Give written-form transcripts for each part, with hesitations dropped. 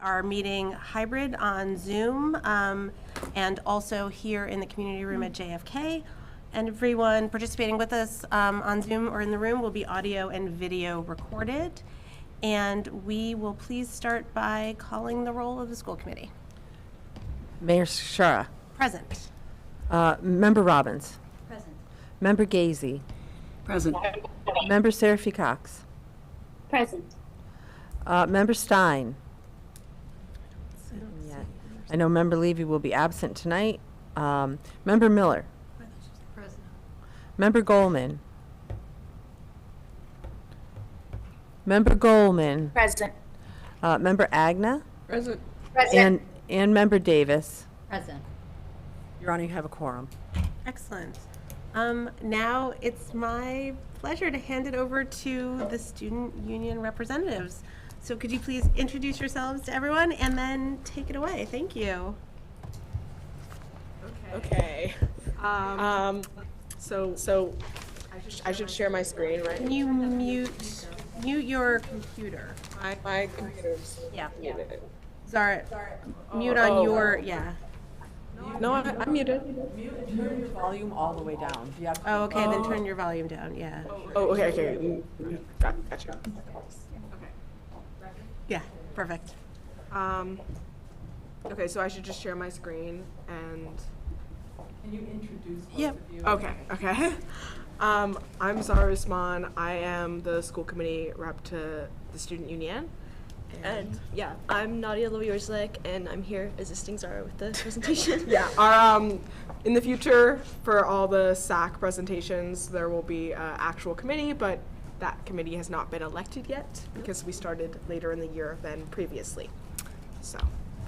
Our meeting hybrid on Zoom and also here in the community room at JFK. And everyone participating with us on Zoom or in the room will be audio and video recorded. And we will please start by calling the roll of the school committee. Mayor Shara. Present. Member Robbins. Present. Member Gazy. Present. Member Seraphy Cox. Present. Member Stein. I know Member Levy will be absent tonight. Member Miller. Present. Member Goldman. Member Goldman. Present. Member Agna. Present. And Member Davis. Present. Your Honor, you have a quorum. Excellent. Now it's my pleasure to hand it over to the student union representatives. So could you please introduce yourselves to everyone and then take it away? Thank you. Okay. So I should share my screen, right? Can you mute your computer? My computer's Yeah. muted. Zara, mute on your, yeah. No, I'm muted. Mute and turn your volume all the way down. Oh, okay, then turn your volume down, yeah. Oh, okay. Gotcha. Yeah, perfect. Okay, so I should just share my screen and. Can you introduce both Yep. of you? Okay. I'm Zara Usman. I am the school committee rep to the student union. And yeah, I'm Nadia Loyorzlek, and I'm here assisting Zara with the presentation. Yeah, our in the future for all the SAC presentations, there will be an actual committee, but that committee has not been elected yet because we started later in the year than previously. So,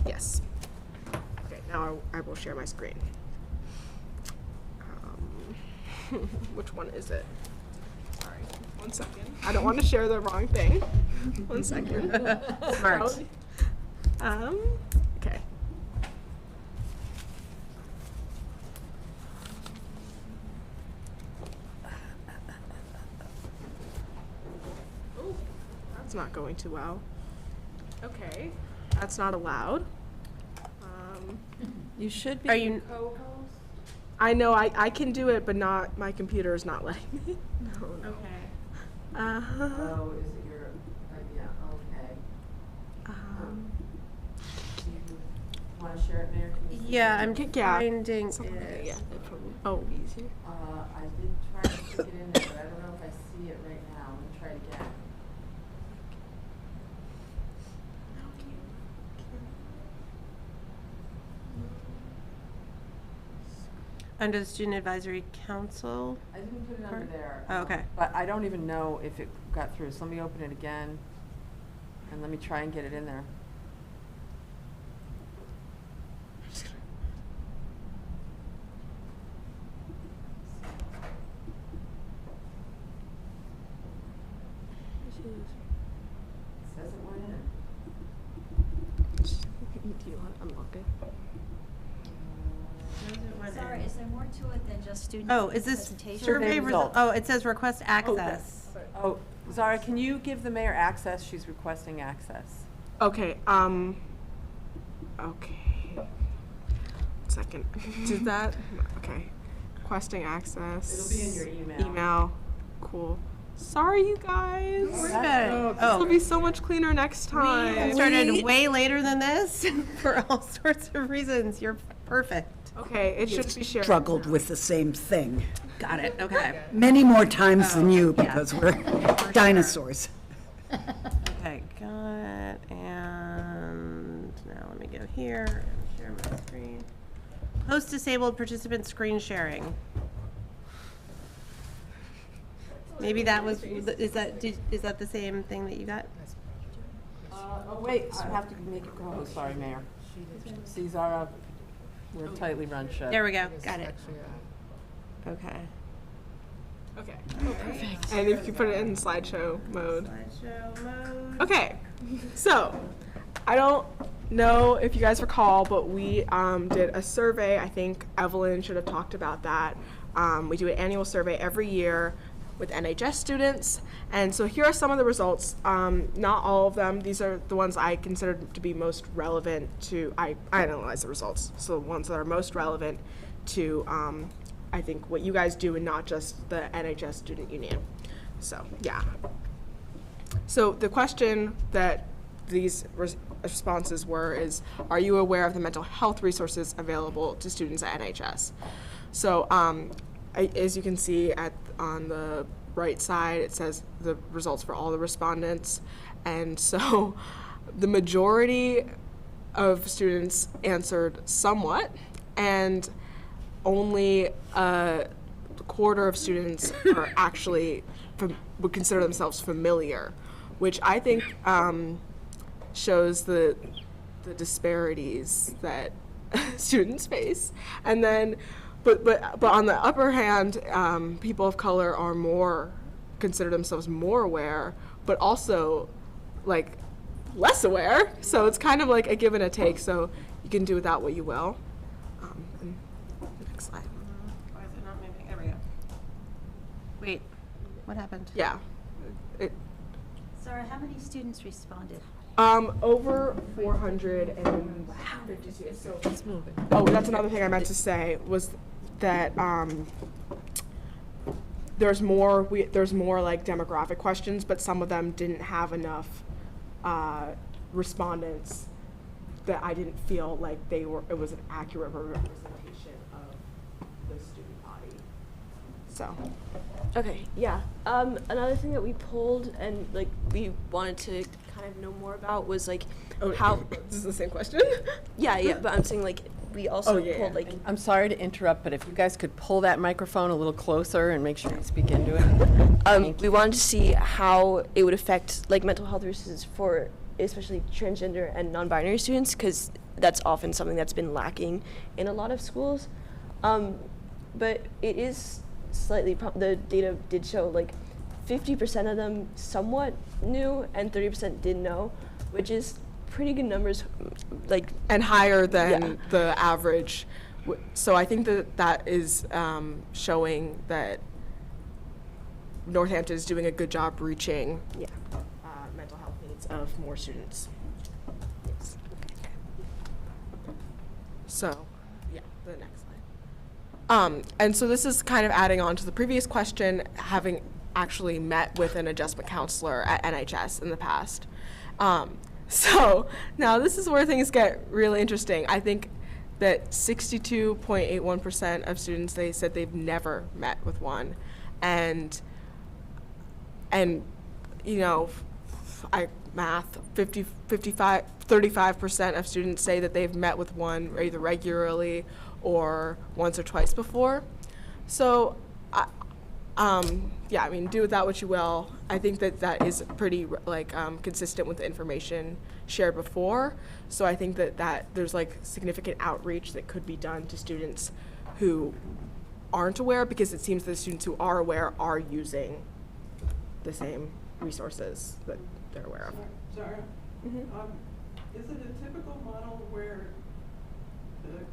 yes. Okay, now I will share my screen. Which one is it? Sorry, 1 second. I don't want to share the wrong thing. 1 second. Smart. Okay. Oh, that's not going too well. Okay, that's not allowed. You should be. Are you, I know I can do it, but not my computer is not letting me. No. okay. Oh, is it your, yeah, okay. Want to share it, Mayor? Can you see Yeah, it? I'm Yeah. finding Okay, yeah, it. no problem. Oh, easy. I did try to stick it in there, but I don't know if I see it right now. Let me try it again. Under the Student Advisory Council. I didn't put it under Part? there. Oh, okay. But I don't even know if it got through, so let me open it again, and let me try and get it in there. It says it went in. Do you want to unlock it? Sorry, is there more to it than just student Oh, is this presentation? survey results. result? Oh, it says request access. Oh, Zara, can you give the mayor access? She's requesting access. Okay, okay. 1 second. Did that? Okay. Requesting access. It'll be in your email. Email. Cool. Sorry, you guys. We're That's- good. This will Oh, be so much cleaner next time. we started way later than this for all sorts of reasons. You're perfect. Okay, it should be shared. Struggled with the same thing Got it, okay. many more times than you because we're dinosaurs. Okay, got it, and now let me go here and share my screen. Post-disabled participant screen sharing. Maybe that was, is that the same thing that you got? Oh, wait, I have to make it go. Sorry, Mayor. See, Zara, we're tightly run shut. There we go, got it. Okay. Okay. Perfect. And if you put it in slideshow mode. Slideshow mode. Okay, so I don't know if you guys recall, but we did a survey. I think Evelyn should have talked about that. We do an annual survey every year with NHS students. And so here are some of the results. Not all of them. These are the ones I considered to be most relevant to, I analyze the results. So the ones that are most relevant to, I think, what you guys do and not just the NHS Student Union. So, yeah. So the question that these responses were is, are you aware of the mental health resources available to students at NHS? So as you can see on the right side, it says the results for all the respondents. And so the majority of students answered somewhat, and only a quarter of students are actually would consider themselves familiar, which I think shows the disparities that students face. And then, but on the upper hand, people of color are consider themselves more aware, but also like less aware. So it's kind of like a give and a take. So you can do with that what you will. And next slide. Why is it not moving? There we go. Wait, what happened? Yeah. Sarah, how many students responded? Over 452. So It's moving. oh, that's another thing I meant to say was that there's more like demographic questions, but some of them didn't have enough respondents that I didn't feel like it was an accurate representation of the student body. So. Okay, yeah. Another thing that we pulled and like we wanted to kind of know more about was like how. This is the same question. Yeah, but I'm saying like we also yeah, pulled yeah. like. I'm sorry to interrupt, but if you guys could pull that microphone a little closer and make sure you speak into it. We wanted to see how it would affect like mental health resources for especially transgender and non-binary students, because that's often something that's been lacking in a lot of schools. But it is slightly, the data did show like 50% of them somewhat knew and 30% didn't know, which is pretty good numbers, like. And higher than Yeah. the average. So I think that is showing that Northampton is doing a good job reaching mental health needs of more students. Yes. So, yeah, the next slide. And so this is kind of adding on to the previous question, having actually met with an adjustment counselor at NHS in the past. So now this is where things get really interesting. I think that 62.81% of students, they said they've never met with one. And you know, math, 35% of students say that they've met with one either regularly or once or twice before. So, yeah, I mean, do with that what you will. I think that is pretty consistent with the information shared before. So I think that there's like significant outreach that could be done to students who aren't aware, because it seems that the students who are aware are using the same resources that they're aware of. Sarah, Mm-hmm. is it a typical model where the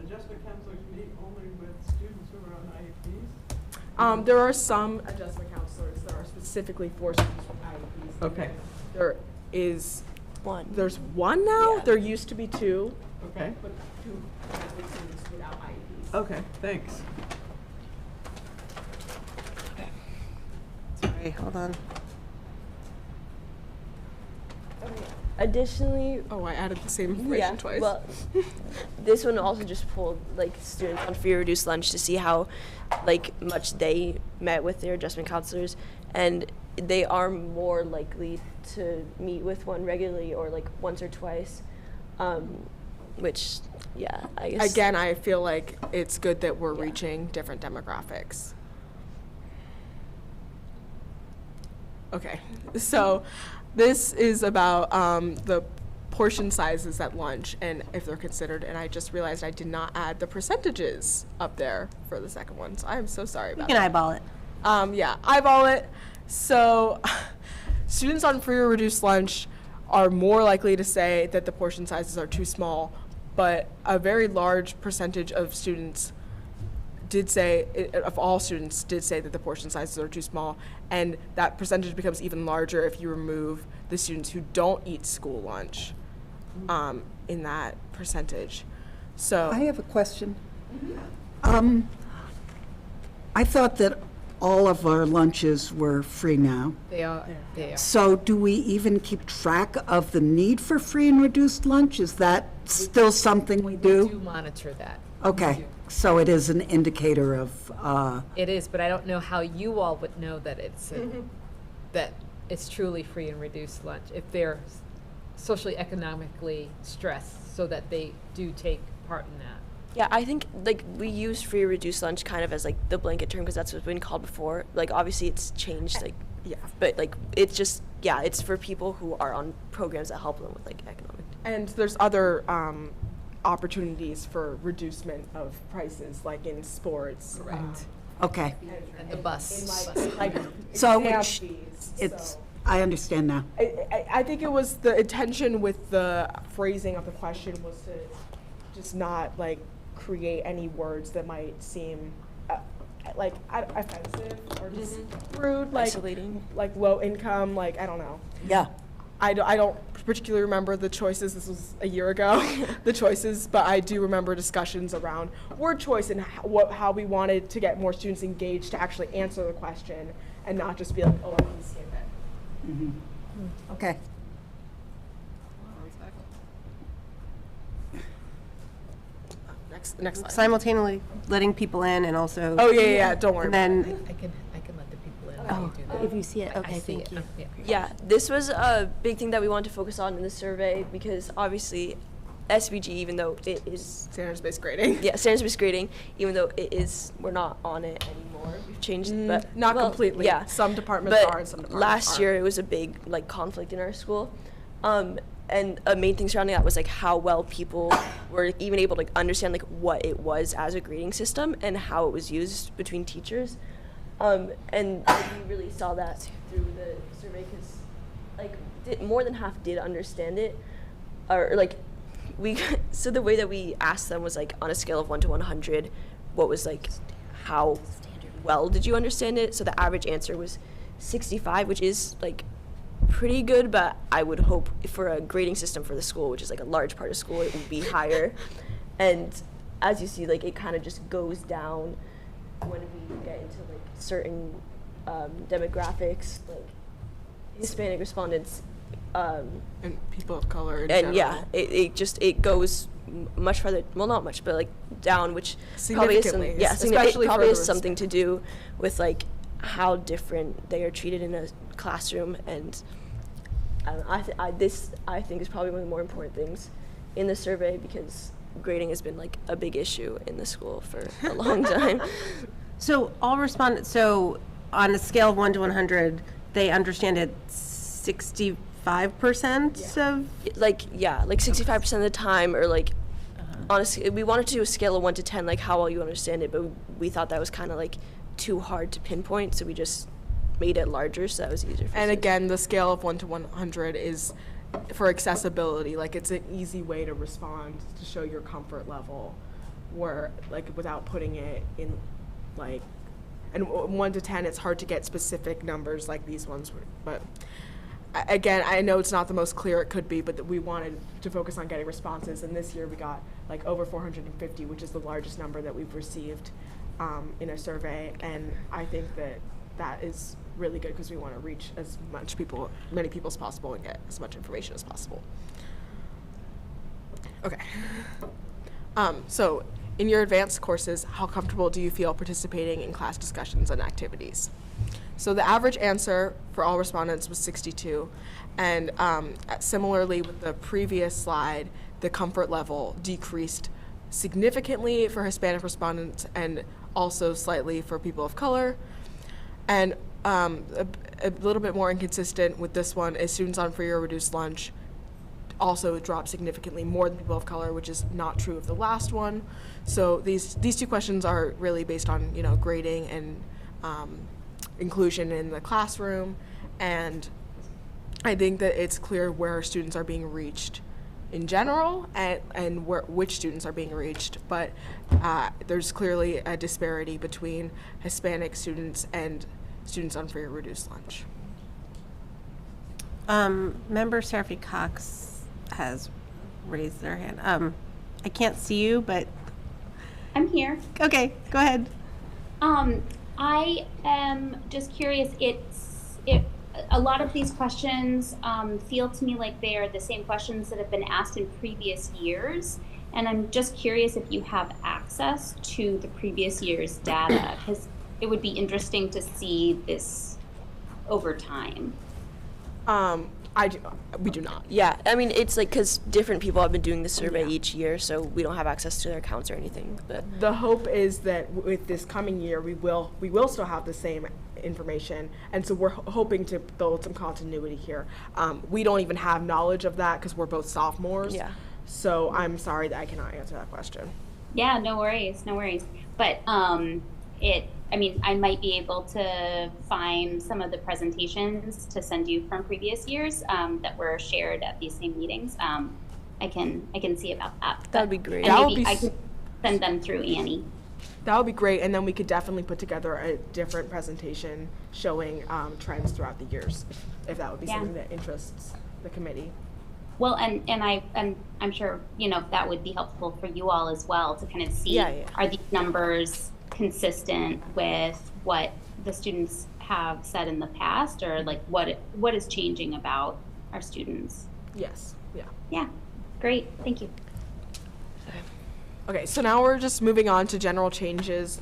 adjustment counselors meet only with students who are on IEPs? There are some adjustment counselors that are specifically for students with IEPs. Okay. There's one now. Yeah. There used to be two, Okay, but two students without IEPs. okay, thanks. Sorry, hold on. Additionally, Oh, I added the same information twice. Well, this one also just pulled like students on free or reduced lunch to see how like much they met with their adjustment counselors, and they are more likely to meet with one regularly or like once or twice, which yeah, I guess. Again, I feel like it's good that we're reaching different demographics. Okay, so this is about the portion sizes at lunch and if they're considered, and I just realized I did not add the percentages up there for the second one, so I'm so sorry You about can that. eyeball it. Yeah, eyeball it. So students on free or reduced lunch are more likely to say that the portion sizes are too small, but a very large percentage of students did say, of all students, did say that the portion sizes are too small, and that percentage becomes even larger if you remove the students who don't eat school lunch in that percentage. So I have a question. I thought that all of our lunches were free now. They are. So do we even keep track of the need for free and reduced lunch? Is that still something we Do do? monitor that. Okay, so it is an indicator of, It is, but I don't know how you all would know that that it's truly free and reduced lunch if they're socially economically stressed, so that they do take part in that. Yeah, I think like we use free or reduced lunch kind of as like the blanket term because that's what's been called before. Like obviously it's changed, like yeah. but like it's just it's for people who are on programs that help them with like economic. And there's other opportunities for reducement of prices, like in sports. Correct. okay. And the bus. Like So exam which- fees, It's, so. I understand now. I think it was the intention with the phrasing of the question was to just not like create any words that might seem like offensive or just rude, like Isolating. like low income, like I don't know. Yeah. I don't particularly remember the choices. This was a year ago, the choices, but I do remember discussions around word choice and how we wanted to get more students engaged to actually answer the question and not just be like, oh, I can skip it. Okay. Next slide. Simultaneously letting people in and also. Oh yeah, don't worry. And then, I can let the people in when you do that. if you see it, I okay, see thank it. you. Yeah. Yeah, this was a big thing that we wanted to focus on in the survey because obviously SVG, even though it is Standards-based grading. standards-based grading, even though it is, we're not on it anymore. We've changed, but Not completely. Yeah, Some departments but are and some departments last aren't. year it was a big like conflict in our school, and a main thing surrounding that was like how well people were even able to like, understand like what it was as a grading system and how it was used between teachers, and we really saw that through the survey because like more than half did understand it, or like we so the way that we asked them was like on a scale of 1 to 100, what was like how well did you understand it? So the average answer was 65, which is like pretty good, but I would hope for a grading system for the school, which is like a large part of school, it would be higher. And as you see, like it kind of just goes down when we get into like certain demographics, like Hispanic respondents, And people of color in and general. it goes much further, well not much, but like down, which probably is Significantly, it especially probably for has the something to do with like how different they are treated in a classroom. And I don't know, I think is probably one of the more important things in the survey because grading has been like a big issue in the school for a long time. So all respondents, so on a scale of 1 to 100, they understand it 65% of? like 65% of the time, or like honestly we wanted to do a scale of 1 to 10 like how well you understand it, but we thought that was kind of like too hard to pinpoint, so we just made it larger so that was easier for And students. again, the scale of 1 to 100 is for accessibility. Like it's an easy way to respond to show your comfort level, where like without putting it in like, and 1 to 10, it's hard to get specific numbers like these ones were. But again, I know it's not the most clear it could be, but we wanted to focus on getting responses. And this year we got like over 450, which is the largest number that we've received in a survey. And I think that is really good because we want to reach as many people as possible and get as much information as possible. Okay. So in your advanced courses, how comfortable do you feel participating in class discussions and activities? So the average answer for all respondents was 62, and similarly with the previous slide, the comfort level decreased significantly for Hispanic respondents and also slightly for people of color. And a little bit more inconsistent with this one is students on free or reduced lunch also dropped significantly more than people of color, which is not true of the last one. So these two questions are really based on grading and inclusion in the classroom, and I think that it's clear where students are being reached in general and which students are being reached, but there's clearly a disparity between Hispanic students and students on free or reduced lunch. Member Seraphy Cox has raised their hand. I can't see you, but I'm here. okay, go ahead. I am just curious. A lot of these questions feel to me like they are the same questions that have been asked in previous years, and I'm just curious if you have access to the previous year's data, because it would be interesting to see this over time. We do not. Yeah, I mean, it's like because different people have been doing the survey each year, so we don't have access to their accounts or anything. But The hope is that with this coming year, we will still have the same information, and so we're hoping to build some continuity here. We don't even have knowledge of that because we're both sophomores. Yeah. So I'm sorry that I cannot answer that question. Yeah, no worries, no worries. But I might be able to find some of the presentations to send you from previous years that were shared at these same meetings. I can see about that. That would be great. And That would maybe be I can send them through Annie. That would be great, and then we could definitely put together a different presentation showing trends throughout the years, if that would be Yeah. something that interests the committee. Well, and I'm sure that would be helpful for you all as well to kind of see Yeah. are these numbers consistent with what the students have said in the past, or like what is changing about our students. Yes. Yeah. Yeah, great, thank you. Okay, so now we're just moving on to general changes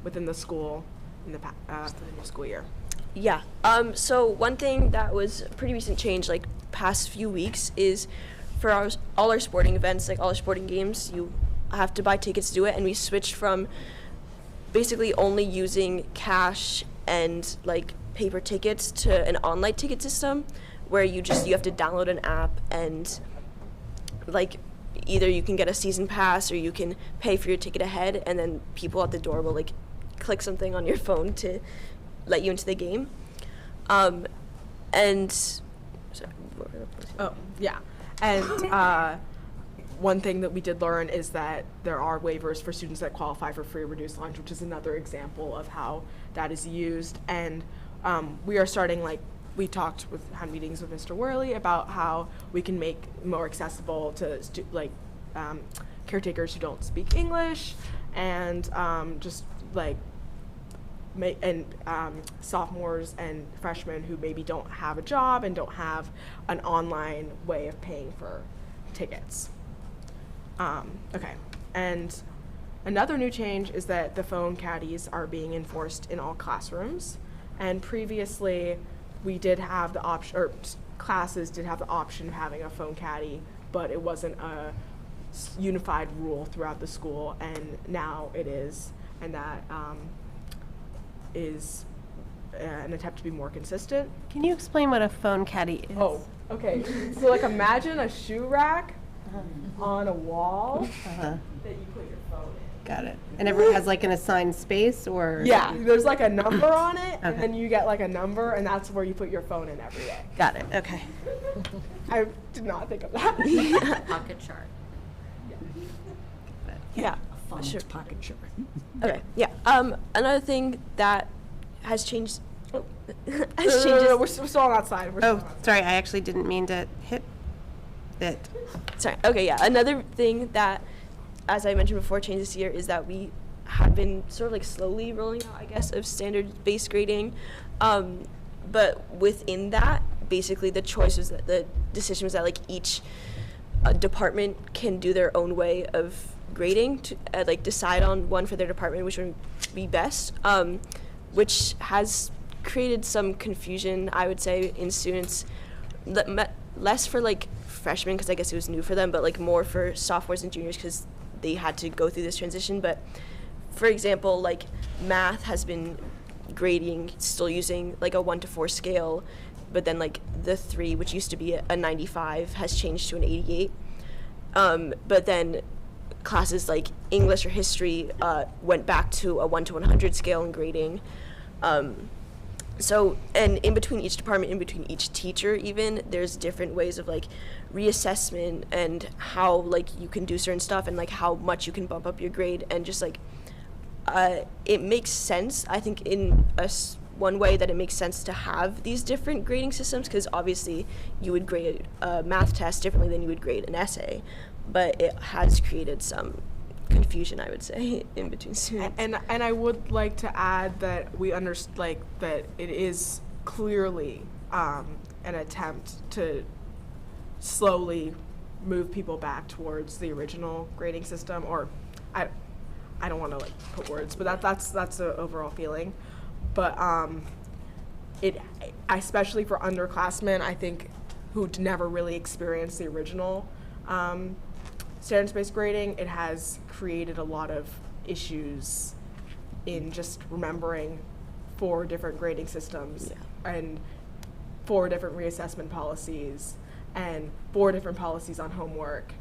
within the school in the for the new school year. yeah, so one thing that was a pretty recent change, like past few weeks, is for all our sporting events, like all our sporting games, you have to buy tickets to do it, and we switched from basically only using cash and like paper tickets to an online ticket system where you have to download an app, and like either you can get a season pass or you can pay for your ticket ahead, and then people at the door will like click something on your phone to let you into the game. And sorry, what were the points? Oh, yeah. And one thing that we did learn is that there are waivers for students that qualify for free or reduced lunch, which is another example of how that is used. And we are starting, like, we had meetings with Mr. Worley about how we can make more accessible to caretakers who don't speak English, and just like sophomores and freshmen who maybe don't have a job and don't have an online way of paying for tickets. Okay, and another new change is that the phone caddies are being enforced in all classrooms, and previously we did have the option, or classes did have the option of having a phone caddy, but it wasn't a unified rule throughout the school, and now it is, and that is an attempt to be more consistent. Can you explain what a phone caddy is? Oh, okay. So like imagine a shoe rack on a wall that you put your phone in. Got it. And everyone has like an assigned space, or? Yeah, there's like a number on it, and Okay. then you get like a number, and that's where you put your phone in every day. Got it, okay. I did not think of that. Pocket chart. Yeah. Phone Sure. pocket chart. Okay. Yeah. Another thing that has changed. Oh, has No, changed. we're still outside. We're still Oh, outside. sorry, I actually didn't mean to hit it. Sorry. Okay. Yeah. Another thing that, as I mentioned before, changed this year is that we have been sort of like slowly rolling out, I guess, of standard-based grading, but within that, basically the choices that the decision was that like each department can do their own way of grading to like decide on one for their department, which would be best, which has created some confusion, I would say, in students, less for like freshmen because I guess it was new for them, but like more for sophomores and juniors because they had to go through this transition. But for example, like math has been grading still using like a 1 to 4 scale, but then like the 3, which used to be a 95, has changed to an 88. But then classes like English or history went back to a 1 to 100 scale in grading. So, and in between each department, in between each teacher even, there's different ways of like reassessment and how like you can do certain stuff and like how much you can bump up your grade, and just like it makes sense, I think, in one way that it makes sense to have these different grading systems, because obviously you would grade a math test differently than you would grade an essay, but it has created some confusion, I would say, in between students. And I would like to add that we like that it is clearly an attempt to slowly move people back towards the original grading system, or I don't want to like put words, but that's the overall feeling. But it, especially for underclassmen, I think, who'd never really experienced the original standards-based grading, it has created a lot of issues in just remembering 4 different grading systems and 4 different reassessment policies and 4 different policies on homework.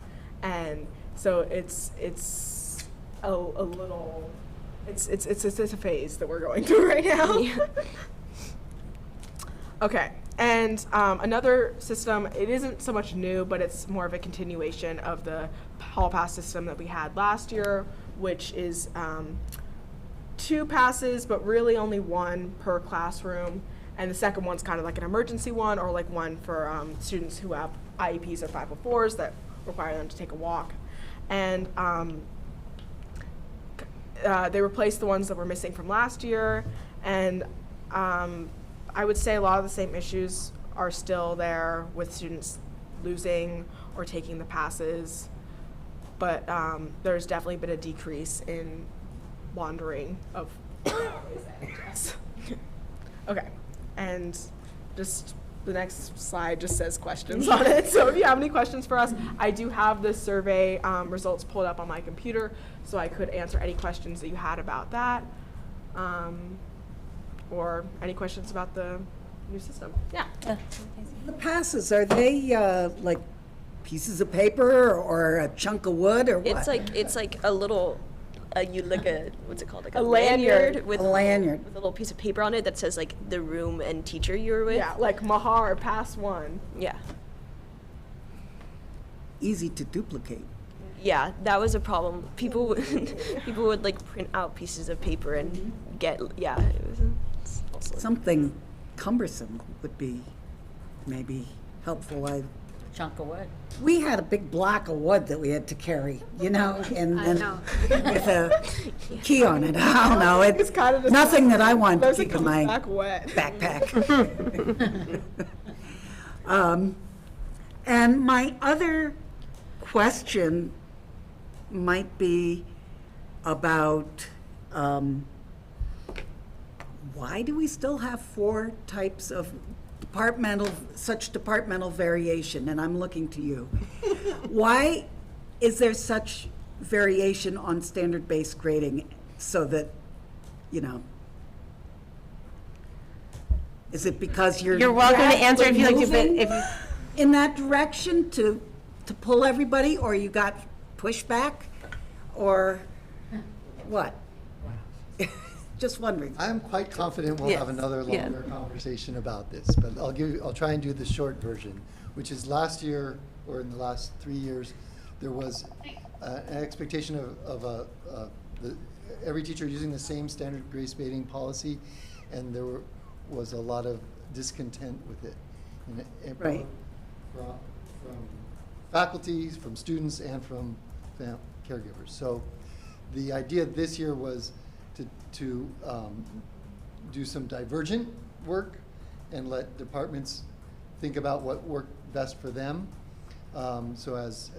And so it's a little, it's a phase that we're going through right now. Okay. And another system, it isn't so much new, but it's more of a continuation of the hall pass system that we had last year, which is 2 passes, but really only 1 per classroom. And the second one's kind of like an emergency one, or like one for students who have IEPs or 504s that require them to take a walk. And they replaced the ones that were missing from last year. And I would say a lot of the same issues are still there with students losing or taking the passes, but there's definitely been a decrease in wandering of Okay, and just the next slide just says questions on it, so if you have any questions for us, I do have the survey results pulled up on my computer, so I could answer any questions that you had about that. Or any questions about the new system? Yeah. The passes, are they like pieces of paper or a chunk of wood or what? It's like a little, what's it called? Like A lanyard. with A lanyard. with a little piece of paper on it that says like the room and teacher you were with. Yeah, like Mahar, pass 1. Yeah. Easy to duplicate. Yeah, that was a problem. People would like print out pieces of paper and get, yeah, it was also Something cumbersome would be maybe helpful. Chunk of wood. We had a big block of wood that we had to carry, and know. with a key on it. I don't know. It's kind of just nothing that I want to Those keep that in comes my back wet. backpack. And my other question might be about why do we still have 4 types of such departmental variation? And I'm looking to you. Why is there such variation on standard-based grading so that, is it because You're welcome to answer if you'd like to, but moving if you, in that direction to pull everybody, or you got pushback, or what? Just wondering. I'm quite confident we'll have another longer conversation about this, but I'll try and do the short version, which is last year, or in the last 3 years, there was an expectation of every teacher using the same standard grade grading policy, and there was a lot of discontent with it. And Right. From faculty, from students, and from caregivers. So the idea this year was to do some divergent work and let departments think about what worked best for them. So as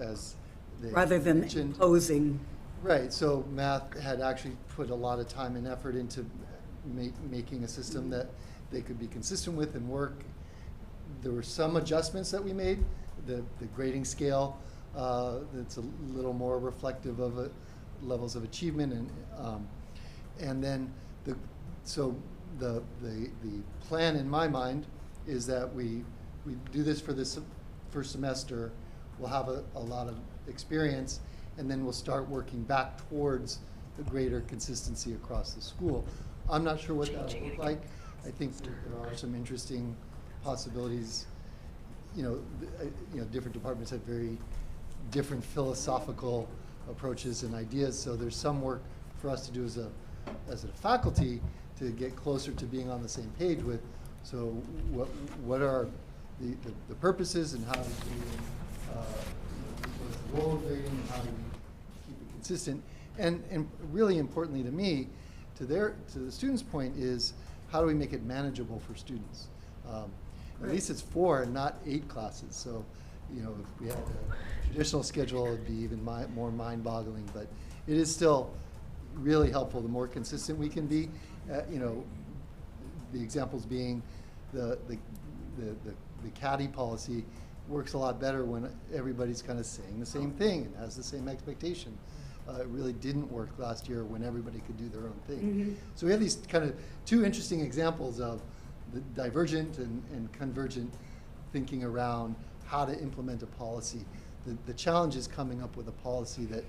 they Rather than mentioned, imposing. right, so math had actually put a lot of time and effort into making a system that they could be consistent with and work. There were some adjustments that we made. The grading scale that's a little more reflective of levels of achievement, and then the plan in my mind is that we do this for this first semester. We'll have a lot of experience, and then we'll start working back towards the greater consistency across the school. I'm not sure what that will look like. I think that there are some interesting possibilities. Different departments have very different philosophical approaches and ideas, so there's some work for us to do as a faculty to get closer to being on the same page with, so what are the purposes, and how do we what's the role of grading, and how do we keep it consistent, and really importantly to me, to the students' point, is how do we make it manageable for students? At least it's 4 and not 8 classes, so if we had a traditional schedule, it'd be even more mind-boggling, but it is still really helpful the more consistent we can be. The examples being the caddy policy works a lot better when everybody's kind of saying the same thing and has the same expectation. It really didn't work last year when everybody could do their own thing. Mm-hmm. So we have these kind of 2 interesting examples of the divergent and convergent thinking around how to implement a policy. The challenge is coming up with a policy that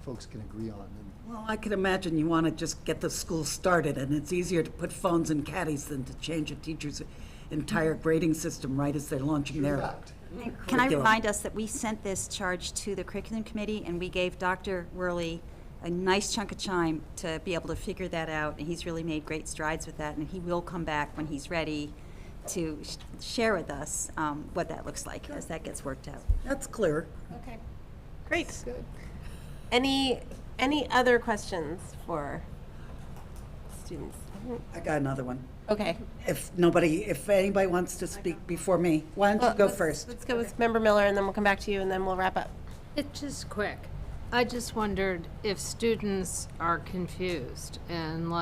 folks can agree on. Well, I can imagine you want to just get the school started, and it's easier to put phones in caddies than to change a teacher's entire grading system right as they're launching their Fact. Can I curriculum. remind us that we sent this charge to the curriculum committee, and we gave Dr. Worley a nice chunk of time to be able to figure that out, and he's really made great strides with that, and he will come back when he's ready to share with us what that looks like as that gets worked out. That's clear. Okay, great. Any other questions for students? I got another one. Okay. If anybody wants to speak before me, why don't you go first? Let's go with Member Miller, and then we'll come back to you, and then we'll wrap up. It's just quick. I just wondered if students are confused and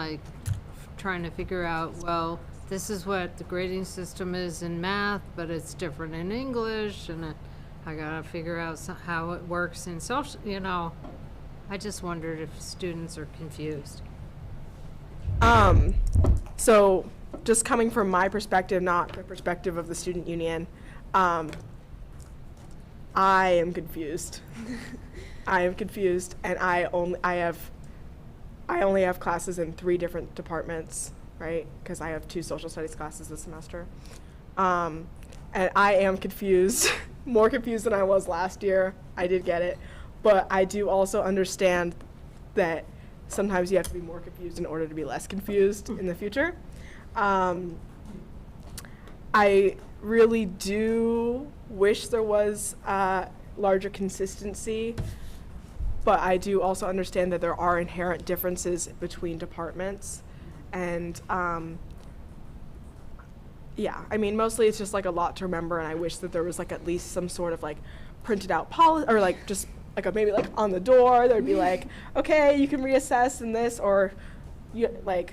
trying to figure out, well, this is what the grading system is in math, but it's different in English, and I gotta figure out how it works in social, I just wondered if students are confused. So just coming from my perspective, not the perspective of the student union, I am confused. I am confused, and I only have classes in 3 different departments, right? Because I have 2 social studies classes this semester. And I am confused, more confused than I was last year. I did get it. But I do also understand that sometimes you have to be more confused in order to be less confused in the future. I really do wish there was larger consistency, but I do also understand that there are inherent differences between departments. And mostly it's just a lot to remember, and I wish that there was at least some sort of printed out policy, or just maybe on the door there'd be okay, you can reassess in this, or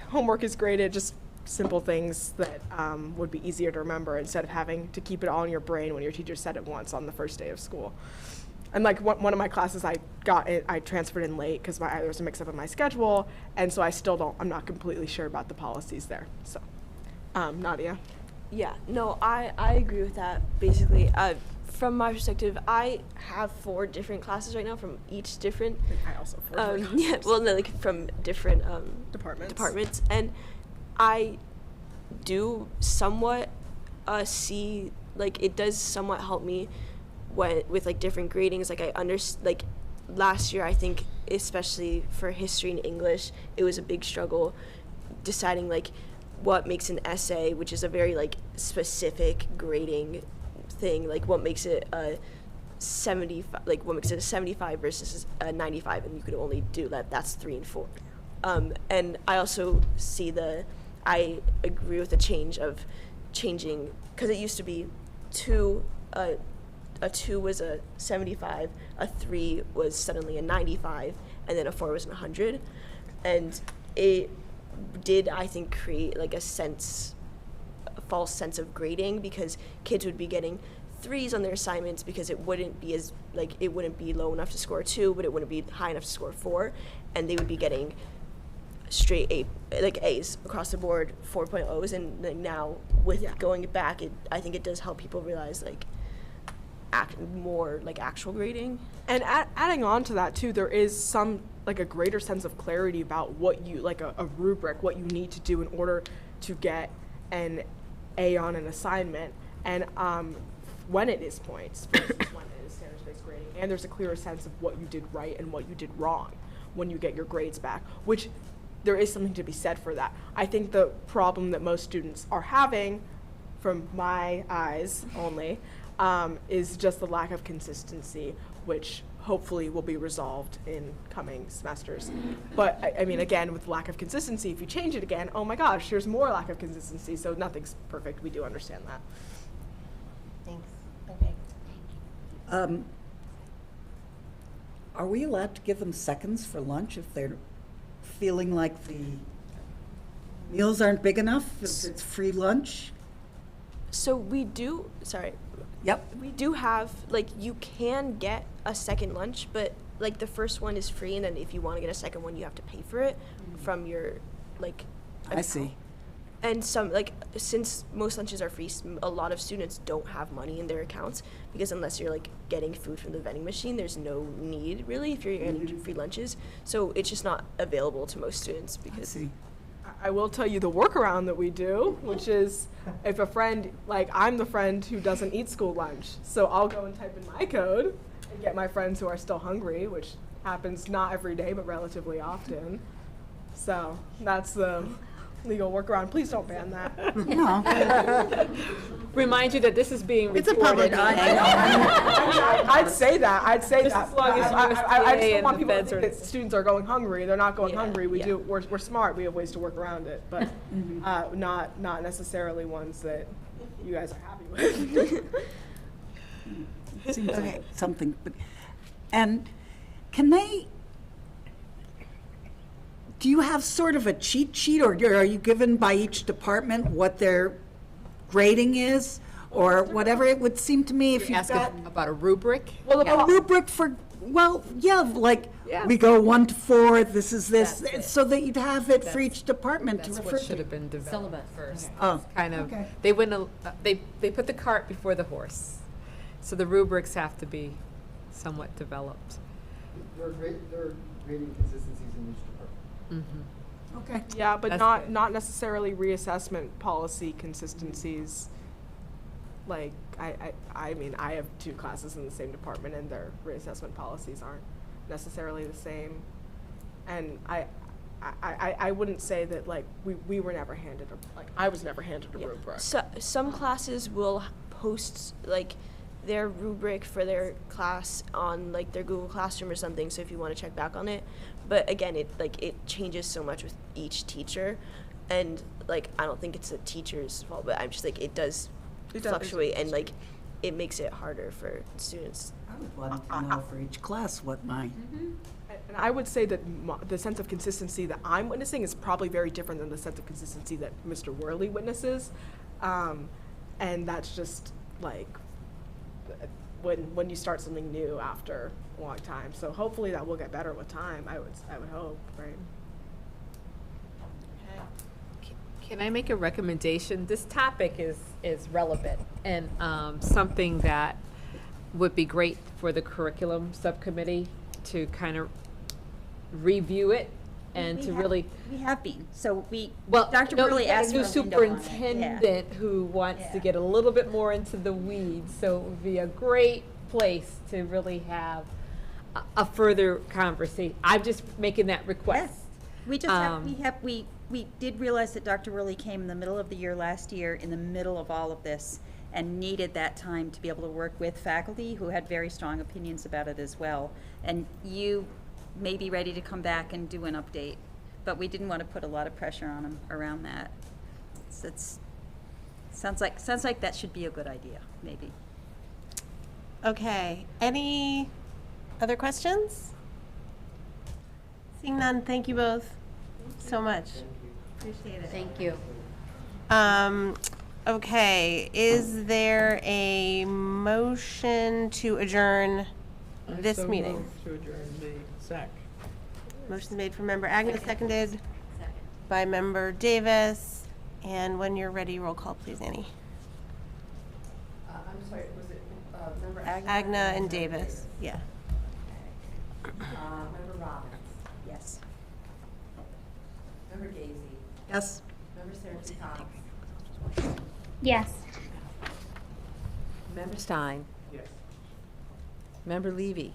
homework is graded, just simple things that would be easier to remember instead of having to keep it all in your brain when your teacher said it once on the first day of school. And one of my classes I transferred in late because there was a mix up in my schedule, and so I'm not completely sure about the policies there. So, Nadia. Yeah, no, I agree with that, basically. From my perspective, I have 4 different classes right now from each different... I also have 4 different classes. Yeah, well, no, from different departments. And I do somewhat see, it does somewhat help me with different gradings. Last year, I think, especially for history and English, it was a big struggle deciding, what makes an essay, which is a very, specific grading thing, what makes it a 75, what makes it a 75 versus a 95, and you could only do that's 3 and 4. And I also see I agree with the changing, because it used to be a 2 was a 75, a 3 was suddenly a 95, and then a 4 was a 100. And it did, I think, create a false sense of grading, because kids would be getting 3s on their assignments because it wouldn't be it wouldn't be low enough to score 2, but it wouldn't be high enough to score 4, and they would be getting straight A's across the board, 4.0s, and now with going back, I think it does help people realize more actual grading. And adding on to that too, there is some a greater sense of clarity about what you a rubric, what you need to do in order to get an A on an assignment, and when it is points versus when it is standards-based grading, and there's a clearer sense of what you did right and what you did wrong when you get your grades back, which there is something to be said for that. I think the problem that most students are having, from my eyes only, is just the lack of consistency, which hopefully will be resolved in coming semesters. But I mean, again, with lack of consistency, if you change it again, oh my gosh, there's more lack of consistency, so nothing's perfect. We do understand that. Thanks. Okay. Are we allowed to give them seconds for lunch if they're feeling like the meals aren't big enough, if it's free lunch? So we do, sorry, Yep. we do have, like, you can get a second lunch, but, like, the first one is free, and then if you want to get a second one, you have to pay for it from your, like, I see. account. And some, like, since most lunches are free, a lot of students don't have money in their accounts, because unless you're, like, getting food from the vending machine, there's no need, really, if you're getting free lunches. So it's just not available to most students I because see. I will tell you the workaround that we do, which is if a friend, like I'm the friend who doesn't eat school lunch, so I'll go and type in my code and get my friends who are still hungry, which happens not every day, but relatively often. So that's the legal workaround. Please don't ban that. No. Remind you that this is being recorded. It's a public I'd say that. I'd say Just that. as long as I USDA just don't and want the people to feds think are- that students are going hungry. They're not going Yeah, hungry. yeah. We're smart. We have ways to work around it, but not necessarily ones that you guys are happy with. Seems like something, but, and can they, do you have sort of a cheat sheet, or are you given by each department what their grading is, or whatever? It would seem to me if you've Ask got about a rubric. Well, a rubric for, well, yeah, like, Yeah. we go 1 to 4, this is this, That's it. so that you'd have it for each department to That's refer what to. should have been developed first. Oh, Kind of, okay. they wouldn't, they put the cart before the horse. So the rubrics have to be somewhat developed. There are grading consistencies in each department. Okay. Yeah, but That's good. not necessarily reassessment policy consistencies. Like, I mean, I have 2 classes in the same department, and their reassessment policies aren't necessarily the same. And I wouldn't say that, like, we were never handed I was never handed a Yeah. rubric. So, some classes will post like their rubric for their class on like their Google Classroom or something. So if you want to check back on it, but again, it changes so much with each teacher, and like I don't think it's a teacher's fault, but I'm just like it does fluctuate, and like it makes it harder for students. I would want to know for each class what my, And I would say that the sense of consistency that I'm witnessing is probably very different than the sense of consistency that Mr. Worley witnesses. And that's just like when you start something new after a long time. So hopefully that will get better with time. I would hope, right? Can I make a recommendation? This topic is relevant and something that would be great for the curriculum subcommittee to kind of review it and to really. We have been, so we, Well, Dr. no, Burley you got asked a new for a window on it. Yeah. superintendent who wants to Yeah. get a little bit more into the weeds, so it would be a great place to really have a further conversation. I'm just making that request. We just we did realize that Dr. Worley came in the middle of the year last year, in the middle of all of this, and needed that time to be able to work with faculty who had very strong opinions about it as well. And you may be ready to come back and do an update, but we didn't want to put a lot of pressure on him around that. Sounds like that should be a good idea, maybe. Okay, any other questions? Seeing none, thank you both so much. Appreciate it. Thank you. Okay, is there a motion to adjourn this So meeting? moved to adjourn the SAC. Motion's made from member Agnes, seconded by member Davis. And when you're ready, roll call, please, Annie. I'm sorry, was it member Agna and Davis, yeah. Member Robbins, Yes. member Gazy, yes? member Sarah Cox, Yes. Member Stein? Yes. Member Levy?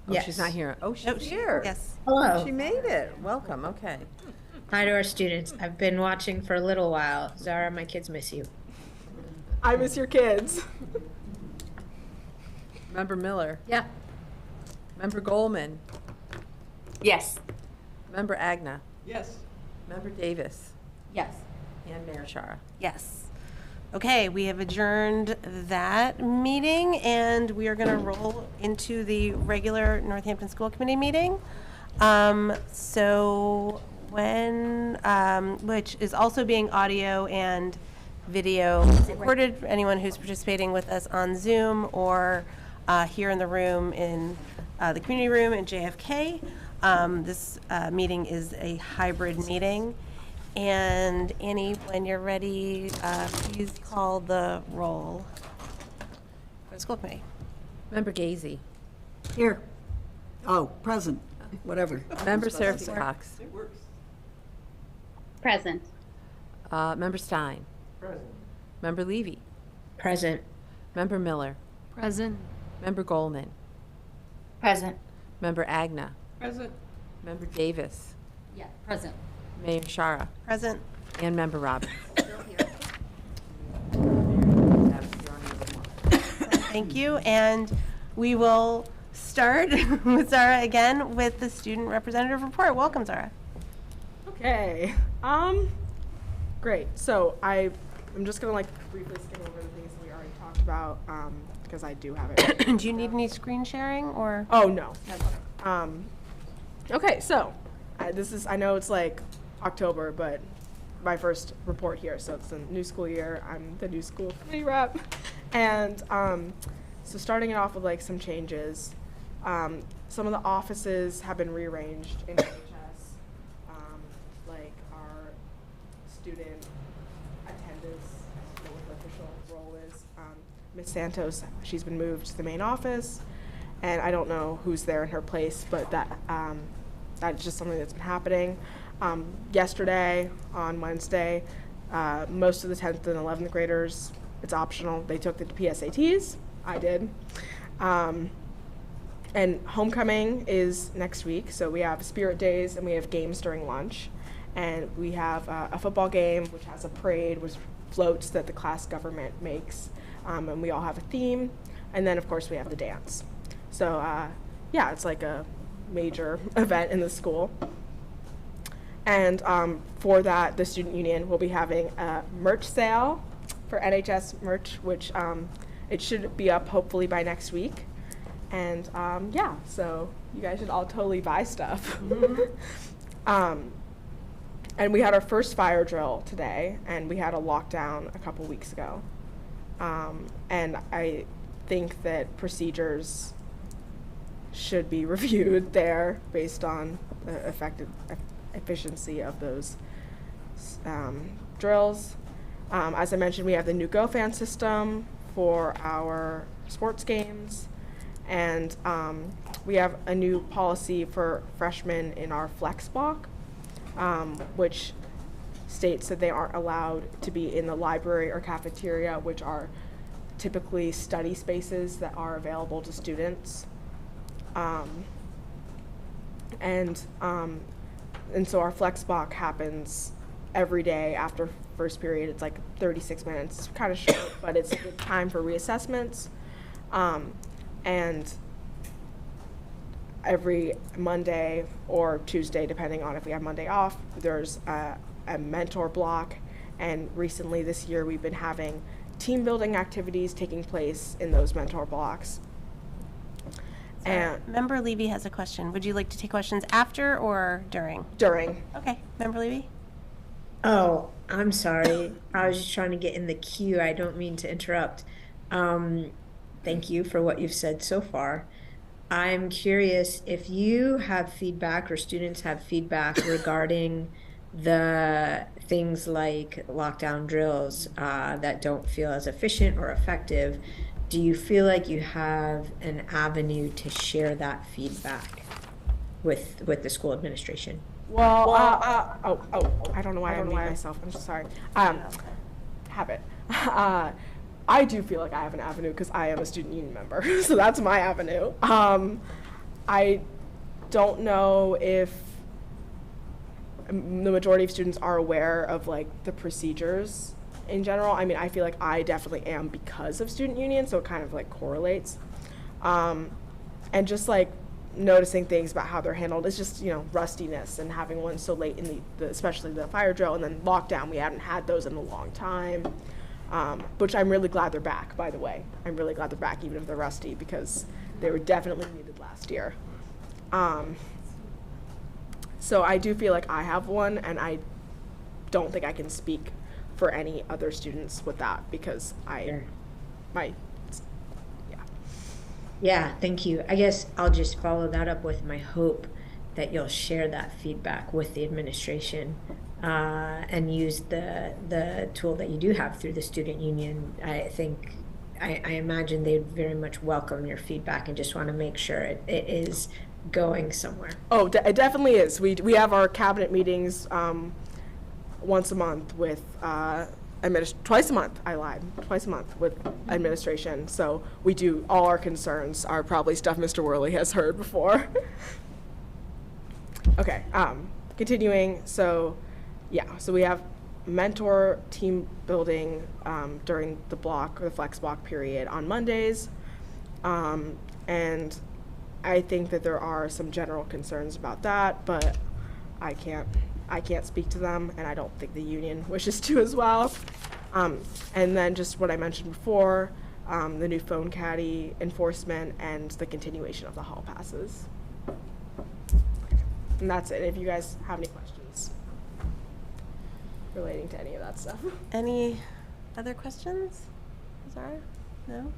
Oh, she's Yes. not here. Oh, she's Oh, here. Yes. Hello. She made it. Welcome, okay. Hi to our students. I've been watching for a little while. Zara, my kids miss you. I miss your kids. Member Miller? Yeah. Member Goldman? Yes. Member Agna? Yes. Member Davis? Yes. And Mayor Shara? Yes. Okay, we have adjourned that meeting, and we are going to roll into the regular Northampton School Committee meeting. So when, which is also being audio and video recorded for anyone who's participating with us on Zoom or here in the room in the community room in JFK. This meeting is a hybrid meeting. And Annie, when you're ready, please call the roll for the school committee. Member Gazy? Here. Oh, present, whatever. Member Seraphy Cox? It works. Present. Member Stein? Present. Member Levy? Present. Member Miller? Present. Member Goldman? Present. Member Agna? Present. Member Davis? Yeah, present. Mayor Shara? Present. And Member Robbins? Thank you. And we will start with Zara again with the student representative report. Welcome, Zara. Okay. Great. So I'm just gonna like briefly skim over the things that we already talked about because I do have it. Do you need any screen sharing or? Oh no. Okay. So I know it's like October, but my first report here. So it's a new school year. I'm the new school committee rep, and so starting it off with like some changes. Some of the offices have been rearranged in NHS, like our student attendance, I don't know what the official role is. Miss Santos, she's been moved to the main office, and I don't know who's there in her place, but that's just something that's been happening. Yesterday, on Wednesday, most of the 10th and 11th graders, it's optional. They took the PSATs. I did. And homecoming is next week, so we have spirit days and we have games during lunch. And we have a football game, which has a parade, which floats that the class government makes. And we all have a theme. And then, of course, we have the dance. So, yeah, it's like a major event in the school. And for that, the student union will be having a merch sale for NHS merch, which it should be up hopefully by next week. And yeah, so you guys should all totally buy stuff. And we had our first fire drill today, and we had a lockdown a couple weeks ago. And I think that procedures should be reviewed there based on the efficiency of those drills. As I mentioned, we have the new GoFan system for our sports games, and we have a new policy for freshmen in our flex block, which states that they aren't allowed to be in the library or cafeteria, which are typically study spaces that are available to students. And so our flex block happens every day after first period. It's like 36 minutes, kind of short, but it's a good time for reassessments. And every Monday or Tuesday, depending on if we have Monday off, there's a mentor block. And recently this year, we've been having team building activities taking place in those mentor blocks. And Member Levy has a question. Would you like to take questions after or during? during. Okay, Member Levy? Oh, I'm sorry. I was just trying to get in the queue. I don't mean to interrupt. Thank you for what you've said so far. I'm curious if you have feedback or students have feedback regarding the things like lockdown drills that don't feel as efficient or effective. Do you feel like you have an avenue to share that feedback with the school administration? Well, I don't know why I mute myself. I'm so sorry. have it. I do feel like I have an avenue because I am a student union member, so that's my avenue. I don't know if the majority of students are aware of like the procedures in general. I mean, I feel like I definitely am because of student union, so it kind of like correlates. And just like noticing things about how they're handled is just, you know, rustiness and having one so late in the especially the fire drill and then lockdown. We hadn't had those in a long time, which I'm really glad they're back, by the way. I'm really glad they're back, even if they're rusty, because they were definitely needed last year. So I do feel like I have one, and I don't think I can speak for any other students with that because Yeah, thank you. I guess I'll just follow that up with my hope that you'll share that feedback with the administration and use the tool that you do have through the student union. I imagine they'd very much welcome your feedback and just want to make sure it is going somewhere. Oh, it definitely is. We have our cabinet meetings once a month with twice a month. I lied. Twice a month with administration. So we do all our concerns are probably stuff Mr. Worley has heard before. Okay. Continuing. So yeah. So we have mentor team building during the block or the flex block period on Mondays, and I think that there are some general concerns about that, but I can't speak to them, and I don't think the union wishes to as well. And then just what I mentioned before, the new phone caddy enforcement and the continuation of the hall passes. And that's it. If you guys have any questions relating to any of that stuff. Any other questions? Zara? No?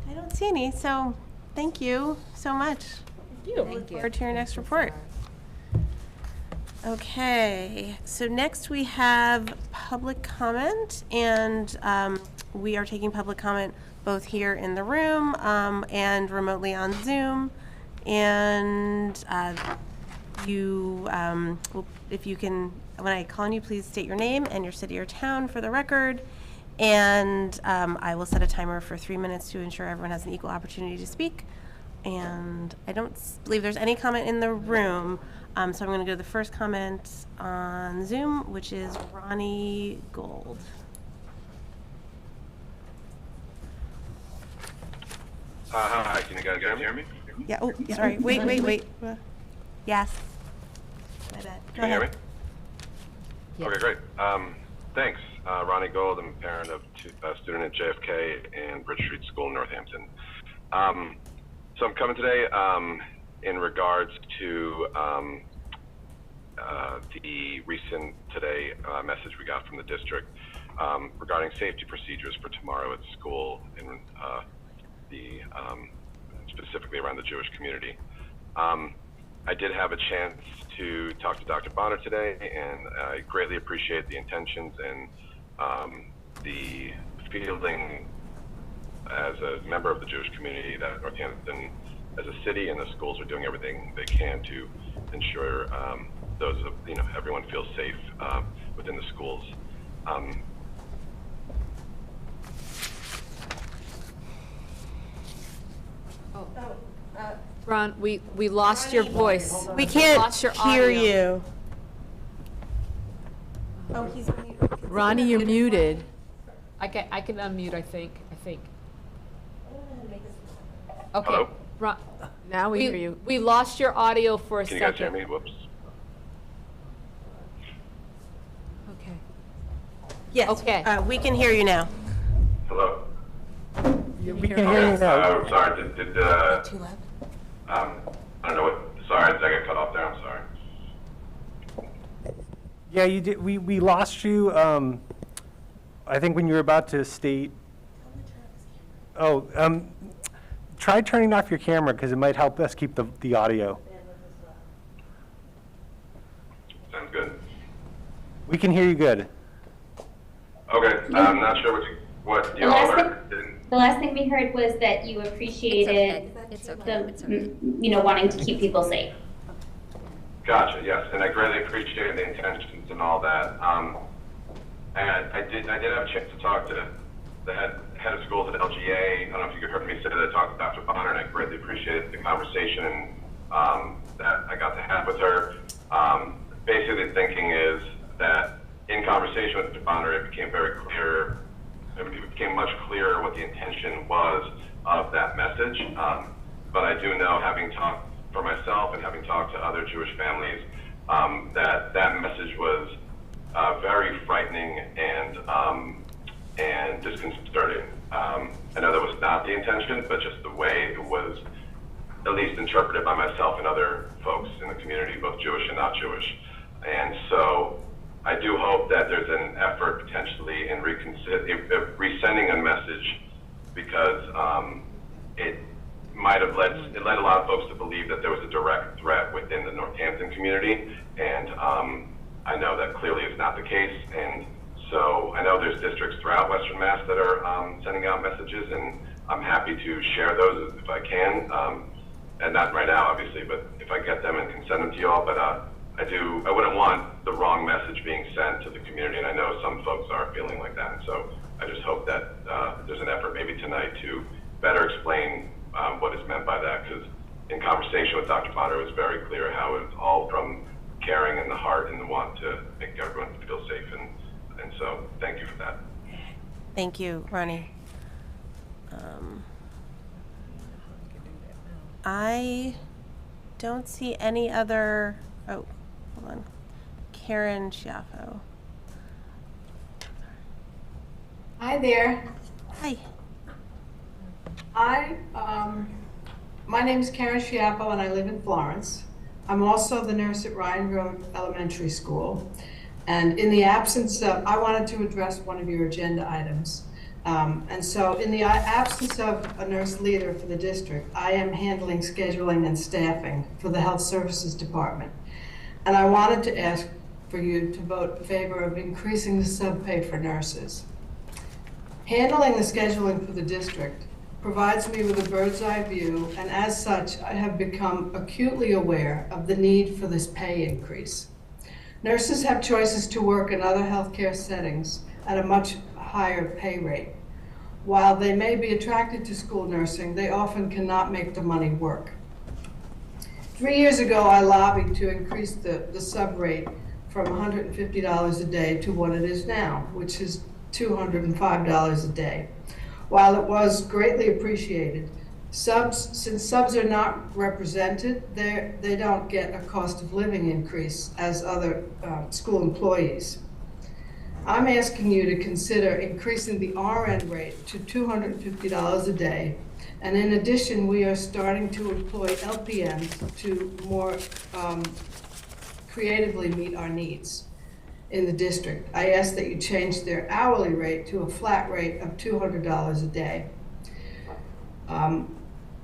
I don't see any, so thank you so much. Thank you. Look forward to your next report. Okay, so next we have public comment, and we are taking public comment both here in the room and remotely on Zoom. And if you can, when I call on you, please state your name and your city or town for the record. And I will set a timer for 3 minutes to ensure everyone has an equal opportunity to speak. And I don't believe there's any comment in the room. So I'm going to go to the first comment on Zoom, which is Ronnie Gold. Hi, can you guys hear me? Yeah, oh, sorry. Wait. Yes. My bad. Can you hear me? Okay, great. Thanks. Ronnie Gold, I'm a parent of a student at JFK and Bridge Street School in Northampton. So I'm coming today in regards to the recent today message we got from the district regarding safety procedures for tomorrow at school and specifically around the Jewish community. I did have a chance to talk to Dr. Bonner today, and I greatly appreciate the intentions and the feeling as a member of the Jewish community that Northampton as a city and the schools are doing everything they can to ensure everyone feels safe within the schools. Ron, we lost your voice. We can't lost your hear audio. you. Oh, he's mute. Ronnie, you're muted. I can unmute, I think. Okay. Hello? Now we hear you. We lost your audio for a Can you second. guys hear me? Whoops. Okay. Yes. Okay. We can hear you now. Hello? We can hear you now. Sorry, too loud? I don't know what, sorry, did I get cut off there? I'm sorry. Yeah, you did. We lost you. I think when you were about to state. Oh, try turning off your camera because it might help us keep the audio. Sounds good. We can hear you good. Okay, I'm not sure what you all heard. The last thing we heard was that you appreciated wanting to keep people safe. Gotcha, yes, and I greatly appreciate the intentions and all that. And I did have a chance to talk to the head of schools at LGA. I don't know if you heard me say that I talked to Dr. Bonner, and I greatly appreciated the conversation that I got to have with her. Basically, the thinking is that in conversation with Dr. Bonner, it became very clear, it became much clearer what the intention was of that message. But I do know, having talked for myself and having talked to other Jewish families, that message was very frightening and disconcerting. I know that was not the intention, but just the way it was at least interpreted by myself and other folks in the community, both Jewish and not Jewish. And so I do hope that there's an effort potentially in resending a message, because it might have led a lot of folks to believe that there was a direct threat within the Northampton community, and I know that clearly is not the case. And so I know there's districts throughout Western Mass that are sending out messages, and I'm happy to share those if I can, and not right now obviously, but if I get them and can send them to you all. But I wouldn't want the wrong message being sent to the community, and I know some folks are feeling like that. So I just hope that there's an effort maybe tonight to better explain what is meant by that, because in conversation with Dr. Bonner, it was very clear how it's all from caring in the heart and the want to make everyone feel safe, and so thank you for that. Thank you, Ronnie. I don't see any other, oh, hold on. Karen Schiaffo. Hi there. Hi. My name is Karen Schiaffo and I live in Florence. I'm also the nurse at Ryan Road Elementary School. And in the absence of, I wanted to address one of your agenda items. And so in the absence of a nurse leader for the district, I am handling scheduling and staffing for the Health Services Department. And I wanted to ask for you to vote in favor of increasing the subpay for nurses. Handling the scheduling for the district provides me with a bird's eye view, and as such, I have become acutely aware of the need for this pay increase. Nurses have choices to work in other healthcare settings at a much higher pay rate. While they may be attracted to school nursing, they often cannot make the money work. 3 years ago, I lobbied to increase the sub rate from $150 a day to what it is now, which is $205 a day. While it was greatly appreciated, since subs are not represented, they don't get a cost of living increase as other school employees. I'm asking you to consider increasing the RN rate to $250 a day. And in addition, we are starting to employ LPNs to more creatively meet our needs in the district. I ask that you change their hourly rate to a flat rate of $200 a day.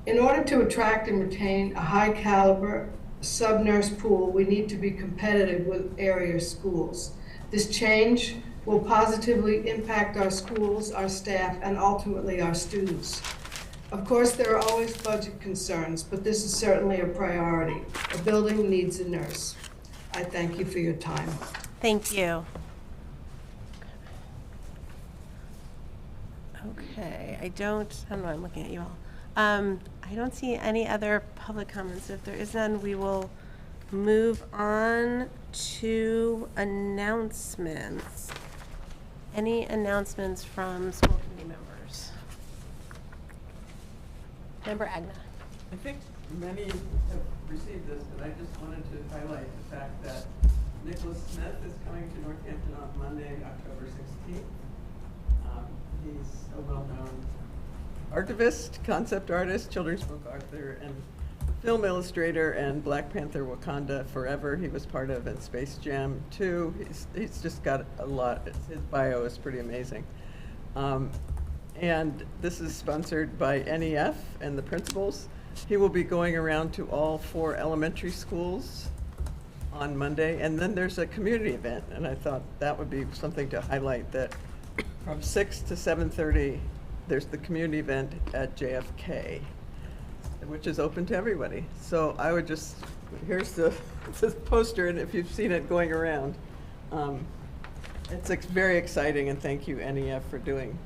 In order to attract and retain a high caliber sub-nurse pool, we need to be competitive with area schools. This change will positively impact our schools, our staff, and ultimately our students. Of course, there are always budget concerns, but this is certainly a priority. A building needs a nurse. I thank you for your time. Thank you. Okay, I don't know, I'm looking at you all. I don't see any other public comments. If there is none, we will move on to announcements. Any announcements from school committee members? Member Agna. I think many have received this, but I just wanted to highlight the fact that Nicholas Smith is coming to Northampton on Monday, October 16th. He's a well-known archivist, concept artist, children's book author, and film illustrator, and Black Panther Wakanda Forever he was part of, and Space Jam 2. He's just got a lot. His bio is pretty amazing. And this is sponsored by NEF and the principals. He will be going around to all 4 elementary schools on Monday, and then there's a community event, and I thought that would be something to highlight, that from 6 to 7:30 there's the community event at JFK, which is open to everybody. So I would just, here's the poster, and if you've seen it going around, It's very exciting, and thank you, NEF, for doing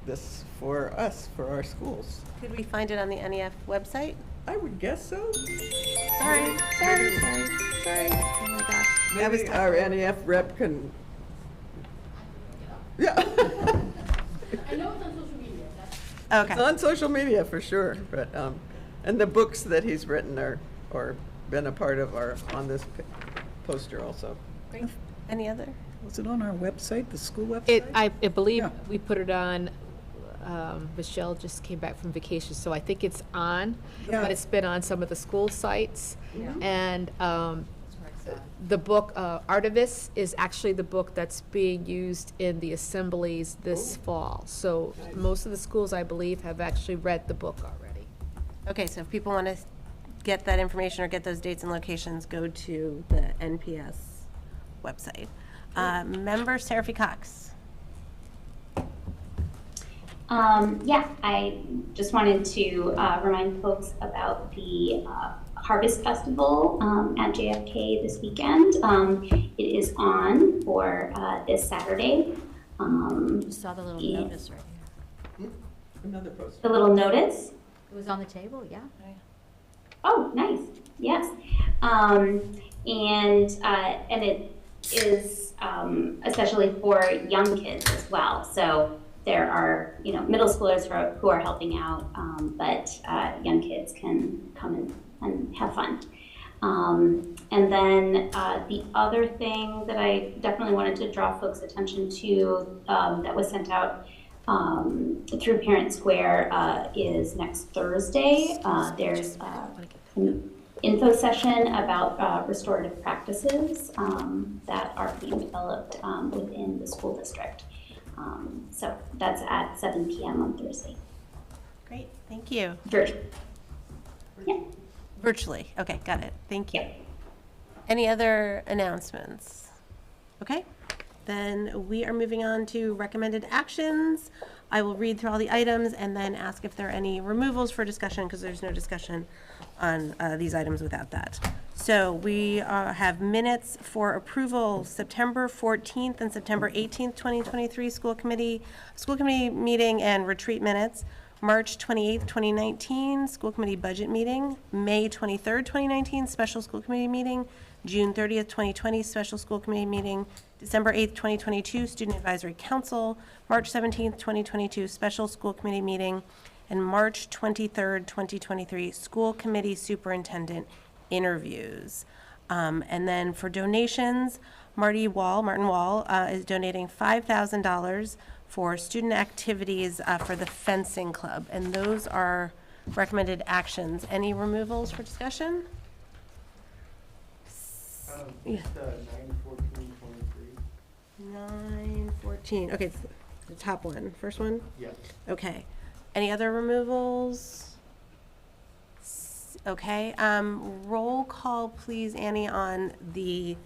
this for us, for our schools. Could we find it on the NEF website? I would guess so. Sorry. Oh my gosh. That was Maybe our NEF rep can, yeah. I know it's on social media. Okay. It's on social media for sure, but, and the books that he's written or been a part of are on this poster also. Great. Any other? Was it on our website, the school website? I believe Yeah. we put it on, Michelle just came back from vacation, so I think it's on, Yeah. but it's been on some of the school sites. And the book, Artemis, is actually the book that's being used in the assemblies this fall. So most of the schools, I believe, have actually read the book already. Okay, so if people want to get that information or get those dates and locations, go to the NPS website. Member Seraphy Cox. Yeah, I just wanted to remind folks about the Harvest Festival at JFK this weekend. It is on for this Saturday. Just saw the little notice right here. Another poster. The little notice. It was on the table, yeah. Oh, nice. Yes. And it is especially for young kids as well. So there are, middle schoolers who are helping out, but young kids can come and have fun. And then the other thing that I definitely wanted to draw folks' attention to that was sent out through Parent Square is next Thursday. There's an info session about restorative practices that are being developed within the school district. So that's at 7 p.m. on Thursday. Great, thank you. Yeah. Virtually, okay, got it, thank you. Yeah. Any other announcements? Okay, then we are moving on to recommended actions. I will read through all the items and then ask if there are any removals for discussion, because there's no discussion on these items without that. So we have minutes for approval, September 14th and September 18th, 2023 school committee meeting and retreat minutes. March 28th, 2019, school committee budget meeting. May 23rd, 2019, special school committee meeting. June 30th, 2020, special school committee meeting. December 8th, 2022, student advisory council. March 17th, 2022, special school committee meeting. And March 23rd, 2023, school committee superintendent interviews. And then for donations, Martin Wall is donating $5,000 for student activities for the fencing club. And those are recommended actions. Any removals for discussion? Yeah. 914, okay, the top one, first one? Yes. Okay. Any other removals? Okay, roll call, please, Annie, on the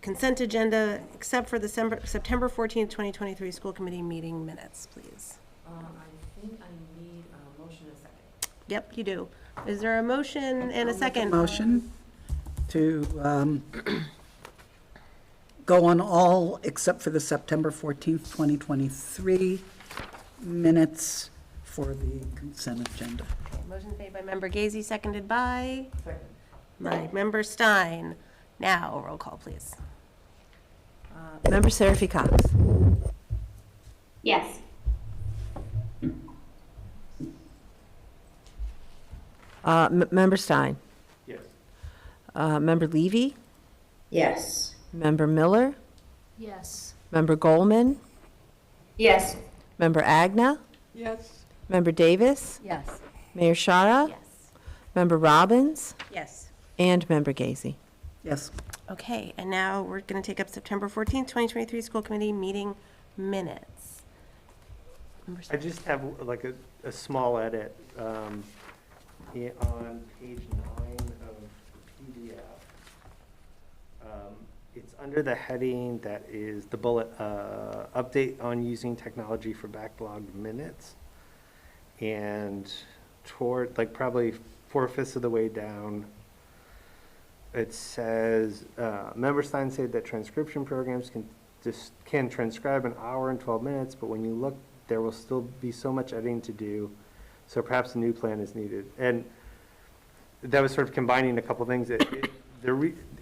consent agenda, except for the September 14th, 2023 school committee meeting minutes, please. I think I need a motion and a second. Yep, you do. Is there a motion and a second? Motion to go on all except for the September 14th, 2023 minutes for the consent agenda. Okay, motion made by member Gazy, seconded by? Second. By member Stein. Now, roll call, please. Member Seraphy Cox. Yes. Member Stein. Yes. Member Levy. Yes. Member Miller. Yes. Member Goldman. Yes. Member Agna. Yes. Member Davis. Yes. Mayor Shara. Yes. Member Robbins. Yes. And Member Gazy. Yes. Okay, and now we're going to take up September 14th, 2023 school committee meeting minutes. Member I just have like a small edit on page 9 of the PDF. It's under the heading that is the bullet, update on using technology for backlogged minutes. And toward, like probably 4/5 of the way down, it says, Member Stein said that transcription programs can can transcribe an hour and 12 minutes, but when you look, there will still be so much editing to do. So perhaps a new plan is needed. And that was sort of combining a couple things.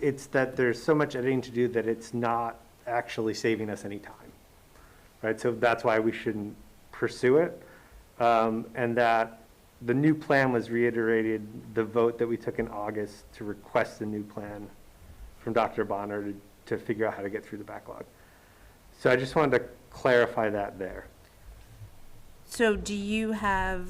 It's that there's so much editing to do that it's not actually saving us any time, right? So that's why we shouldn't pursue it. And that the new plan was reiterated, the vote that we took in August to request a new plan from Dr. Bonner to figure out how to get through the backlog. So I just wanted to clarify that there. So do you have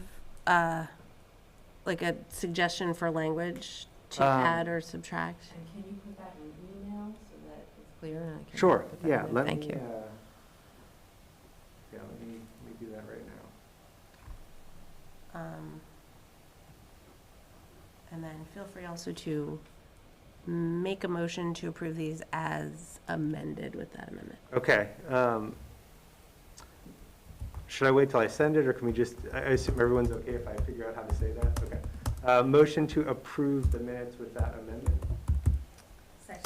like a suggestion for language to add or subtract? Can you put that in email so that it's clear and I can? Sure, put that yeah, in? let Thank me, you. Yeah, let me do that right now. And then feel free also to make a motion to approve these as amended with that amendment. Okay. Should I wait till I send it, or can we just, I assume everyone's okay if I figure out how to say that? Okay. Motion to approve the minutes with that amendment?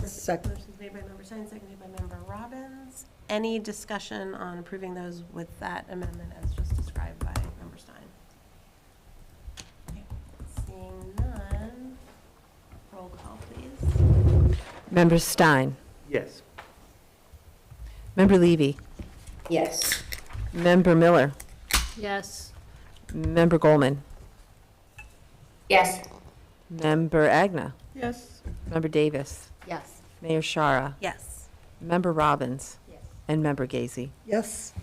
Second. Motion's made by Member Stein, seconded by Member Robbins. Any discussion on approving those with that amendment as just described by Member Stein? Okay, seeing none, roll call, please. Member Stein. Yes. Member Levy. Yes. Member Miller. Yes. Member Goldman. Yes. Member Agna. Yes. Member Davis. Yes. Mayor Shara. Yes. Member Robbins. Yes. And Member Gazy. Yes.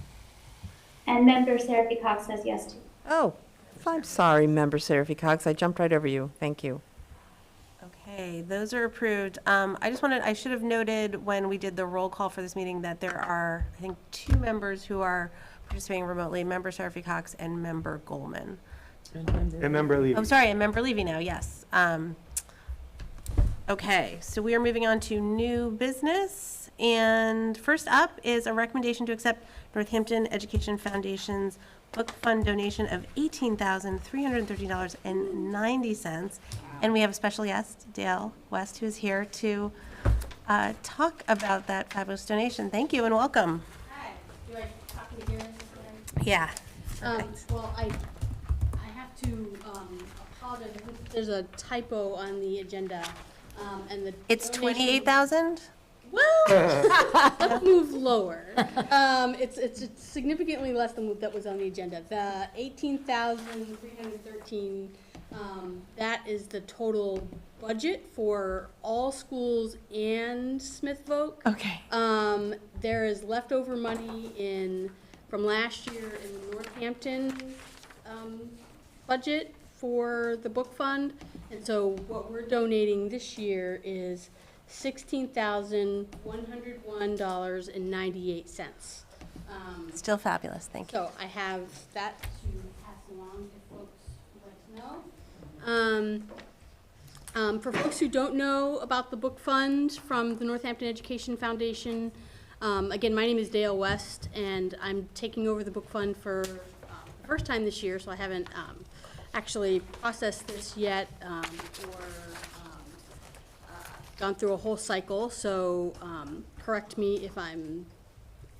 And Member Seraphy Cox says yes too. Oh, I'm sorry, Member Seraphy Cox. I jumped right over you. Thank you. Okay, those are approved. I should have noted when we did the roll call for this meeting that there are, I think, 2 members who are participating remotely, Member Seraphy Cox and Member Goldman. And Member Levy. Oh, sorry, and Member Levy now, yes. Okay, so we are moving on to new business. And first up is a recommendation to accept Northampton Education Foundation's book fund donation of $18,313.90. And we have a special guest, Dale West, who is here to talk about that fabulous donation. Thank you and welcome. Hi, do I talk in here? Yeah. Well, I have to apologize. I think there's a typo on the agenda, and the It's donation- 28,000? Well, let's move lower. It's significantly less than what that was on the agenda. The 18,313. That is the total budget for all schools and Smith Voc. Okay. There is leftover money from last year in the Northampton budget for the book fund, and so what we're donating this year is $16,101.98. Still fabulous, thank you. So I have that to pass along if folks would like to know. For folks who don't know about the book fund from the Northampton Education Foundation, again, my name is Dale West, and I'm taking over the book fund for the first time this year, so I haven't actually processed this yet or gone through a whole cycle. So correct me if I'm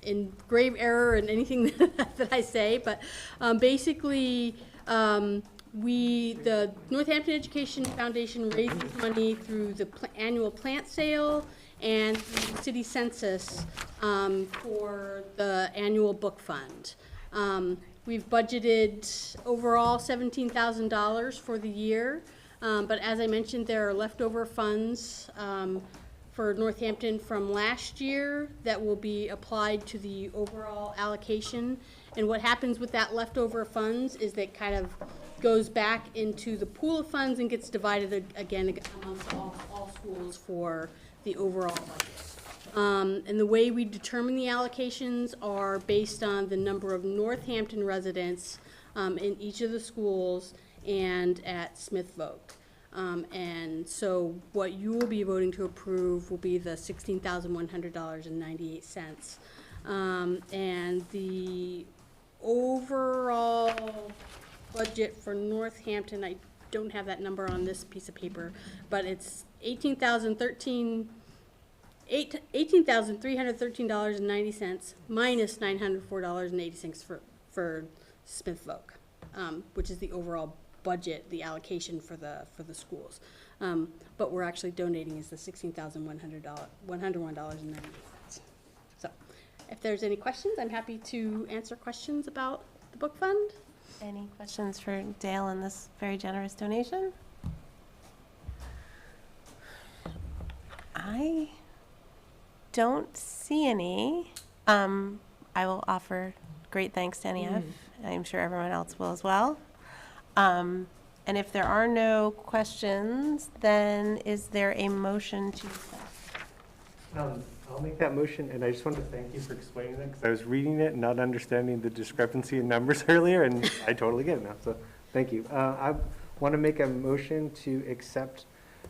in grave error in anything that I say, but basically, the Northampton Education Foundation raises money through the annual plant sale and the city census for the annual book fund. We've budgeted overall $17,000 for the year, but as I mentioned, there are leftover funds for Northampton from last year that will be applied to the overall allocation. And what happens with that leftover funds is that kind of goes back into the pool of funds and gets divided again amongst all schools for the overall budget. And the way we determine the allocations are based on the number of Northampton residents in each of the schools and at Smith Voc. And so what you will be voting to approve will be the $16,100.98. And the overall budget for Northampton, I don't have that number on this piece of paper, but it's 18,013 $18,313.90 minus $904.80 for Smith Voc, which is the overall budget, the allocation for the schools. But we're actually donating is the $16,101.98. So, if there's any questions, I'm happy to answer questions about the book fund. Any questions for Dale on this very generous donation? I don't see any. I will offer great thanks to NEF. I'm sure everyone else will as well. And if there are no questions, then is there a motion to accept? I'll make that motion, and I just wanted to thank you for explaining it, because I was reading it and not understanding the discrepancy in numbers earlier, and I totally get it now, so thank you. I want to make a motion to accept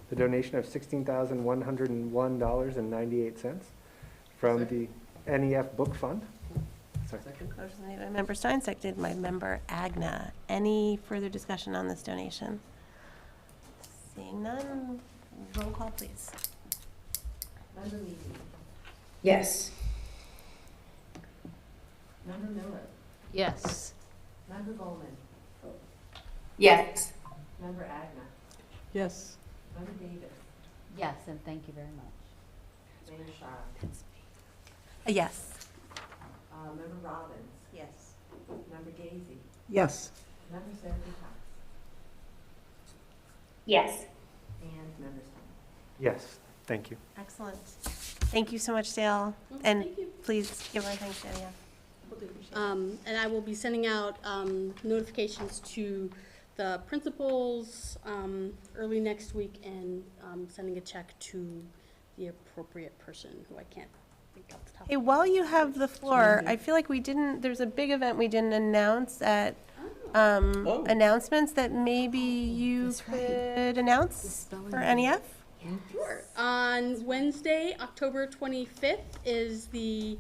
the donation of $16,101.98 from the NEF Book Fund. Sorry. Motion made by Member Stein, seconded by Member Agna. Any further discussion on this donation? Seeing none, roll call, please. Member Levy. Yes. Member Miller. Yes. Member Bowman. Yes. Member Agna. Yes. Member Davis. Yes, and thank you very much. Mayor Shara. Yes. Member Robbins. Yes. Member Daisy. Yes. Member Seraphy Cox. Yes. And Member Stein. Yes, thank you. Excellent. Thank you so much, Dale. And Thank you. please give our thanks to NEF. And I will be sending out notifications to the principals early next week and sending a check to the appropriate person who I can't think off the top. Hey, while you have the floor, I feel like there's a big event we didn't announce at announcements that maybe you could announce for NEF? Sure. On Wednesday, October 25th is the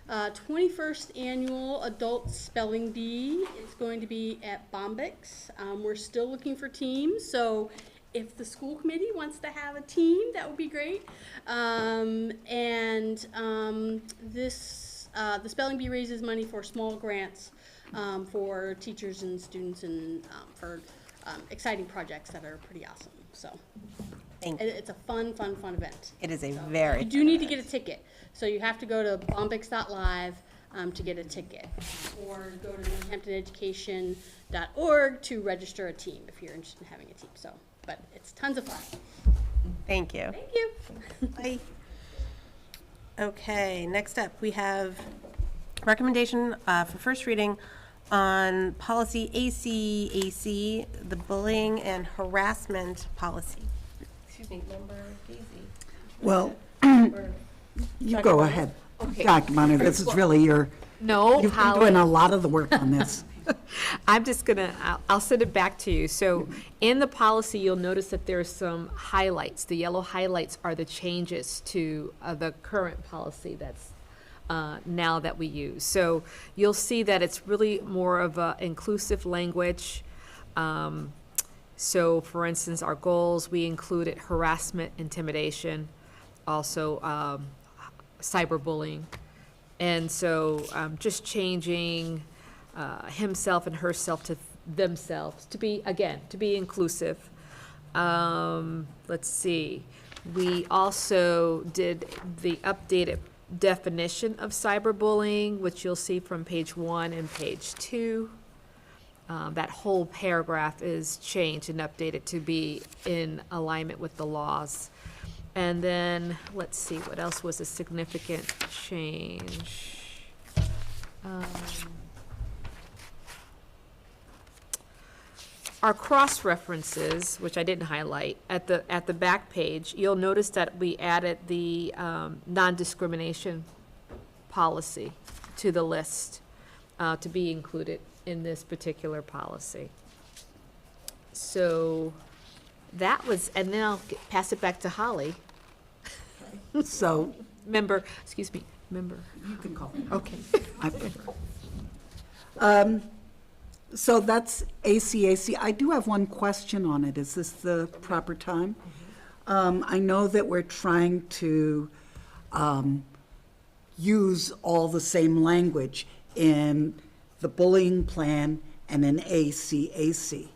21st annual Adult Spelling Bee. It's going to be at Bombix. We're still looking for teams, so if the school committee wants to have a team, that would be great. The Spelling Bee raises money for small grants for teachers and students and for exciting projects that are pretty awesome. So. It's a fun event. It is a very You do need to get a ticket. So you have to go to bombix.live to get a ticket. Or go to northamptoneducation.org to register a team if you're interested in having a team. So, but it's tons of fun. Thank you. Thank you. Bye. Okay, next up, we have recommendation for first reading on policy ACAC, the bullying and harassment policy. Excuse me, Member Daisy. Well, you go ahead. Okay. Dr. Bonner, this is really you've been doing a lot of the work on this. I'm just I'll send it back to you. So in the policy, you'll notice that there's some highlights. The yellow highlights are the changes to the current policy that's now that we use. So you'll see that it's really more of an inclusive language. So for instance, our goals, we included harassment, intimidation, also cyberbullying. And so just changing himself and herself to themselves, to be inclusive. Let's see. We also did the updated definition of cyberbullying, which you'll see from page 1 and page 2. That whole paragraph is changed and updated to be in alignment with the laws. And then, let's see, what else was a significant change? Our cross-references, which I didn't highlight, at the back page, you'll notice that we added the non-discrimination policy to the list to be included in this particular policy. So that was, and then I'll pass it back to Holly. So. Member. You can call me. Okay. I prefer. So that's ACAC. I do have one question on it. Is this the proper time? I know that we're trying to use all the same language in the bullying plan and in ACAC.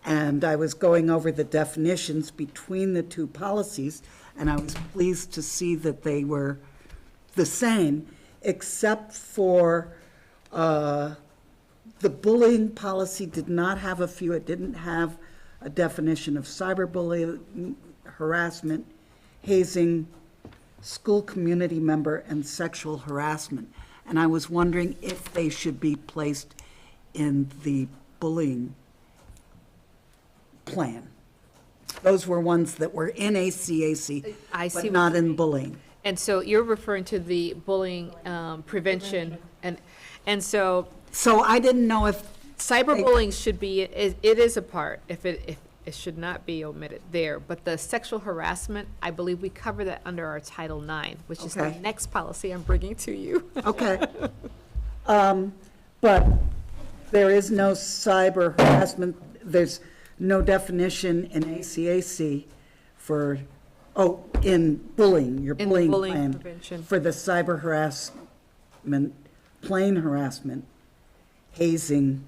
And I was going over the definitions between the two policies, and I was pleased to see that they were the same, except for the bullying policy did not have it didn't have a definition of cyberbullying, harassment, hazing, school community member, and sexual harassment. And I was wondering if they should be placed in the bullying plan. Those were ones that were in ACAC, I see but what not you in mean. bullying. And so you're referring to the bullying prevention, and so So I didn't know if cyberbullying should be, it is a part, if it should not be omitted there. But the sexual harassment, I believe we cover that under our Title IX, which is the Okay. next policy I'm bringing to you. Okay. But there is no cyber harassment, there's no definition in ACAC for, in bullying, your In the bullying bullying plan. prevention. For the cyber harassment, plain harassment, hazing,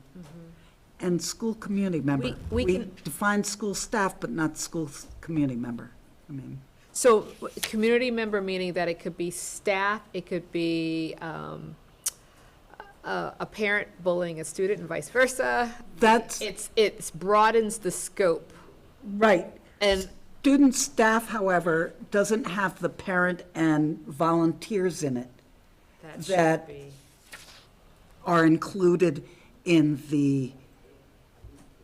and school community member. We can- define school staff, but not school community member. I mean, So, community member meaning that it could be staff, it could be a parent bullying a student and vice versa. It's broadens the scope. right. And Student staff, however, doesn't have the parent and volunteers in it that that should be. are included in the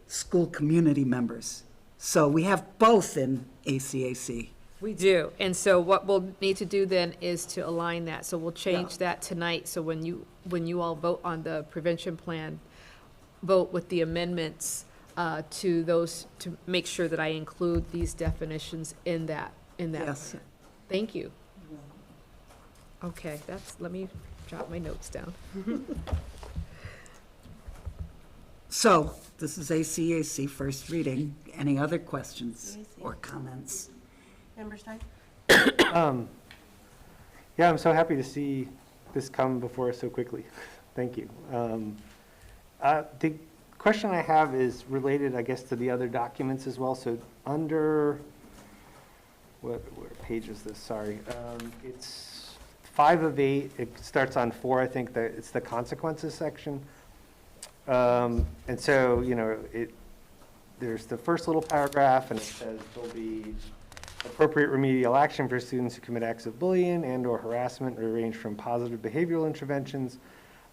school community members. So we have both in ACAC. We do, and so what we'll need to do then is to align that, so we'll change that tonight, so when you all vote on the prevention plan, vote with the amendments to those, to make sure that I include these definitions in that. Yes. plan. Thank you. Okay, let me jot my notes down. So this is ACAC first reading. Any other questions or comments? Member Stein? Yeah, I'm so happy to see this come before us so quickly. Thank you. The question I have is related, I guess, to the other documents as well. So under, where page is this? Sorry. It's 5 of 8. It starts on 4, I think. It's the consequences section. And so, there's the first little paragraph, and it says there'll be appropriate remedial action for students who commit acts of bullying and/or harassment, or range from positive behavioral interventions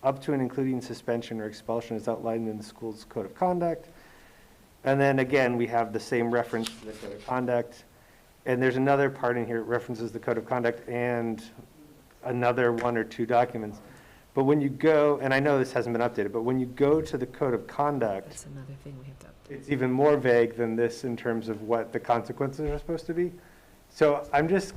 up to and including suspension or expulsion as outlined in the school's code of conduct. And then again, we have the same reference to the code of conduct. And there's another part in here that references the code of conduct and another 1 or 2 documents. But when you go, and I know this hasn't been updated, but when you go to the code of conduct, That's another thing we have to update. it's even more vague than this in terms of what the consequences are supposed to be. So I'm just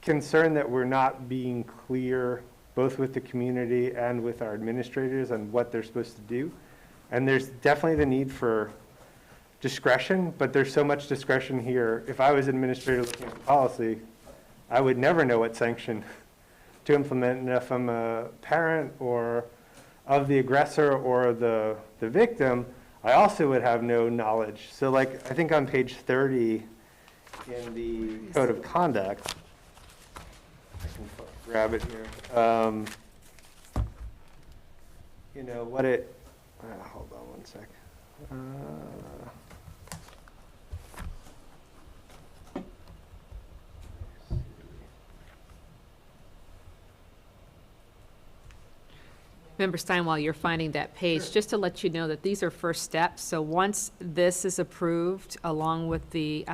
concerned that we're not being clear, both with the community and with our administrators, on what they're supposed to do. And there's definitely the need for discretion, but there's so much discretion here. If I was an administrator looking at the policy, I would never know what sanction to implement. And if I'm a parent or of the aggressor or the victim, I also would have no knowledge. So like, I think on page 30 in the code of conduct, I can grab it here. What it, hold on one sec. Member Stein, while you're finding that page, just to let you know that these are first steps. So once this is approved, along with the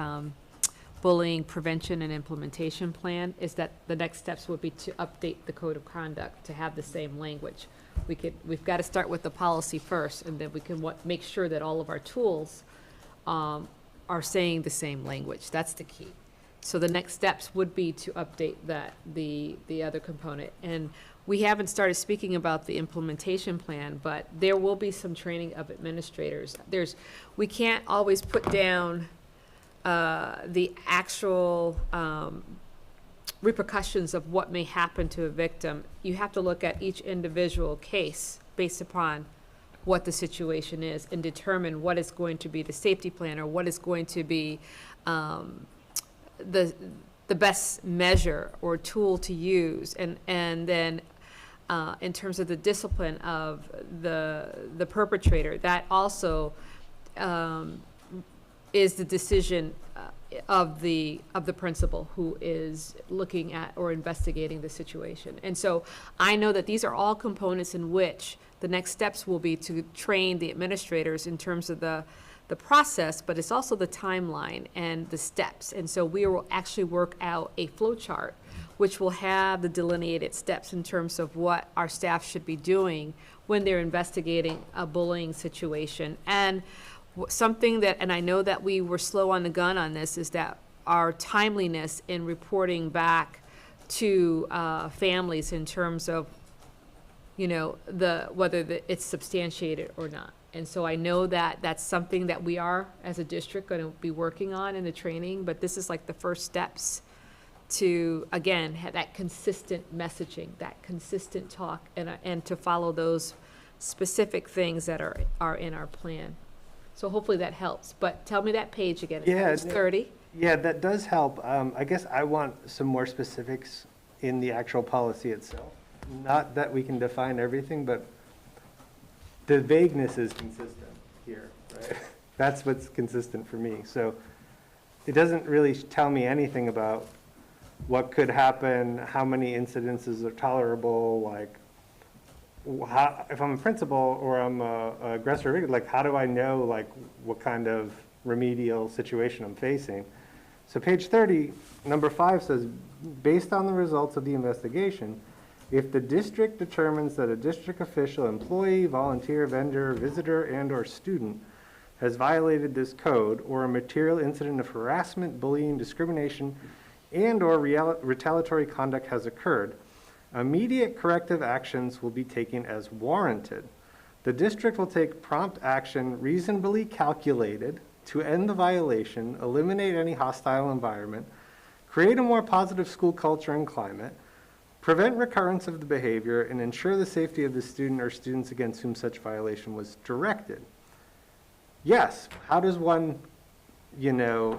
bullying prevention and implementation plan, is that the next steps would be to update the code of conduct to have the same language. We've got to start with the policy first, and then we can make sure that all of our tools are saying the same language. That's the key. So the next steps would be to update the other component. And we haven't started speaking about the implementation plan, but there will be some training of administrators. We can't always put down the actual repercussions of what may happen to a victim, you have to look at each individual case based upon what the situation is and determine what is going to be the safety plan or what is going to be the best measure or tool to use. And then in terms of the discipline of the perpetrator, that also is the decision of the principal who is looking at or investigating the situation. And so I know that these are all components in which the next steps will be to train the administrators in terms of the process, but it's also the timeline and the steps. And so we will actually work out a flow chart which will have the delineated steps in terms of what our staff should be doing when they're investigating a bullying situation. And something that, and I know that we were slow on the gun on this, is that our timeliness in reporting back to families in terms of, you know, whether it's substantiated or not. And so I know that that's something that we are, as a district, going to be working on in the training, but this is like the first steps to, again, have that consistent messaging, that consistent talk, and to follow those specific things that are in our plan. So hopefully that helps. But tell me that page again. Yeah, Page 30. Yeah, that does help. I guess I want some more specifics in the actual policy itself. Not that we can define everything, but the vagueness is consistent here, right? That's what's consistent for me. So it doesn't really tell me anything about what could happen, how many incidences are tolerable, like if I'm a principal or I'm a aggressor, like how do I know like what kind of remedial situation I'm facing? So page 30, number 5 says, based on the results of the investigation, if the district determines that a district official, employee, volunteer, vendor, visitor, and/or student has violated this code or a material incident of harassment, bullying, discrimination, and/or retaliatory conduct has occurred, immediate corrective actions will be taken as warranted. The district will take prompt action reasonably calculated to end the violation, eliminate any hostile environment, create a more positive school culture and climate, prevent recurrence of the behavior, and ensure the safety of the student or students against whom such violation was directed. Yes, how does one, you know,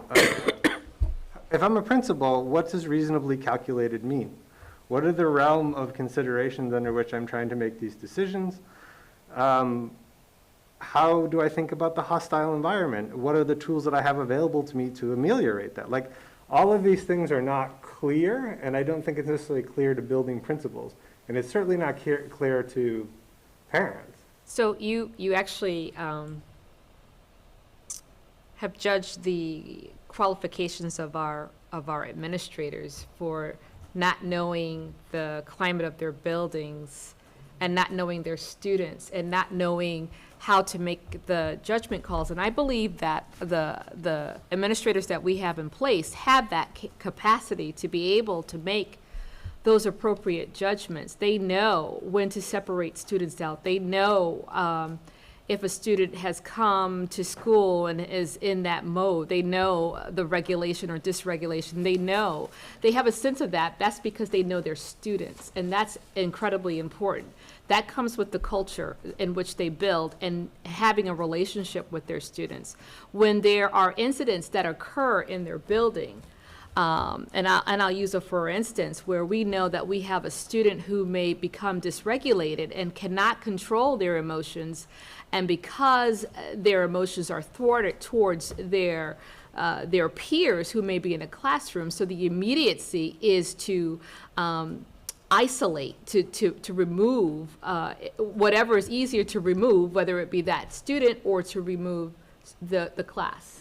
if I'm a principal, what does reasonably calculated mean? What are the realm of considerations under which I'm trying to make these decisions? How do I think about the hostile environment? What are the tools that I have available to me to ameliorate that? Like, all of these things are not clear, and I don't think it's necessarily clear to building principals. And it's certainly not clear to parents. So you actually have judged the qualifications of our administrators for not knowing the climate of their buildings and not knowing their students and not knowing how to make the judgment calls. And I believe that the administrators that we have in place have that capacity to be able to make those appropriate judgments. They know when to separate students out. They know if a student has come to school and is in that mode. They know the regulation or dysregulation. They know. They have a sense of that. That's because they know their students, and that's incredibly important. That comes with the culture in which they build and having a relationship with their students. When there are incidents that occur in their building, and I'll use a for instance, where we know that we have a student who may become dysregulated and cannot control their emotions, and because their emotions are thwarted towards their peers who may be in a classroom, so the immediacy is to isolate, to remove whatever is easier to remove, whether it be that student or to remove the class.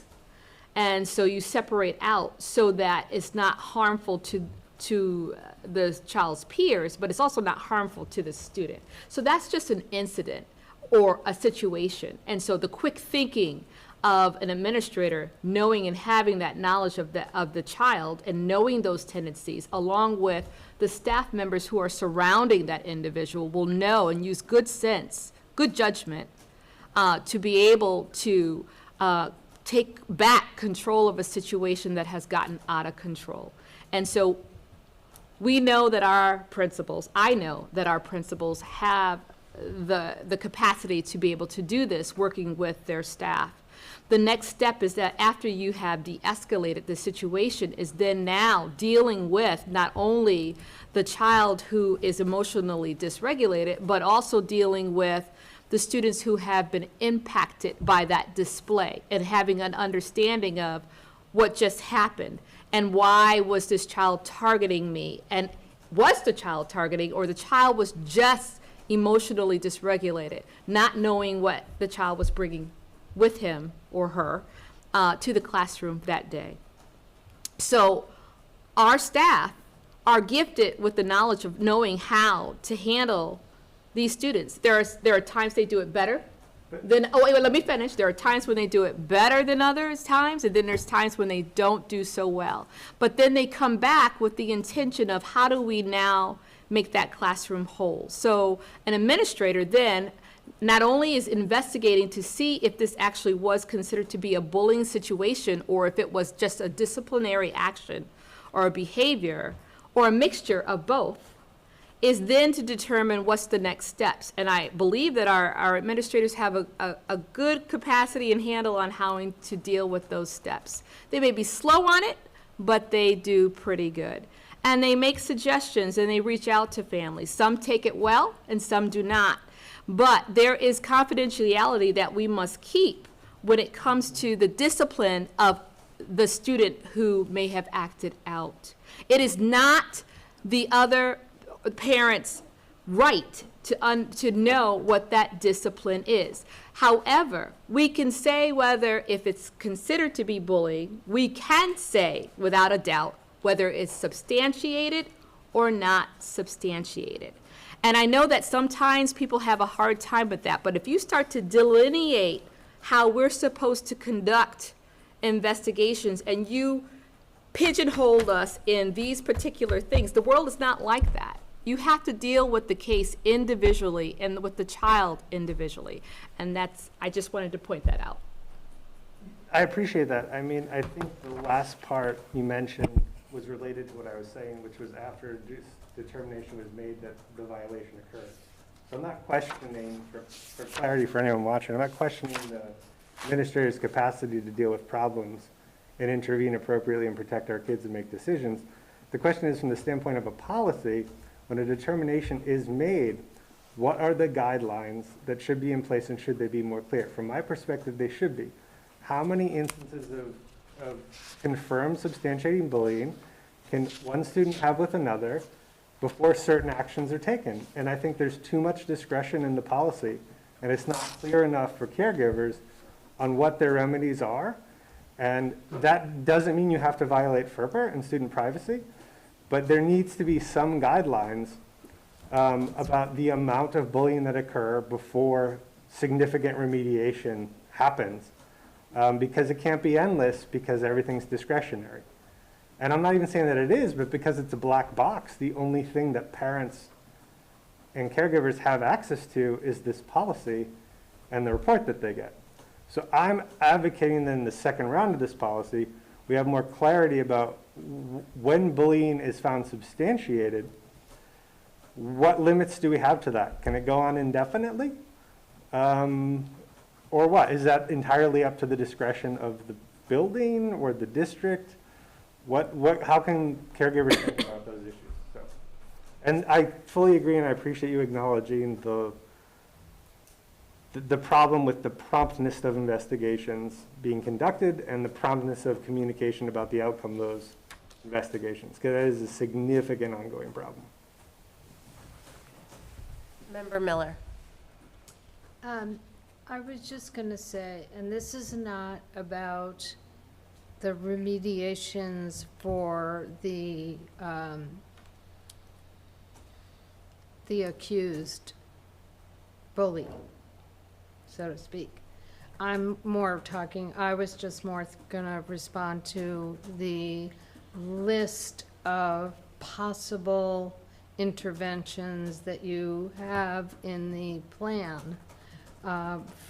And so you separate out so that it's not harmful to the child's peers, but it's also not harmful to the student. So that's just an incident or a situation. And so the quick thinking of an administrator knowing and having that knowledge of the child and knowing those tendencies, along with the staff members who are surrounding that individual, will know and use good sense, good judgment, to be able to take back control of a situation that has gotten out of control. And so we know that our principals, I know that our principals have the capacity to be able to do this, working with their staff. The next step is that after you have de-escalated the situation is then now dealing with not only the child who is emotionally dysregulated, but also dealing with the students who have been impacted by that display and having an understanding of what just happened and why was this child targeting me, and was the child targeting, or the child was just emotionally dysregulated, not knowing what the child was bringing with him or her to the classroom that day. So our staff are gifted with the knowledge of knowing how to handle these students. There are times they do it better than, oh wait, let me finish. There are times when they do it better than others times, and then there's times when they don't do so well. But then they come back with the intention of how do we now make that classroom whole. So an administrator then not only is investigating to see if this actually was considered to be a bullying situation or if it was just a disciplinary action or a behavior or a mixture of both, is then to determine what's the next steps. And I believe that our administrators have a good capacity and handle on how to deal with those steps. They may be slow on it, but they do pretty good. And they make suggestions and they reach out to families. Some take it well and some do not. But there is confidentiality that we must keep when it comes to the discipline of the student who may have acted out. It is not the other parent's right to know what that discipline is. However, we can say whether if it's considered to be bullying, we can say without a doubt whether it's substantiated or not substantiated. And I know that sometimes people have a hard time with that, but if you start to delineate how we're supposed to conduct investigations and you pigeonhole us in these particular things, the world is not like that. You have to deal with the case individually and with the child individually. And I just wanted to point that out. I appreciate that. I mean, I think the last part you mentioned was related to what I was saying, which was after determination was made that the violation occurred. So I'm not questioning, for clarity for anyone watching, I'm not questioning the administrator's capacity to deal with problems and intervene appropriately and protect our kids and make decisions. The question is from the standpoint of a policy, when a determination is made, what are the guidelines that should be in place and should they be more clear? From my perspective, they should be. How many instances of confirmed substantiating bullying can one student have with another before certain actions are taken? And I think there's too much discretion in the policy, and it's not clear enough for caregivers on what their remedies are. And that doesn't mean you have to violate FERPA and student privacy, but there needs to be some guidelines about the amount of bullying that occur before significant remediation happens, because it can't be endless because everything's discretionary. And I'm not even saying that it is, but because it's a black box, the only thing that parents and caregivers have access to is this policy and the report that they get. So I'm advocating that in the second round of this policy, we have more clarity about when bullying is found substantiated, what limits do we have to that? Can it go on indefinitely? Or what? Is that entirely up to the discretion of the building or the district? How can caregivers think about those issues? So, and I fully agree, and I appreciate you acknowledging the problem with the promptness of investigations being conducted and the promptness of communication about the outcome of those investigations, because that is a significant ongoing problem. Member Miller. I was just going to say, and this is not about the remediations for the accused bully, so to speak. I'm more talking, I was just more going to respond to the list of possible interventions that you have in the plan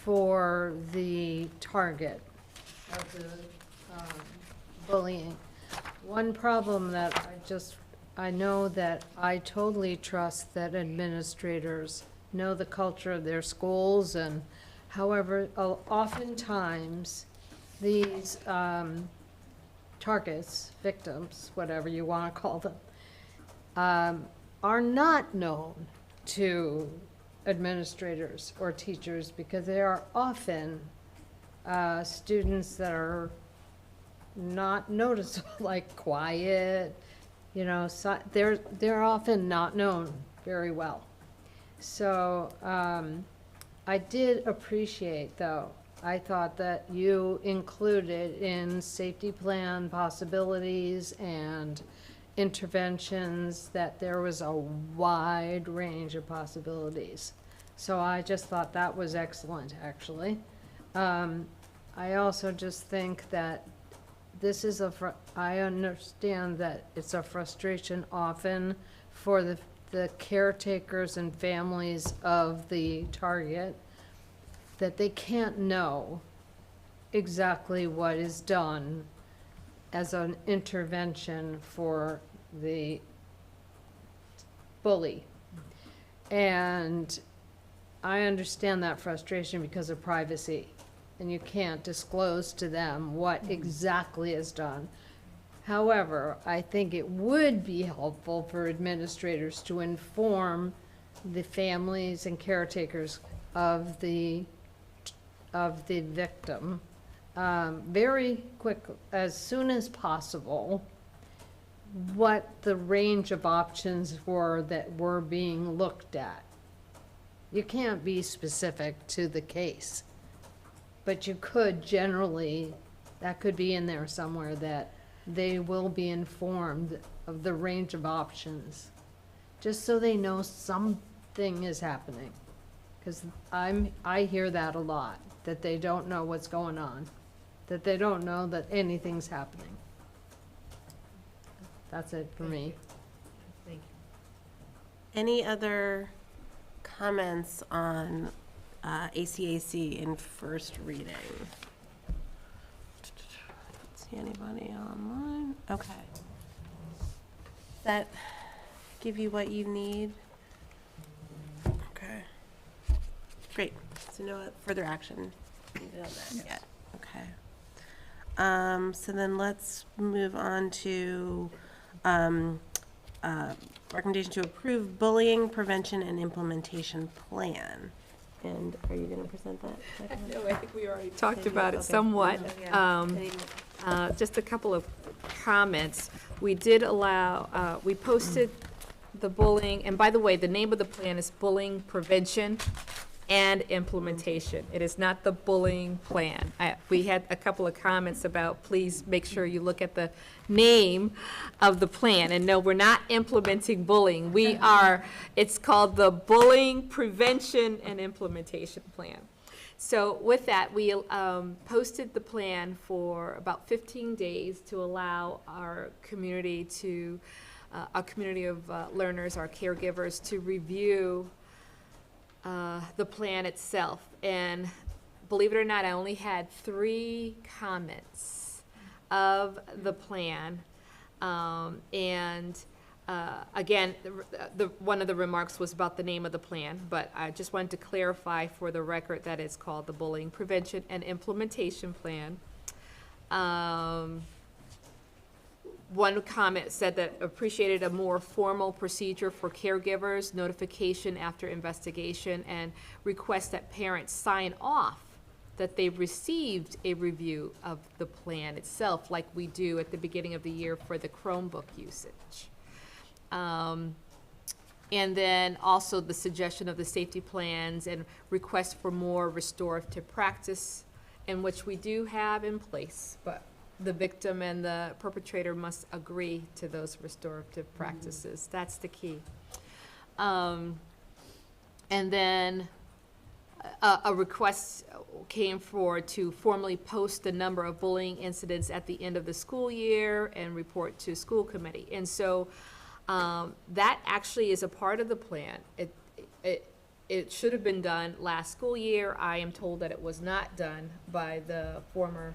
for the target of the bullying. One problem that I know that I totally trust that administrators know the culture of their schools, and however, oftentimes, these targets, victims, whatever you want to call them, are not known to administrators or teachers because they are often students that are not noticeable, like quiet, you know, so they're often not known very well. So I did appreciate, though, I thought that you included in safety plan possibilities and interventions that there was a wide range of possibilities. So I just thought that was excellent, actually. I also just think that this is I understand that it's a frustration often for the caretakers and families of the target, that they can't know exactly what is done as an intervention for the bully. And I understand that frustration because of privacy, and you can't disclose to them what exactly is done. However, I think it would be helpful for administrators to inform the families and caretakers of the victim very quick, as soon as possible, what the range of options were that were being looked at. You can't be specific to the case, but you could generally, that could be in there somewhere, that they will be informed of the range of options, just so they know something is happening. Because I hear that a lot, that they don't know what's going on, that they don't know that anything's happening. That's it for me. Thank you. Any other comments on ACAC in first reading? Don't see anybody online. Okay. Does that give you what you need? Okay. Great. So no further action needed on that yet. Okay. So then let's move on to recommendation to approve bullying prevention and implementation plan. And are you going to present that? No, I think we already talked about it somewhat. Just a couple of comments. We did allow, we posted the bullying, and by the way, the name of the plan is Bullying Prevention and Implementation. It is not the bullying plan. We had a couple of comments about, please make sure you look at the name of the plan. And no, we're not implementing bullying. We are, it's called the Bullying Prevention and Implementation Plan. So with that, we posted the plan for about 15 days to allow our community to, a community of learners, our caregivers, to review the plan itself. And believe it or not, I only had 3 comments of the plan. Again, one of the remarks was about the name of the plan, but I just wanted to clarify for the record that it's called the Bullying Prevention and Implementation Plan. One comment said that appreciated a more formal procedure for caregivers, notification after investigation, and request that parents sign off that they've received a review of the plan itself, like we do at the beginning of the year for the Chromebook usage. And then also the suggestion of the safety plans and request for more restorative practice, in which we do have in place, but the victim and the perpetrator must agree to those restorative practices. That's the key. And then a request came forward to formally post the number of bullying incidents at the end of the school year and report to school committee. And so that actually is a part of the plan. It should have been done last school year. I am told that it was not done by the former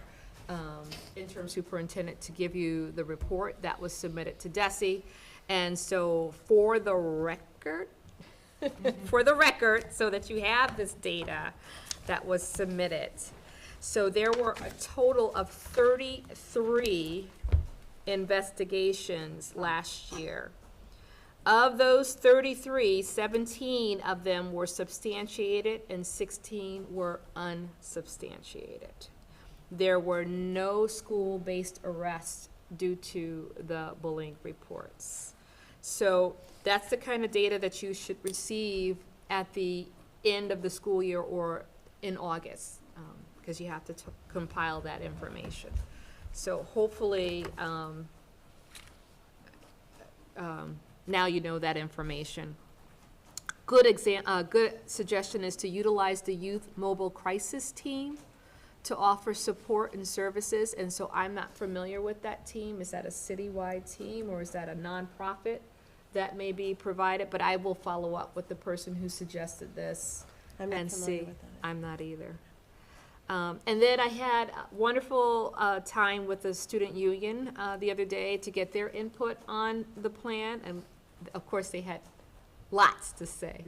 interim superintendent to give you the report that was submitted to DESE. And so for the record, so that you have this data that was submitted. So there were a total of 33 investigations last year. Of those 33, 17 of them were substantiated and 16 were unsubstantiated. There were no school-based arrests due to the bullying reports. So that's the kind of data that you should receive at the end of the school year or in August, because you have to compile that information. So hopefully, now you know that information. Good suggestion is to utilize the Youth Mobile Crisis Team to offer support and services. And so I'm not familiar with that team. Is that a citywide team or is that a nonprofit that may be provided? But I will follow up with the person who suggested this and see. I'm not either. And then I had a wonderful time with the student union the other day to get their input on the plan. And of course they had lots to say.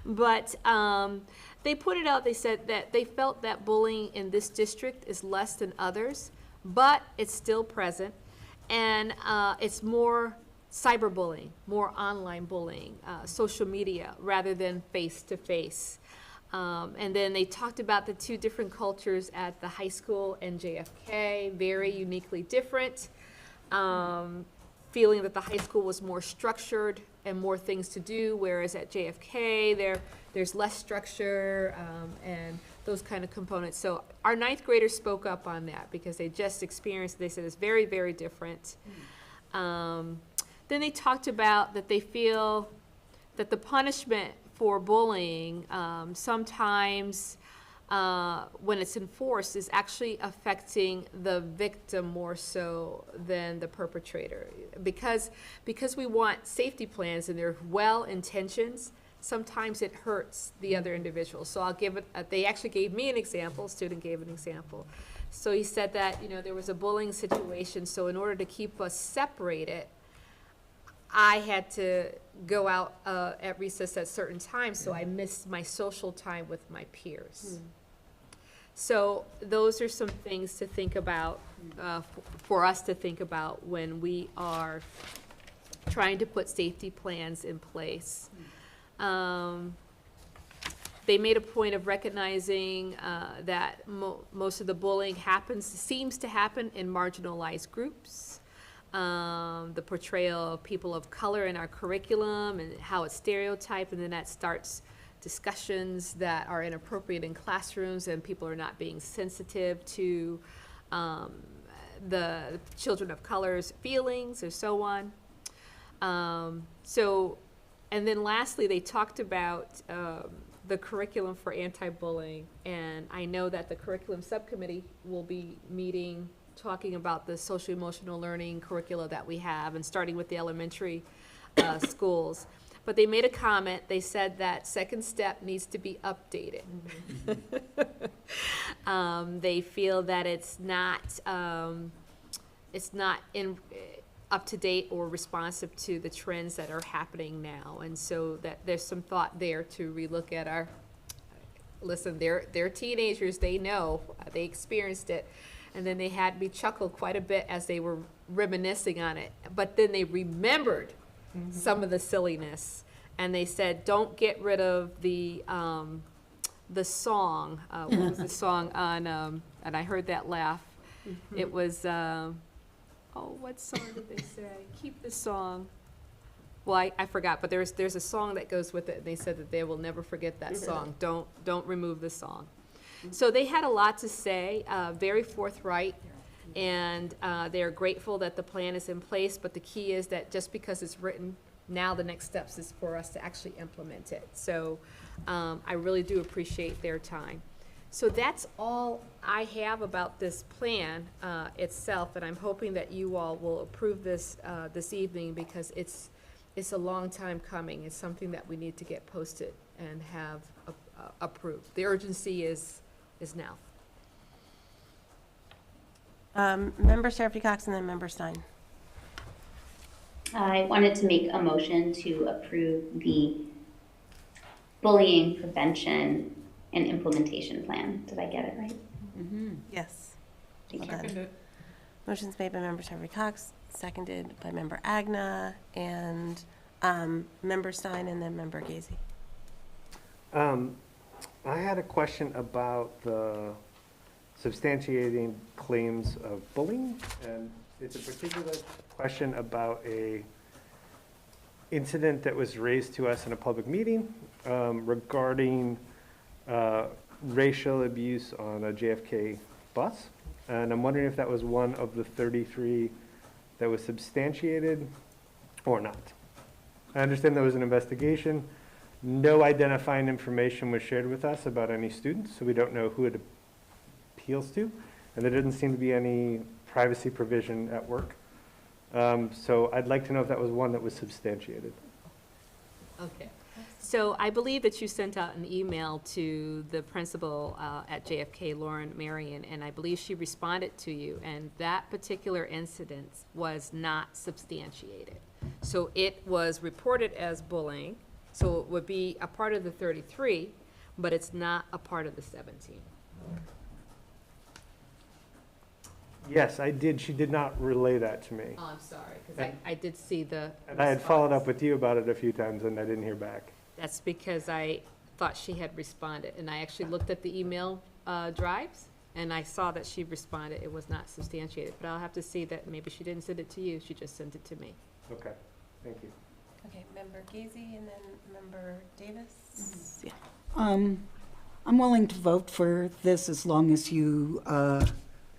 But they put it out, they said that they felt that bullying in this district is less than others, but it's still present. And it's more cyberbullying, more online bullying, social media, rather than face-to-face. And then they talked about the two different cultures at the high school and JFK, very uniquely different. Feeling that the high school was more structured and more things to do, whereas at JFK there's less structure and those kind of components. So our ninth graders spoke up on that because they just experienced, they said it's very, very different. Then they talked about that they feel that the punishment for bullying sometimes when it's enforced is actually affecting the victim more so than the perpetrator. Because we want safety plans and they're well intentions, sometimes it hurts the other individual. So I'll give it, they actually gave me an example, a student gave an example. So he said that, there was a bullying situation, so in order to keep us separated, I had to go out at recess at certain times, so I missed my social time with my peers. So those are some things to think about, for us to think about when we are trying to put safety plans in place. They made a point of recognizing that most of the bullying seems to happen in marginalized groups. The portrayal of people of color in our curriculum and how it's stereotyped, and then that starts discussions that are inappropriate in classrooms and people are not being sensitive to the children of color's feelings or so on. And then lastly, they talked about the curriculum for anti-bullying, and I know that the curriculum subcommittee will be meeting talking about the social emotional learning curricula that we have, and starting with the elementary schools. But they made a comment, they said that second step needs to be updated. They feel that it's not up to date or responsive to the trends that are happening now. And so that there's some thought there to relook at listen, they're teenagers, they know, they experienced it. And then they had me chuckle quite a bit as they were reminiscing on it. But then they remembered some of the silliness. And they said, don't get rid of the song. What was the song on, and I heard that laugh. It was, what song did they say? Keep the song. Well, I forgot, but there's a song that goes with it. And they said that they will never forget that song. Don't remove the song. So they had a lot to say, very forthright, and they're grateful that the plan is in place, but the key is that just because it's written, now the next steps is for us to actually implement it. So I really do appreciate their time. So that's all I have about this plan itself, and I'm hoping that you all will approve this this evening, because it's a long time coming. It's something that we need to get posted and have approved. The urgency is now. Member Seraphy Cox and then Member Stein. I wanted to make a motion to approve the bullying prevention and implementation plan. Did I get it right? Yes. Thank Well you. done. Motion's made by member Sherry Cox, seconded by member Agna, and member Stein, and then member Gazy. I had a question about the substantiating claims of bullying, and it's a particular question about a incident that was raised to us in a public meeting regarding racial abuse on a JFK bus. And I'm wondering if that was one of the 33 that was substantiated or not. I understand there was an investigation. No identifying information was shared with us about any students, so we don't know who it appeals to. And there didn't seem to be any privacy provision at work. So I'd like to know if that was one that was substantiated. Okay. So I believe that you sent out an email to the principal at JFK, Lauren Marion, and I believe she responded to you, and that particular incident was not substantiated. So it was reported as bullying, so it would be a part of the 33, but it's not a part of the 17. Yes, I did. She did not relay that to me. Oh, I'm sorry, because I did see the. And I had followed up with you about it a few times, and I didn't hear back. That's because I thought she had responded, and I actually looked at the email drives, and I saw that she responded. It was not substantiated, but I'll have to see that maybe she didn't send it to you, she just sent it to me. Okay, thank you. Okay, member Gazy, and then member Davis. Yeah. I'm willing to vote for this as long as you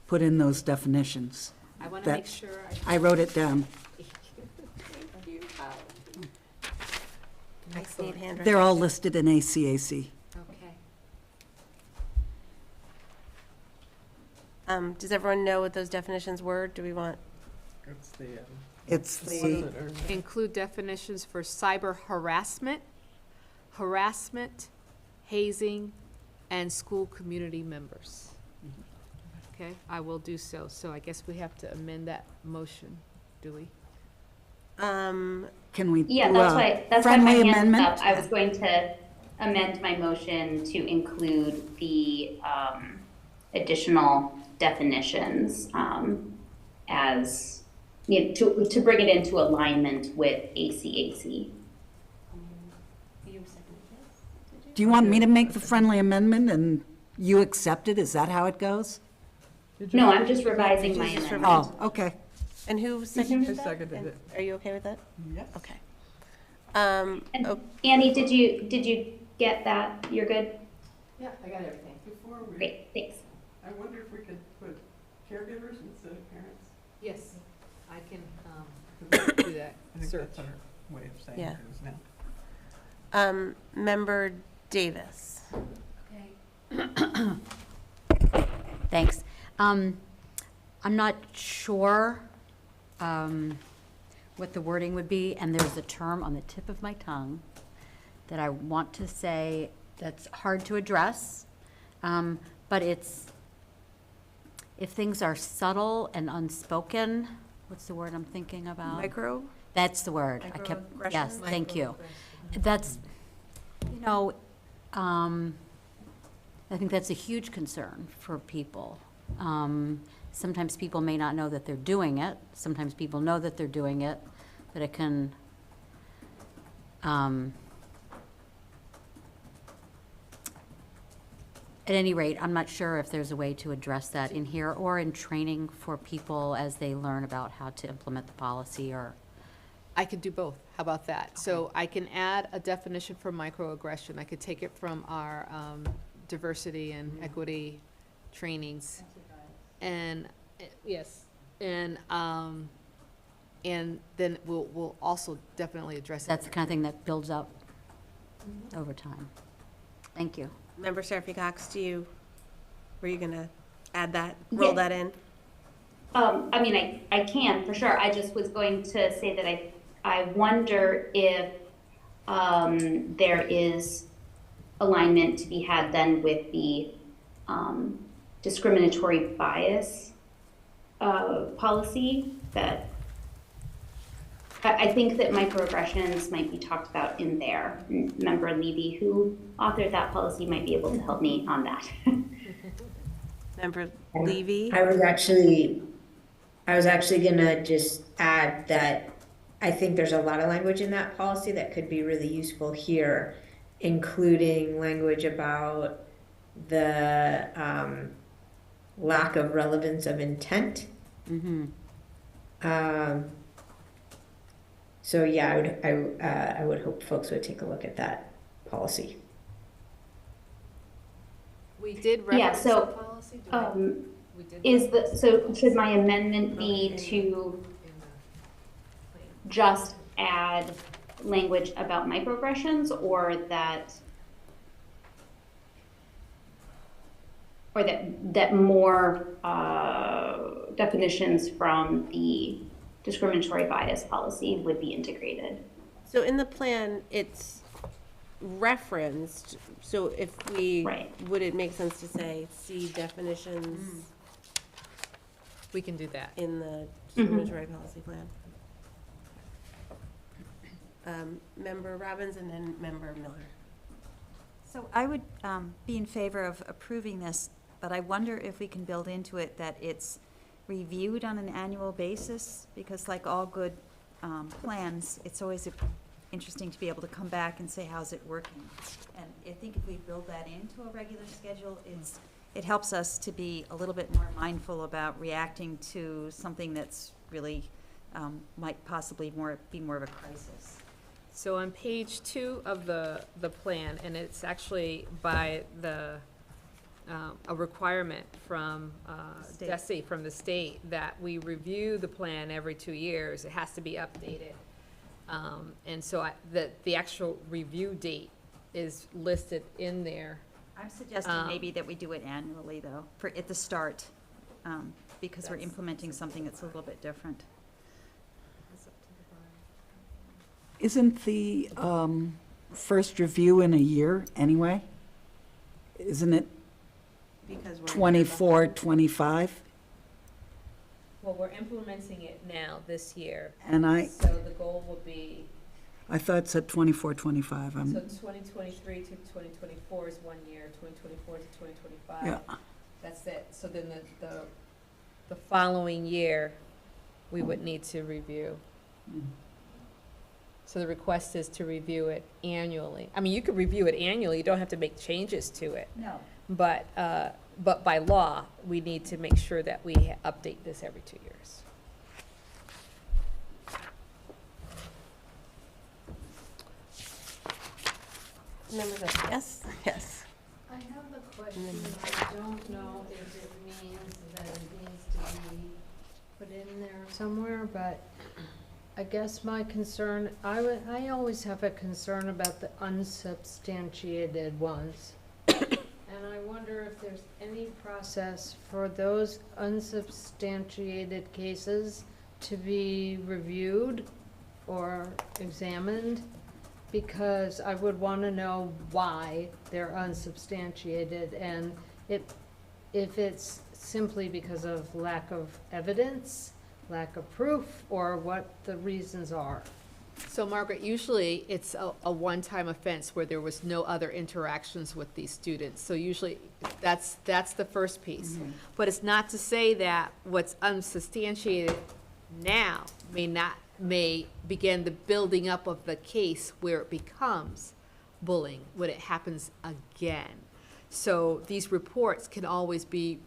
put in those definitions. I want to That- make sure. I wrote it down. Thank you. I see it handwritten. They're all listed in ACAC. Okay. Does everyone know what those definitions were? Do we want? It's the, Include definitions for cyber harassment, hazing, and school community members. Okay, I will do so. So I guess we have to amend that motion, do we? can we Yeah, do that's a why my friendly hand's amendment? up. I was going to amend my motion to include the additional definitions as, you know, to bring it into alignment with ACAC. Do you want me to make the friendly amendment and you accept it? Is that how it goes? No, I'm just revising my amendment. Oh, okay. And who seconded I that? seconded And it. Are you okay with that? Yes. Okay. And Oh, Annie, did you get that? You're good? Yeah, I got everything. Before we, Great, thanks. I wonder if we could put caregivers instead of parents? Yes, I can do that. I think Search. that's our way of saying Yeah. things now. Member Davis. Thanks. I'm not sure what the wording would be, and there's a term on the tip of my tongue that I want to say that's hard to address, but it's, if things are subtle and unspoken, what's the word I'm thinking about? Micro? That's the word. I kept, yes, Microaggression? thank you. That's, you know, I think that's a huge concern for people. Sometimes people may not know that they're doing it. Sometimes people know that they're doing it, but it can, at any rate, I'm not sure if there's a way to address that in here or in training for people as they learn about how to implement the policy or. I could do both. How about that? So I can add a definition for microaggression. I could take it from our diversity and equity trainings. And, yes, and then we'll also definitely address it. That's the kind of thing that builds up over time. Thank you. Member Seraphy Cox, were you gonna add that, roll Yeah. that in? I mean, I can, for sure. I just was going to say that I wonder if there is alignment to be had then with the discriminatory bias policy that I think that microaggressions might be talked about in there. Member Levy, who authored that policy, might be able to help me on that. Member Levy? I was actually gonna just add that I think there's a lot of language in that policy that could be really useful here, including language about the lack of relevance of intent. So yeah, I would hope folks would take a look at that policy. We did Yeah, reference so, the policy. We did so should my amendment be to just add language about microaggressions, or that more definitions from the discriminatory bias policy would be integrated? So in the plan, it's referenced, so if we, would it make sense to say, see definitions? We can do that. In the discriminatory policy plan. Member Robbins and then Member Miller. So I would be in favor of approving this, but I wonder if we can build into it that it's reviewed on an annual basis, because like all good plans, it's always interesting to be able to come back and say, how's it working? And I think if we build that into a regular schedule, it helps us to be a little bit more mindful about reacting to something that's really might possibly be more of a crisis. So on page 2 of the plan, and it's actually by the, a requirement from DESE, from the state, that we review the plan every 2 years. It has to be updated. And so the actual review date is listed in there. I'm suggesting maybe that we do it annually, though, at the start, because we're implementing something that's a little bit different. Isn't the first review in a year anyway? Isn't it Because we're 24, 25? Well, we're implementing it now this year. And so the goal will be, I thought it said 24, 25. so 2023 to 2024 is 1 year, 2024 to 2025. Yeah. That's it. So then the following year, we would need to review. So the request is to review it annually. I mean, you could review it annually. You don't have to make changes to it. No. But by law, we need to make sure that we update this every 2 years. Members, yes, yes. I have a question. I don't know if it means that it needs to be put in there somewhere, but I guess my concern, I always have a concern about the unsubstantiated ones. And I wonder if there's any process for those unsubstantiated cases to be reviewed or examined, because I would want to know why they're unsubstantiated, and if it's simply because of lack of evidence, lack of proof, or what the reasons are. So Margaret, usually it's a one-time offense where there was no other interactions with these students. So usually that's the first piece. But it's not to say that what's unsubstantiated now may begin the building up of the case where it becomes bullying when it happens again. So these reports can always be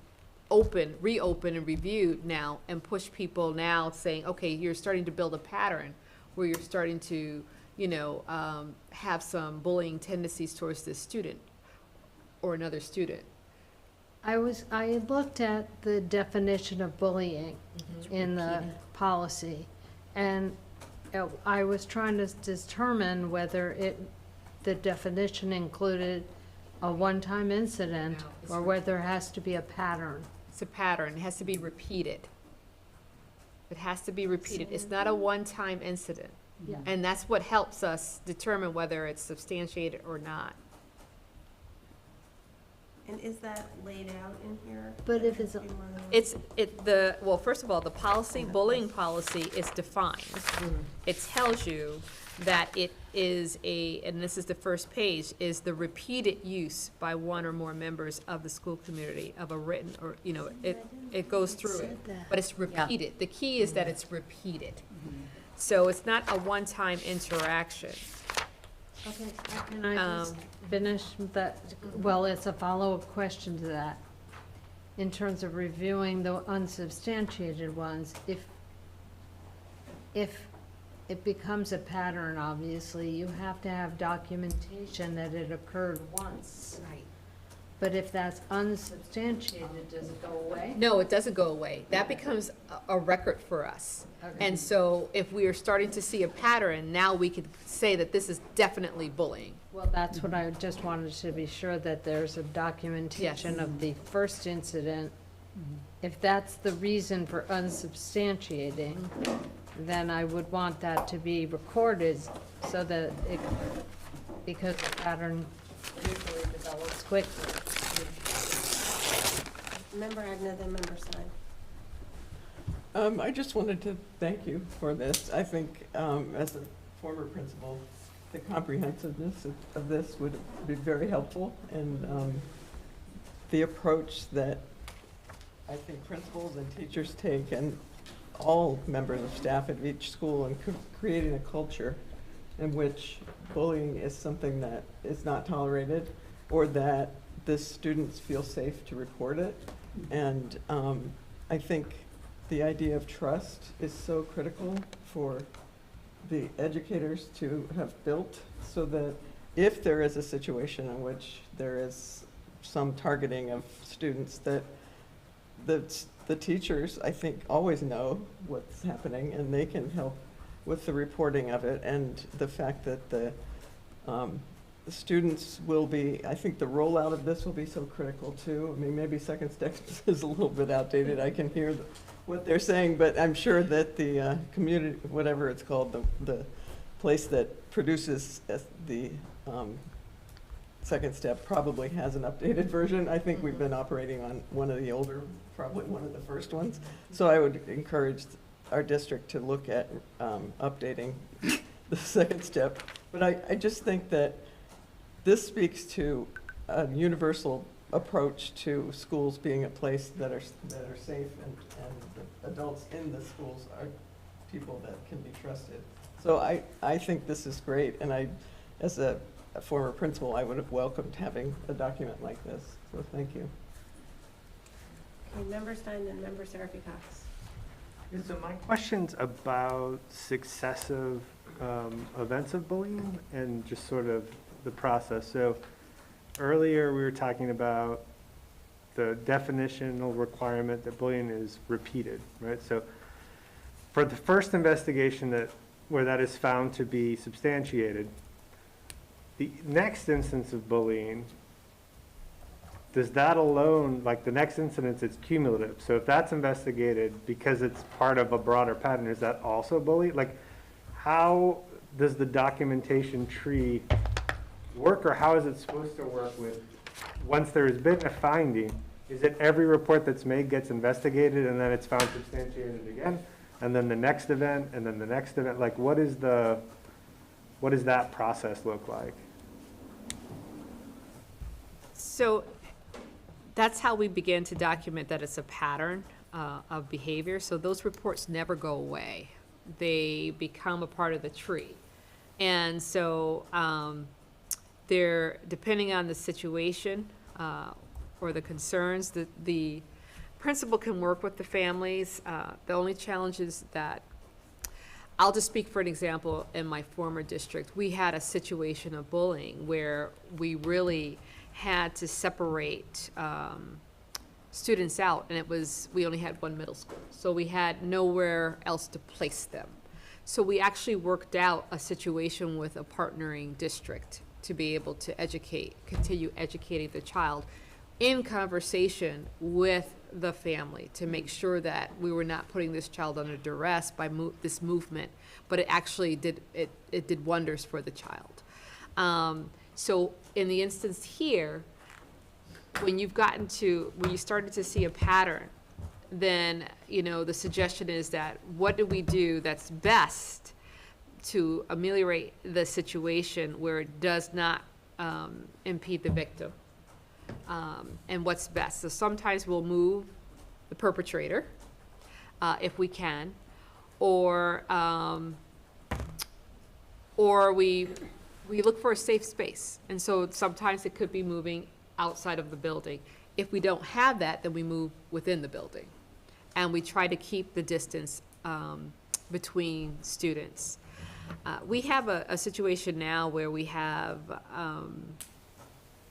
reopened and reviewed now, and push people now saying, okay, you're starting to build a pattern where you're starting to, have some bullying tendencies towards this student or another student. I looked at the definition of bullying in the policy, and I was trying to determine whether the definition included a one-time incident or whether it has to be a pattern. It's a pattern. It has to be repeated. It has to be repeated. It's not a one-time incident. Yeah. And that's what helps us determine whether it's substantiated or not. And is that laid out in here? But if it's Well, first of all, the policy, bullying policy is defined. It tells you that it is and this is the first page, is the repeated use by one or more members of the school community of a written, or, it goes through it, but it's repeated. The key is that it's repeated. So it's not a one-time interaction. Okay, can I just finish that? Well, it's a follow-up question to that. In terms of reviewing the unsubstantiated ones, if it becomes a pattern, obviously, you have to have documentation that it occurred once. Right. But if that's unsubstantiated, does it go away? No, it doesn't go away. That becomes a record for us. Okay. And so if we are starting to see a pattern, now we could say that this is definitely bullying. Well, that's what I just wanted to be sure, that there's a documentation of the first incident. If that's the reason for unsubstantiating, then I would want that to be recorded so that because the pattern usually develops quickly. Member Agnew, then Member Stein. I just wanted to thank you for this. I think, as a former principal, the comprehensiveness of this would be very helpful, and the approach that I think principals and teachers take, and all members of staff at each school, and creating a culture in which bullying is something that is not tolerated, or that the students feel safe to report it. And I think the idea of trust is so critical for the educators to have built, so that if there is a situation in which there is some targeting of students, that the teachers, I think, always know what's happening, and they can help with the reporting of it. And the fact that the students will be, I think the rollout of this will be so critical too. I mean, maybe Second Steps is a little bit outdated. I can hear what they're saying, but I'm sure that the community, whatever it's called, the place that produces the Second Step probably has an updated version. I think we've been operating on one of the older, probably one of the first ones. So I would encourage our district to look at updating the Second Step. But I just think that this speaks to a universal approach to schools being a place that are safe, and the adults in the schools are people that can be trusted. So I think this is great, and as a former principal, I would have welcomed having a document like this. So thank you. Okay, Member Stein and Member Seraphy Cox. So my question's about successive events of bullying and just sort of the process. So earlier we were talking about the definitional requirement that bullying is repeated, right? So for the first investigation where that is found to be substantiated, the next instance of bullying, does that alone, like the next incident, it's cumulative. So if that's investigated because it's part of a broader pattern, is that also bullying? Like, how does the documentation tree work, or how is it supposed to work with, once there's been a finding, is it every report that's made gets investigated and then it's found substantiated again? And then the next event, and then the next event? Like, what does that process look like? So that's how we begin to document that it's a pattern of behavior. So those reports never go away. They become a part of the tree. And so they're, depending on the situation or the concerns, the principal can work with the families. The only challenge is that, I'll just speak for an example. In my former district, we had a situation of bullying where we really had to separate students out, and we only had one middle school, so we had nowhere else to place them. So we actually worked out a situation with a partnering district to be able to continue educating the child in conversation with the family, to make sure that we were not putting this child under duress by this movement, but it actually did wonders for the child. So in the instance here, when you started to see a pattern, then, you know, the suggestion is that what do we do that's best to ameliorate the situation where it does not impede the victim? And what's best? So sometimes we'll move the perpetrator, if we can, or we look for a safe space. And so sometimes it could be moving outside of the building. If we don't have that, then we move within the building. And we try to keep the distance between students. We have a situation now where we have,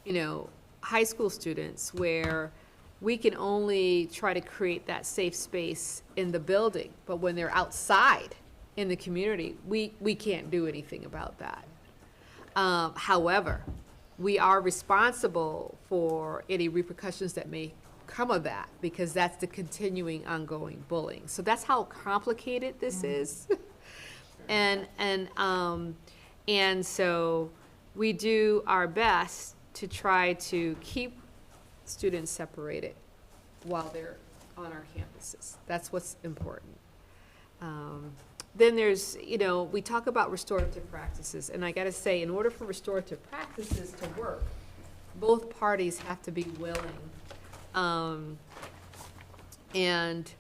you know, high school students where we can only try to create that safe space in the building, but when they're outside in the community, we can't do anything about that. However, we are responsible for any repercussions that may come of that, because that's the continuing, ongoing bullying. So that's how complicated this is. And so we do our best to try to keep students separated while they're on our campuses. That's what's important. Then there's, you know, we talk about restorative practices, and I gotta say, in order for restorative practices to work, both parties have to be willing. And,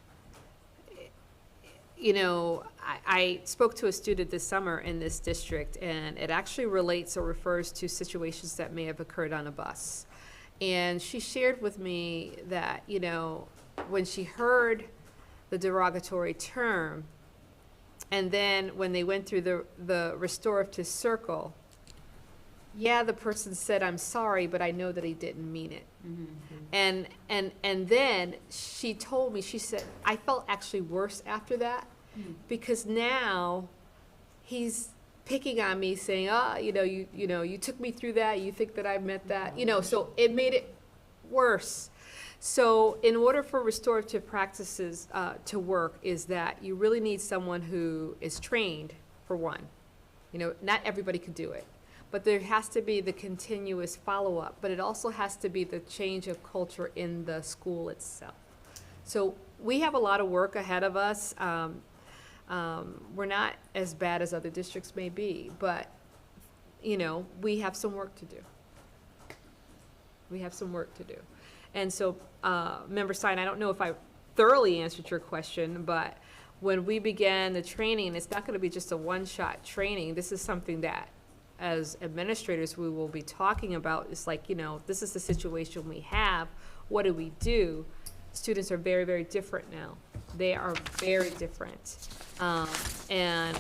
you know, I spoke to a student this summer in this district, and it actually relates or refers to situations that may have occurred on a bus. And she shared with me that, you know, when she heard the derogatory term, and then when they went through the restorative circle, yeah, the person said, "I'm sorry, but I know that he didn't mean it." And then she told me, she said, "I felt actually worse after that, because now he's picking on me, saying, you took me through that, you think that I meant that," you know, so it made it worse. So in order for restorative practices to work, is that you really need someone who is trained, for one. You know, not everybody can do it, but there has to be the continuous follow-up, but it also has to be the change of culture in the school itself. So we have a lot of work ahead of us. We're not as bad as other districts may be, but, you know, we have some work to do. We have some work to do. And so, Member Stein, I don't know if I thoroughly answered your question, but when we began the training, it's not going to be just a one-shot training. This is something that, as administrators, we will be talking about. It's like, you know, this is the situation we have. What do we do? Students are very, very different now. They are very different. And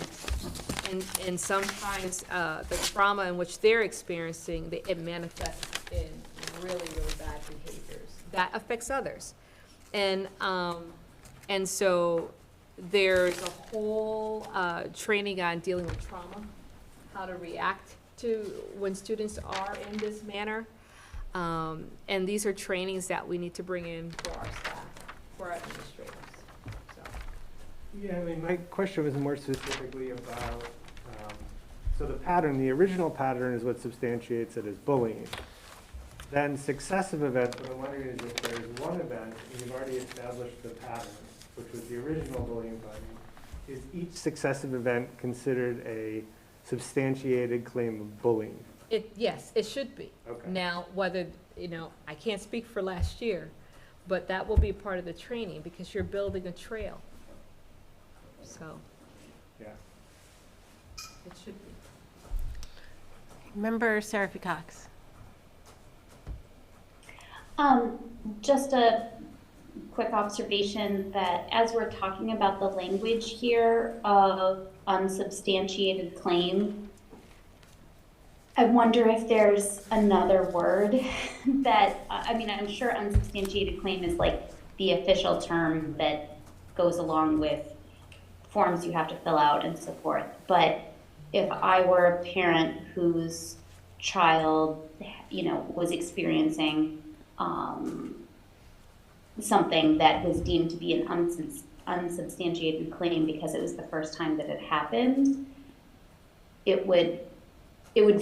sometimes the trauma in which they're experiencing, it manifests in really, really bad behaviors. That affects others. And so there's a whole training on dealing with trauma, how to react to when students are in this manner. And these are trainings that we need to bring in for our staff, for our administrators. Yeah, I mean, my question was more specifically about, so the pattern, the original pattern is what substantiates it as bullying. Then successive events, what I'm wondering is if there's one event, and you've already established the pattern, which was the original bullying pattern, is each successive event considered a substantiated claim of bullying? Yes, it should be. Okay. Now, whether, you know, I can't speak for last year, but that will be part of the training, because you're building a trail. So, yeah, it should be. Member Seraphy Cox. Just a quick observation that as we're talking about the language here of unsubstantiated claim, I wonder if there's another word that, I mean, I'm sure unsubstantiated claim is like the official term that goes along with forms you have to fill out and so forth. But if I were a parent whose child, you know, was experiencing something that was deemed to be an unsubstantiated claim because it was the first time that it happened, it would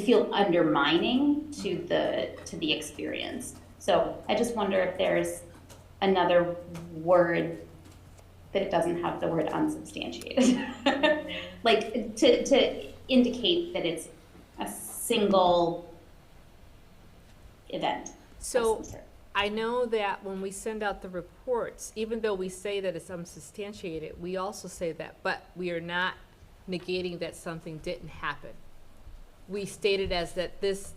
feel undermining to the experience. So I just wonder if there's another word that it doesn't have the word unsubstantiated. Like to indicate that it's a single event. So I know that when we send out the reports, even though we say that it's unsubstantiated, we also say that, but we are not negating that something didn't happen. We stated as that this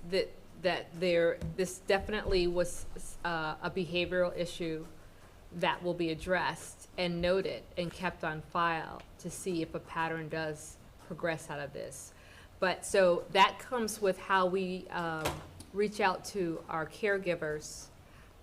definitely was a behavioral issue that will be addressed and noted and kept on file to see if a pattern does progress out of this. But so that comes with how we reach out to our caregivers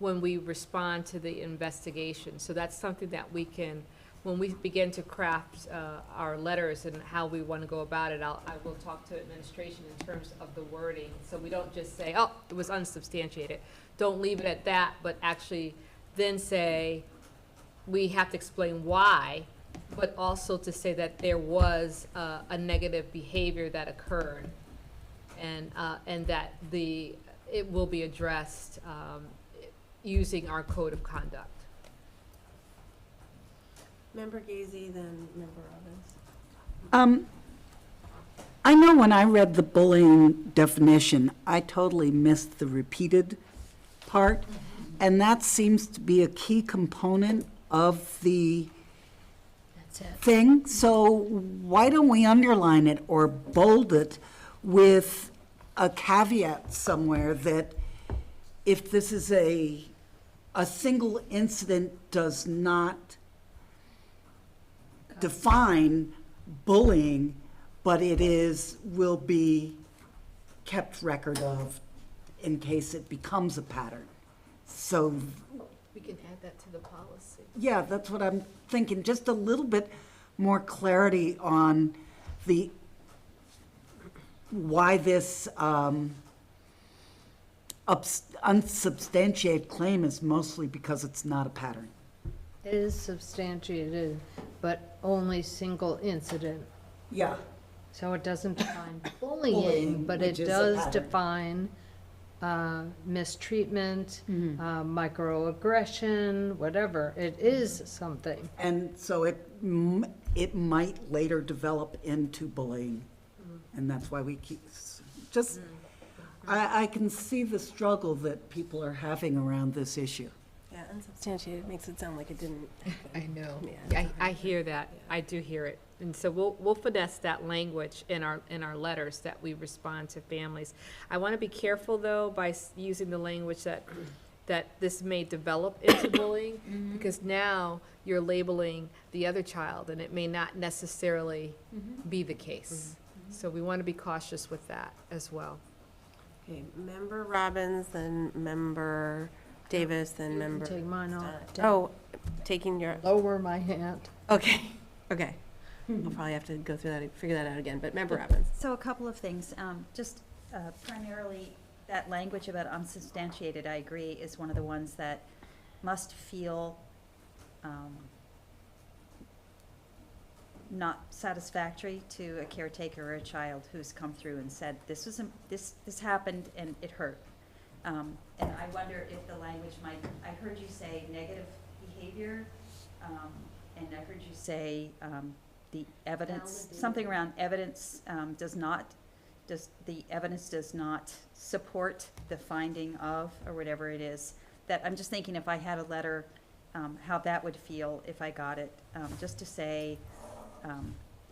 when we respond to the investigation. So that's something that we can, when we begin to craft our letters and how we want to go about it, I will talk to administration in terms of the wording. So we don't just say, oh, it was unsubstantiated. Don't leave it at that, but actually then say, we have to explain why, but also to say that there was a negative behavior that occurred, and that it will be addressed using our code of conduct. Member Gazy, then Member Robbins. I know when I read the bullying definition, I totally missed the repeated part, and that seems to be a key component of the thing. So why don't we underline it or bold it with a caveat somewhere that if this is a single incident does not define bullying, but it will be kept record of in case it becomes a pattern. So We can add that to the policy. yeah, that's what I'm thinking, just a little bit more clarity on why this unsubstantiated claim is mostly because it's not a pattern. It is substantiated, but only single incident. Yeah. So it doesn't define bullying, Bullying, but which it is a does pattern. define mistreatment, microaggression, whatever. It is something. And so it might later develop into bullying, and that's why we keep, just, I can see the struggle that people are having around this issue. Yeah, unsubstantiated makes it sound like it didn't happen. I know. Yeah. I hear that. I do hear it. And so we'll finesse that language in our letters that we respond to families. I want to be careful, though, by using the language that this may develop into bullying, because now you're labeling the other child, and it may not necessarily be the case. So we want to be cautious with that as well. Okay, Member Robbins, then Member Davis, then Member. Take mine off. Oh, taking your. Lower my hand. Okay, okay. I'll probably have to go through that, figure that out again, but Member Robbins. So a couple of things, just primarily that language about unsubstantiated, I agree, is one of the ones that must feel not satisfactory to a caretaker or a child who's come through and said, this happened and it hurt. And I wonder if the language might, I heard you say negative behavior, and I heard you say the evidence, something around evidence the evidence does not support the finding of, or whatever it is. That, I'm just thinking if I had a letter, how that would feel if I got it, just to say,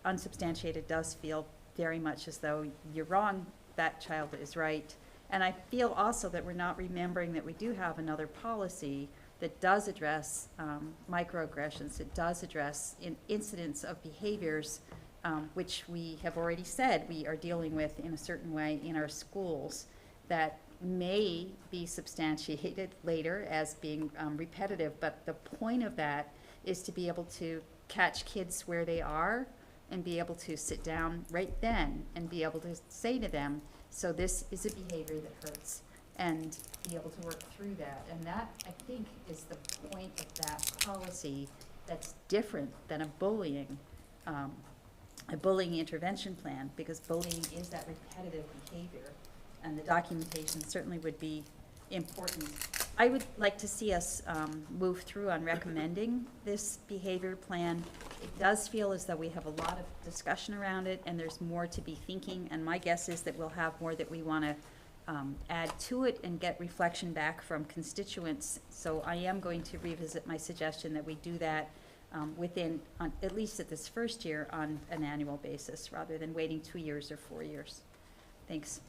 unsubstantiated does feel very much as though you're wrong, that child is right. And I feel also that we're not remembering that we do have another policy that does address microaggressions. It does address incidents of behaviors, which we have already said we are dealing with in a certain way in our schools that may be substantiated later as being repetitive. But the point of that is to be able to catch kids where they are and be able to sit down right then and be able to say to them, so this is a behavior that hurts, and be able to work through that. And that, I think, is the point of that policy that's different than a bullying intervention plan, because bullying is that repetitive behavior, and the documentation certainly would be important. I would like to see us move through on recommending this behavior plan. It does feel as though we have a lot of discussion around it, and there's more to be thinking, and my guess is that we'll have more that we want to add to it and get reflection back from constituents. So I am going to revisit my suggestion that we do that within, at least at this first year, on an annual basis, rather than waiting 2 years or 4 years. Thanks.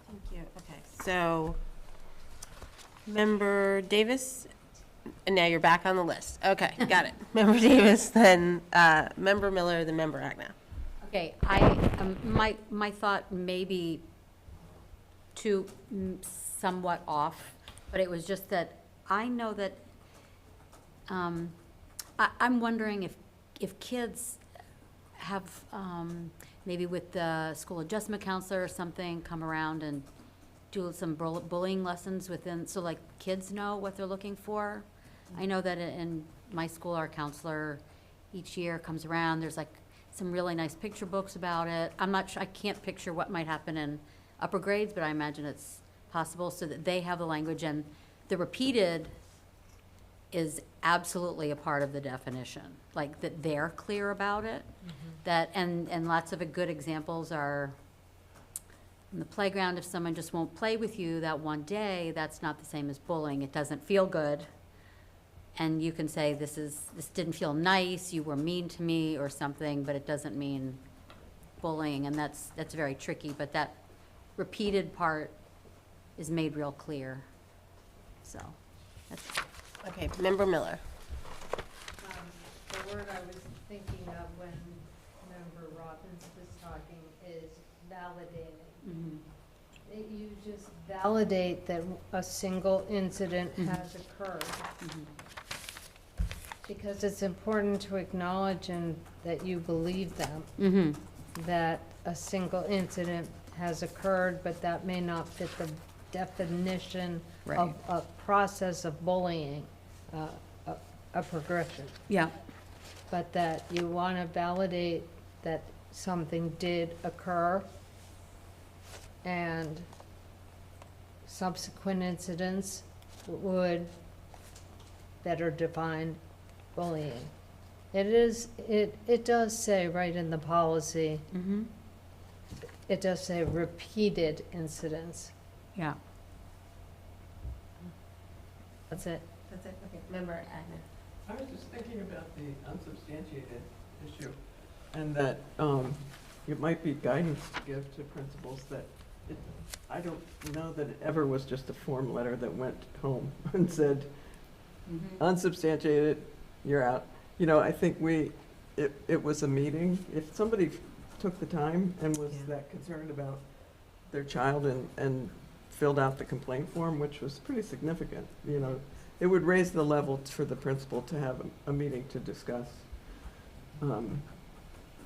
Thank you. Okay, so Member Davis, and now you're back on the list. Okay, got it. Member Davis, then Member Miller, then Member Agnew. Okay, my thought may be too somewhat off, but it was just that I know that I'm wondering if kids have maybe with the school adjustment counselor or something come around and do some bullying lessons within, so like kids know what they're looking for. I know that in my school, our counselor each year comes around, there's like some really nice picture books about it. I'm not sure, I can't picture what might happen in upper grades, but I imagine it's possible, so that they have the language, and the repeated is absolutely a part of the definition, like that they're clear about it. That, and lots of good examples are in the playground. If someone just won't play with you that one day, that's not the same as bullying. It doesn't feel good. And you can say, this didn't feel nice, you were mean to me or something, but it doesn't mean bullying, and that's very tricky, but that repeated part is made real clear. So, that's. Okay, Member Miller. The word I was thinking of when Member Robbins was talking is validating. You just validate that a single incident has occurred. Because it's important to acknowledge and that you believe them, that a single incident has occurred, but that may not fit the definition of a process of bullying, a progression. Yeah. But that you want to validate that something did occur and subsequent incidents would better define bullying. It does say right in the policy, it does say repeated incidents. Yeah. That's it. That's it, okay. Member Agnew. I was just thinking about the unsubstantiated issue, and that it might be guidance to give to principals that I don't know that it ever was just a form letter that went home and said, unsubstantiated, you're out. You know, I think it was a meeting. If somebody took the time and was that concerned about their child and filled out the complaint form, which was pretty significant, you know, it would raise the level for the principal to have a meeting to discuss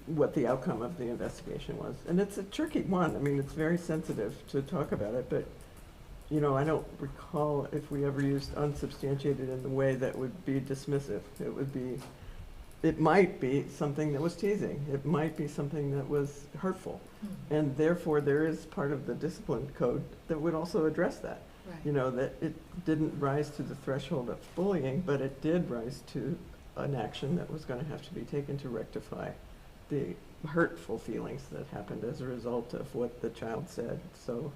what the outcome of the investigation was. And it's a tricky one. I mean, it's very sensitive to talk about it, but, you know, I don't recall if we ever used unsubstantiated in the way that would be dismissive. It might be something that was teasing. It might be something that was hurtful. And therefore, there is part of the discipline code that would also address that. Right. You know, that it didn't rise to the threshold of bullying, but it did rise to an action that was going to have to be taken to rectify the hurtful feelings that happened as a result of what the child said. So,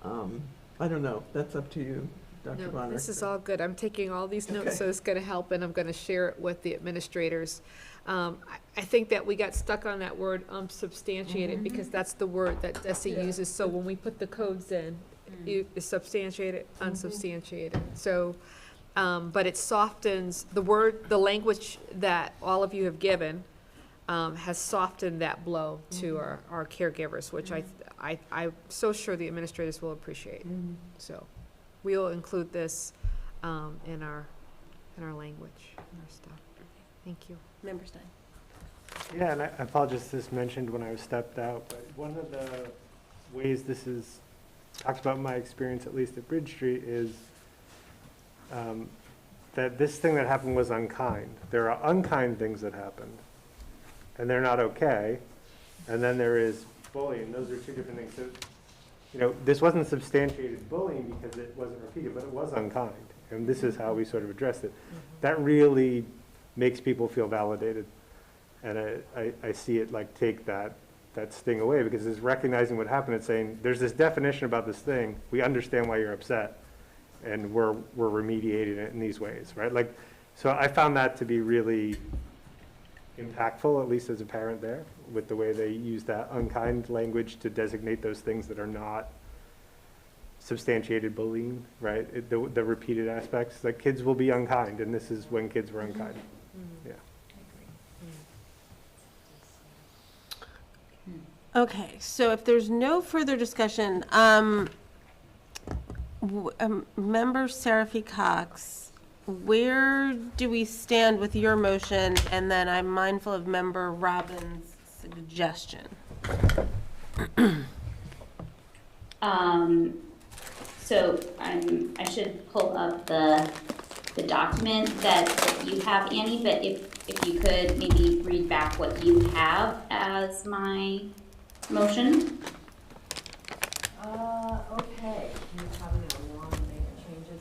I don't know. That's up to you, Dr. No, Bonner. this is all good. I'm taking all these notes, Okay. so it's going to help, and I'm going to share it with the administrators. I think that we got stuck on that word unsubstantiated because that's the word that DESE uses. So when we put the codes in, it's substantiated, unsubstantiated. So, but it softens the language that all of you have given has softened that blow to our caregivers, which I'm so sure the administrators will appreciate. So we'll include this in our language, in our stuff. Thank you. Member Stein. Yeah, and I apologize if this mentioned when I was stepped out, but one of the ways this is talked about in my experience, at least at Bridge Street, is that this thing that happened was unkind. There are unkind things that happened, and they're not okay. And then there is bullying. Those are two different things. So, you know, this wasn't substantiated bullying because it wasn't repeated, but it was unkind. and this is how we sort of addressed it. That really makes people feel validated. And I see it like take that sting away, because it's recognizing what happened and saying, there's this definition about this thing, we understand why you're upset, and we're remediating it in these ways, right? Like, so I found that to be really impactful, at least as a parent there, with the way they use that unkind language to designate those things that are not substantiated bullying, right? The repeated aspects, like kids will be unkind, and this is when kids were unkind. Yeah. Okay, so if there's no further discussion, Member Seraphy Cox, where do we stand with your motion? And then I'm mindful of Member Robbins' suggestion. So I should pull up the document that you have, Annie, but if you could maybe read back what you have as my motion. Okay.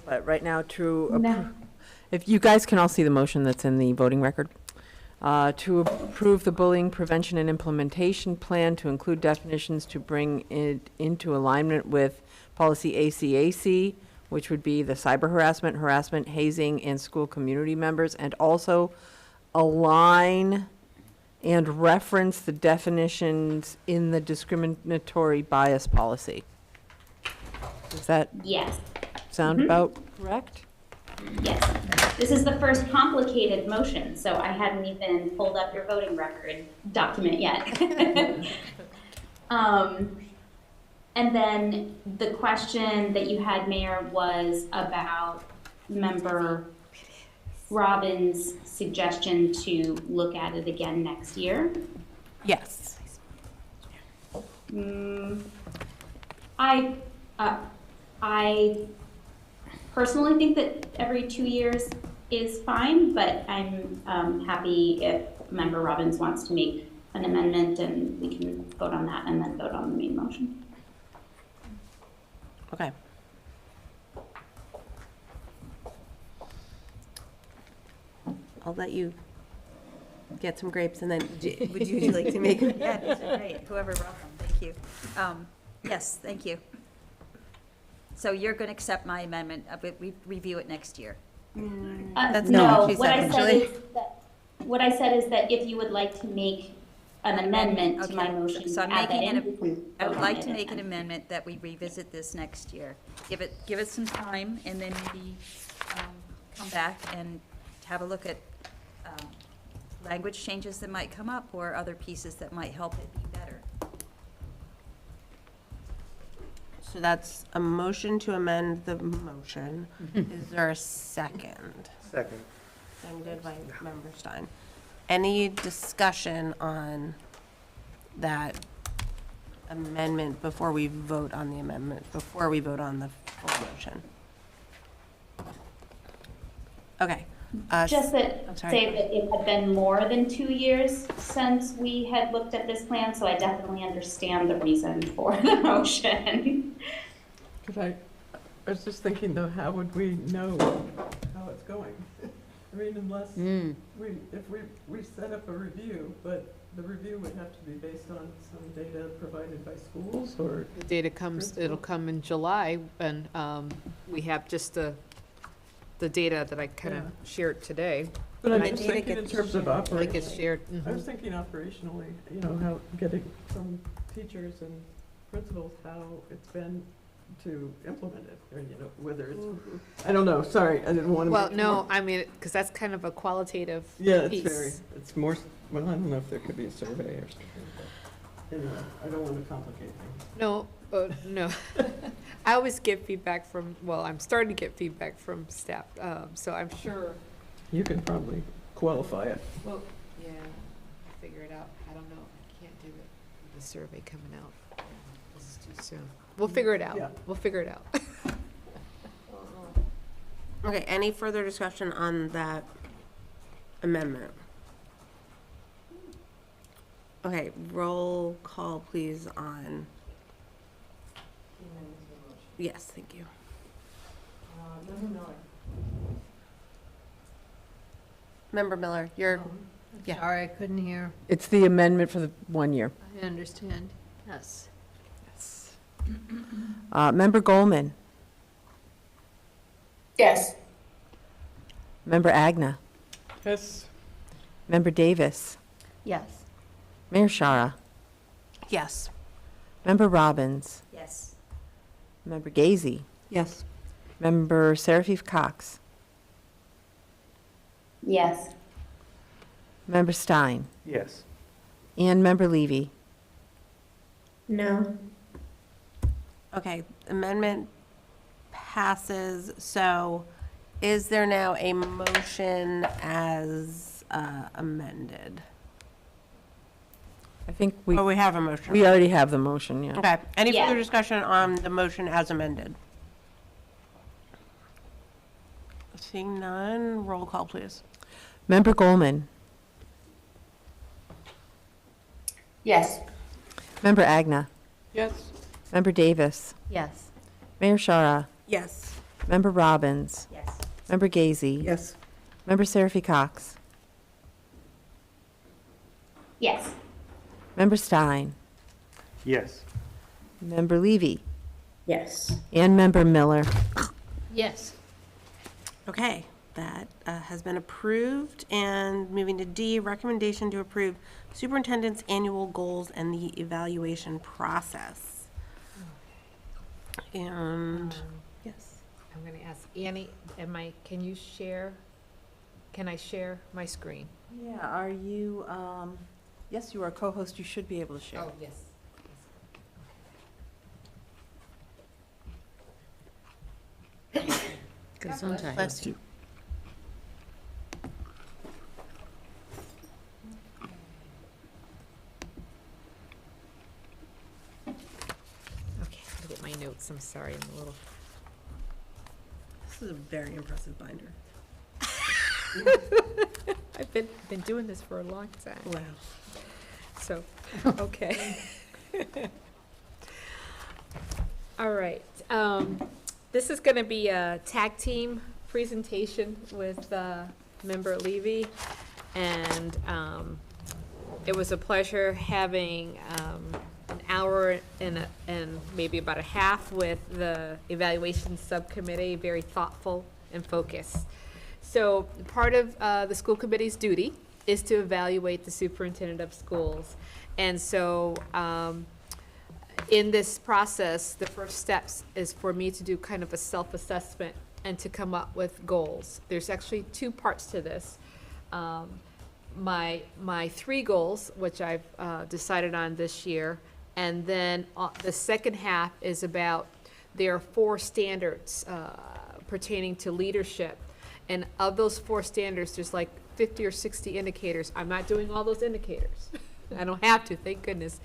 But right now, if you guys can all see the motion that's in the voting record, to approve the bullying prevention and implementation plan to include definitions to bring it into alignment with policy ACAC, which would be the cyber harassment, hazing, and school community members, and also align and reference the definitions in the discriminatory bias policy. Does that Yes. sound about correct? Yes. This is the first complicated motion, so I hadn't even pulled up your voting record document yet. And then the question that you had, Mayor, was about Member Robbins' suggestion to look at it again next year. Yes. I personally think that every 2 years is fine, but I'm happy if Member Robbins wants to make an amendment, and we can vote on that and then vote on the main motion. Okay. I'll let you get some grapes, and then would you like to make? Yeah, these are great. Whoever brought them, thank you. Yes, thank you. So you're going to accept my amendment, but we review it next year. That's no, not what she what said, I said actually. is that, what I said is that if you would like to make an amendment to my Okay. motion, So I'm add that making in, we can I vote would on like it to at make an that. amendment that we revisit this next year. Give it some time, and then maybe come back and have a look at language changes that might come up, or other pieces that might help it be better. So that's a motion to amend the motion. Is there a second? Second. Seconded by Member Stein. Any discussion on that amendment before we vote on the amendment, before we vote on the full motion? Okay. Just that, I'm sorry. say that it had been more than 2 years since we had looked at this plan, so I definitely understand the reason for the motion. I was just thinking though, how would we know how it's going? I mean, unless we set up a review, but the review would have to be based on some data provided by schools or? The data comes, it'll come in July, and we have just the data that I kind of shared today. But I'm And just thinking in terms of I think it's operationally. shared. I was thinking operationally, you know, how getting from teachers and principals, how it's been to implement it, or, you know, whether it's, I don't know, sorry, I didn't want to. Well, no, I mean, because that's kind of a qualitative Yeah, it's piece. it's more, well, I don't know if there could be a survey or something, but anyway, I don't want to complicate things. No, no. I always get feedback from, well, I'm starting to get feedback from staff, so I'm sure. You can probably qualify it. Well, yeah, figure it out. I don't know. I can't do it with the survey coming out. This is too soon. We'll figure it out. Yeah. We'll figure it out. Okay, any further discussion on that amendment? Okay, roll call please on. Yes, thank you. Member Miller. Member Miller, you're, yeah. Sorry, I couldn't hear. It's the amendment for the 1 year. I understand. Yes. Member Goldman, Yes. Member Agna, Yes. Member Davis, Yes. Mayor Shara, Yes. Member Robbins, Yes. Member Gazy, Yes. Member Seraphiv Cox, Yes. Member Stein, Yes. and Member Levy. No. Okay, amendment passes. So is there now a motion as amended? I think Oh, we have a motion. we already have the motion, yeah. Okay, any Yeah. further discussion on the motion as amended? Seeing none, roll call, please. Member Goldman, Yes. Member Agna, Yes. Member Davis, Yes. Mayor Shara, Yes. Member Robbins, Yes. Member Gazy, Yes. Member Seraphiv Cox, Yes. Member Stein, Yes. Member Levy, Yes. and Member Miller. Yes. Okay, that has been approved. And moving to D, recommendation to approve superintendent's annual goals and the evaluation process. And, yes. I'm gonna ask Annie, can you share, can I share my screen? Yeah, are you, yes, you are a co-host, you should be able to share. Oh, yes. Gesundheit. Bless you. Okay, I'll get my notes, I'm sorry, I'm a little. This is a very impressive binder. I've been doing this for a long time. Wow. So, okay. All right. This is going to be a tag team presentation with Member Levy. And it was a pleasure having an hour and maybe about a half with the evaluation subcommittee, very thoughtful and focused. So part of the school committee's duty is to evaluate the superintendent of schools. And so in this process, the first steps is for me to do kind of a self-assessment and to come up with goals. There's actually two parts to this. My 3 goals, which I've decided on this year, and then the second half is about there are 4 standards pertaining to leadership. And of those 4 standards, there's like 50 or 60 indicators. I'm not doing all those indicators. I don't have to, thank goodness.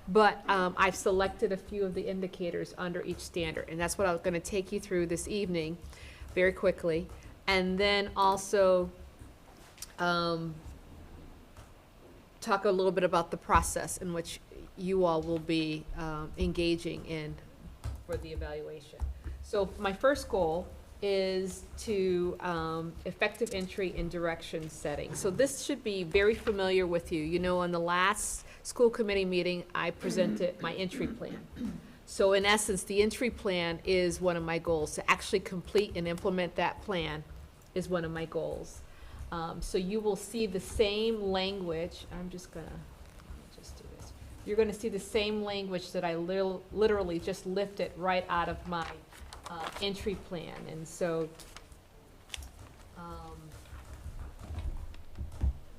But I've selected a few of the indicators under each standard. And that's what I'm going to take you through this evening very quickly. And then also talk a little bit about the process in which you all will be engaging in for the evaluation. So my first goal is to effective entry and direction setting. So this should be very familiar with you. You know, on the last school committee meeting, I presented my entry plan. So in essence, the entry plan is one of my goals. To actually complete and implement that plan is one of my goals. So you will see the same language. I'm just gonna do this. You're gonna see the same language that I literally just lifted right out of my entry plan. And so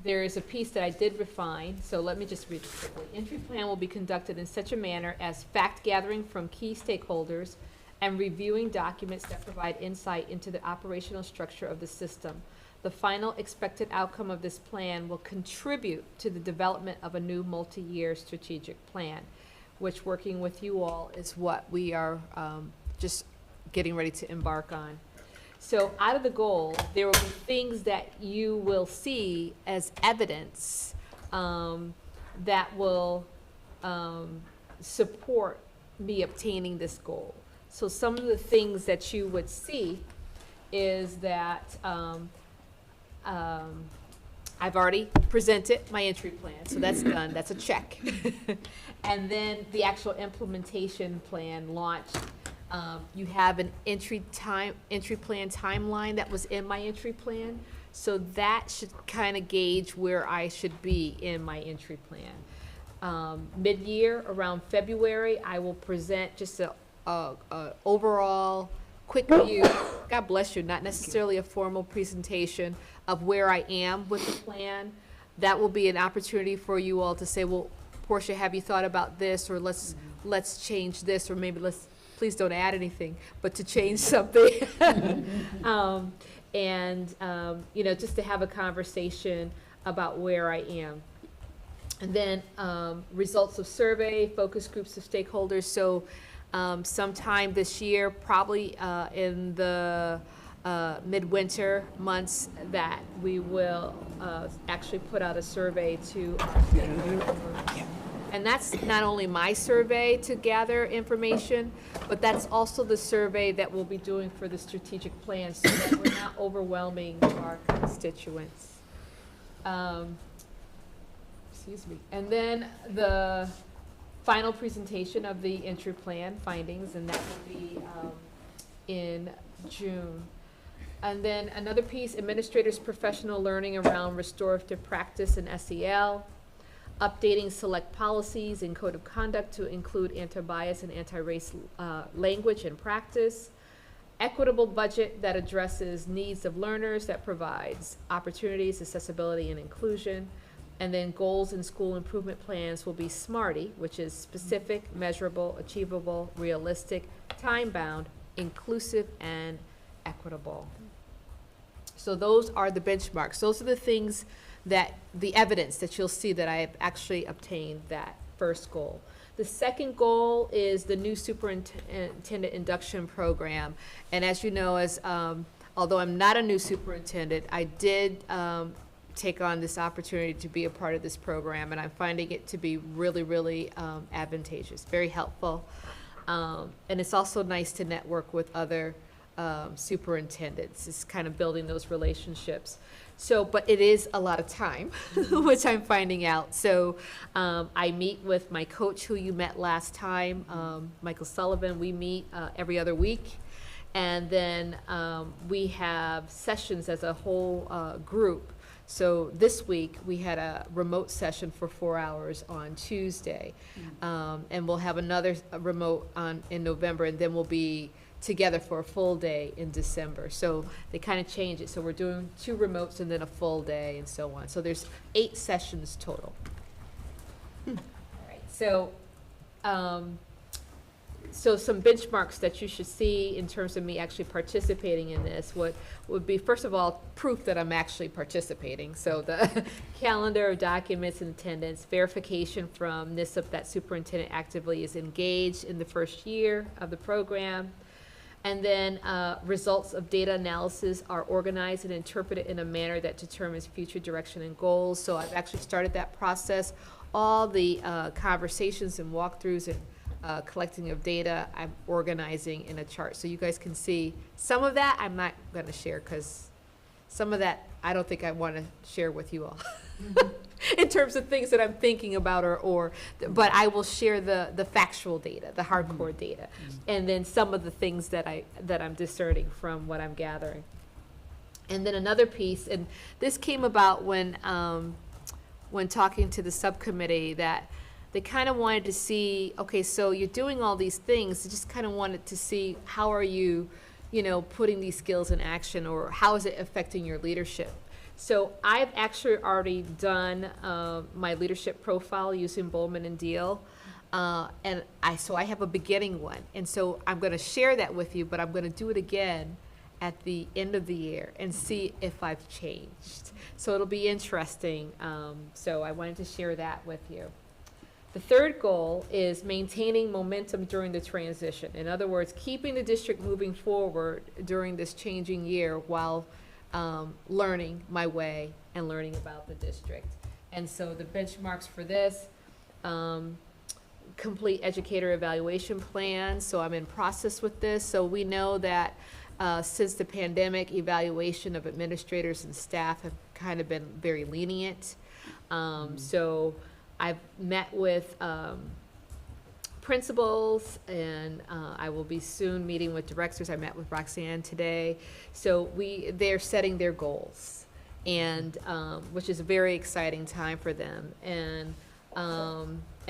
there is a piece that I did refine, so let me just read it quickly. Entry plan will be conducted in such a manner as fact gathering from key stakeholders and reviewing documents that provide insight into the operational structure of the system. The final expected outcome of this plan will contribute to the development of a new multi-year strategic plan, which, working with you all, is what we are just getting ready to embark on. So out of the goal, there will be things that you will see as evidence that will support me obtaining this goal. So some of the things that you would see is that I've already presented my entry plan, so that's done, that's a check. And then the actual implementation plan launched. You have an entry plan timeline that was in my entry plan, so that should kind of gauge where I should be in my entry plan. Mid-year, around February, I will present just a overall quick view, God bless you, not necessarily a formal presentation of where I am with the plan. That will be an opportunity for you all to say, well, Portia, have you thought about this, or let's change this, or maybe please don't add anything, but to change something. You know, just to have a conversation about where I am. And then results of survey, focus groups of stakeholders. So sometime this year, probably in the midwinter months, that we will actually put out a survey to our stakeholders. And that's not only my survey to gather information, but that's also the survey that we'll be doing for the strategic plan, so that we're not overwhelming our constituents. Excuse me. And then the final presentation of the entry plan findings, and that will be in June. And then another piece, administrators' professional learning around restorative practice and SEL, updating select policies and code of conduct to include anti-bias and anti-race language and practice, equitable budget that addresses needs of learners, that provides opportunities, accessibility, and inclusion. And then goals and school improvement plans will be SMARTY, which is specific, measurable, achievable, realistic, time-bound, inclusive, and equitable. So those are the benchmarks. Those are the things the evidence that you'll see that I have actually obtained that first goal. The second goal is the new superintendent induction program. And as you know, although I'm not a new superintendent, I did take on this opportunity to be a part of this program, and I'm finding it to be really, really advantageous, very helpful. And it's also nice to network with other superintendents. It's kind of building those relationships. So, but it is a lot of time, which I'm finding out. So I meet with my coach, who you met last time, Michael Sullivan. We meet every other week. And then we have sessions as a whole group. So this week, we had a remote session for 4 hours on Tuesday. And we'll have another remote in November, and then we'll be together for a full day in December. So they kind of change it. So we're doing 2 remotes and then a full day and so on. So there's 8 sessions total. All right. So, so some benchmarks that you should see in terms of me actually participating in this would be, first of all, proof that I'm actually participating. So the calendar of documents and attendance, verification from NISP that superintendent actively is engaged in the first year of the program. And then results of data analysis are organized and interpreted in a manner that determines future direction and goals. So I've actually started that process. All the conversations and walkthroughs and collecting of data, I'm organizing in a chart. So you guys can see some of that I'm not going to share, because some of that I don't think I want to share with you all. In terms of things that I'm thinking about, but I will share the factual data, the hardcore data, and then some of the things that I'm discerning from what I'm gathering. And then another piece, and this came about when talking to the subcommittee, that they kind of wanted to see, okay, so you're doing all these things, they just kind of wanted to see how are you, putting these skills in action, or how is it affecting your leadership? So I've actually already done my leadership profile using Bowman and Deal, and so I have a beginning one, and so I'm going to share that with you, but I'm going to do it again at the end of the year and see if I've changed. So it'll be interesting. So I wanted to share that with you. The third goal is maintaining momentum during the transition. In other words, keeping the district moving forward during this changing year while learning my way and learning about the district. And so the benchmarks for this, complete educator evaluation plan. So I'm in process with this. So we know that since the pandemic, evaluation of administrators and staff have kind of been very lenient. So I've met with principals, and I will be soon meeting with directors. I met with Roxanne today. So they're setting their goals, and which is a very exciting time for them.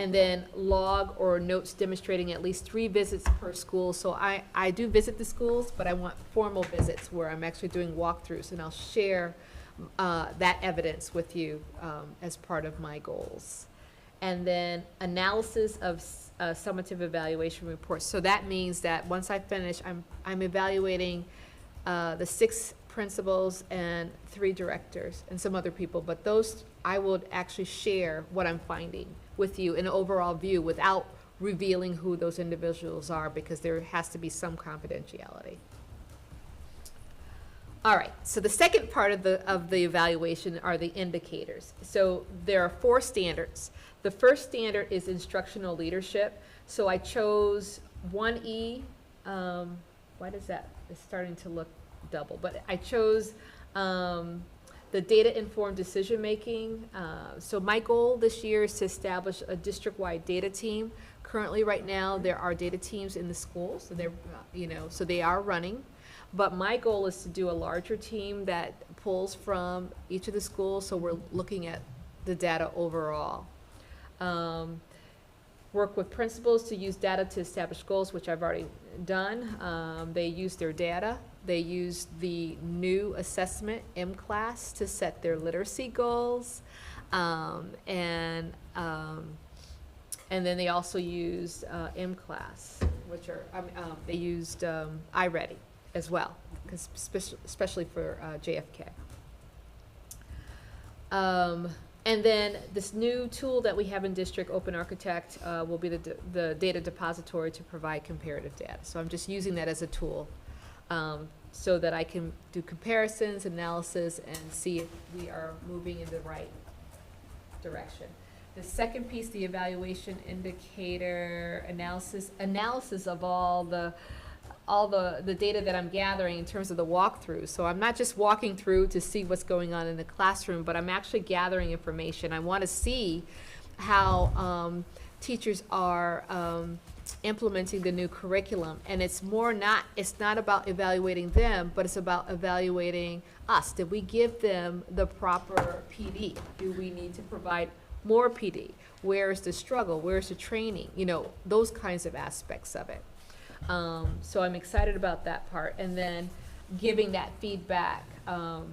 And then log or notes demonstrating at least 3 visits per school. So I do visit the schools, but I want formal visits where I'm actually doing walkthroughs, and I'll share that evidence with you as part of my goals. And then analysis of summative evaluation reports. So that means that once I finish, I'm evaluating the 6 principals and 3 directors and some other people, but those I would actually share what I'm finding with you in an overall view without revealing who those individuals are, because there has to be some confidentiality. All right, so the second part of the evaluation are the indicators. So there are 4 standards. The first standard is instructional leadership. So I chose 1E. Why does that? It's starting to look double, but I chose the data-informed decision-making. So my goal this year is to establish a district-wide data team. Currently, right now, there are data teams in the schools, and they're, so they are running. But my goal is to do a larger team that pulls from each of the schools, so we're looking at the data overall. Work with principals to use data to establish goals, which I've already done. They use their data. They use the new assessment, M-Class, to set their literacy goals. And then they also used M-Class, which are, they used iReady as well, because especially for JFK. And then this new tool that we have in district, Open Architect, will be the data depository to provide comparative data. So I'm just using that as a tool so that I can do comparisons, analysis, and see if we are moving in the right direction. The second piece, the evaluation indicator analysis of all the data that I'm gathering in terms of the walkthrough. So I'm not just walking through to see what's going on in the classroom, but I'm actually gathering information. I want to see how teachers are implementing the new curriculum. And it's not about evaluating them, but it's about evaluating us. Did we give them the proper PD? Do we need to provide more PD? Where's the struggle? Where's the training? Those kinds of aspects of it. So I'm excited about that part, and then giving that feedback to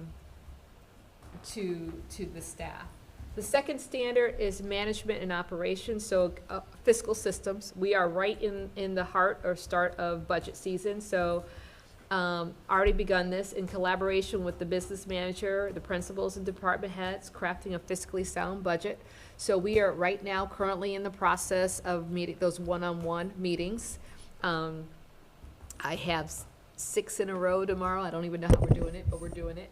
the staff. The second standard is management and operations, so fiscal systems. We are right in the heart or start of budget season, so already begun this in collaboration with the business manager, the principals and department heads, crafting a fiscally sound budget. So we are right now currently in the process of meeting those one-on-one meetings. I have 6 in a row tomorrow. I don't even know how we're doing it, but we're doing it.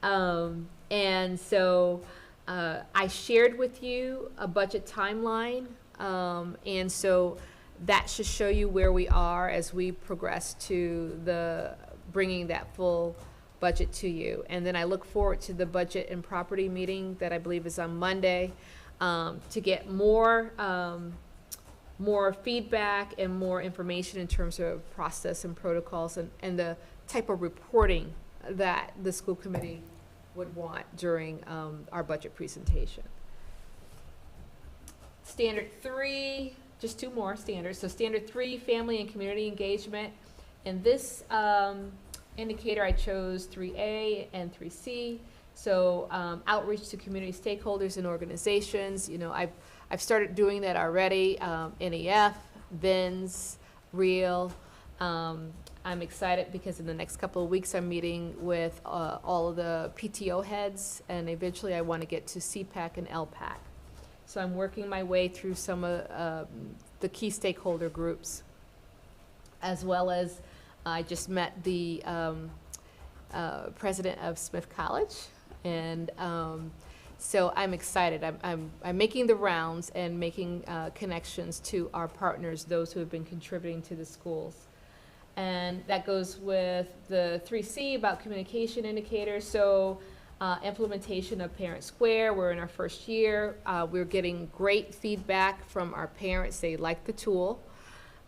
And so I shared with you a budget timeline, and so that should show you where we are as we progress to bringing that full budget to you. And then I look forward to the budget and property meeting that I believe is on Monday to get more feedback and more information in terms of process and protocols and the type of reporting that the school committee would want during our budget presentation. Standard 3, just 2 more standards. So standard 3, family and community engagement. In this indicator, I chose 3A and 3C. So outreach to community stakeholders and organizations. I've started doing that already. NEF, VINS, REAL. I'm excited because in the next couple of weeks I'm meeting with all of the PTO heads, and eventually I want to get to CPAC and LPAC. So I'm working my way through some of the key stakeholder groups, as well as I just met the president of Smith College, and so I'm excited. I'm making the rounds and making connections to our partners, those who have been contributing to the schools. And that goes with the 3C about communication indicators. So implementation of Parent Square, we're in our first year. We're getting great feedback from our parents. They like the tool.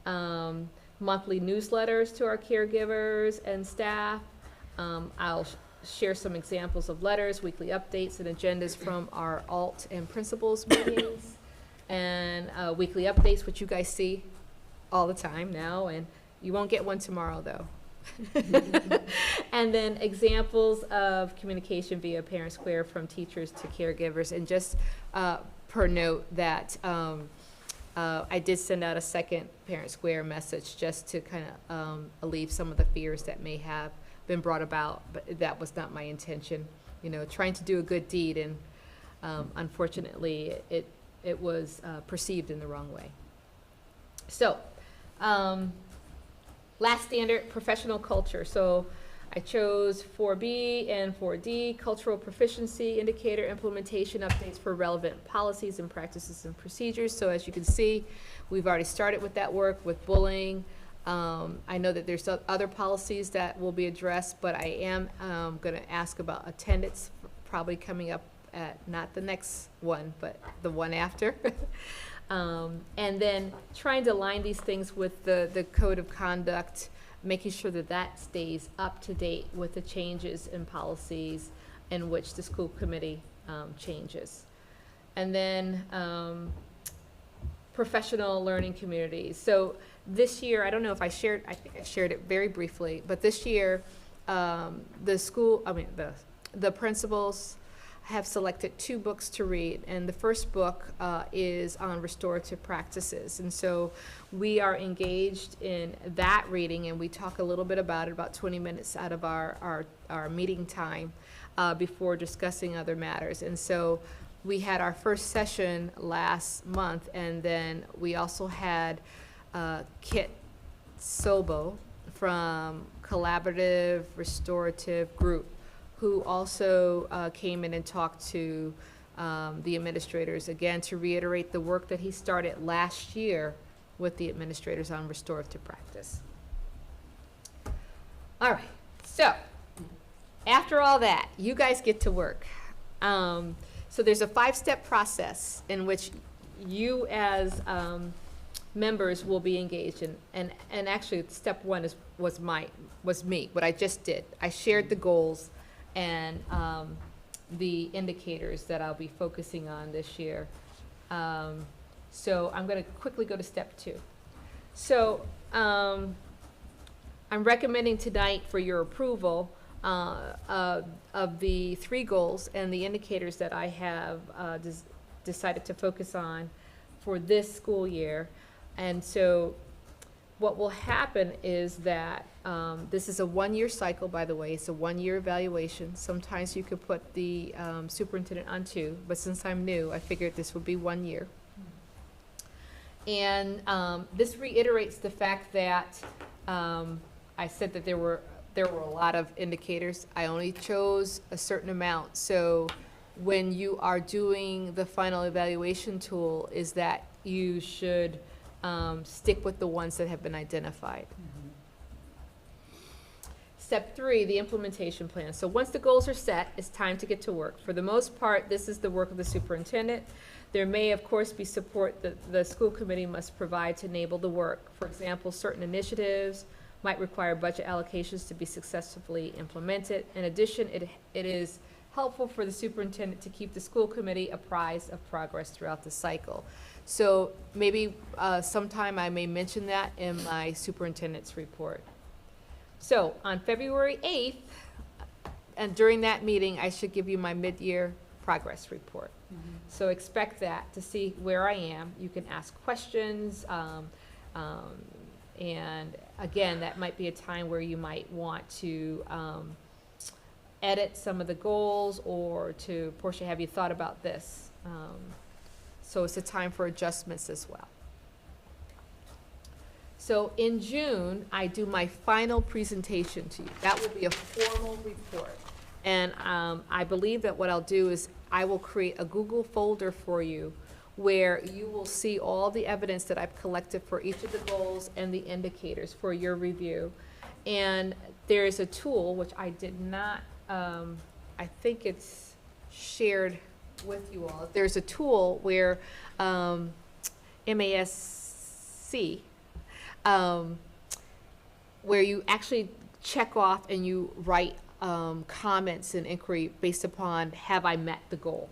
Monthly newsletters to our caregivers and staff. I'll share some examples of letters, weekly updates, and agendas from our alt and principals meetings. And weekly updates, which you guys see all the time now, and you won't get one tomorrow, though. And then examples of communication via Parent Square from teachers to caregivers. And just per note that I did send out a second Parent Square message just to kind of alleviate some of the fears that may have been brought about, but that was not my intention. You know, trying to do a good deed, and unfortunately, it was perceived in the wrong way. So, last standard, professional culture. So I chose 4B and 4D, cultural proficiency indicator implementation updates for relevant policies and practices and procedures. So as you can see, we've already started with that work with bullying. I know that there's other policies that will be addressed, but I am going to ask about attendance, probably coming up at not the next one, but the one after. And then trying to align these things with the code of conduct, making sure that that stays up to date with the changes in policies in which the school committee changes. And then professional learning communities. So this year, I don't know if I think I shared it very briefly, but this year, the principals have selected 2 books to read, and the first book is on restorative practices. And so we are engaged in that reading, and we talk a little bit about it, about 20 minutes out of our meeting time before discussing other matters. And so we had our first session last month, and then we also had Kit Sobo from Collaborative Restorative Group, who also came in and talked to the administrators, again, to reiterate the work that he started last year with the administrators on restorative practice. All right, so after all that, you guys get to work. So there's a 5-step process in which you as members will be engaged in, and actually step 1 was me, what I just did. I shared the goals and the indicators that I'll be focusing on this year. So I'm going to quickly go to step 2. So I'm recommending tonight for your approval of the 3 goals and the indicators that I have decided to focus on for this school year. And so what will happen is that this is a 1-year cycle, by the way. It's a 1-year evaluation. Sometimes you could put the superintendent on 2, but since I'm new, I figured this would be 1 year. And this reiterates the fact that I said that there were a lot of indicators. I only chose a certain amount. So when you are doing the final evaluation tool, is that you should stick with the ones that have been identified. Step 3, the implementation plan. So once the goals are set, it's time to get to work. For the most part, this is the work of the superintendent. There may, of course, be support that the school committee must provide to enable the work. For example, certain initiatives might require budget allocations to be successfully implemented. In addition, it is helpful for the superintendent to keep the school committee apprised of progress throughout the cycle. So maybe sometime I may mention that in my superintendent's report. So on February 8th, and during that meeting, I should give you my mid-year progress report. So expect that to see where I am. You can ask questions, and again, that might be a time where you might want to edit some of the goals, or to, Portia, have you thought about this? So it's a time for adjustments as well. So in June, I do my final presentation to you. That will be a formal report. And I believe that what I'll do is I will create a Google folder for you where you will see all the evidence that I've collected for each of the goals and the indicators for your review. And there is a tool, which I did not, I think it's shared with you all. There's a tool where MASC, where you actually check off and you write comments and inquiry based upon, have I met the goal?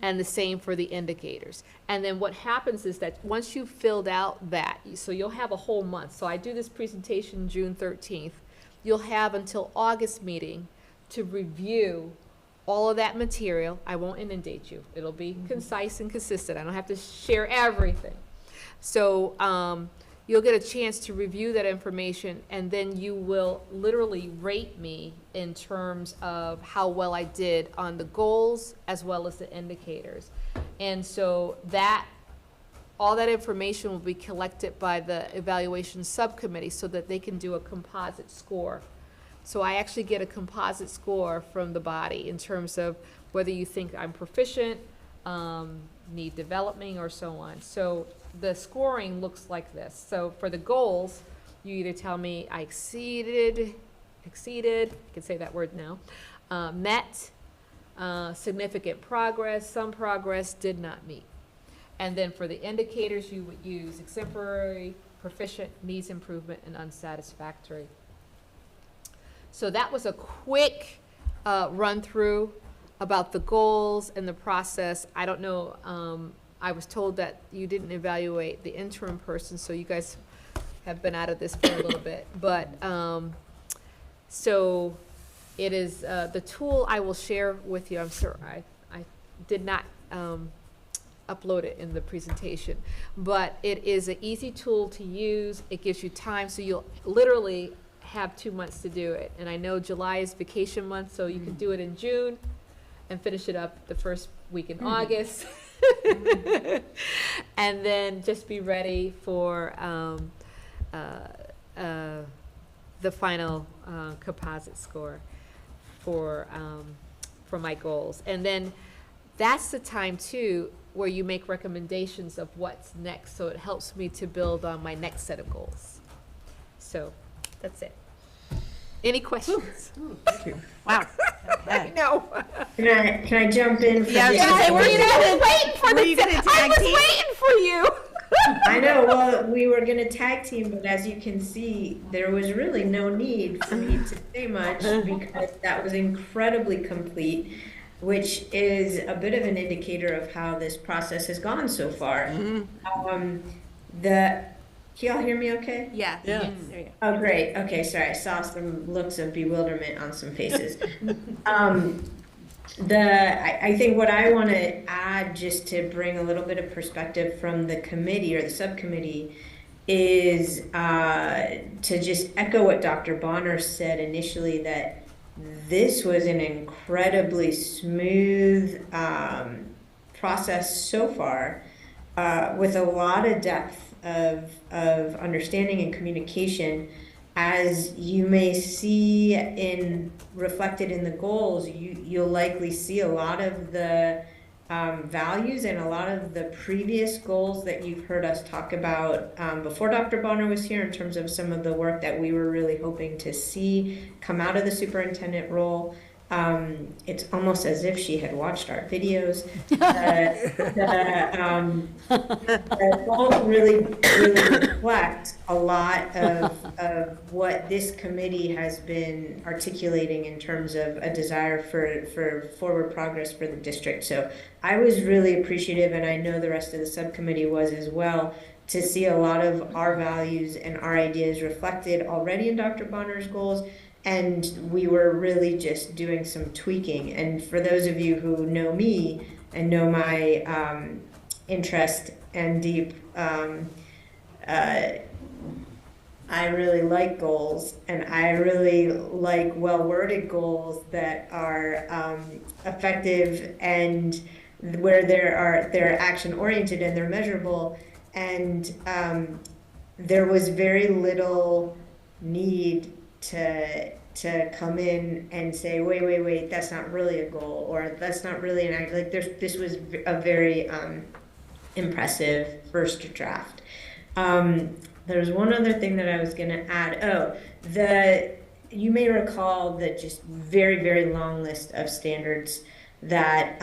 And the same for the indicators. And then what happens is that once you've filled out that, so you'll have a whole month. So I do this presentation June 13th. You'll have until August meeting to review all of that material. I won't inundate you. It'll be concise and consistent. I don't have to share everything. So you'll get a chance to review that information, and then you will literally rate me in terms of how well I did on the goals as well as the indicators. And so that, all that information will be collected by the evaluation subcommittee so that they can do a composite score. So I actually get a composite score from the body in terms of whether you think I'm proficient, need developing, or so on. So the scoring looks like this. So for the goals, you either tell me I exceeded, I can say that word now, met, significant progress, some progress, did not meet. And then for the indicators, you would use exemplary, proficient, needs improvement, and unsatisfactory. So that was a quick run through about the goals and the process. I don't know, I was told that you didn't evaluate the interim person, so you guys have been out of this for a little bit. But so it is the tool I will share with you. I'm sorry, I did not upload it in the presentation, but it is an easy tool to use. It gives you time, so you'll literally have 2 months to do it. And I know July is vacation month, so you can do it in June and finish it up the first week in August. And then just be ready for the final composite score for my goals. And then that's the time too where you make recommendations of what's next, so it helps me to build on my next set of goals. So that's it. Any questions? Thank you. Wow. I know. Can I jump in? For Yeah, this? I was waiting for I was waiting for you. I know, well, we were gonna tag team, but as you can see, there was really no need for me to say much because that was incredibly complete, which is a bit of an indicator of how this process has gone so far. Can y'all hear me okay? Yeah. Yeah. Yes. There you go. Oh, great. Okay, sorry. I saw some looks of bewilderment on some faces. I think what I want to add, just to bring a little bit of perspective from the committee or the subcommittee, is to just echo what Dr. Bonner said initially, that this was an incredibly smooth process so far, with a lot of depth of understanding and communication. As you may see reflected in the goals, you'll likely see a lot of the values and a lot of the previous goals that you've heard us talk about before Dr. Bonner was here, in terms of some of the work that we were really hoping to see come out of the superintendent role. It's almost as if she had watched our videos. The goals really reflect a lot of what this committee has been articulating in terms of a desire for forward progress for the district. So I was really appreciative, and I know the rest of the subcommittee was as well, to see a lot of our values and our ideas reflected already in Dr. Bonner's goals. And we were really just doing some tweaking. And for those of you who know me and know my interest and deep, I really like goals, and I really like well-worded goals that are effective and where they're action-oriented and they're measurable. And there was very little need to come in and say, wait, that's not really a goal, or that's not really an act. Like this was a very impressive first draft. There's one other thing that I was going to add. You may recall the just very, very long list of standards that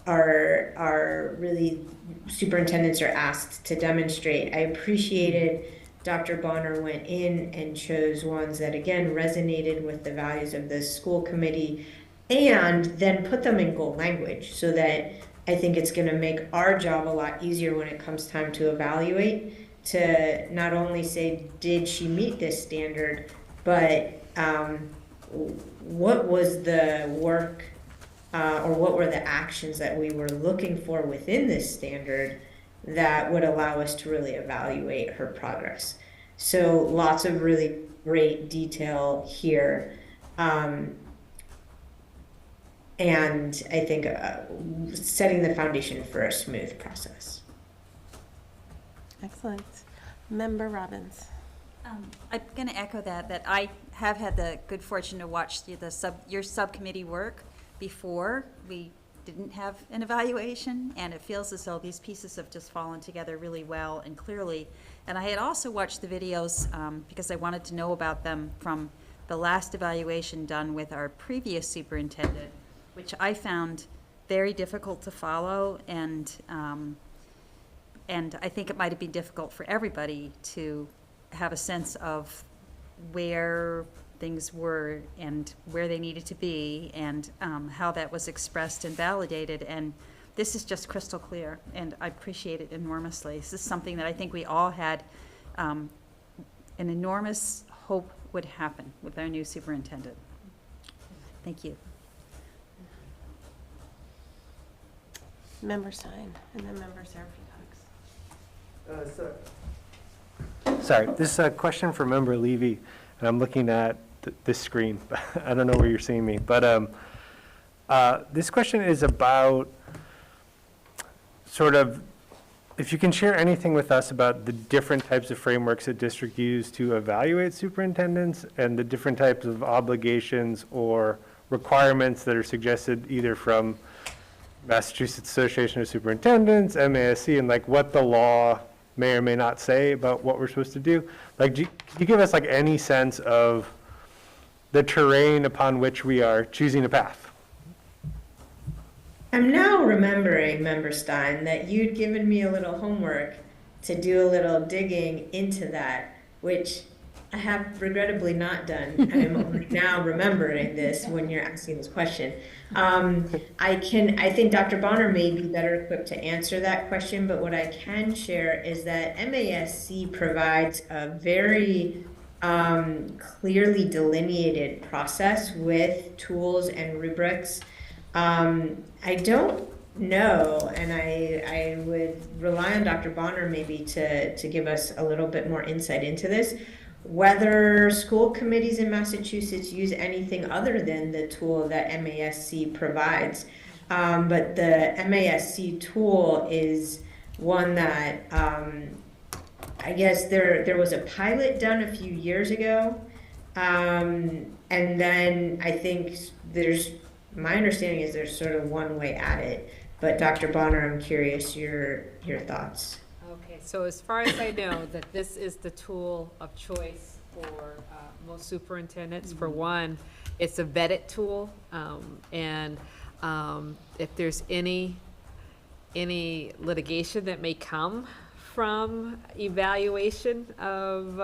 are really superintendents are asked to demonstrate. I appreciated Dr. Bonner went in and chose ones that again resonated with the values of the school committee, and then put them in goal language, so that I think it's going to make our job a lot easier when it comes time to evaluate, to not only say, did she meet this standard, but what was the work or what were the actions that we were looking for within this standard that would allow us to really evaluate her progress. So lots of really great detail here. And I think setting the foundation for a smooth process. Excellent. Member Robbins. I'm going to echo that I have had the good fortune to watch your subcommittee work before we didn't have an evaluation, and it feels as though these pieces have just fallen together really well and clearly. And I had also watched the videos because I wanted to know about them from the last evaluation done with our previous superintendent, which I found very difficult to follow, and I think it might have been difficult for everybody to have a sense of where things were and where they needed to be, and how that was expressed and validated. And this is just crystal clear, and I appreciate it enormously. This is something that I think we all had an enormous hope would happen with our new superintendent. Thank you. Member Stein, and then Member Seraphy Cox. Sorry, this is a question for Member Levy, and I'm looking at this screen. I don't know where you're seeing me, but this question is about sort of, if you can share anything with us about the different types of frameworks that district use to evaluate superintendents, and the different types of obligations or requirements that are suggested either from Massachusetts Association of Superintendents, MASC, and like what the law may or may not say about what we're supposed to do. Like, can you give us like any sense of the terrain upon which we are choosing a path? I'm now remembering, Member Stein, that you'd given me a little homework to do a little digging into that, which I have regrettably not done. I'm only now remembering this when you're asking this question. I think Dr. Bonner may be better equipped to answer that question, but what I can share is that MASC provides a very clearly delineated process with tools and rubrics. I don't know, and I would rely on Dr. Bonner maybe to give us a little bit more insight into this, whether school committees in Massachusetts use anything other than the tool that MASC provides. But the MASC tool is one that I guess there was a pilot done a few years ago. And then I think my understanding is there's sort of one way at it. But Dr. Bonner, I'm curious your thoughts. Okay, so as far as I know, that this is the tool of choice for most superintendents. For one, it's a vetted tool, and if there's any litigation that may come from evaluation of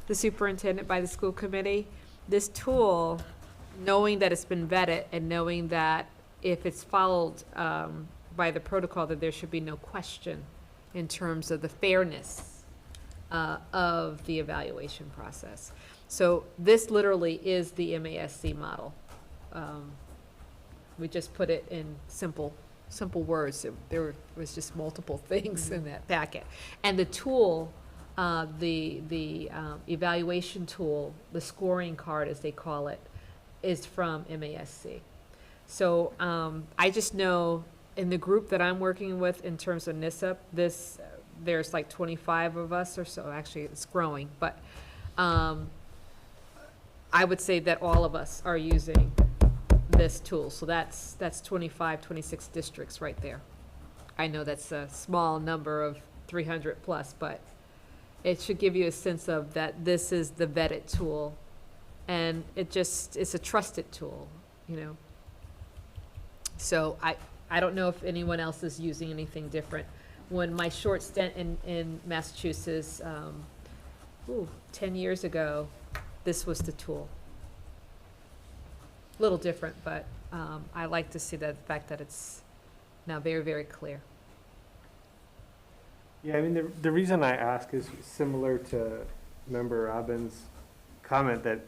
the superintendent by the school committee, this tool, knowing that it's been vetted and knowing that if it's followed by the protocol, that there should be no question in terms of the fairness of the evaluation process. So this literally is the MASC model. We just put it in simple words. There was just multiple things in that packet. And the tool, the evaluation tool, the scoring card as they call it, is from MASC. So I just know in the group that I'm working with in terms of NISSP, there's like 25 of us or so. Actually, it's growing, but I would say that all of us are using this tool. So that's 25, 26 districts right there. I know that's a small number of 300 plus, but it should give you a sense of that this is the vetted tool. And it's a trusted tool, you know. So I don't know if anyone else is using anything different. When my short stint in Massachusetts, 10 years ago, this was the tool. A little different, but I like to see the fact that it's now very, very clear. Yeah, I mean, the reason I ask is similar to Member Robbins' comment that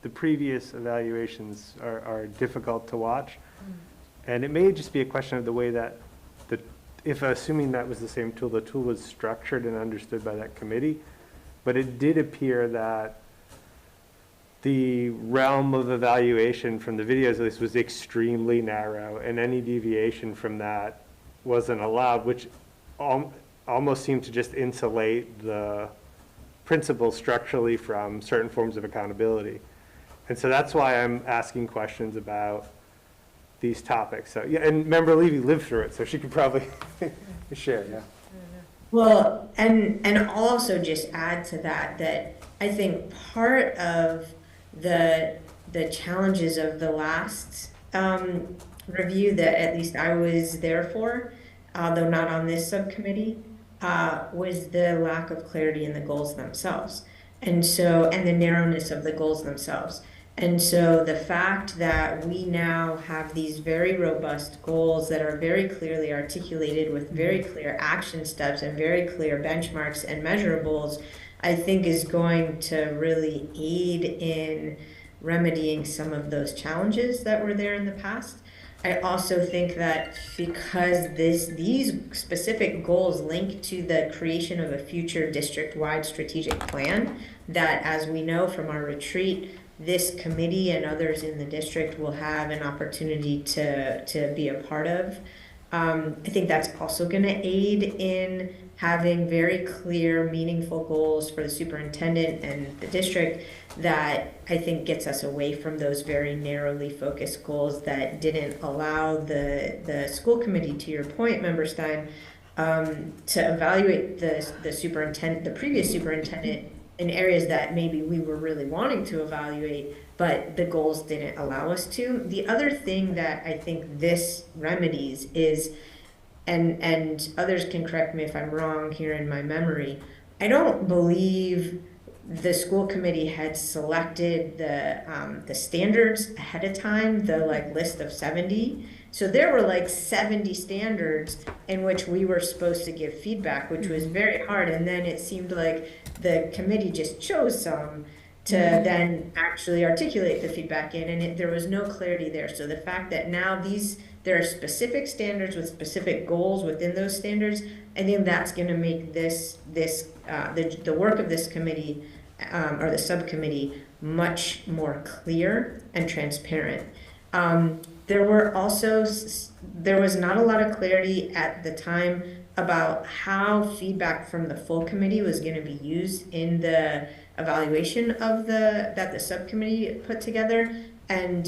the previous evaluations are difficult to watch. And it may just be a question of the way that if assuming that was the same tool, the tool was structured and understood by that committee. But it did appear that the realm of evaluation from the videos at least was extremely narrow, and any deviation from that wasn't allowed, which almost seemed to just insulate the principal structurally from certain forms of accountability. And so that's why I'm asking questions about these topics. So yeah, and Member Levy lived through it, so she could probably share, yeah. Well, and I'll also just add to that I think part of the challenges of the last review that at least I was there for, though not on this subcommittee, was the lack of clarity in the goals themselves. And the narrowness of the goals themselves. And so the fact that we now have these very robust goals that are very clearly articulated with very clear action steps and very clear benchmarks and measurables, I think is going to really aid in remedying some of those challenges that were there in the past. I also think that because these specific goals link to the creation of a future district-wide strategic plan, that as we know from our retreat, this committee and others in the district will have an opportunity to be a part of. I think that's also going to aid in having very clear, meaningful goals for the superintendent and the district that I think gets us away from those very narrowly focused goals that didn't allow the school committee, to your point, Member Stein, to evaluate the previous superintendent in areas that maybe we were really wanting to evaluate, but the goals didn't allow us to. The other thing that I think this remedies is, and others can correct me if I'm wrong here in my memory, I don't believe the school committee had selected the standards ahead of time, the list of 70. So there were 70 standards in which we were supposed to give feedback, which was very hard. And then it seemed like the committee just chose some to then actually articulate the feedback in, and there was no clarity there. So the fact that now there are specific standards with specific goals within those standards, I think that's going to make the work of this committee or the subcommittee much more clear and transparent. There was not a lot of clarity at the time about how feedback from the full committee was going to be used in the evaluation of that the subcommittee put together. And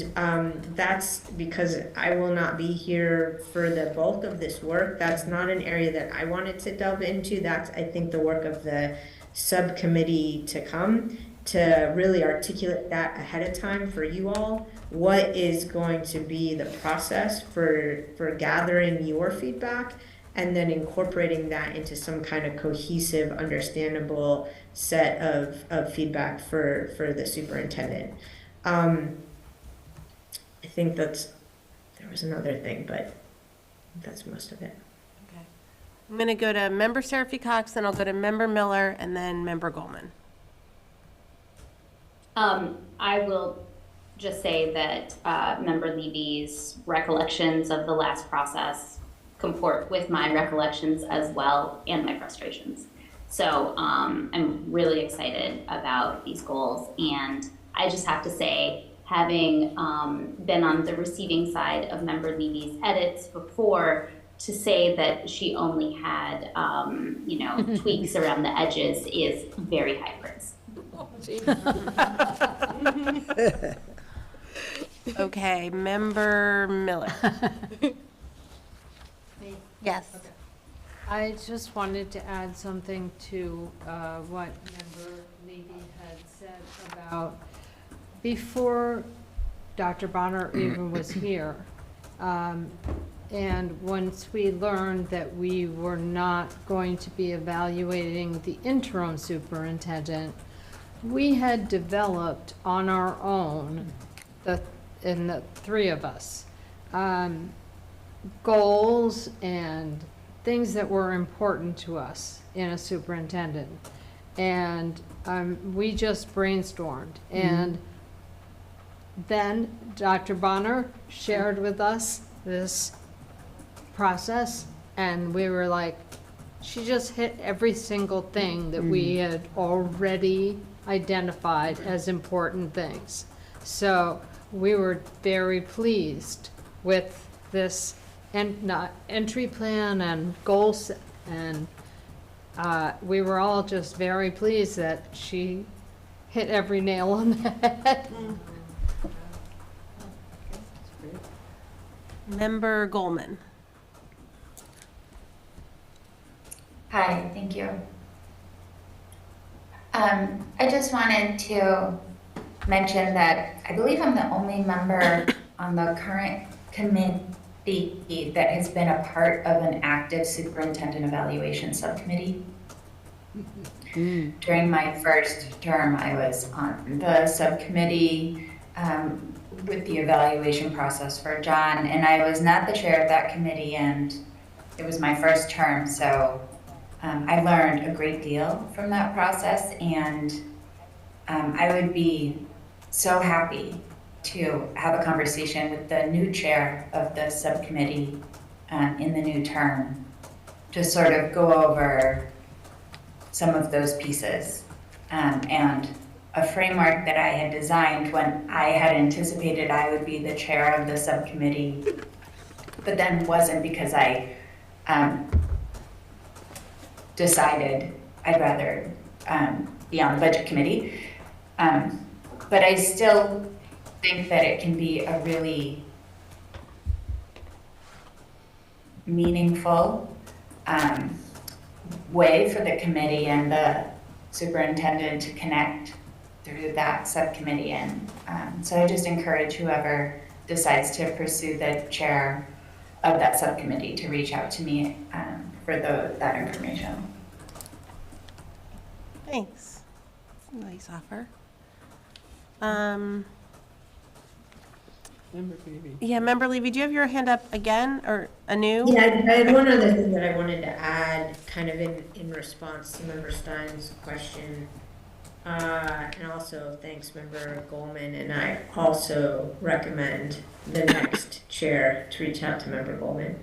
that's because I will not be here for the bulk of this work. That's not an area that I wanted to delve into. That's, I think, the work of the subcommittee to come, to really articulate that ahead of time for you all. What is going to be the process for gathering your feedback and then incorporating that into some kind of cohesive, understandable set of feedback for the superintendent. I think there was another thing, but that's most of it. Okay. I'm going to go to Member Seraphy Cox, then I'll go to Member Miller, and then Member Goldman. I will just say that Member Levy's recollections of the last process comport with my recollections as well, and my frustrations. So I'm really excited about these goals, and I just have to say, having been on the receiving side of Member Levy's edits before, to say that she only had tweaks around the edges is very high praise. Okay, Member Miller. Yes. I just wanted to add something to what Member Levy had said about before Dr. Bonner even was here. And once we learned that we were not going to be evaluating the interim superintendent, we had developed on our own, in the three of us, goals and things that were important to us in a superintendent. And we just brainstormed. And then Dr. Bonner shared with us this process, and we were like, she just hit every single thing that we had already identified as important things. So we were very pleased with this entry plan and goal set, and we were all just very pleased that she hit every nail on the head. Member Goldman. Hi, thank you. I just wanted to mention that I believe I'm the only member on the current committee that has been a part of an active superintendent evaluation subcommittee. During my first term, I was on the subcommittee with the evaluation process for John, and I was not the chair of that committee, and it was my first term, so I learned a great deal from that process, and I would be so happy to have a conversation with the new chair of the subcommittee in the new term to sort of go over some of those pieces and a framework that I had designed when I had anticipated I would be the chair of the subcommittee, but then wasn't because I decided I'd rather be on the budget committee. But I still think that it can be a really meaningful way for the committee and the superintendent to connect through that subcommittee. And so I just encourage whoever decides to pursue the chair of that subcommittee to reach out to me for that information. Thanks. That's a nice offer. Member Levy. Yeah, Member Levy, do you have your hand up again or anew? Yeah, I had one other thing that I wanted to add, kind of in response to Member Stein's question. And also, thanks, Member Goldman, and I also recommend the next chair to reach out to Member Goldman.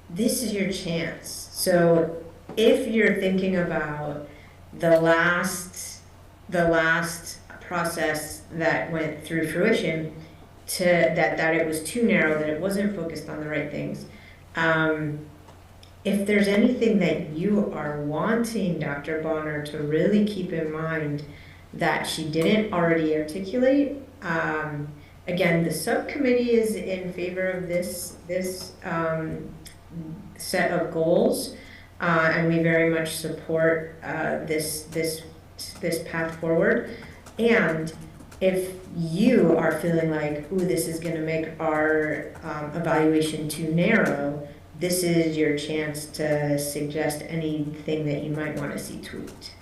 This is your chance. So if you're thinking about the last process that went through fruition, that it was too narrow, that it wasn't focused on the right things. If there's anything that you are wanting Dr. Bonner to really keep in mind that she didn't already articulate, again, the subcommittee is in favor of this set of goals, and we very much support this path forward. And if you are feeling like, ooh, this is going to make our evaluation too narrow, this is your chance to suggest anything that you might want to see tweaked.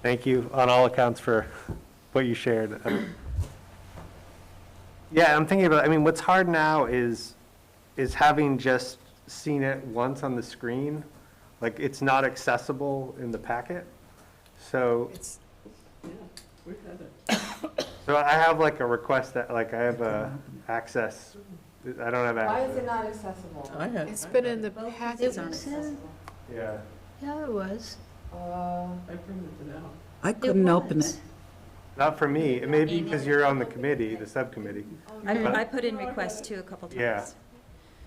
Thank you on all accounts for what you shared. Yeah, I'm thinking about, I mean, what's hard now is having just seen it once on the screen, like it's not accessible in the packet. So We've had it. So I have like a request that, like I have access, I don't have Why access. is it not accessible? It's been in the package. Yeah. Yeah, it was. I printed it out. I couldn't open it. Not for me, it may be because you're on the committee, the subcommittee. I put in requests too a couple times. Yeah.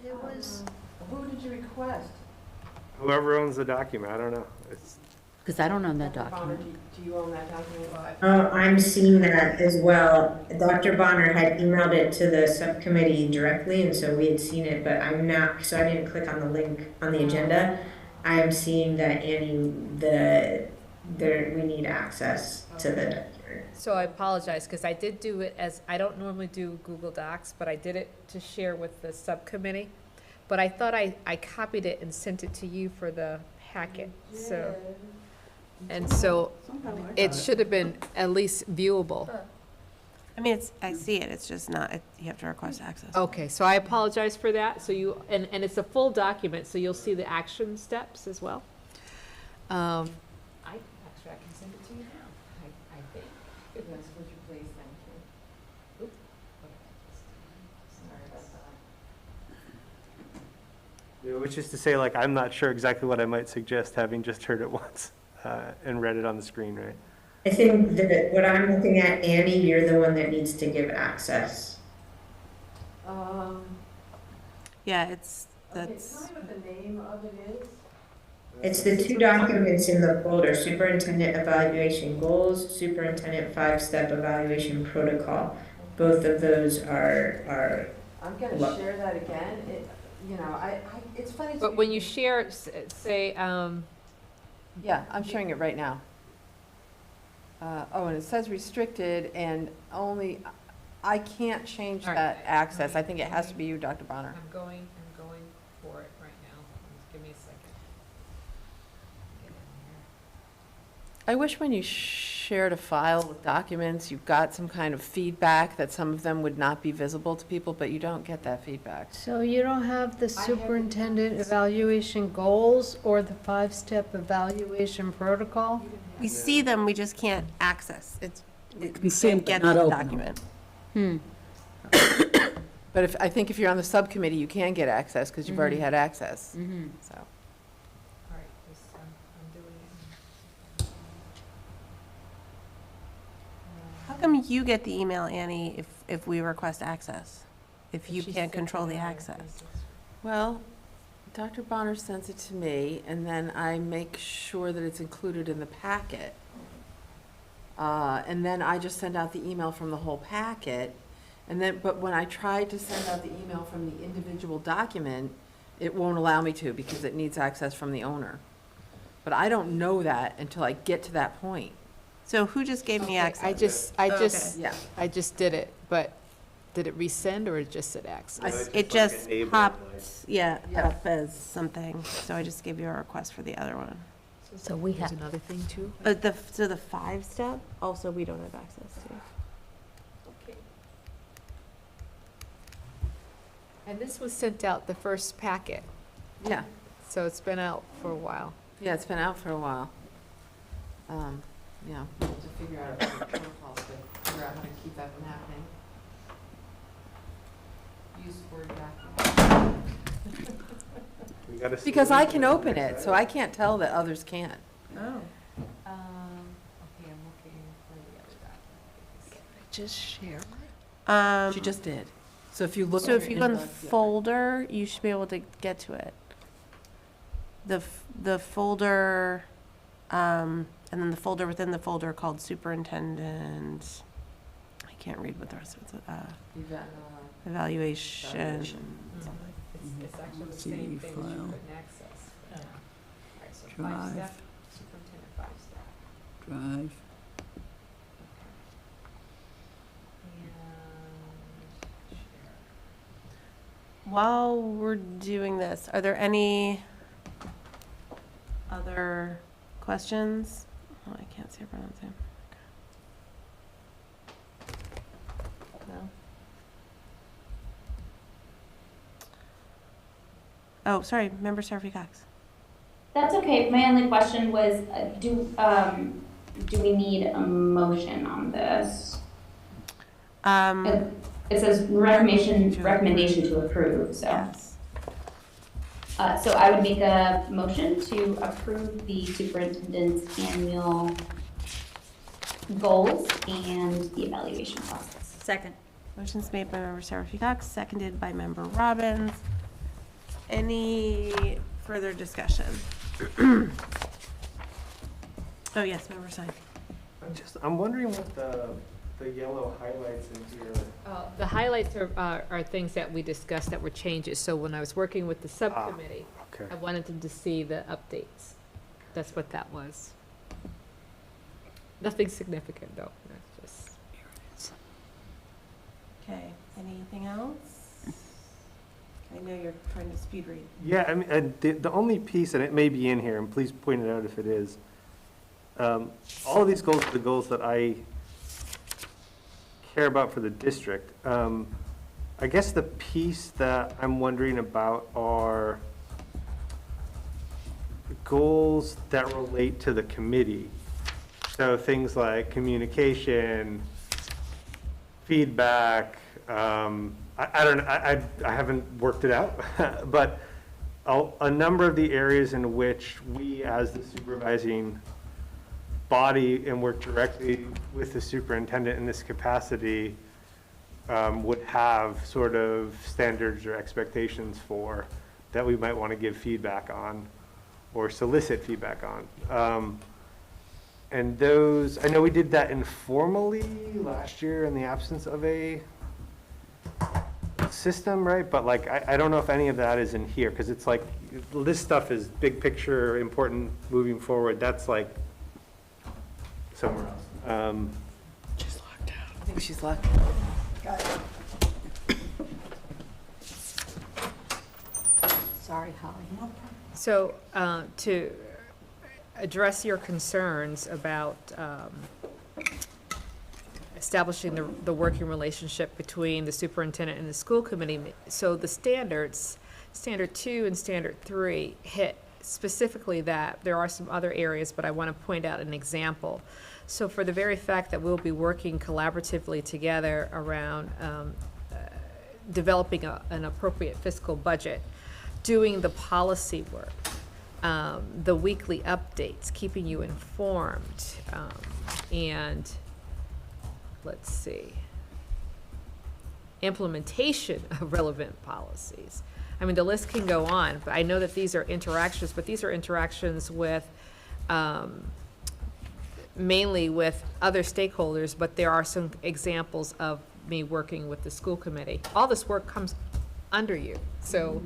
It was. Who did you request? Whoever owns the document, I don't know. Because I don't own that document. Do you own that document? I'm seeing that as well. Dr. Bonner had emailed it to the subcommittee directly, and so we had seen it, but I'm not, so I didn't click on the link on the agenda. I'm seeing that Annie, we need access to the document. So I apologize, because I did do it as, I don't normally do Google Docs, but I did it to share with the subcommittee. But I thought I copied it and sent it to you for the packet, so. And so it should have been at least viewable. I mean, I see it, it's just not, you have to request access. Okay, so I apologize for that. So you, and it's a full document, so you'll see the action steps as well. I can send it to you now, I think. Yes, would you please, thank you. Oop. Sorry about that. Yeah, which is to say, like, I'm not sure exactly what I might suggest, having just heard it once and read it on the screen, right? I think that what I'm looking at, Annie, you're the one that needs to give access. Yeah, that's. Tell me what the name of it is. It's the two documents in the folder, Superintendent Evaluation Goals, Superintendent 5-Step Evaluation Protocol. Both of those are I'm gonna share that again. It's funny. But when you share, say, Yeah, I'm sharing it right now. And it says restricted and only, I can't change All right. that access. I think it has to be you, Dr. Bonner. I'm going for it right now. Just give me a second. Get in here. I wish when you shared a file with documents, you got some kind of feedback that some of them would not be visible to people, but you don't get that feedback. So you don't have the superintendent evaluation goals or the 5-step evaluation protocol? We see them, we just can't access. We We see 'em, can't get but not the open 'em. document. But I think if you're on the subcommittee, you can get access because you've already had access, so. All right, this, I'm doing it. How come you get the email, Annie, if we request access? If you She can't sent control it the out. access? Well, Dr. Bonner sends it to me, and then I make sure that it's included in the packet. And then I just send out the email from the whole packet. But when I try to send out the email from the individual document, it won't allow me to because it needs access from the owner. But I don't know that until I get to that point. So who just gave me access? I Okay. just did it, but did it resend or it just said access? It just popped, Yeah. up as something, so I just gave you a request for the other one. So we There's have, another thing too? So the 5-step, also we don't have access to. Okay. And this was sent out the first packet, Yeah, so it's been out for a while. yeah, it's been out for a while. Yeah, we'll have to figure out a protocol to figure out how to keep that from happening. Use Word document. We gotta see Because what I it can is. open it, so I can't tell that others can't. Oh. Okay, I'm looking for the other document. Just share. She just did. So if you look. So at if your you go in the inbox, yeah. folder, you should be able to get to it. The folder, and then the folder within the folder called superintendent, I can't read what the rest of it's, evaluation. It's actually the same thing that you couldn't access. All right, so Drive. 5-step, superintendent 5-step. Drive. While we're doing this, are there any other questions? Oh, I can't see everyone on Zoom. Okay. No? Oh, sorry, Member Seraphy Cox. That's okay. My only question was, do we need a motion on this? It says recommendation to approve, so. Yes. So I would make a motion to approve the superintendent's annual goals and the evaluation process. second. Motion's made by Member Seraphy Cox, seconded by Member Robbins. Any further discussion? Oh, yes, member sign. I'm wondering what the yellow highlights in here. The highlights are things that we discussed that were changes. So when I was working with the subcommittee, okay. I wanted them to see the updates. That's what that was. Nothing significant, though. That's just. Okay, anything else? I know you're trying to speed read. Yeah, I mean, and the only piece, and it may be in here, and please point it out if it is, all of these goals are the goals that I care about for the district. I guess the piece that I'm wondering about are goals that relate to the committee. So things like communication, feedback, I don't know, I haven't worked it out, but a number of the areas in which we as the supervising body and work directly with the superintendent in this capacity would have sort of standards or expectations for that we might want to give feedback on or solicit feedback on. And those, I know we did that informally last year in the absence of a system, right? But like, I don't know if any of that is in here, because it's like, this stuff is big picture, important, moving forward. That's like somewhere else. She's locked out. I think she's locked. Got it. Sorry, Holly. So to address your concerns about establishing the working relationship between the superintendent and the school committee, so the standards, Standard 2 and Standard 3 hit specifically that. There are some other areas, but I want to point out an example. So for the very fact that we'll be working collaboratively together around developing an appropriate fiscal budget, doing the policy work, the weekly updates, keeping you informed, and let's see, implementation of relevant policies. I mean, the list can go on, but I know that these are interactions, but these are interactions with, mainly with other stakeholders, but there are some examples of me working with the school committee. All this work comes under you, so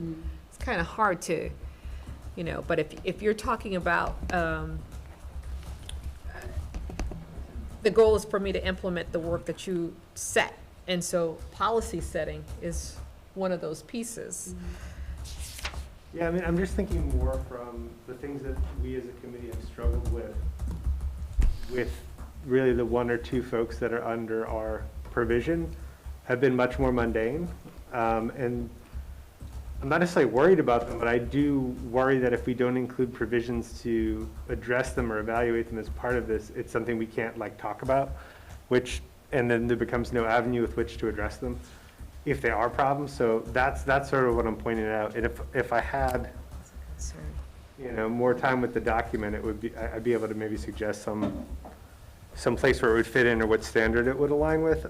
it's kind of hard to, you know, but if you're talking about, the goal is for me to implement the work that you set, and so policy setting is one of those pieces. Yeah, I mean, I'm just thinking more from the things that we as a committee have struggled with really the one or two folks that are under our provision have been much more mundane. And I'm not necessarily worried about them, but I do worry that if we don't include provisions to address them or evaluate them as part of this, it's something we can't like talk about, and then there becomes no avenue with which to address them if they are problems. So that's sort of what I'm pointing out. And if I had, you know, more time with the document, it would be, I'd be able to maybe suggest some place where it would fit in or what standard it would align with.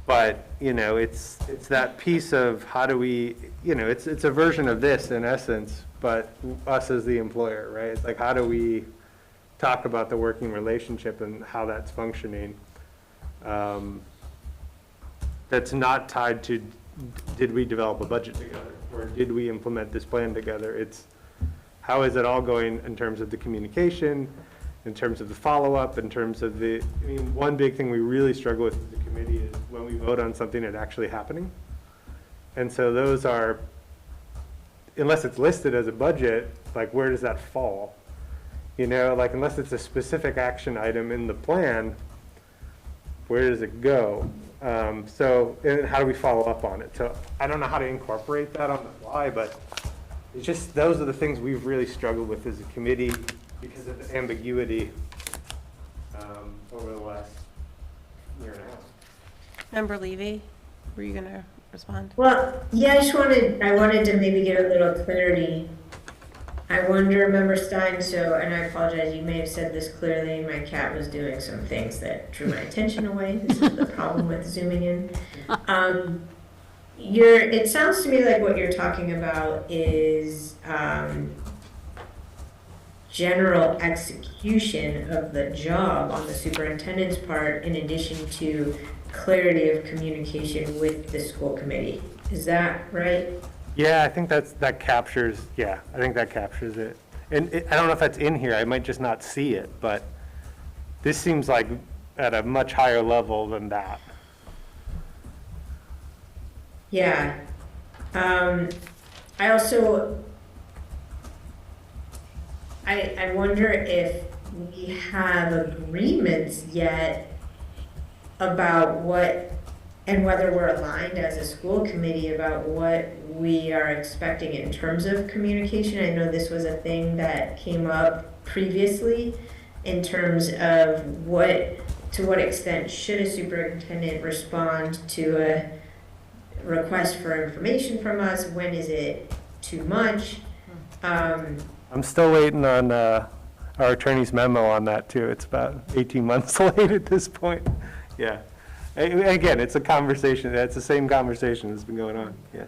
But, you know, it's that piece of how do we, you know, it's a version of this in essence, but us as the employer, right? It's like, how do we talk about the working relationship and how that's functioning? That's not tied to, did we develop a budget together? Or did we implement this plan together? It's, how is it all going in terms of the communication, in terms of the follow-up, in terms of the, I mean, one big thing we really struggle with as a committee is when we vote on something that's actually happening. And so those are, unless it's listed as a budget, like where does that fall? You know, like unless it's a specific action item in the plan, where does it go? So, and how do we follow up on it? So I don't know how to incorporate that on the fly, but it's just, those are the things we've really struggled with as a committee because of the ambiguity over the last year and a half. Member Levy, were you gonna respond? Well, yeah, I wanted to maybe get a little clarity. I wonder, Member Stein, so, and I apologize, you may have said this clearly, my cat was doing some things that drew my attention away. This is the problem with zooming in. It sounds to me like what you're talking about is general execution of the job on the superintendent's part, in addition to clarity of communication with the school committee. Is that right? Yeah, I think that captures, I think that captures it. And I don't know if that's in here, I might just not see it, but this seems like at a much higher level than that. Yeah. I also, I wonder if we have agreements yet about what, and whether we're aligned as a school committee about what we are expecting in terms of communication. I know this was a thing that came up previously in terms of to what extent should a superintendent respond to a request for information from us? When is it too much? I'm still waiting on our attorney's memo on that too. It's about 18 months late at this point. Yeah. Again, it's a conversation. It's the same conversation that's been going on. Yeah.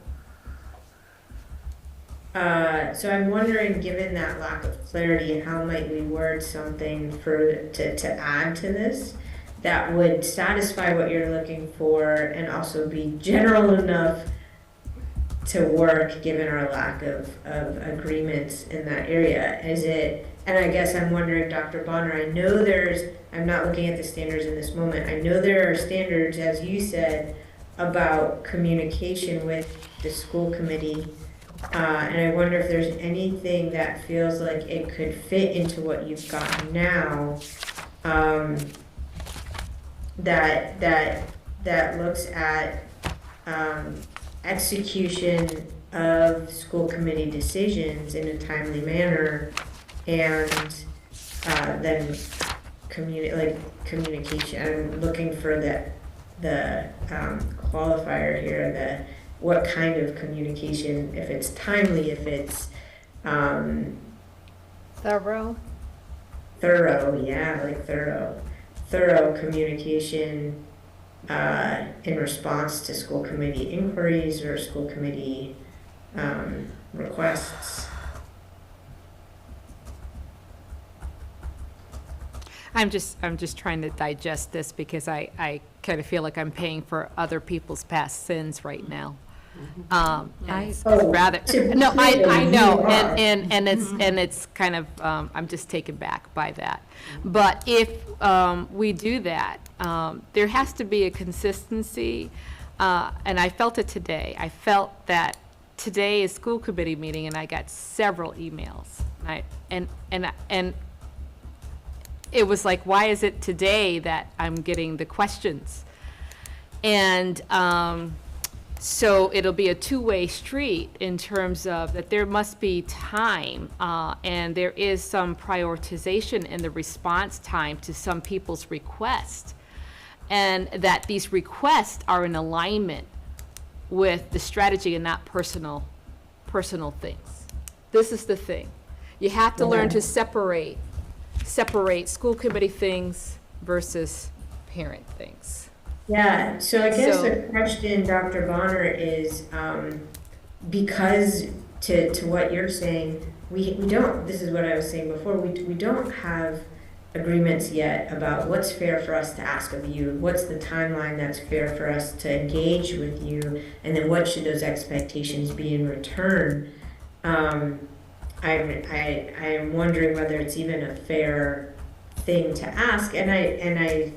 So I'm wondering, given that lack of clarity, how might we word something to add to this that would satisfy what you're looking for and also be general enough to work, given our lack of agreements in that area? Is it, and I guess I'm wondering, Dr. Bonner, I know I'm not looking at the standards in this moment. I know there are standards, as you said, about communication with the school committee. And I wonder if there's anything that feels like it could fit into what you've got now, that looks at execution of school committee decisions in a timely manner, and then communication. I'm looking for the qualifier here, what kind of communication, if it's timely, if it's Thorough, thorough communication in response to school committee inquiries or school committee requests. I'm just trying to digest this because I kind of feel like I'm paying for other people's past sins right now. I know, and it's kind of, I'm just taken back by that. But if we do that, there has to be a consistency, and I felt it today. I felt that today is school committee meeting, and I got several emails, and it was like, why is it today that I'm getting the questions? And so it'll be a two-way street in terms of that there must be time, and there is some prioritization in the response time to some people's requests, and that these requests are in alignment with the strategy and not personal things. This is the thing. You have to learn to separate school committee things versus parent things. Yeah, so I guess the question, Dr. Bonner, is because to what you're saying, we don't, this is what I was saying before, we don't have agreements yet about what's fair for us to ask of you, what's the timeline that's fair for us to engage with you, and then what should those expectations be in return. I'm wondering whether it's even a fair thing to ask, and I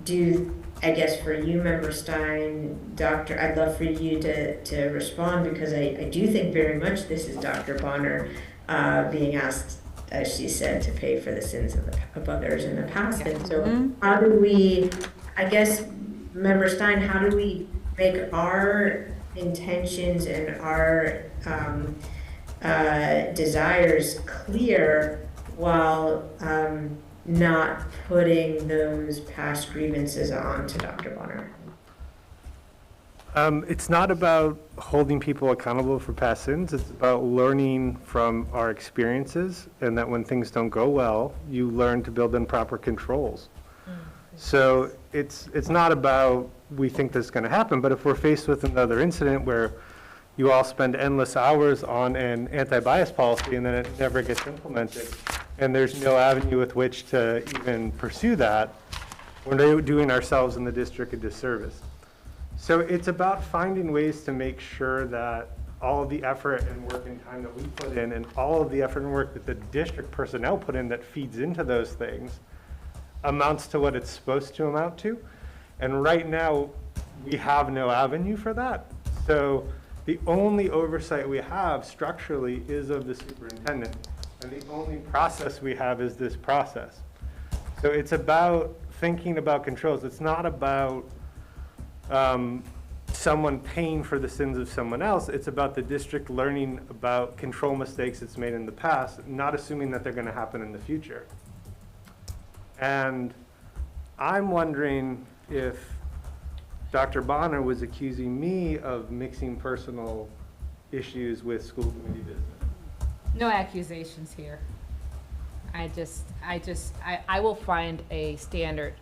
do. I guess for you, Member Stein, Doctor, I'd love for you to respond, because I do think very much this is Dr. Bonner being asked, as she said, to pay for the sins of others in the past. And so how do we, I guess, Member Stein, how do we make our intentions and our desires clear while not putting those past grievances on to Dr. Bonner? It's not about holding people accountable for past sins. It's about learning from our experiences, and that when things don't go well, you learn to build in proper controls. So it's not about we think this is going to happen, but if we're faced with another incident where you all spend endless hours on an anti-bias policy and then it never gets implemented, and there's no avenue with which to even pursue that, we're doing ourselves in the district a disservice. So it's about finding ways to make sure that all of the effort and work and time that we put in, and all of the effort and work that the district personnel put in that feeds into those things, amounts to what it's supposed to amount to. And right now, we have no avenue for that. So the only oversight we have structurally is of the superintendent. And the only process we have is this process. So it's about thinking about controls. It's not about someone paying for the sins of someone else. It's about the district learning about control mistakes it's made in the past, not assuming that they're going to happen in the future. And I'm wondering if Dr. Bonner was accusing me of mixing personal issues with school committee business. No accusations here. I will find a standard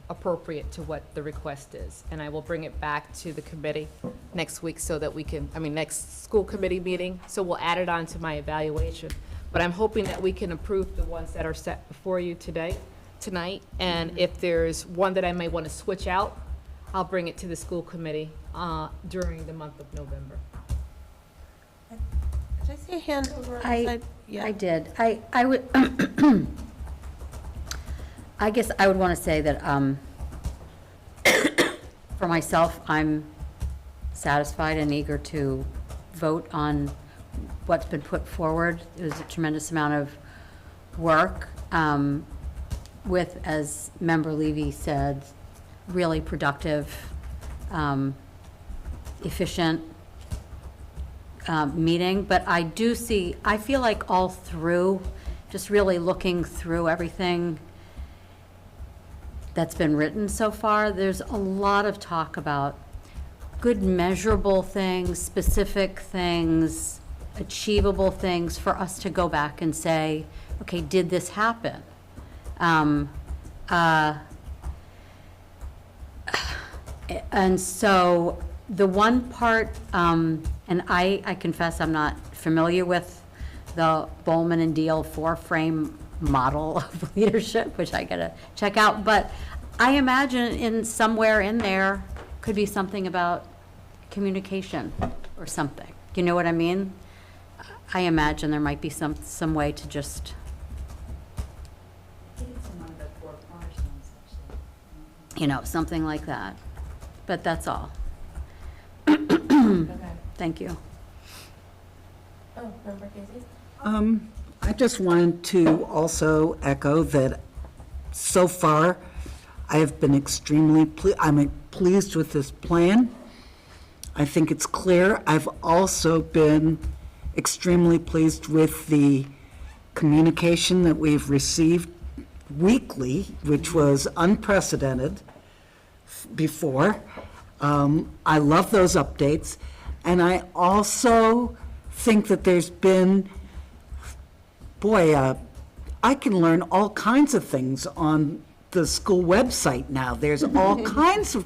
appropriate to what the request is, and I will bring it back to the committee next week so that we can, next school committee meeting, so we'll add it on to my evaluation. But I'm hoping that we can approve the ones that are set before you tonight, and if there's one that I may want to switch out, I'll bring it to the school committee during the month of November. Did I see a hand over on the side? Yeah. I did. I would, I guess I would want to say that for myself, I'm satisfied and eager to vote on what's been put forward. It was a tremendous amount of work with, as Member Levy said, really productive, efficient meeting. But I do see, I feel like all through, just really looking through everything that's been written so far, there's a lot of talk about good measurable things, specific things, achievable things for us to go back and say, okay, did this happen? And so the one part, and I confess I'm not familiar with the Bowman and Deal 4-frame model of leadership, which I gotta check out, but I imagine in somewhere in there could be something about communication or something. You know what I mean? I imagine there might be some way to just, you know, something like that. But that's all. Thank you. Oh, Member Casey? I just wanted to also echo that so far, I have been extremely I'm pleased with this plan. I think it's clear. I've also been extremely pleased with the communication that we've received weekly, which was unprecedented before. I love those updates. And I also think that there's been, I can learn all kinds of things on the school website now. There's all kinds of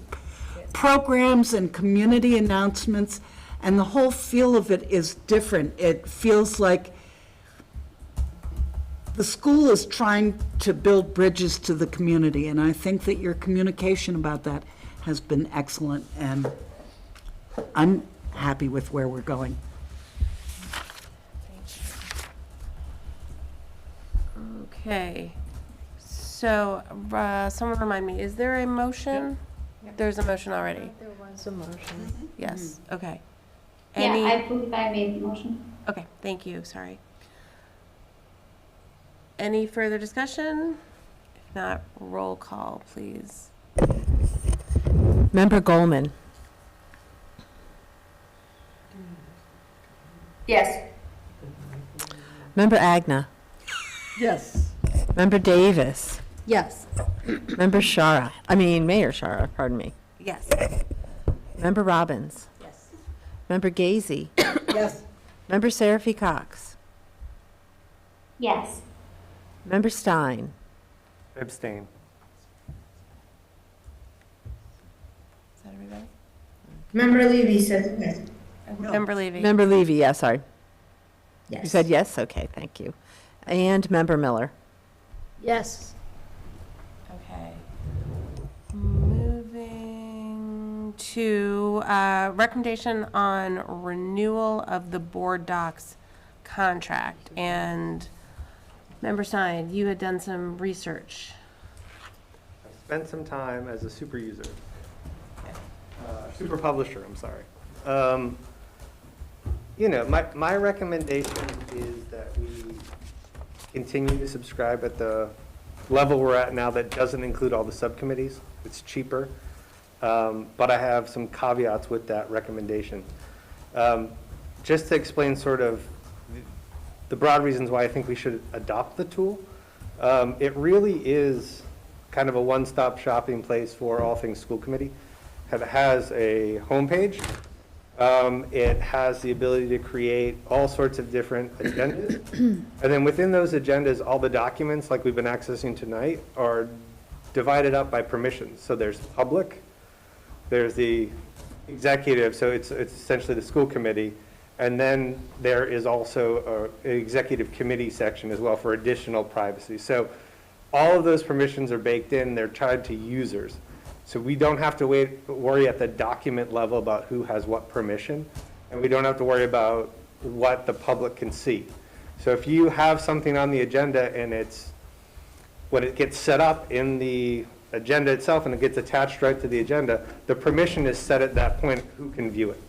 programs and community announcements, and the whole feel of it is different. It feels like the school is trying to build bridges to the community, and I think that your communication about that has been excellent, and I'm happy with where we're going. Okay, so someone remind me, is there a motion? There's a motion already. There was a motion. Yes, okay. Yeah, Any- I believe I made the motion. Okay, thank you, sorry. Any further discussion? If not, roll call, please. Member Goldman. Yes. Member Agna. Yes. Member Davis. Yes. Member Mayor Shara, pardon me. Yes. Member Robbins. Yes. Member Gazy. Yes. Member Seraphy Cox. Yes. Member Stein. Abstain. Is that everybody? Member Levy says yes. Member Levy. Member Levy, yeah, sorry. Yes. You said yes? Okay, thank you. And Member Miller. Yes. Okay. Moving to recommendation on renewal of the board docs contract. And Member Stein, you had done some research. I've spent some time as a super user, super publisher, I'm sorry. You know, my recommendation is that we continue to subscribe at the level we're at now that doesn't include all the subcommittees. It's cheaper. But I have some caveats with that recommendation. Just to explain sort of the broad reasons why I think we should adopt the tool, it really is kind of a one-stop shopping place for all things school committee. It has a homepage. It has the ability to create all sorts of different agendas. And then within those agendas, all the documents like we've been accessing tonight are divided up by permissions. So there's public, there's the executive, so it's essentially the school committee. And then there is also an executive committee section as well for additional privacy. So all of those permissions are baked in, they're tied to users. So we don't have to worry at the document level about who has what permission, and we don't have to worry about what the public can see. So if you have something on the agenda and when it gets set up in the agenda itself and it gets attached right to the agenda, the permission is set at that point who can view it.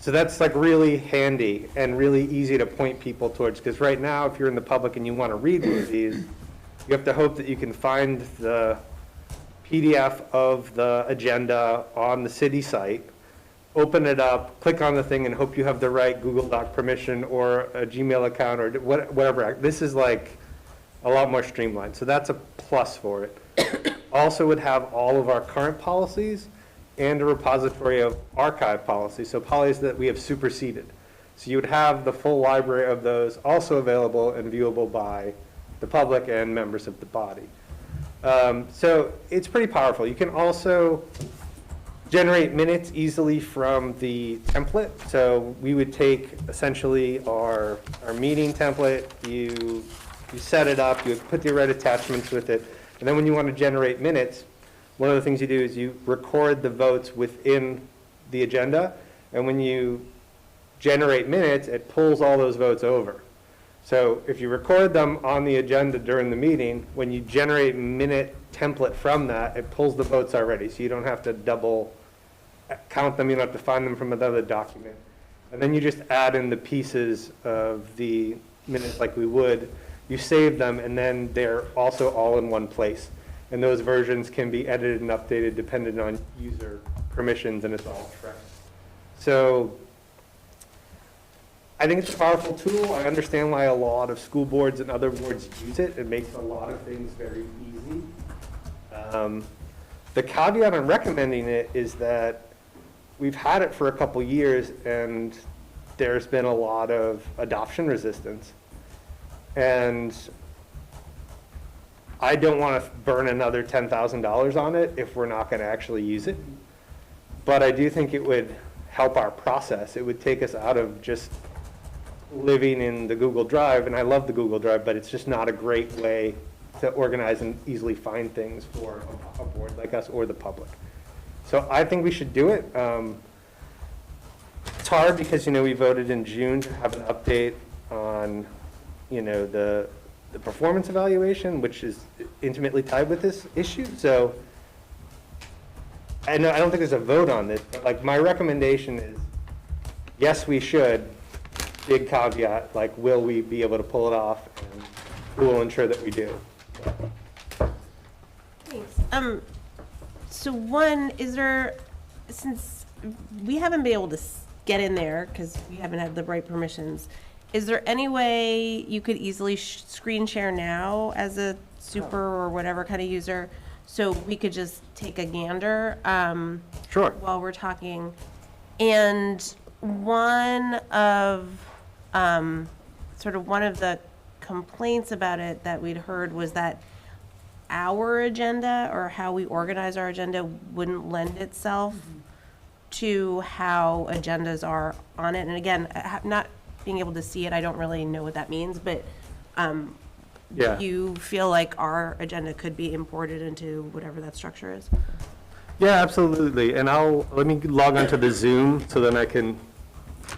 So that's like really handy and really easy to point people towards, because right now if you're in the public and you want to read one of these, you have to hope that you can find the PDF of the agenda on the city site, open it up, click on the thing, and hope you have the right Google Doc permission or a Gmail account or whatever. This is like a lot more streamlined, so that's a plus for it. Also would have all of our current policies and a repository of archive policies, so policies that we have superseded. So you would have the full library of those also available and viewable by the public and members of the body. So it's pretty powerful. You can also generate minutes easily from the template. So we would take essentially our meeting template, you set it up, you put the right attachments with it, and then when you want to generate minutes, one of the things you do is you record the votes within the agenda, and when you generate minutes, it pulls all those votes over. So if you record them on the agenda during the meeting, when you generate minute template from that, it pulls the votes already, so you don't have to double count them, you don't have to find them from another document. And then you just add in the pieces of the minutes like we would. You save them, and then they're also all in one place. And those versions can be edited and updated depending on user permissions, and it's all tracked. So I think it's a powerful tool. I understand why a lot of school boards and other boards use it. It makes a lot of things very easy. The caveat on recommending it is that we've had it for a couple years, and there's been a lot of adoption resistance. And I don't want to burn another $10,000 on it if we're not going to actually use it. But I do think it would help our process. It would take us out of just living in the Google Drive, and I love the Google Drive, but it's just not a great way to organize and easily find things for a board like us or the public. So I think we should do it. It's hard because, we voted in June to have an update on, the performance evaluation, which is intimately tied with this issue. So I don't think there's a vote on this, but like my recommendation is, yes, we should. Big caveat, like, will we be able to pull it off, and who will ensure that we do? Thanks. So one, since we haven't been able to get in there because we haven't had the right permissions, is there any way you could easily screen share now as a super or whatever kind of user, so we could just take a gander Sure. while we're talking? And one of the complaints about it that we'd heard was that our agenda or how we organize our agenda wouldn't lend itself to how agendas are on it. And again, not being able to see it, I don't really know what that means, but Yeah. Do you feel like our agenda could be imported into whatever that structure is? Yeah, absolutely. And let me log onto the Zoom so then I can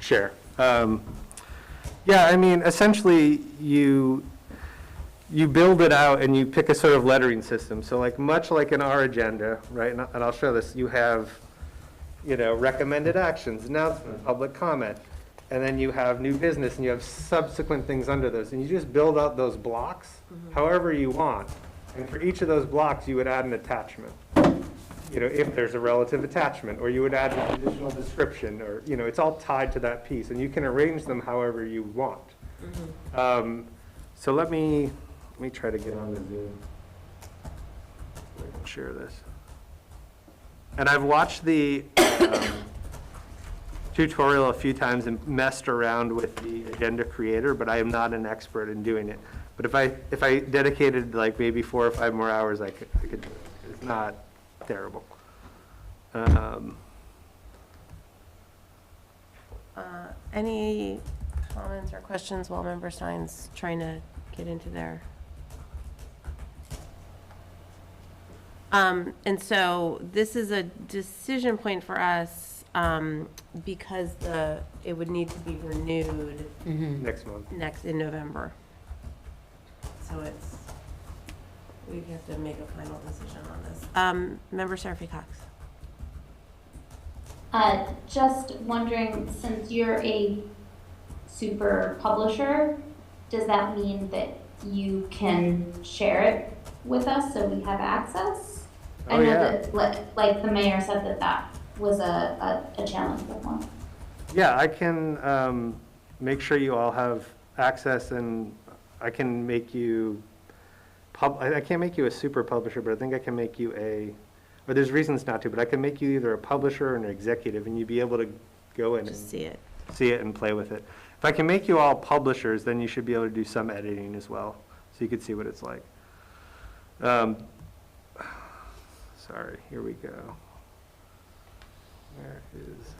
share. Yeah, I mean, essentially, you build it out and you pick a sort of lettering system. So like, much like in our agenda, right, and I'll show this, you have, recommended actions, announcement, public comment, and then you have new business, and you have subsequent things under those. And you just build out those blocks however you want. And for each of those blocks, you would add an attachment. If there's a relative attachment, or you would add an additional description, or, it's all tied to that piece, and you can arrange them however you want. So let me try to get on the Zoom. I can share this. And I've watched the tutorial a few times and messed around with the agenda creator, but I am not an expert in doing it. But if I dedicated like maybe 4 or 5 more hours, I could do it. It's not terrible. Any comments or questions while Member Stein's trying to get into there? And so this is a decision point for us because it would need to be renewed Next month. in November. So we have to make a final decision on this. Member Seraphy Cox. Just wondering, since you're a super publisher, does that mean that you can share it with us so we have access? I know that, like the mayor said, that was a challenge before. Yeah, I can make sure you all have access, and I can make you I can't make you a super publisher, but I think I can make you or there's reasons not to, but I can make you either a publisher or an executive, and you'd be able to go in and see it and play with it. If I can make you all publishers, then you should be able to do some editing as well, so you could see what it's like. Sorry, here we go. Where is...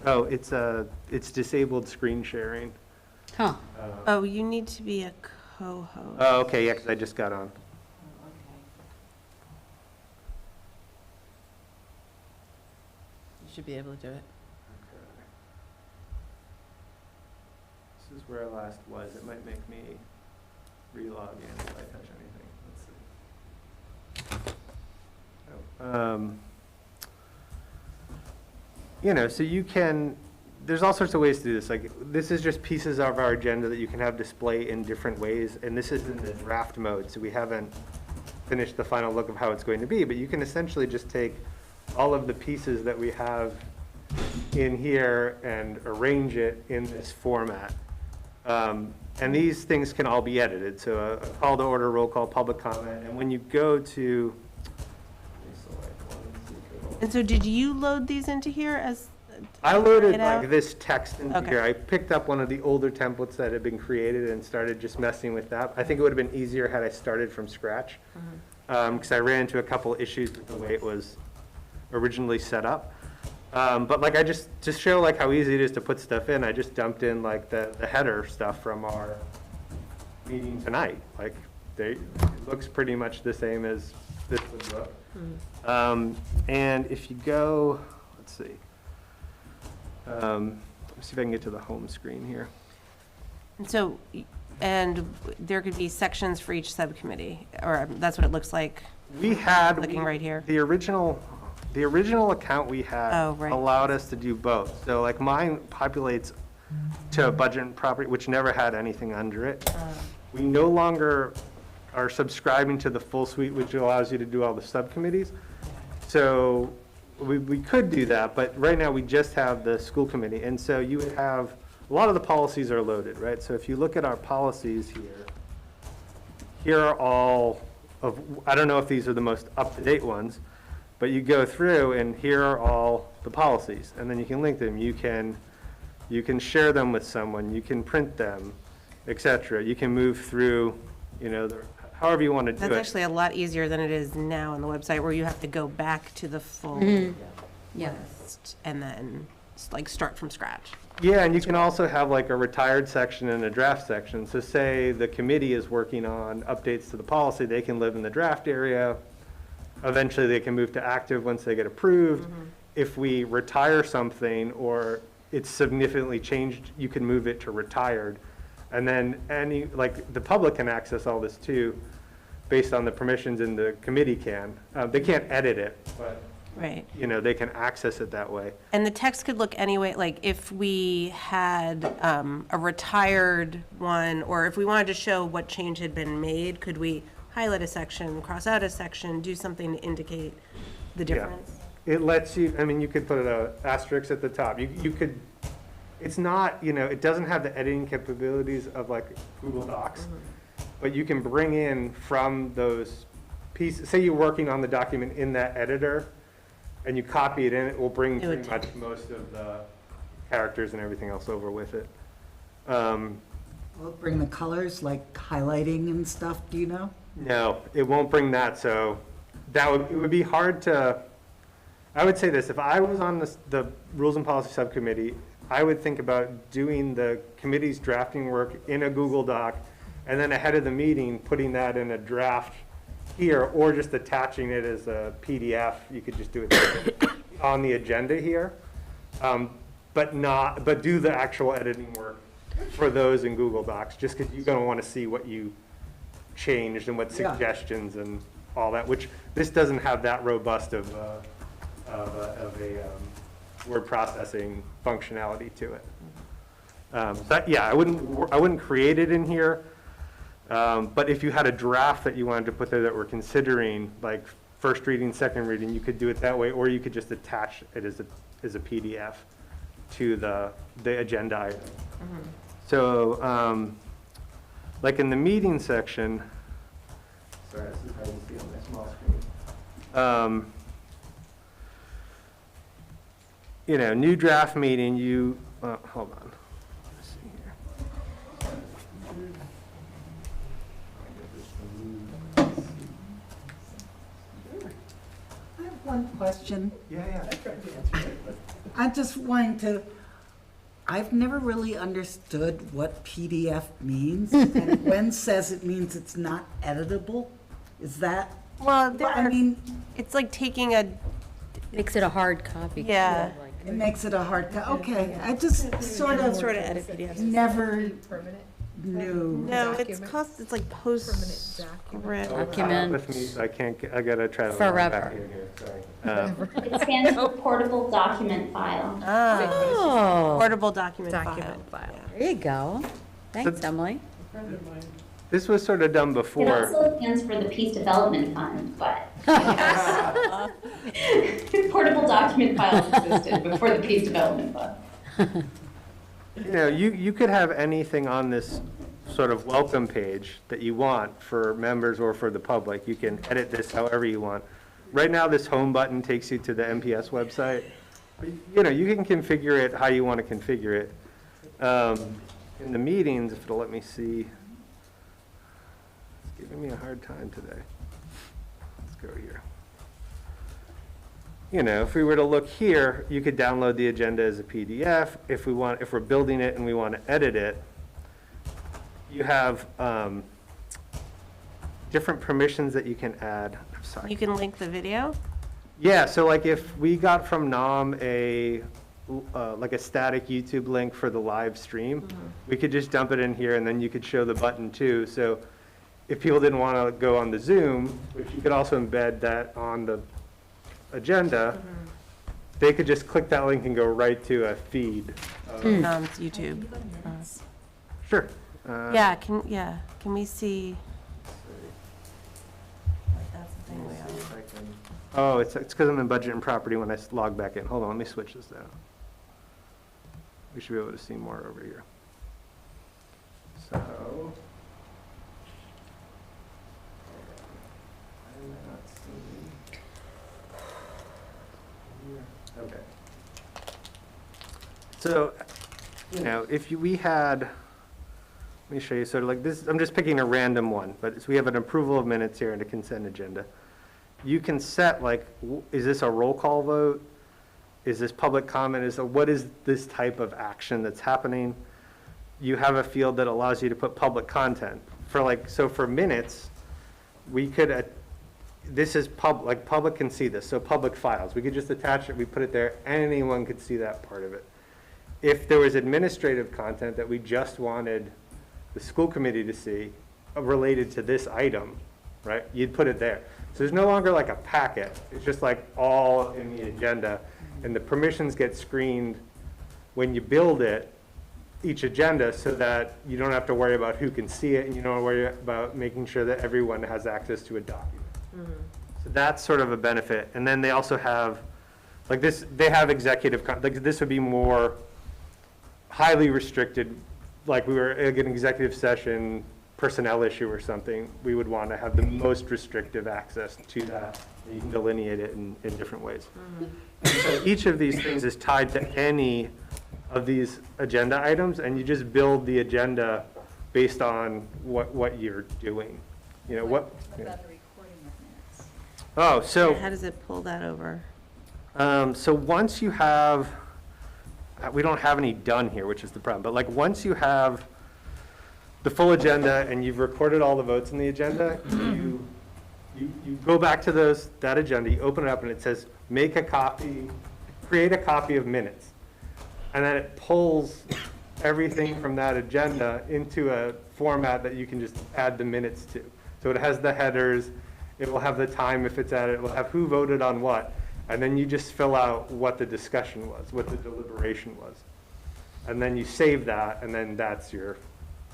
Oh, it's disabled screen sharing. Huh. Oh, you need to be a co-host. Oh, okay, yeah, because I just got on. You should be able to do it. This is where I last was. It might make me re-log in if I touch anything. Let's see. So you can, there's all sorts of ways to do this. Like, this is just pieces of our agenda that you can have display in different ways, and this is in the draft mode, so we haven't finished the final look of how it's going to be, but you can essentially just take all of the pieces that we have in here and arrange it in this format. And these things can all be edited. So a call to order, roll call, public comment, and when you go to, and so did you load these into here as? I loaded like this text into Okay. here. I picked up one of the older templates that had been created and started just messing with that. I think it would have been easier had I started from scratch, because I ran into a couple issues with the way it was originally set up. But like, I just show like how easy it is to put stuff in. I just dumped in like the header stuff from our meeting tonight. Like, it looks pretty much the same as this would look. And if you go, let's see. Let me see if I can get to the home screen here. And so, and there could be sections for each subcommittee, or that's what it looks like. We had looking right here. The original account we had allowed us to do both. So like, mine populates to a budget and property, which never had anything under it. We no longer are subscribing to the full suite, which allows you to do all the subcommittees. So we could do that, but right now we just have the school committee. And so you would have, a lot of the policies are loaded, right? So if you look at our policies here are all of, I don't know if these are the most up-to-date ones, but you go through and here are all the policies, and then you can link them. You can share them with someone, you can print them, etc. You can move through, however you want to do it. That's actually a lot easier than it is now on the website, where you have to go back to the full Yeah. list and then like start from scratch. Yeah, and you can also have like a retired section and a draft section. So say the committee is working on updates to the policy, they can live in the draft area. Eventually, they can move to active once they get approved. If we retire something or it's significantly changed, you can move it to retired. And then the public can access all this too, based on the permissions, and the committee can. They can't edit it, but Right. they can access it that way. And the text could look anyway, like if we had a retired one, or if we wanted to show what change had been made, could we highlight a section, cross out a section, do something to indicate the difference? Yeah. It lets you, you could put an asterisk at the top. You could, it's not, it doesn't have the editing capabilities of like Google Docs, but you can bring in from those pieces, say you're working on the document in that editor, and you copy it in, it will bring pretty much most of the characters and everything else over with it. Will it bring the colors, like highlighting and stuff, do you know? No, it won't bring that, so it would be hard to, I would say this, if I was on the Rules and Policy Subcommittee, I would think about doing the committee's drafting work in a Google Doc, and then ahead of the meeting, putting that in a draft here, or just attaching it as a PDF. You could just do it on the agenda here, but do the actual editing work for those in Google Docs, just because you're going to want to see what you changed and what suggestions and all that, which this doesn't have that robust of a word processing functionality to it. So yeah, I wouldn't create it in here. But if you had a draft that you wanted to put there that we're considering, like first reading, second reading, you could do it that way, or you could just attach it as a PDF to the agenda item. So, like in the meeting section, sorry, this is hard to see on my small screen. New draft meeting, hold on. Let's see here. I have one question. Yeah. I'm just wanting to, I've never really understood what PDF means. And Gwen says it means it's not editable. Is that? Well, it's like taking a. Makes it a hard copy. Yeah. It makes it a hard okay. I just sort of edit PDFs. never knew. No, it's like post document. With me, I can't. I gotta try to Forever. Sorry. It stands for portable document file. Oh. Portable document file. There you go. Thanks, Emily. This was sort of done It before. also stands for the Peace Development Fund, but portable document files existed before the Peace Development Fund. You could have anything on this sort of welcome page that you want for members or for the public. You can edit this however you want. Right now, this home button takes you to the MPS website. But, you can configure it how you want to configure it. In the meetings, if it'll let me see, it's giving me a hard time today. Let's go here. If we were to look here, you could download the agenda as a PDF. If we're building it and we want to edit it, you have different permissions that you can add. I'm sorry. You can link the video? Yeah, so like if we got from NOM like a static YouTube link for the live stream, we could just dump it in here, and then you could show the button too. So if people didn't want to go on the Zoom, which you could also embed that on the agenda, they could just click that link and go right to a feed. NOM's YouTube. Sure. Can we see? That's the thing we are. Oh, it's because I'm in budget and property when I log back in. Hold on, let me switch this down. We should be able to see more over here. So. I'm not seeing. Okay. So, if we had, me show you, sort of like this, I'm just picking a random one, but we have an approval of minutes here and a consent agenda. You can set like, is this a roll call vote? Is this public comment? What is this type of action that's happening? You have a field that allows you to put public content. So for minutes, we could, this is public can see this, so public files. We could just attach it, we put it there, anyone could see that part of it. If there was administrative content that we just wanted the school committee to see related to this item, right, you'd put it there. So there's no longer like a packet, it's just like all in the agenda, and the permissions get screened when you build it, each agenda, so that you don't have to worry about who can see it, and you don't worry about making sure that everyone has access to a document. So that's sort of a benefit. And then they also have, like this, they have executive, like this would be more highly restricted, like we were in an executive session, personnel issue or something, we would want to have the most restrictive access to that. You can delineate it in different ways. And so each of these things is tied to any of these agenda items, and you just build the agenda based on what you're doing. You know, what about the recording of minutes? Oh, so How does it pull that over? so once you have, we don't have any done here, which is the problem, but like once you have the full agenda and you've recorded all the votes in the agenda, you go back to that agenda, you open it up and it says, make a copy, create a copy of minutes. And then it pulls everything from that agenda into a format that you can just add the minutes to. So it has the headers, it will have the time if it's added, it will have who voted on what. And then you just fill out what the discussion was, what the deliberation was. And then you save that, and then that's your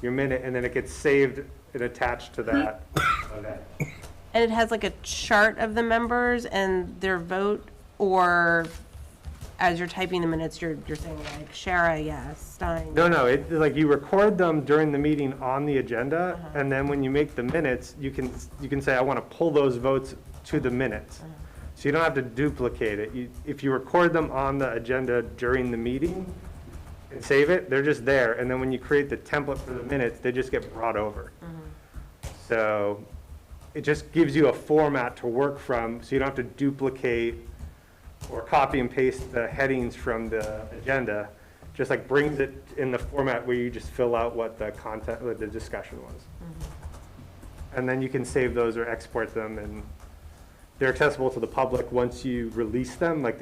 minute, and then it gets saved and attached to that event. And it has like a chart of the members and their vote, or as you're typing the minutes, you're saying like Shara, yes, Stein. No, like you record them during the meeting on the agenda, and then when you make the minutes, you can say, I want to pull those votes to the minutes. So you don't have to duplicate it. If you record them on the agenda during the meeting and save it, they're just there. And then when you create the template for the minutes, they just get brought over. So it just gives you a format to work from, so you don't have to duplicate or copy and paste the headings from the agenda. Just like brings it in the format where you just fill out what the content, what the discussion was. And then you can save those or export them, and they're accessible to the public once you release them. Like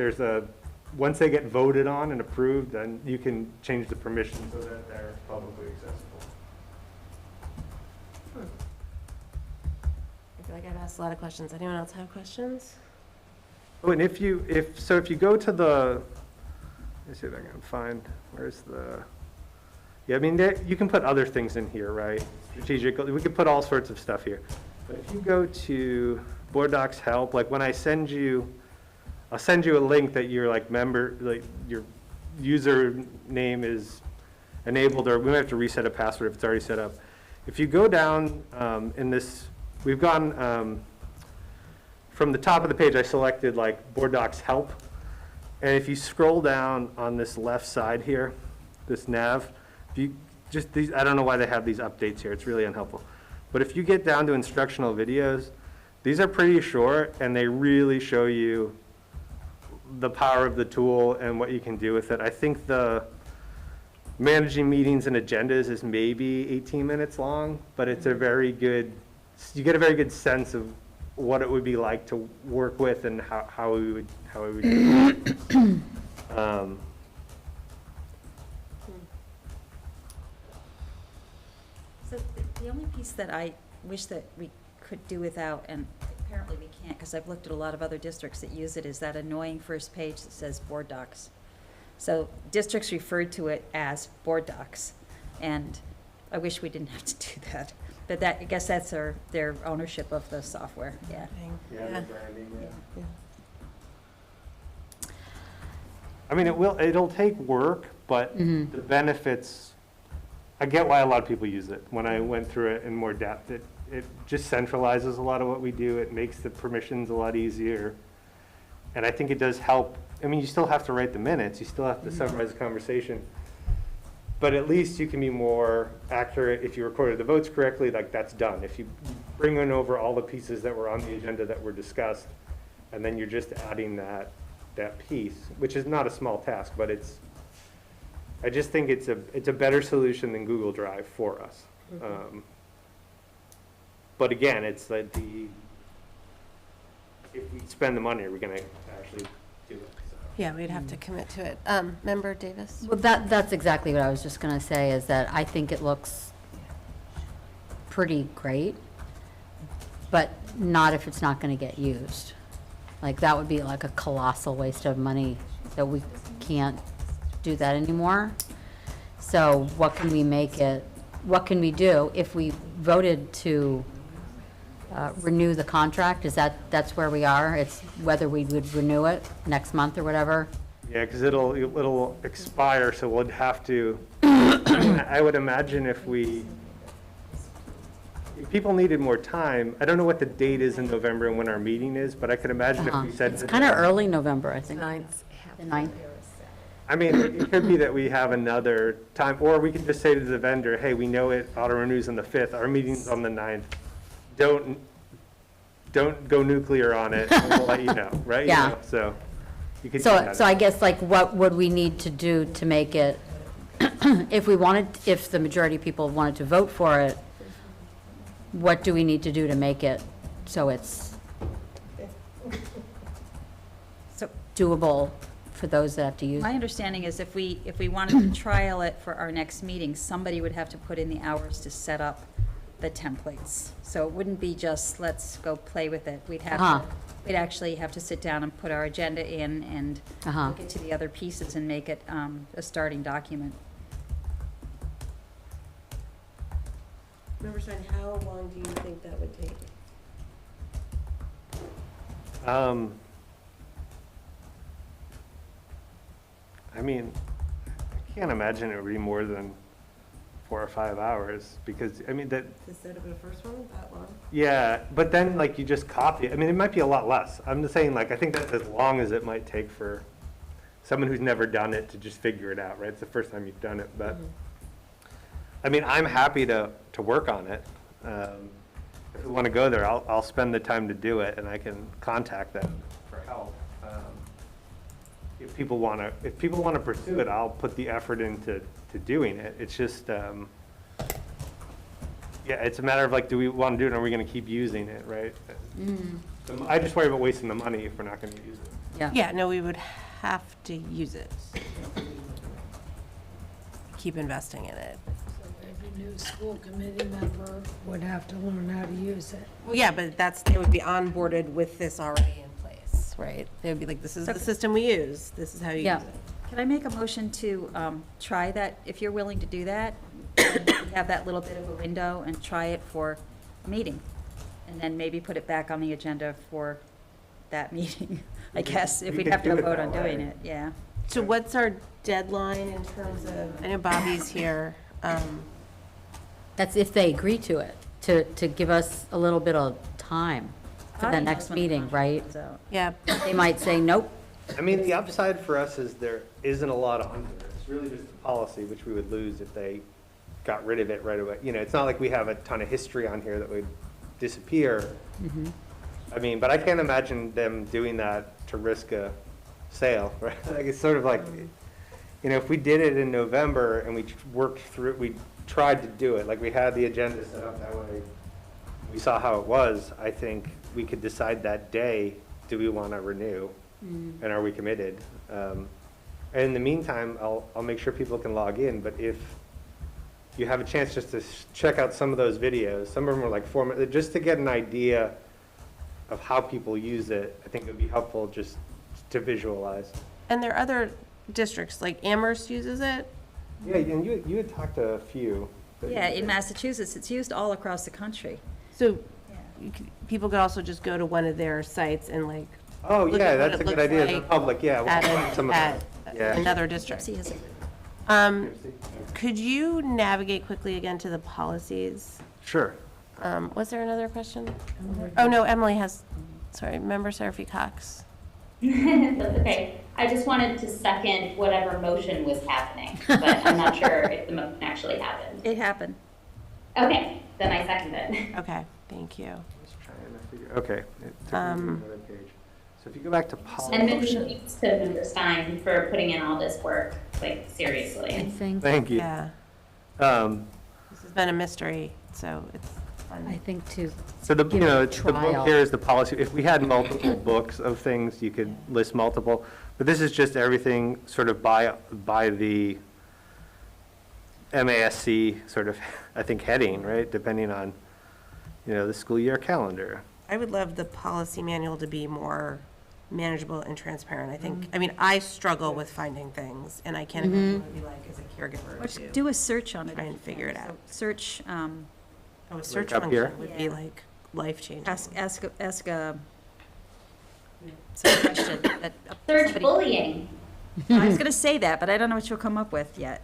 once they get voted on and approved, then you can change the permissions so that they're publicly accessible. I feel like I've asked a lot of questions. Anyone else have questions? Oh, and if you go to the, let me see if I can find, where's the, yeah, I mean, you can put other things in here, right? Strategic, we could put all sorts of stuff here. But if you go to Board Docs Help, like when I'll send you a link that your like member, like your username is enabled, or we might have to reset a password if it's already set up. If you go down in this, we've gone, from the top of the page, I selected like Board Docs Help. And if you scroll down on this left side here, this nav, if you just these, I don't know why they have these updates here, it's really unhelpful. But if you get down to instructional videos, these are pretty short and they really show you the power of the tool and what you can do with it. I think the managing meetings and agendas is maybe 18 minutes long, but it's a very good, you get a very good sense of what it would be like to work with and how we would do it. So the only piece that I wish that we could do without, and apparently we can't because I've looked at a lot of other districts that use it, is that annoying first page that says Board Docs. So districts referred to it as Board Docs, and I wish we didn't have to do that. But I guess that's their ownership of the software, yeah. Yeah, the branding, yeah. I mean, it'll take work, but the benefits, I get why a lot of people use it. When I went through it in more depth, it just centralizes a lot of what we do. It makes the permissions a lot easier. And I think it does help. I mean, you still have to write the minutes. You still have to summarize the conversation. but at least you can be more accurate. If you recorded the votes correctly, like that's done. If you bring in over all the pieces that were on the agenda that were discussed, and then you're just adding that piece, which is not a small task, but I just think it's a better solution than Google Drive for us. But again, it's like if we spend the money, are we gonna actually do it? So. Yeah, we'd have to commit to it. Member Davis? Well, that's exactly what I was just gonna say, is that I think it looks pretty great, but not if it's not gonna get used. Like, that would be like a colossal waste of money that we can't do that anymore. So what can we do if we voted to renew the contract? That's where we are? It's whether we would renew it next month or whatever? Yeah, because it'll expire, so we'll have to, I would imagine if people needed more time, I don't know what the date is in November and when our meeting is, but I could imagine if we said. It's kind of early November, I think. The 9th. I mean, it could be that we have another time, or we could just say to the vendor, hey, we know it auto renews on the 5th, our meeting's on the 9th. Don't go nuclear on it, and we'll let you know, right? Yeah. You know, so you could do that. So I guess, like, what would we need to do to make it, if the majority of people wanted to vote for it, what do we need to do to make it so it's doable for those that have to use it? My understanding is if we wanted to trial it for our next meeting, somebody would have to put in the hours to set up the templates. So it wouldn't be just, let's go play with it. We'd actually have to sit down and put our agenda in and look into the other pieces and make it a starting document. Member Stein, how long do you think that would take? I mean, I can't imagine it would be more than 4 or 5 hours, because, I mean, that. To set up a first one, that long? Yeah, but then, like, you just copy it. I mean, it might be a lot less. I'm just saying, like, I think that's as long as it might take for someone who's never done it to just figure it out, right? It's the first time you've done it, but, I mean, I'm happy to work on it. If we want to go there, I'll spend the time to do it, and I can contact them for help. If people want to pursue it, I'll put the effort into doing it. It's just, yeah, it's a matter of, like, do we want to do it, and are we going to keep using it, right? So I just worry about wasting the money if we're not going to use it. Yeah. Yeah, no, we would have to use it. Keep investing in it. Every new school committee member would have to learn how to use it. Well, yeah, but they would be onboarded with this already in place, right? They would be like, this is the system we use, this is how you use it. Can I make a motion to try that, if you're willing to do that? Have that little bit of a window and try it for a meeting, and then maybe put it back on the agenda for that meeting, I guess, if we'd have to vote on doing it, yeah. So what's our deadline in terms of, I know Bobby's here. That's if they agree to it, to give us a little bit of time for the next meeting, right? Yeah. They might say, nope. I mean, the upside for us is there isn't a lot on there. It's really just a policy, which we would lose if they got rid of it right away. You know, it's not like we have a ton of history on here that would disappear. I mean, but I can't imagine them doing that to risk a sale, right? Like, it's sort of like, you know, if we did it in November and we worked through it, we tried to do it, like we had the agenda set up that way, we saw how it was, I think we could decide that day, do we want to renew? And are we committed? And in the meantime, I'll make sure people can log in, but if you have a chance just to check out some of those videos, some of them are like just to get an idea of how people use it, I think it would be helpful just to visualize. And there are other districts, like Amherst uses it? Yeah, and you had talked to a few. Yeah, in Massachusetts, it's used all across the country. So people could also just go to one of their sites and like. Oh, look yeah, at what that's it a good looks idea. like The public, yeah. We'll find some of at that. Yeah. another district. Could you navigate quickly again to the policies? Sure. Was there another question? Oh, no, Emily has, sorry, Member Seraphy Cox. That's okay. I just wanted to second whatever motion was happening, but I'm not sure if the motion actually happened. It happened. Okay, then I second it. Okay, thank you. Just trying to figure, okay. It took me to another page. So if you go back to policy. And many thanks to Member Stein for putting in all this work, like seriously. Thank you. Yeah. This has been a mystery, so it's fun. I think too. So the, you know, the trial. book here is the policy. If we had multiple books of things, you could list multiple. But this is just everything sort of by the MASC sort of, I think, heading, right? Depending on, you know, the school year calendar. I would love the policy manual to be more manageable and transparent. I think, I mean, I struggle with finding things, and I can't imagine what it would be like as a caregiver Or to do a search on it. try and figure it So out. Search, Oh, a search up here? function would be like life-changing. ask a some question that. Search somebody- bullying. I was gonna say that, but I don't know what you'll come up with yet.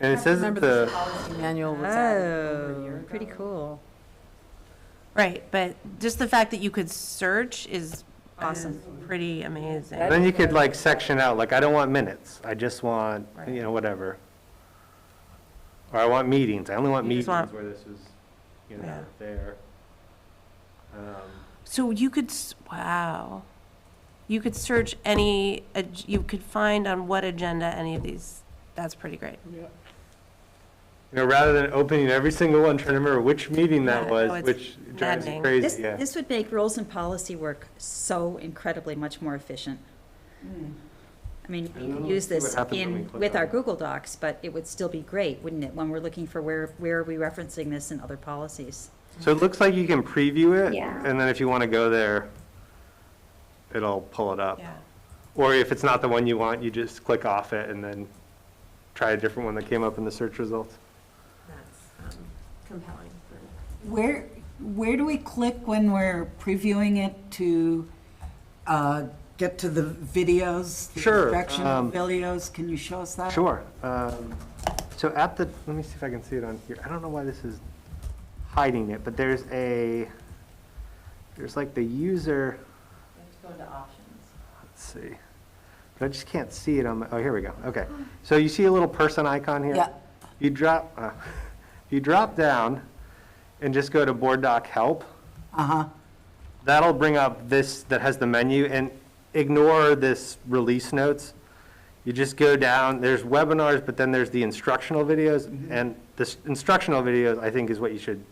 And it says that Remember the the, policy manual was added over a year Oh, ago. pretty cool. Right, but just the fact that you could search is Awesome. is pretty amazing. then you could like section out, like, I don't want minutes. I just want, Right. you know, whatever. Or I want meetings. I only want You meetings just want- where this is, you know, Yeah. there. So you could, wow. You could search any, you could find on what agenda any of these, that's pretty great. You know, rather than opening every single one, trying to remember which meeting that Yeah, was, no, it's which drives you maddening. crazy, This, yeah. this would make rules and policy work so incredibly much more efficient. I mean, I we don't could know. use Let's see this what happens when we in, click with on our it. Google Docs, but it would still be great, wouldn't it, when we're looking for where are we referencing this in other policies? So it looks like you can preview it, Yeah. and then if you want to go there, it'll pull it up. Yeah. Or if it's not the one you want, you just click off it and then try a different one that came up in the search results. That's compelling. Where do we click when we're previewing it to get to the videos? The Sure, instructional videos, can you show us that? Sure. So at the, let me see if I can see it on here. I don't know why this is hiding it, but there's like the user, Go to options. let's see. But I just can't see it on my, oh, here we go. Okay. So you see a little person icon here? Yeah. You drop down and just go to Board Doc Help. Uh-huh. That'll bring up this that has the menu, and ignore this release notes. You just go down, there's webinars, but then there's the instructional videos, and the instructional videos, I think, is what you should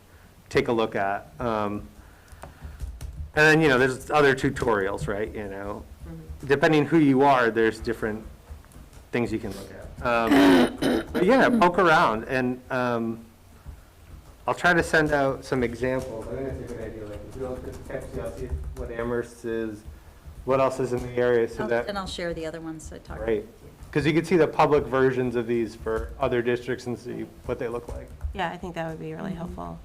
take a look at. And then, you know, there's other tutorials, right, you know? Depending who you are, there's different things you can look at. But yeah, poke around, and I'll try to send out some examples. I think that's a good idea, like, if you look at Pepsi, I'll see what Amherst is, what else is in the area, so that. And I'll share the other ones I talked about. Right, because you could see the public versions of these for other districts and see what they look like. Yeah, I think that would be really helpful.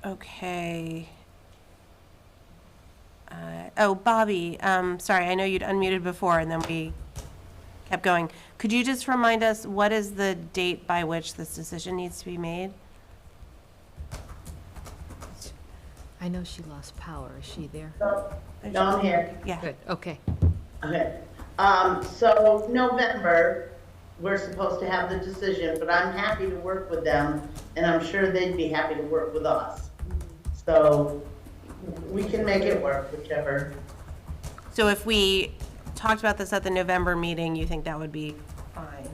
Okay. Oh, Bobby, sorry, I know you'd unmuted before and then we kept going. Could you just remind us, what is the date by which this decision needs to be made? I know she lost power. Is she there? No, I'm here. Yeah. Good, okay. Okay. So November, we're supposed to have the decision, but I'm happy to work with them, and I'm sure they'd be happy to work with us. So we can make it work, whichever. So if we talked about this at the November meeting, you think that would be fine?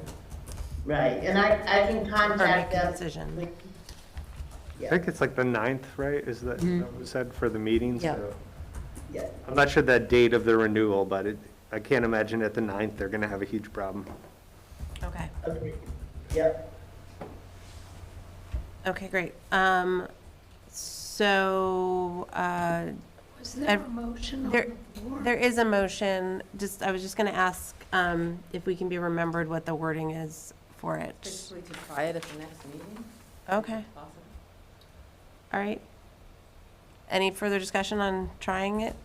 Right, and I can Or make contact a them. decision? I think it's like the 9th, right, is that what was said for the meeting? Yeah. So Yeah. I'm not sure that date of the renewal, but I can't imagine at the 9th, they're gonna have a huge problem. Okay. Agreed. Yep. Okay, great. So, Was there a motion on there, the floor? there is a motion, I was just gonna ask, if we can be remembered what the wording is for it. Basically to try it at the next meeting. Okay, Possible. all right. Any further discussion on trying it?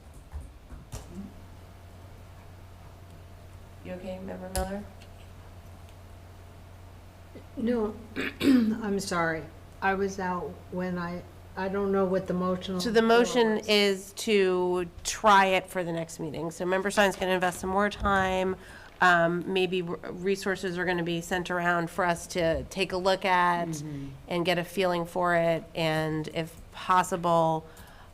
You okay, Member Miller? No, I'm sorry. I was out when I don't know what the motion. So the motion is to try it for the next meeting. So Member Stein's going to invest some more time. Maybe resources are going to be sent around for us to take a look at and get a feeling for it. And if possible,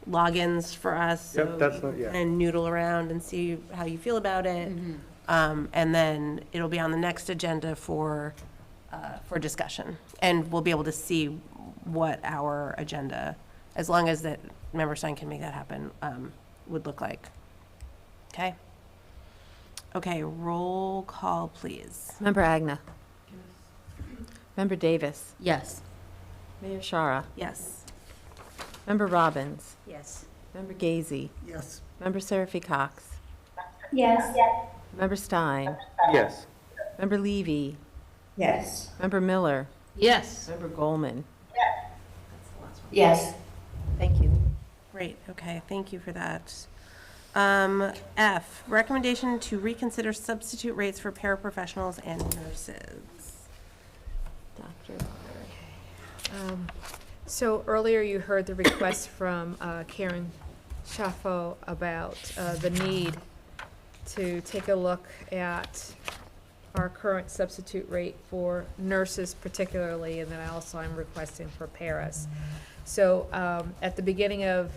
logins for us. Yep, so that's you not- can yeah. kind of noodle around and see how you feel about it. And then it'll be on the next agenda for discussion. And we'll be able to see what our agenda, as long as that Member Stein can make that happen, would look like. Okay? Okay, roll call, please. Member Agna. Member Davis. Yes. Mayor Shara. Yes. Member Robbins. Yes. Member Gazy. Yes. Member Seraphy Cox. Yes. Member Stein. Yes. Member Levy. Yes. Member Miller. Yes. Member Goldman. Yes. Thank you. Great, okay, thank you for that. F, recommendation to reconsider substitute rates for paraprofessionals and nurses. Dr. So earlier you heard the request from Karen Schaffo about the need to take a look at our current substitute rate for nurses particularly, and then I'm requesting for paras. So at the beginning of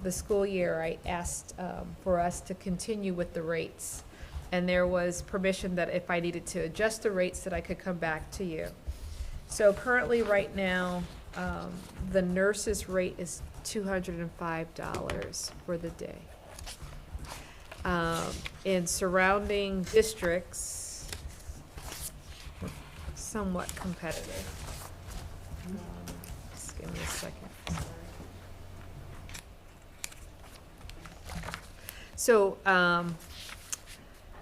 the school year, I asked for us to continue with the rates. And there was permission that if I needed to adjust the rates, that I could come back to you. So currently, right now, the nurse's rate is $205 for the day. In surrounding districts, somewhat competitive. Just give me a second. So,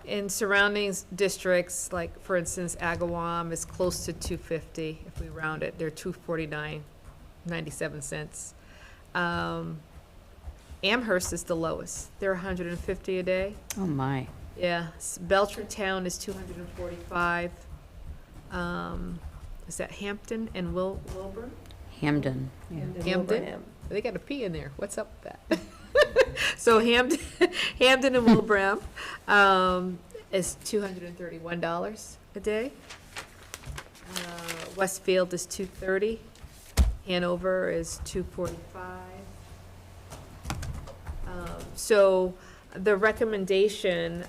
in surroundings districts, like for instance, Agawam is close to $250. If we round it, they're $249.97. Amherst is the lowest. They're $150 a day. Oh, my. Yeah, Belchertown is $245. Is that Hampton and Wilburn? Hamden. Hampton? They got a P in there. What's up with that? So Hampton and Wilbraham is $231 a day. Westfield is $230. Hanover is $245. So the recommendation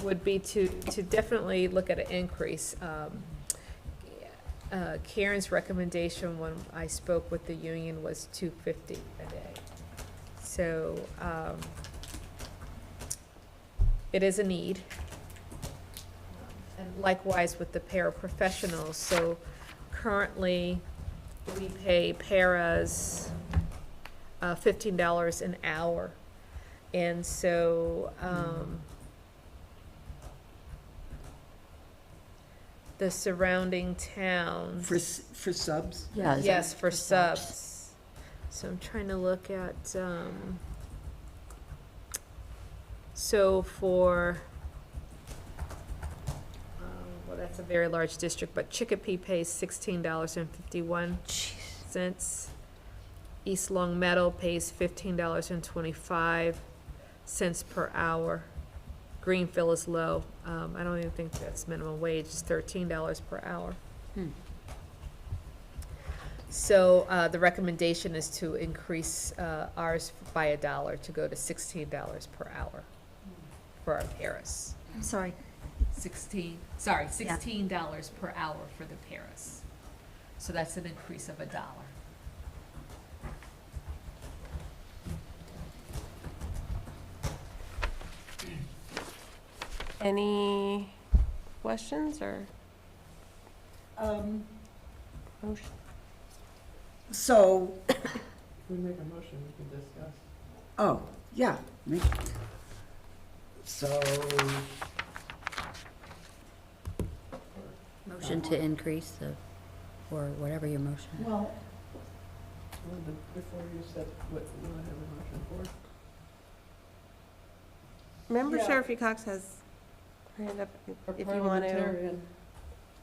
would be to definitely look at an increase. Karen's recommendation when I spoke with the union was $250 a day. So it is a need. And likewise with the paraprofessionals. So currently we pay paras $15 an hour. And so the surrounding towns. For subs? Yeah. Yes, for subs. So I'm trying to look at, so for, well, that's a very large district, but Chicopee pays $16.51. East Long Meadow pays $15.25 per hour. Greenville is low. I don't even think that's minimum wage, it's $13 per hour. So the recommendation is to increase ours by $1 to go to $16 per hour for our paras. I'm sorry. $16 per hour for the paras. So that's an increase of $1. Any questions or motion? So, If we make a motion, we can discuss. oh, yeah. So, Motion to increase the, or whatever your motion is. well, Before you said what you want to have a motion for. Member Yeah. Seraphy Cox has her hand up if you want to. Parliamentarian.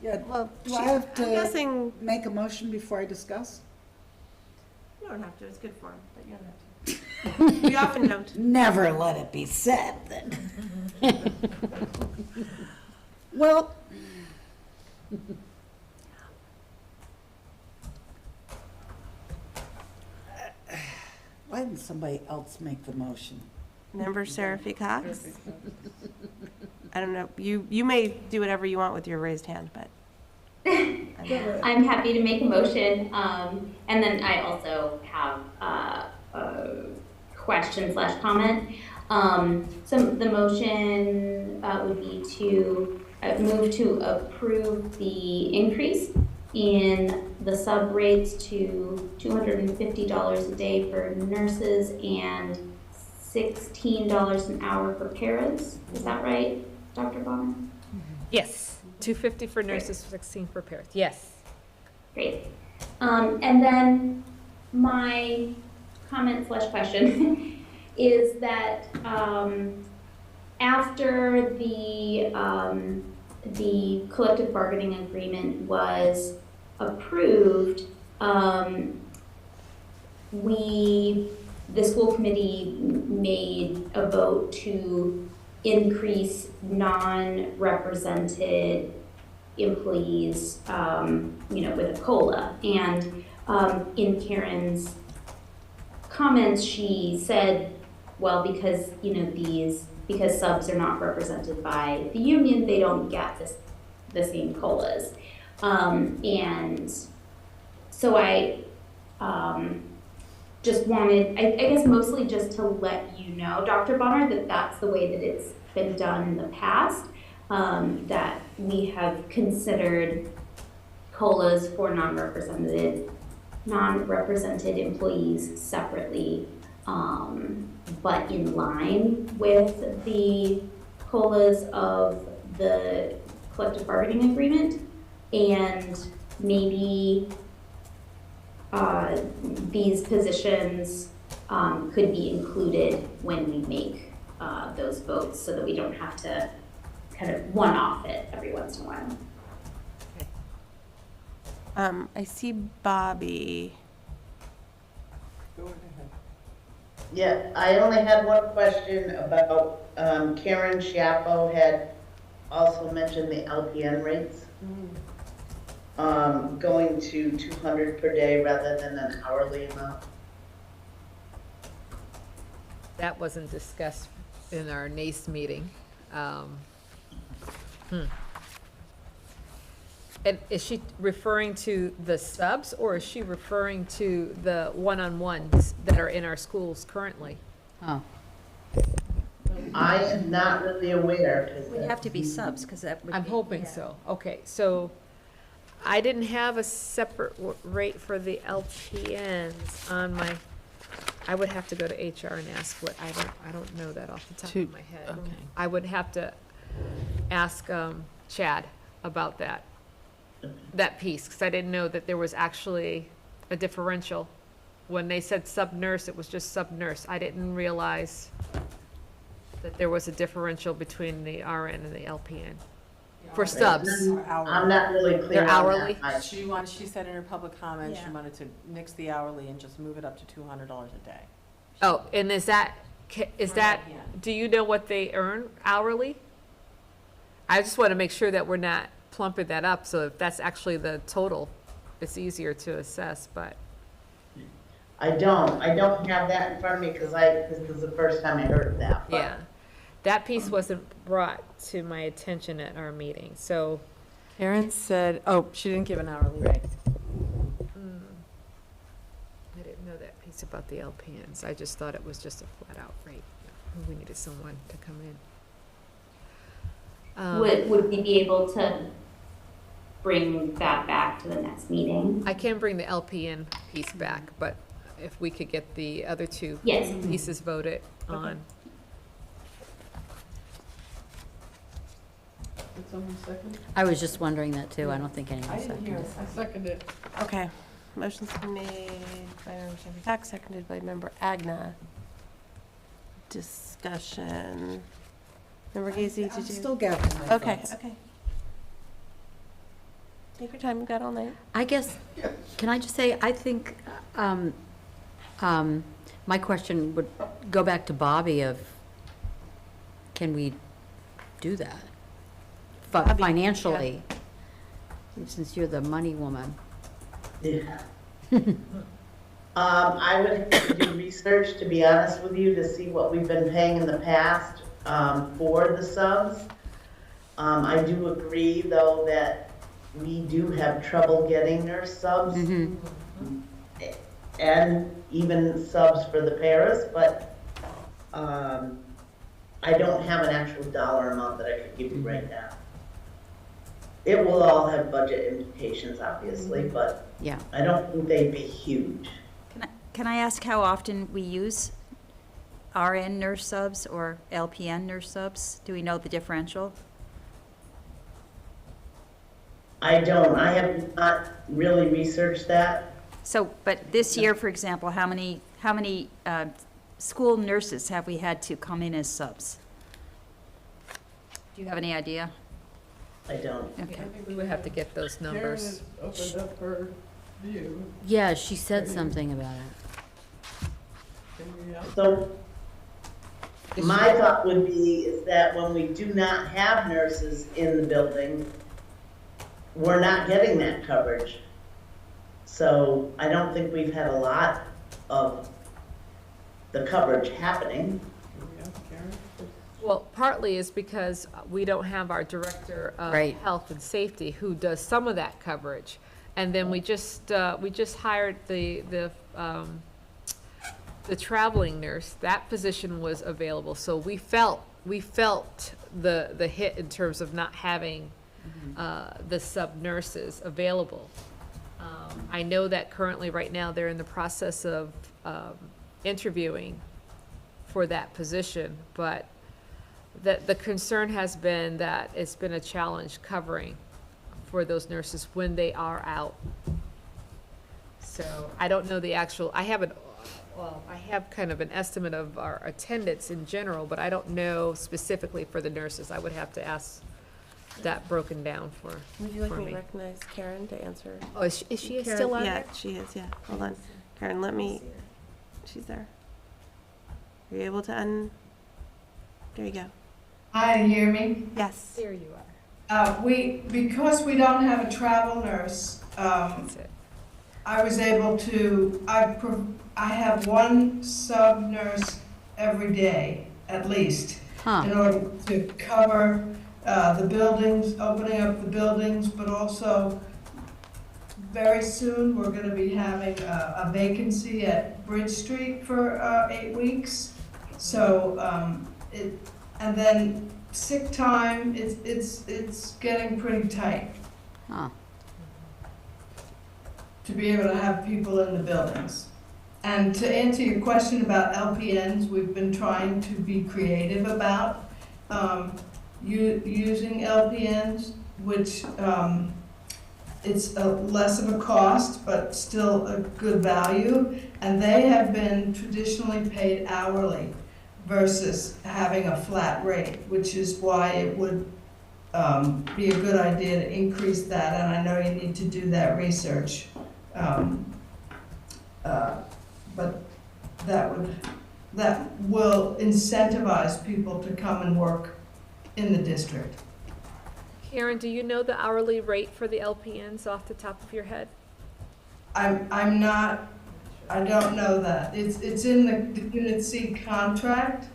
yeah, Well, do I have I'm to guessing, make a motion before I discuss? no, don't have to, it's good form, but you don't have to. We often don't. Never let it be said then. Well, why didn't somebody else make the motion? Member Seraphy Cox? I don't know, you may do whatever you want with your raised hand, but. I'm happy to make a motion, and then I also have a question / comment. So the motion would be to move to approve the increase in the sub rates to $250 a day for nurses and $16 an hour for paras. Is that right, Dr. Bonner? Yes. $250 for nurses, 16 for paras. Yes. Great. And then my comment / question is that after the collective bargaining agreement was approved, the school committee made a vote to increase non-represented employees, with a COLA. And in Karen's comments, she said, well, because, because subs are not represented by the union, they don't get the same COLAs. And so I just wanted, I guess mostly just to let you know, Dr. Bonner, that that's the way that it's been done in the past, that we have considered COLAs for non-represented employees separately, but in line with the COLAs of the collective bargaining agreement, and maybe these positions could be included when we make those votes, so that we don't have to kind of one-off it every once in a while. I see Bobby. Go ahead. Yeah, I only had one question about, Karen Schiappo had also mentioned the LPN rates. Going to 200 per day rather than an hourly amount. That wasn't discussed in our NACE meeting. And is she referring to the subs, or is she referring to the one-on-ones that are in our schools currently? Oh. I am not really aware. It would have to be subs, because that would I'm be- hoping so. Okay, so I didn't have a separate rate for the LPNs on my, I would have to go to HR and ask what, I don't know that off the top of my head. Okay. I would have to ask Chad about that piece, because I didn't know that there was actually a differential. When they said sub-nurse, it was just sub-nurse. I didn't realize that there was a differential between the RN and the LPN for subs. I'm not really clear. They're hourly? She said in her public comment, she wanted to nix the hourly and just move it up to $200 a day. Oh, and is that, do you know what they earn hourly? I just want to make sure that we're not plumping that up, so if that's actually the total, it's easier to assess, but. I don't have that in front of me, because this is the first time I heard of that. But Yeah, that piece wasn't brought to my attention at our meeting, so. Karen said, oh, she didn't give an hourly rate. I didn't know that piece about the LPNs. I just thought it was just a flat-out rate. We needed someone to come in. Would we be able to bring that back to the next meeting? I can bring the LPN piece back, but if we could get the other two Yes. pieces voted on. Did someone second? I was just wondering that too. I don't think anyone I didn't hear seconded. it. I seconded it. Okay, motion's been made by Member Seraphy Cox, seconded by Member Agna. Discussion. Member Gazy, did you? I'm still gathering my Okay, thoughts. okay. Take your time, we've got all night. I guess, can I just say, I think My question would go back to Bobby of, can we do that? Bobby, Financially, since you're the money woman. Yeah. I would have to do research, to be honest with you, to see what we've been paying in the past, for the subs. I do agree, though, that we do have trouble getting nurse subs. And even subs for the paras, but, I don't have an actual dollar amount that I could give you right now. It will all have budget implications, obviously, but Yeah. I don't think they'd be huge. Can I ask how often we use RN nurse subs or LPN nurse subs? Do we know the differential? I don't, I have not really researched that. So, but this year, for example, how many school nurses have we had to come in as subs? Do you have any idea? I don't. Okay. We would have to get those numbers. Opened up her view. Yeah, she said something about it. So my thought would be is that when we do not have nurses in the building, we're not getting that coverage. So I don't think we've had a lot of the coverage happening. Well, partly is because we don't have our director of Right. health and safety who does some of that coverage. And then we just hired the traveling nurse. That position was available, so we felt the hit in terms of not having the sub nurses available. I know that currently, right now, they're in the process of interviewing for that position, but the concern has been that it's been a challenge covering for those nurses when they are out. So I don't know the actual, I have kind of an estimate of our attendance in general, but I don't know specifically for the nurses. I would have to ask that broken down for Would you like me me. to recognize Karen to answer? Oh, is she Karen, still on yeah, there? she is, yeah. Hold on. Karen, let me, she's there. Are you able to there you go. Hi, hear me? Yes. There you are. Because we don't have a travel nurse, That's it. I was able to, I have one sub nurse every day, at least, in order to cover the buildings, opening up the buildings, but also very soon, we're gonna be having a vacancy at Bridge Street for 8 weeks. So, and then sick time, it's getting pretty tight. To be able to have people in the buildings. And to answer your question about LPNs, we've been trying to be creative about using LPNs, which it's less of a cost, but still a good value. And they have been traditionally paid hourly versus having a flat rate, which is why it would be a good idea to increase that. And I know you need to do that research. But that will incentivize people to come and work in the district. Karen, do you know the hourly rate for the LPNs off the top of your head? I don't know that. It's in the Unit C contract.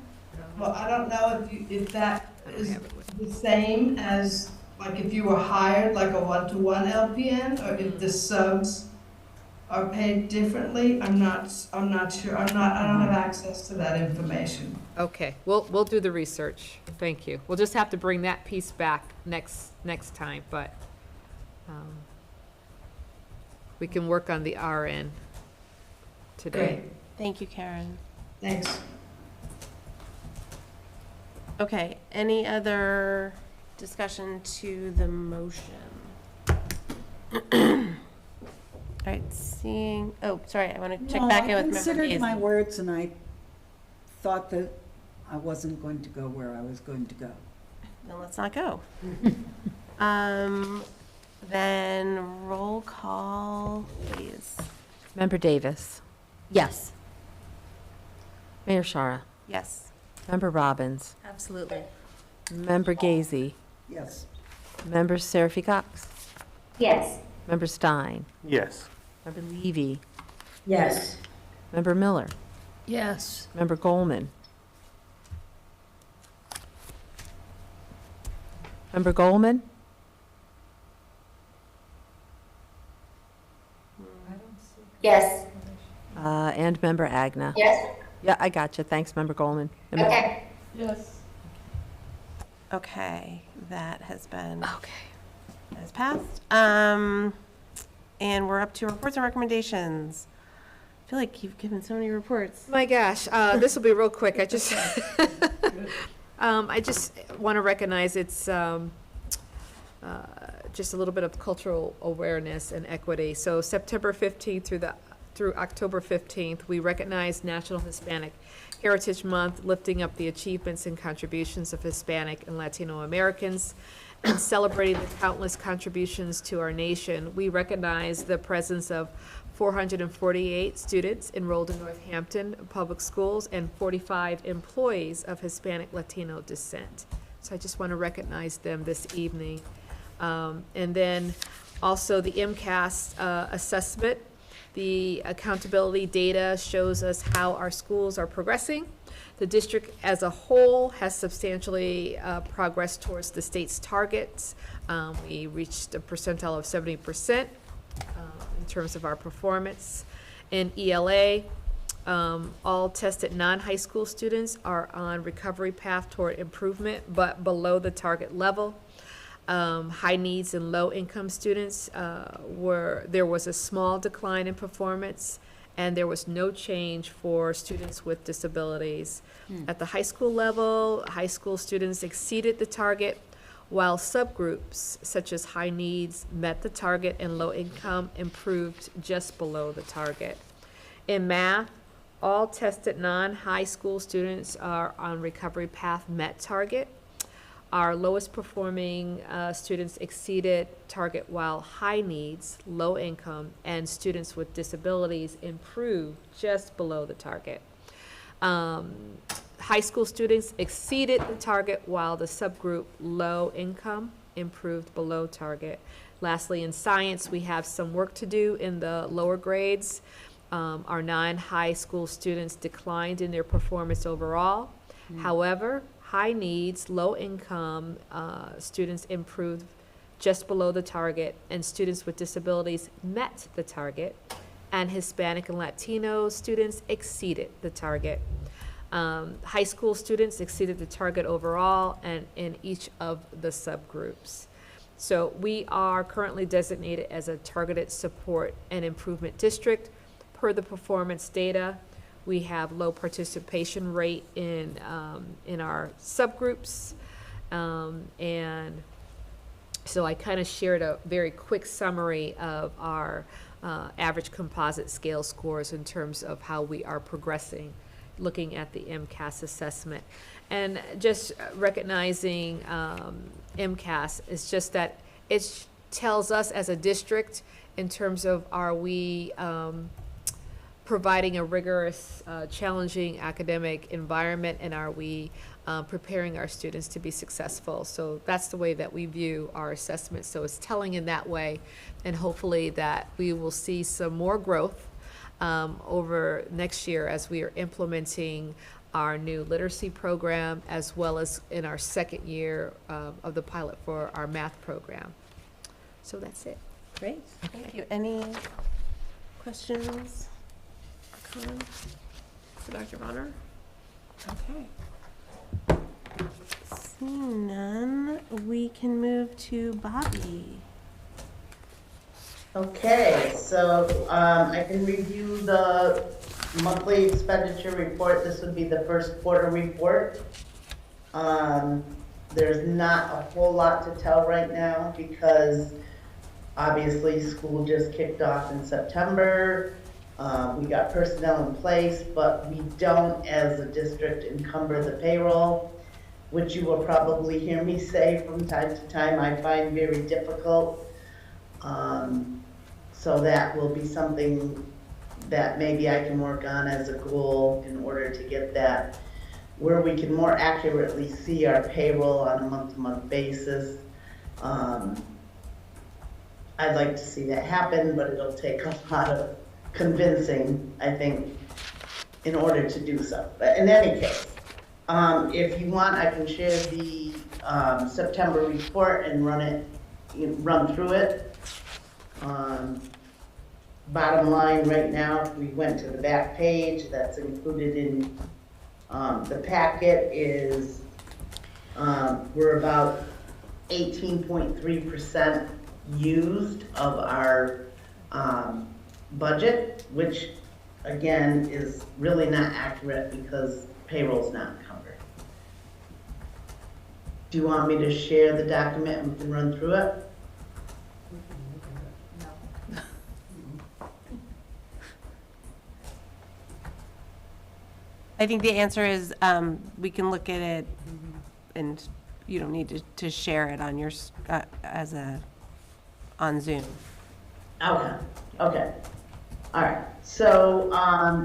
Well, I don't know if that is the same as, like, if you were hired like a one-to-one LPN, or if the subs are paid differently. I'm not sure. I don't have access to that information. Okay, we'll do the research. Thank you. We'll just have to bring that piece back next time, but we can work on the RN today. Great. Thank you, Karen. Thanks. Okay, any other discussion to the motion? All right, sorry, I want to check back in with I Member considered Gaze. my words and I thought that I wasn't going to go where I was going to go. Then let's not go. Then roll call, please. Member Davis. Yes. Mayor Shara. Yes. Member Robbins. Absolutely. Member Gazy. Yes. Member Seraphy Cox. Yes. Member Stein. Yes. Member Levy. Yes. Member Miller. Yes. Member Goldman. Member Goldman? Yes. And Member Agna. Yes. Yeah, I got you. Thanks, Member Goldman. Okay. Yes. Okay, that has been. Okay. That has passed. And we're up to reports and recommendations. I feel like you've given so many reports. My gosh, this will be real quick. I just want to recognize it's just a little bit of cultural awareness and equity. So September 15th through October 15th, we recognize National Hispanic Heritage Month, lifting up the achievements and contributions of Hispanic and Latino Americans and celebrating the countless contributions to our nation. We recognize the presence of 448 students enrolled in Northampton Public Schools and 45 employees of Hispanic Latino descent. So I just want to recognize them this evening. And then also the MCAS assessment. The accountability data shows us how our schools are progressing. The district as a whole has substantially progressed towards the state's targets. We reached a percentile of 70% in terms of our performance. In ELA, all tested non-high school students are on recovery path toward improvement, but below the target level. High needs and low income students there was a small decline in performance, and there was no change for students with disabilities. At the high school level, high school students exceeded the target, while subgroups such as high needs met the target and low income improved just below the target. In math, all tested non-high school students are on recovery path met target. Our lowest performing students exceeded target, while high needs, low income, and students with disabilities improved just below the target. High school students exceeded the target, while the subgroup low income improved below target. Lastly, in science, we have some work to do in the lower grades. Our non-high school students declined in their performance overall. However, high needs, low income students improved just below the target, and students with disabilities met the target, and Hispanic and Latino students exceeded the target. High school students exceeded the target overall and in each of the subgroups. So we are currently designated as a targeted support and improvement district per the performance data. We have low participation rate in our subgroups. And so I kind of shared a very quick summary of our average composite scale scores in terms of how we are progressing, looking at the MCAS assessment. And just recognizing MCAS is just that it tells us as a district in terms of are we providing a rigorous, challenging academic environment, and are we preparing our students to be successful? So that's the way that we view our assessment. So it's telling in that way, and hopefully that we will see some more growth over next year as we are implementing our new literacy program, as well as in our second year of the pilot for our math program. So that's it. Great, thank you. Any questions? For Dr. Bonner? Okay. Seeing none, we can move to Bobby. Okay, so I can review the monthly expenditure report. This would be the first quarter report. There's not a whole lot to tell right now because obviously school just kicked off in September. We got personnel in place, but we don't, as a district, encumber the payroll, which you will probably hear me say from time to time I find very difficult. So that will be something that maybe I can work on as a goal in order to get that, where we can more accurately see our payroll on a month-to-month basis. I'd like to see that happen, but it'll take a lot of convincing, I think, in order to do so. But in any case, if you want, I can share the September report and run through it. Bottom line right now, if we went to the back page, that's included in the packet, is we're about 18.3% used of our budget, which again is really not accurate because payroll's not covered. Do you want me to share the document and we can run through it? I think the answer is we can look at it, and you don't need to share it on your on Zoom. Okay. Okay. All right. So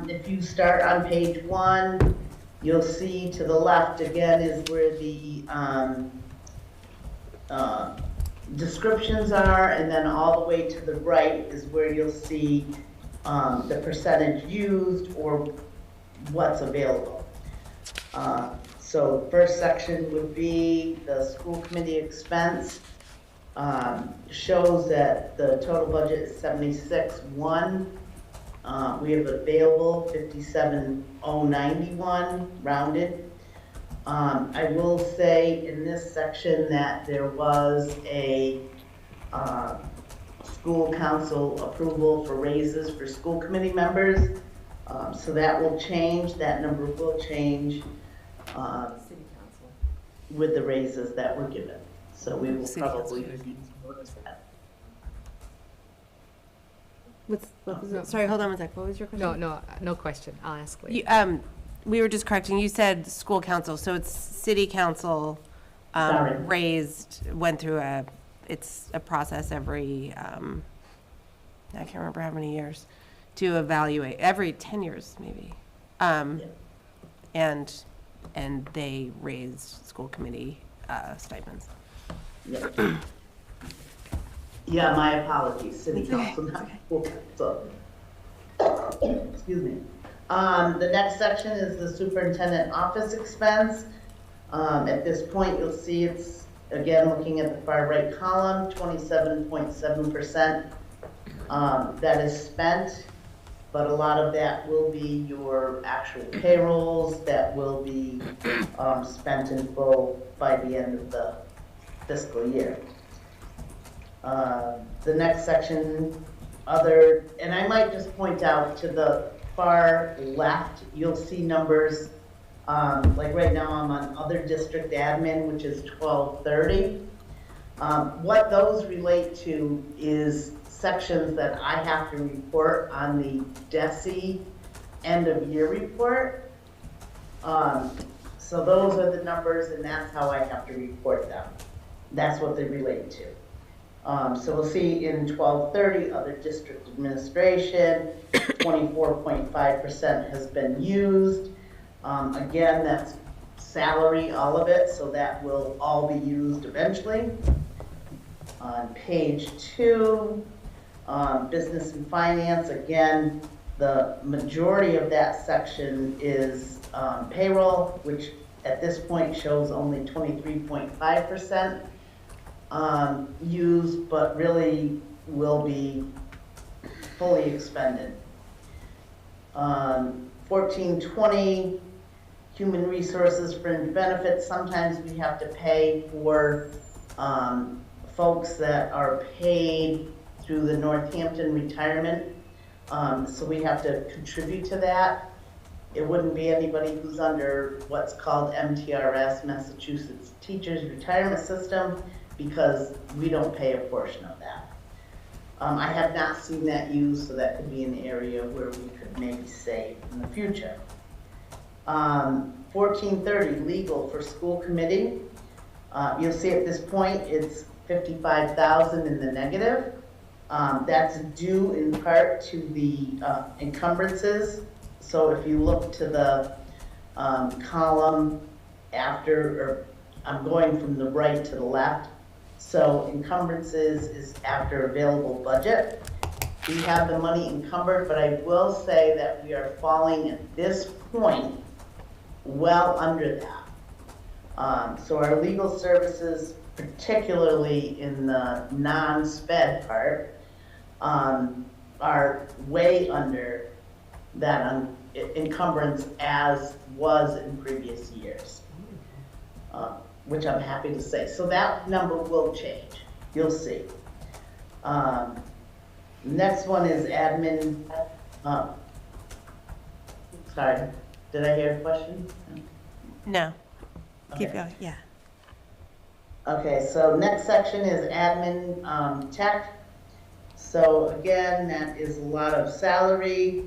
if you start on page 1, you'll see to the left again is where the descriptions are, and then all the way to the right is where you'll see the percentage used or what's available. So first section would be the school committee expense. Shows that the total budget is 76,1. We have available 57,091 rounded. I will say in this section that there was a school council approval for raises for school committee members. So that will change, that number will change with the raises that were given. So we will probably notice that. Sorry, hold on one sec. What was your question? No question. I'll ask later. We were just correcting. You said school council, so it's city council went through it's a process every, I can't remember how many years, to evaluate, every 10 years maybe. And they raised school committee stipends. Yeah. Yeah, my apologies, city council, not school council. Excuse me. The next section is the superintendent office expense. At this point, you'll see it's, again, looking at the far right column, 27.7% that is spent, but a lot of that will be your actual payrolls that will be spent in full by the end of the fiscal year. The next section, and I might just point out to the far left, you'll see numbers, like right now I'm on other district admin, which is 1230. What those relate to is sections that I have to report on the DESE end of year report. So those are the numbers and that's how I have to report them. That's what they relate to. So we'll see in 1230, other district administration, 24.5% has been used. Again, that's salary, all of it, so that will all be used eventually. On page 2, business and finance, again, the majority of that section is payroll, which at this point shows only 23.5%. Used, but really will be fully expended. 1420, human resources, fringe benefits. Sometimes we have to pay for folks that are paid through the Northampton retirement. So we have to contribute to that. It wouldn't be anybody who's under what's called MTRS, Massachusetts Teachers Retirement System, because we don't pay a portion of that. I have not seen that used, so that could be an area where we could maybe save in the future. 1430, legal for school committee. You'll see at this point it's 55,000 in the negative. That's due in part to the encumbrances. So if you look to the column after, or I'm going from the right to the left. So encumbrances is after available budget. We have the money encumbered, but I will say that we are falling at this point well under that. So our legal services, particularly in the non-sped part, are way under that encumbrance as was in previous years, which I'm happy to say. So that number will change. You'll see. Next one is admin. Sorry, did I hear a question? No. Keep Okay. going, yeah. Okay, so next section is admin tech. So again, that is a lot of salary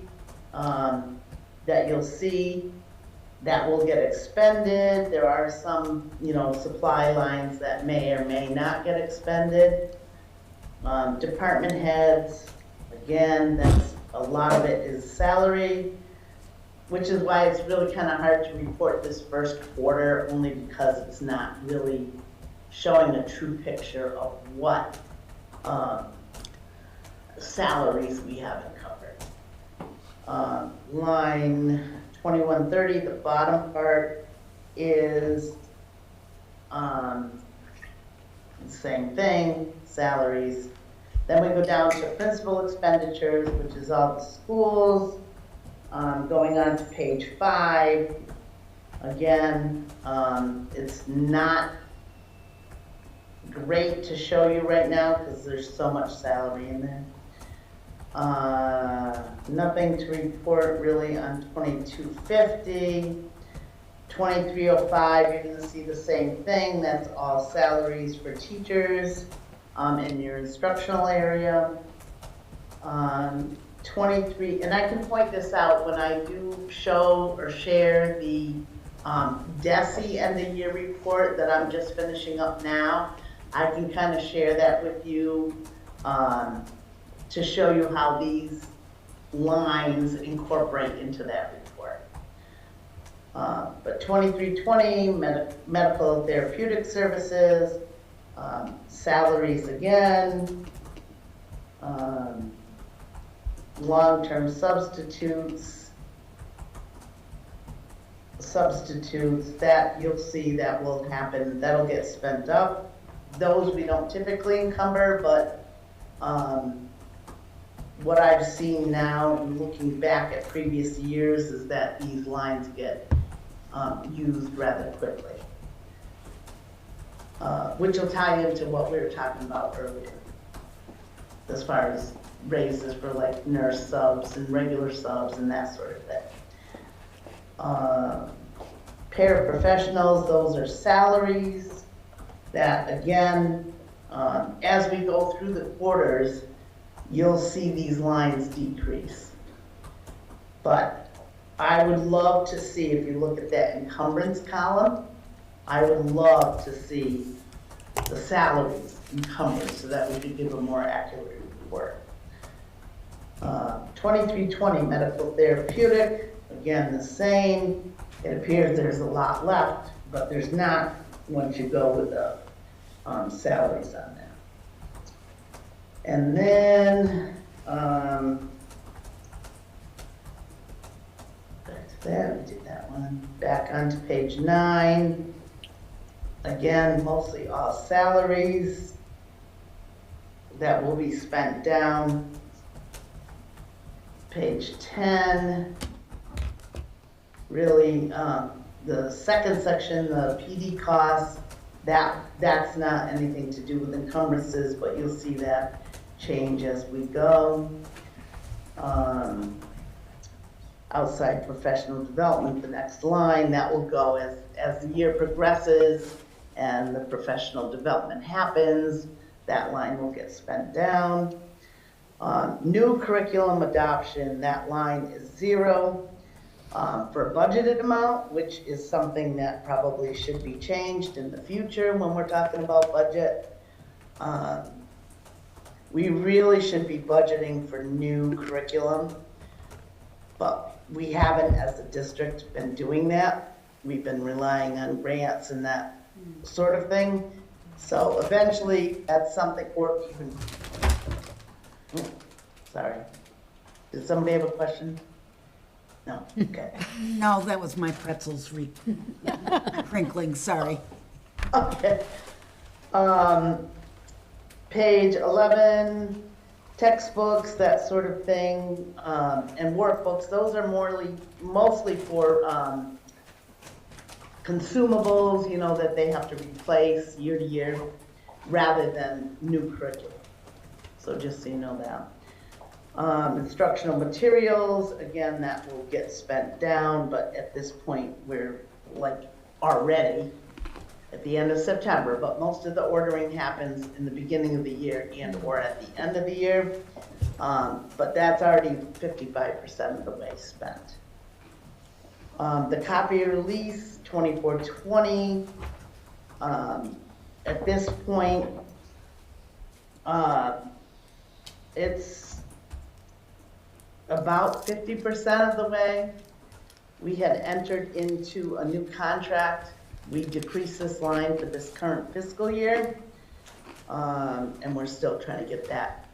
that you'll see that will get expended. There are some, supply lines that may or may not get expended. Department heads, again, that's a lot of it is salary, which is why it's really kind of hard to report this first quarter, only because it's not really showing a true picture of what salaries we have encumbered. Line 2130, the bottom part is same thing, salaries. Then we go down to principal expenditures, which is all the schools. Going on to page 5, again, it's not great to show you right now because there's so much salary in there. Nothing to report really on 2250. 2305, you're going to see the same thing. That's all salaries for teachers in your instructional area. 23, and I can point this out when I do show or share the DESE end of year report that I'm just finishing up now. I can kind of share that with you to show you how these lines incorporate into that report. But 2320, medical therapeutic services, salaries again, long-term substitutes, that you'll see that will happen, that'll get spent up. Those we don't typically encumber, but what I've seen now and looking back at previous years is that these lines get used rather quickly, which will tie into what we were talking about earlier as far as raises for like nurse subs and regular subs and that sort of thing. Paraprofessionals, those are salaries that, again, as we go through the quarters, you'll see these lines decrease. But I would love to see, if you look at that encumbrance column, I would love to see the salaries encumbered so that we could give a more accurate report. 2320, medical therapeutic, again, the same. It appears there's a lot left, but there's not once you go with the salaries on that. And then, back to that, we did that one. Back onto page 9. Again, mostly all salaries that will be spent down. Page 10, really the second section, the PD costs, that's not anything to do with encumbrances, but you'll see that change as we go. Outside professional development, the next line, that will go as the year progresses and the professional development happens, that line will get spent down. New curriculum adoption, that line is 0 for a budgeted amount, which is something that probably should be changed in the future when we're talking about budget. We really should be budgeting for new curriculum, but we haven't, as a district, been doing that. We've been relying on grants and that sort of thing. So eventually, that's something, or even, sorry. Did somebody have a question? No, okay. No, that was my pretzels crinkling, sorry. Okay. Page 11, textbooks, that sort of thing, and workbooks, those are mostly for consumables, you know, that they have to replace year to year, rather than new curriculum. So just so you know that. Instructional materials, again, that will get spent down, but at this point, we're like already at the end of September, but most of the ordering happens in the beginning of the year and or at the end of the year. But that's already 55% of the way spent. The copy release, 2420. At this point, it's about 50% of the way. We had entered into a new contract. We decreased this line for this current fiscal year, and we're still trying to get that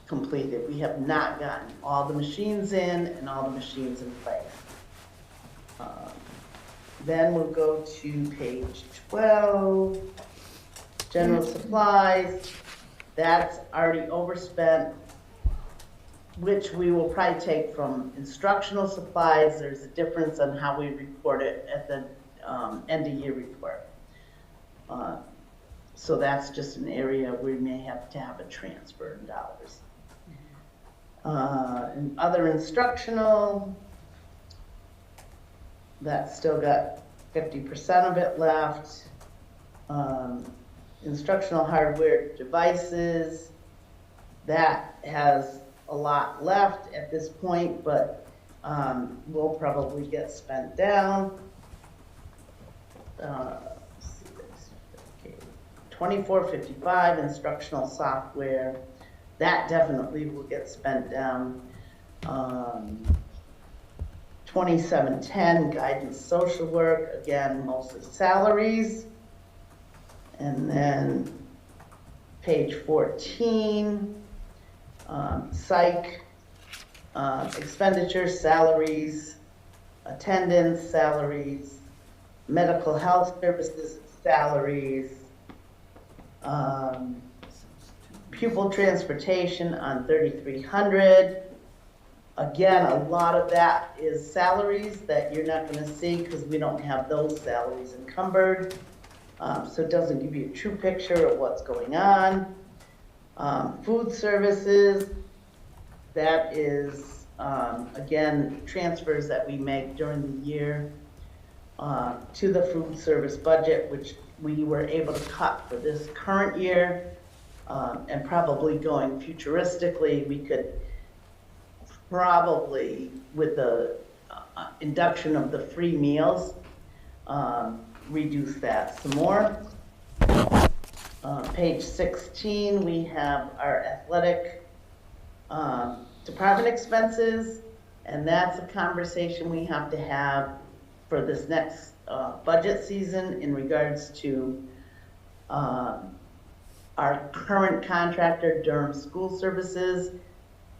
completed. We have not gotten all the machines in and all the machines in place. Then we'll go to page 12, general supplies. That's already overspent, which we will probably take from instructional supplies. There's a difference on how we report it at the end of year report. So that's just an area we may have to have a transfer in dollars. And other instructional, that's still got 50% of it left. Instructional hardware devices, that has a lot left at this point, but will probably get spent down. 2455 instructional software, that definitely will get spent down. 2710 guidance social work, again, mostly salaries. And then page 14, psych, expenditure, salaries, attendance, salaries, medical health services, salaries, pupil transportation on 3300. Again, a lot of that is salaries that you're not going to see because we don't have those salaries encumbered. So it doesn't give you a true picture of what's going on. Food services, that is, again, transfers that we make during the year to the food service budget, which we were able to cut for this current year, and probably going futuristically, we could probably, with the induction of the free meals, reduce that some more. Page 16, we have our athletic department expenses, and that's a conversation we have to have for this next budget season in regards to our current contractor, Durham School Services,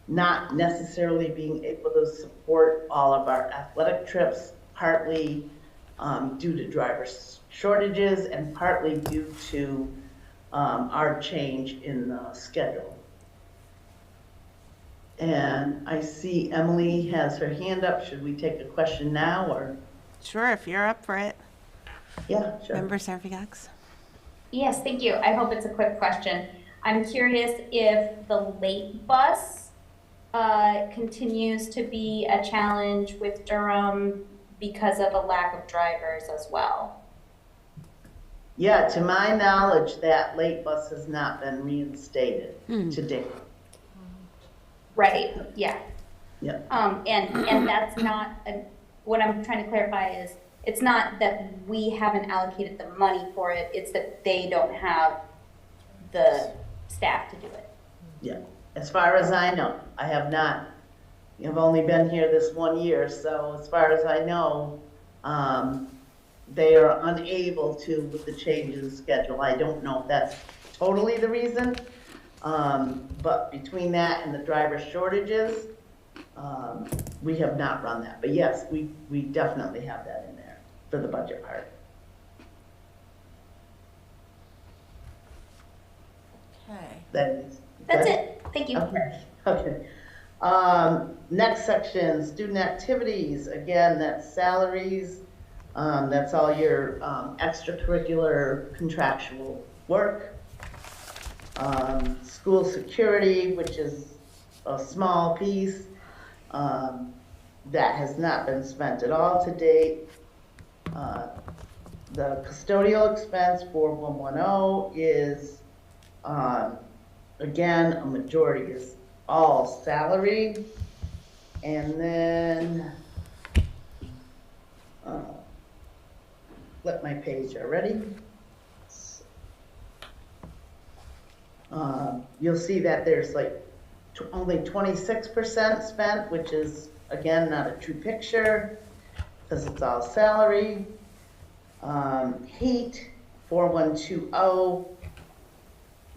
not necessarily being able to support all of our athletic trips, partly due to driver shortages and partly due to our change in the schedule. And I see Emily has her hand up. Should we take a question now or? Sure, if you're up for it. Yeah, sure. Member Sarvigax. Yes, thank you. I hope it's a quick question. I'm curious if the late bus continues to be a challenge with Durham because of a lack of drivers as well. Yeah, to my knowledge, that late bus has not been reinstated to date. Right, yeah. Yeah. And that's not, what I'm trying to clarify is, it's not that we haven't allocated the money for it, it's that they don't have the staff to do it. Yeah, as far as I know, I have not. I've only been here this 1 year, so as far as I know, they are unable to with the change in schedule. I don't know if that's totally the reason, but between that and the driver shortages, we have not run that. But yes, we definitely have that in there for the budget part. Okay. That's it. Thank you. Okay. Okay. Next section, student activities. Again, that's salaries. That's all your extracurricular contractual work. School security, which is a small piece that has not been spent at all to date. The custodial expense for 110 is, again, a majority is all salary. And then, flip my page already. You'll see that there's like only 26% spent, which is, again, not a true picture because it's all salary. Heat, 4120,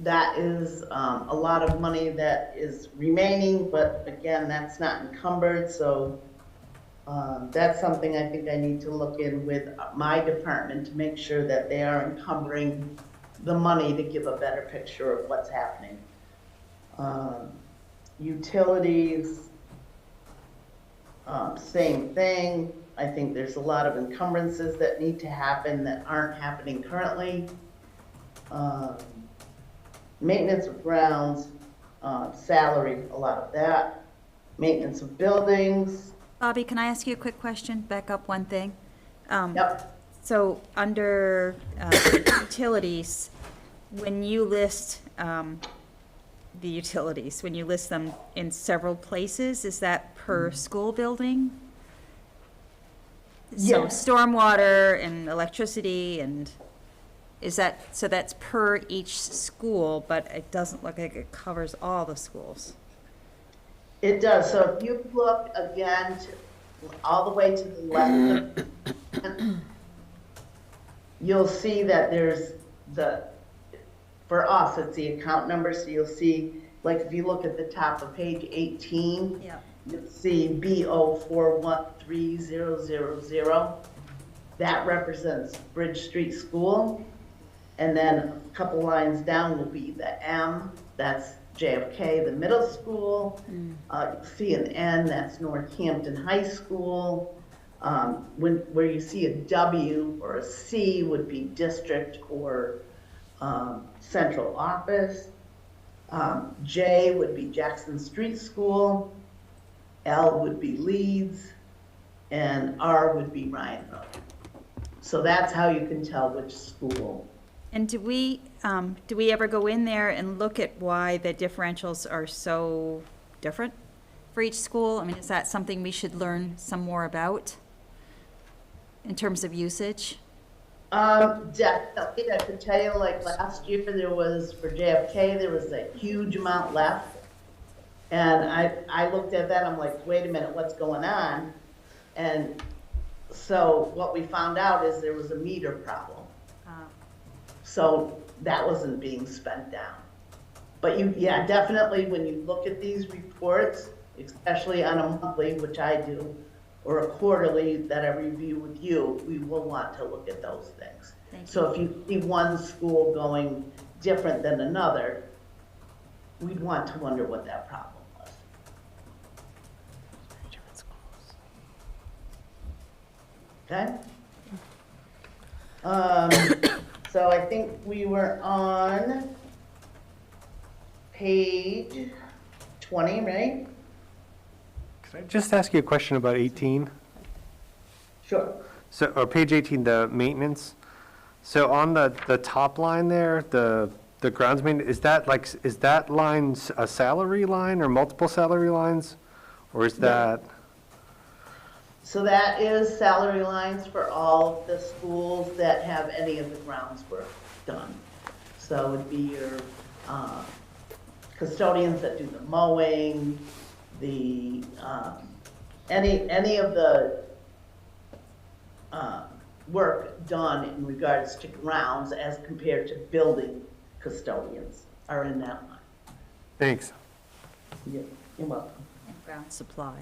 that is a lot of money that is remaining, but again, that's not encumbered, so that's something I think I need to look in with my department to make sure that they are encumbering the money to give a better picture of what's happening. Utilities, same thing. I think there's a lot of encumbrances that need to happen that aren't happening currently. Maintenance of grounds, salary, a lot of that. Maintenance of buildings. Bobby, can I ask you a quick question? Back up one thing. Yep. So under utilities, when you list the utilities, when you list them in several places, is that per school building? So Yes. stormwater and electricity and is that, so that's per each school, but it doesn't look like it covers all the schools. It does. So if you look again all the way to the left, you'll see that there's for us, it's the account number. So you'll see, like if you look at the top of page 18, you'll see BO413000. That represents Bridge Street School. And then a couple lines down will be the M, that's JFK, the middle school. You'll see an N, that's Northampton High School. Where you see a W or a C would be district or central office. J would be Jackson Street School. L would be Leeds. And R would be Ryan Road. So that's how you can tell which school. And do we ever go in there and look at why the differentials are so different for each school? I mean, is that something we should learn some more about in terms of usage? Definitely. I could tell you, like last year, there was, for JFK, there was a huge amount left. And I looked at that, I'm like, wait a minute, what's going on? And so what we found out is there was a meter problem. So that wasn't being spent down. But yeah, definitely when you look at these reports, especially on a monthly, which I do, or a quarterly that I review with you, we will want to look at those things. So if you see one school going different than another, we'd want to wonder what that problem was. Okay? So I think we were on page 20, right? Could I just ask you a question about 18? Sure. So, or page 18, the maintenance. So on the top line there, the grounds maintenance, is that line a salary line or multiple salary lines? Or is that? So that is salary lines for all the schools that have any of the grounds work done. So it would be your custodians that do the mowing, any of the work done in regards to grounds as compared to building custodians are in that line. Thanks. You're welcome. Ground supply.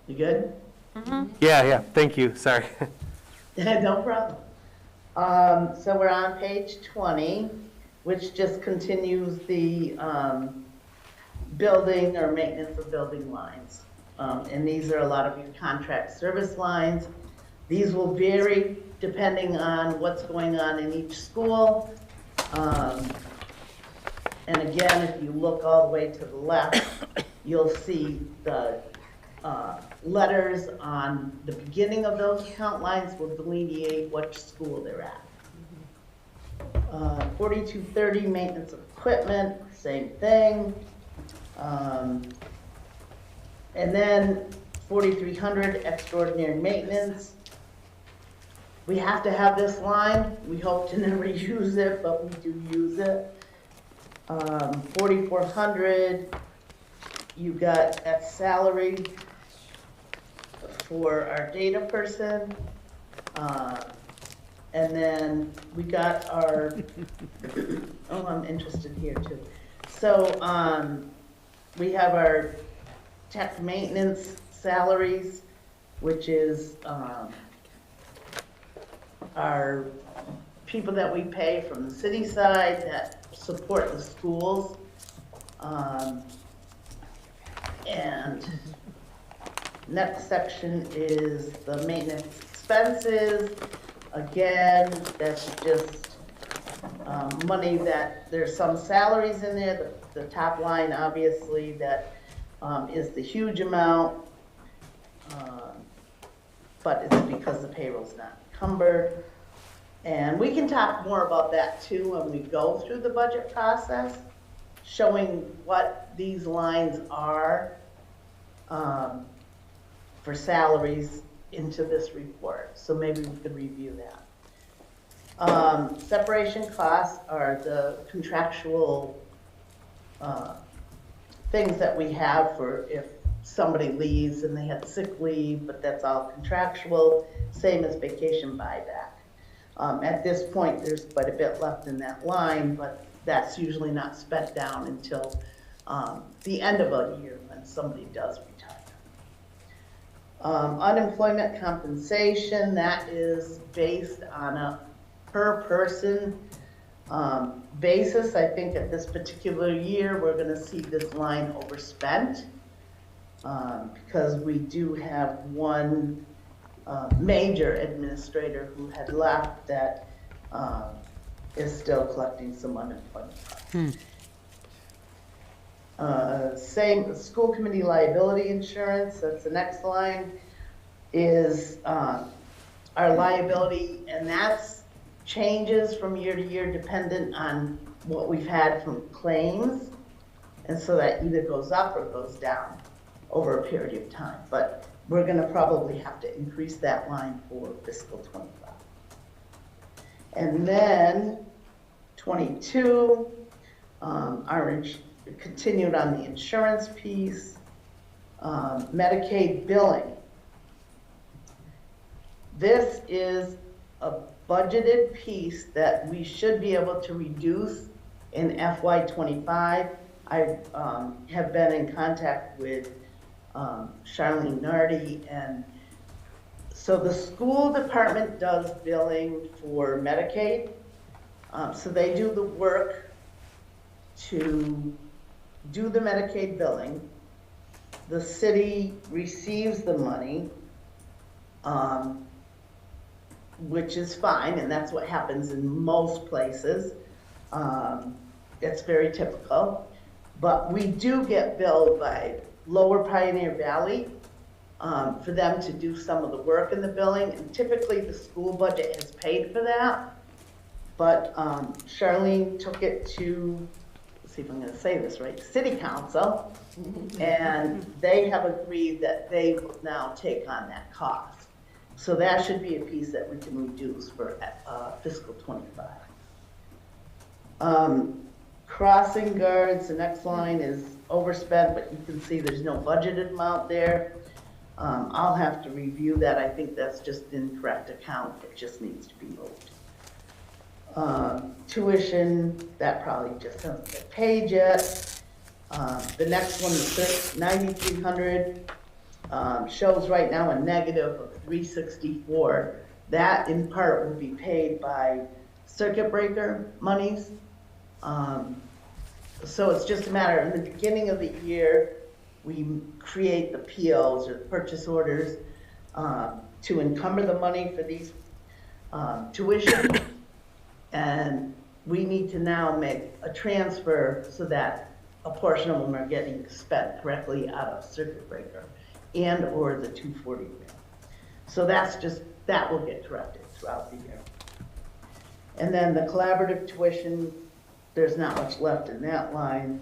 You good? Yeah, thank you, sorry. No problem. So we're on page 20, which just continues the building or maintenance of building lines. And these are a lot of your contract service lines. These will vary depending on what's going on in each school. And again, if you look all the way to the left, you'll see the letters on the beginning of those account lines will delineate which school they're at. 4230, maintenance of equipment, same thing. And then 4300, extraordinary maintenance. We have to have this line. We hope to never use it, but we do use it. 4400, you got that salary for our data person. And then we got our, oh, I'm interested here too. So we have our tech maintenance salaries, which is our people that we pay from the city side that support the schools. And next section is the maintenance expenses. Again, that's just money that there's some salaries in there. The top line, obviously, that is the huge amount, but it's because the payroll's not encumbered. And we can talk more about that too when we go through the budget process, showing what these lines are for salaries into this report. So maybe we could review that. Separation costs are the contractual things that we have for if somebody leaves and they had sick leave, but that's all contractual, same as vacation buyback. At this point, there's quite a bit left in that line, but that's usually not spent down until the end of a year when somebody does retire. Unemployment compensation, that is based on a per person basis. I think at this particular year, we're going to see this line overspent because we do have one major administrator who had left that is still collecting some unemployment. Same school committee liability insurance, that's the next line, is our liability, and that's changes from year to year dependent on what we've had from claims. And so that either goes up or goes down over a period of time. But we're going to probably have to increase that line for fiscal 25. And then 22, continued on the insurance piece, Medicaid billing. This is a budgeted piece that we should be able to reduce in FY25. I have been in contact with Charlene Nardi, and so the school department does billing for Medicaid. So they do the work to do the Medicaid billing. The city receives the money, which is fine, and that's what happens in most places. It's very typical. But we do get billed by Lower Pioneer Valley for them to do some of the work in the billing, and typically the school budget has paid for that. But Charlene took it to, let's see if I'm going to say this right, City Council, and they have agreed that they will now take on that cost. So that should be a piece that we can reduce for fiscal 25. Crossing guards, the next line is overspent, but you can see there's no budgeted amount there. I'll have to review that. I think that's just incorrect account. It just needs to be moved. Tuition, that probably just hasn't been paid yet. The next one is 9,300. Shows right now a negative of 364. That in part will be paid by circuit breaker monies. So it's just a matter, in the beginning of the year, we create the POs or the purchase orders to encumber the money for these tuition. And we need to now make a transfer so that a portion of them are getting spent correctly out of circuit breaker and or the 240 grant. So that's just, that will get corrected throughout the year. And then the collaborative tuition, there's not much left in that line.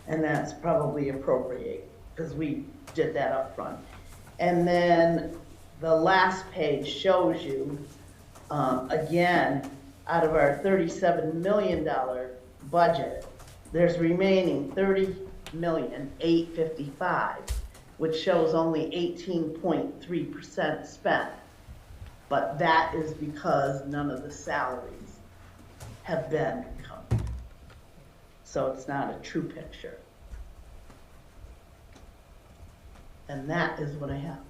And that's probably appropriate because we did that up front. And then the last page shows you, again, out of our $37 million budget, there's remaining $30,855,000, which shows only 18.3% spent. But that is because none of the salaries have been encumbered. So it's not a true picture. And that is what I have.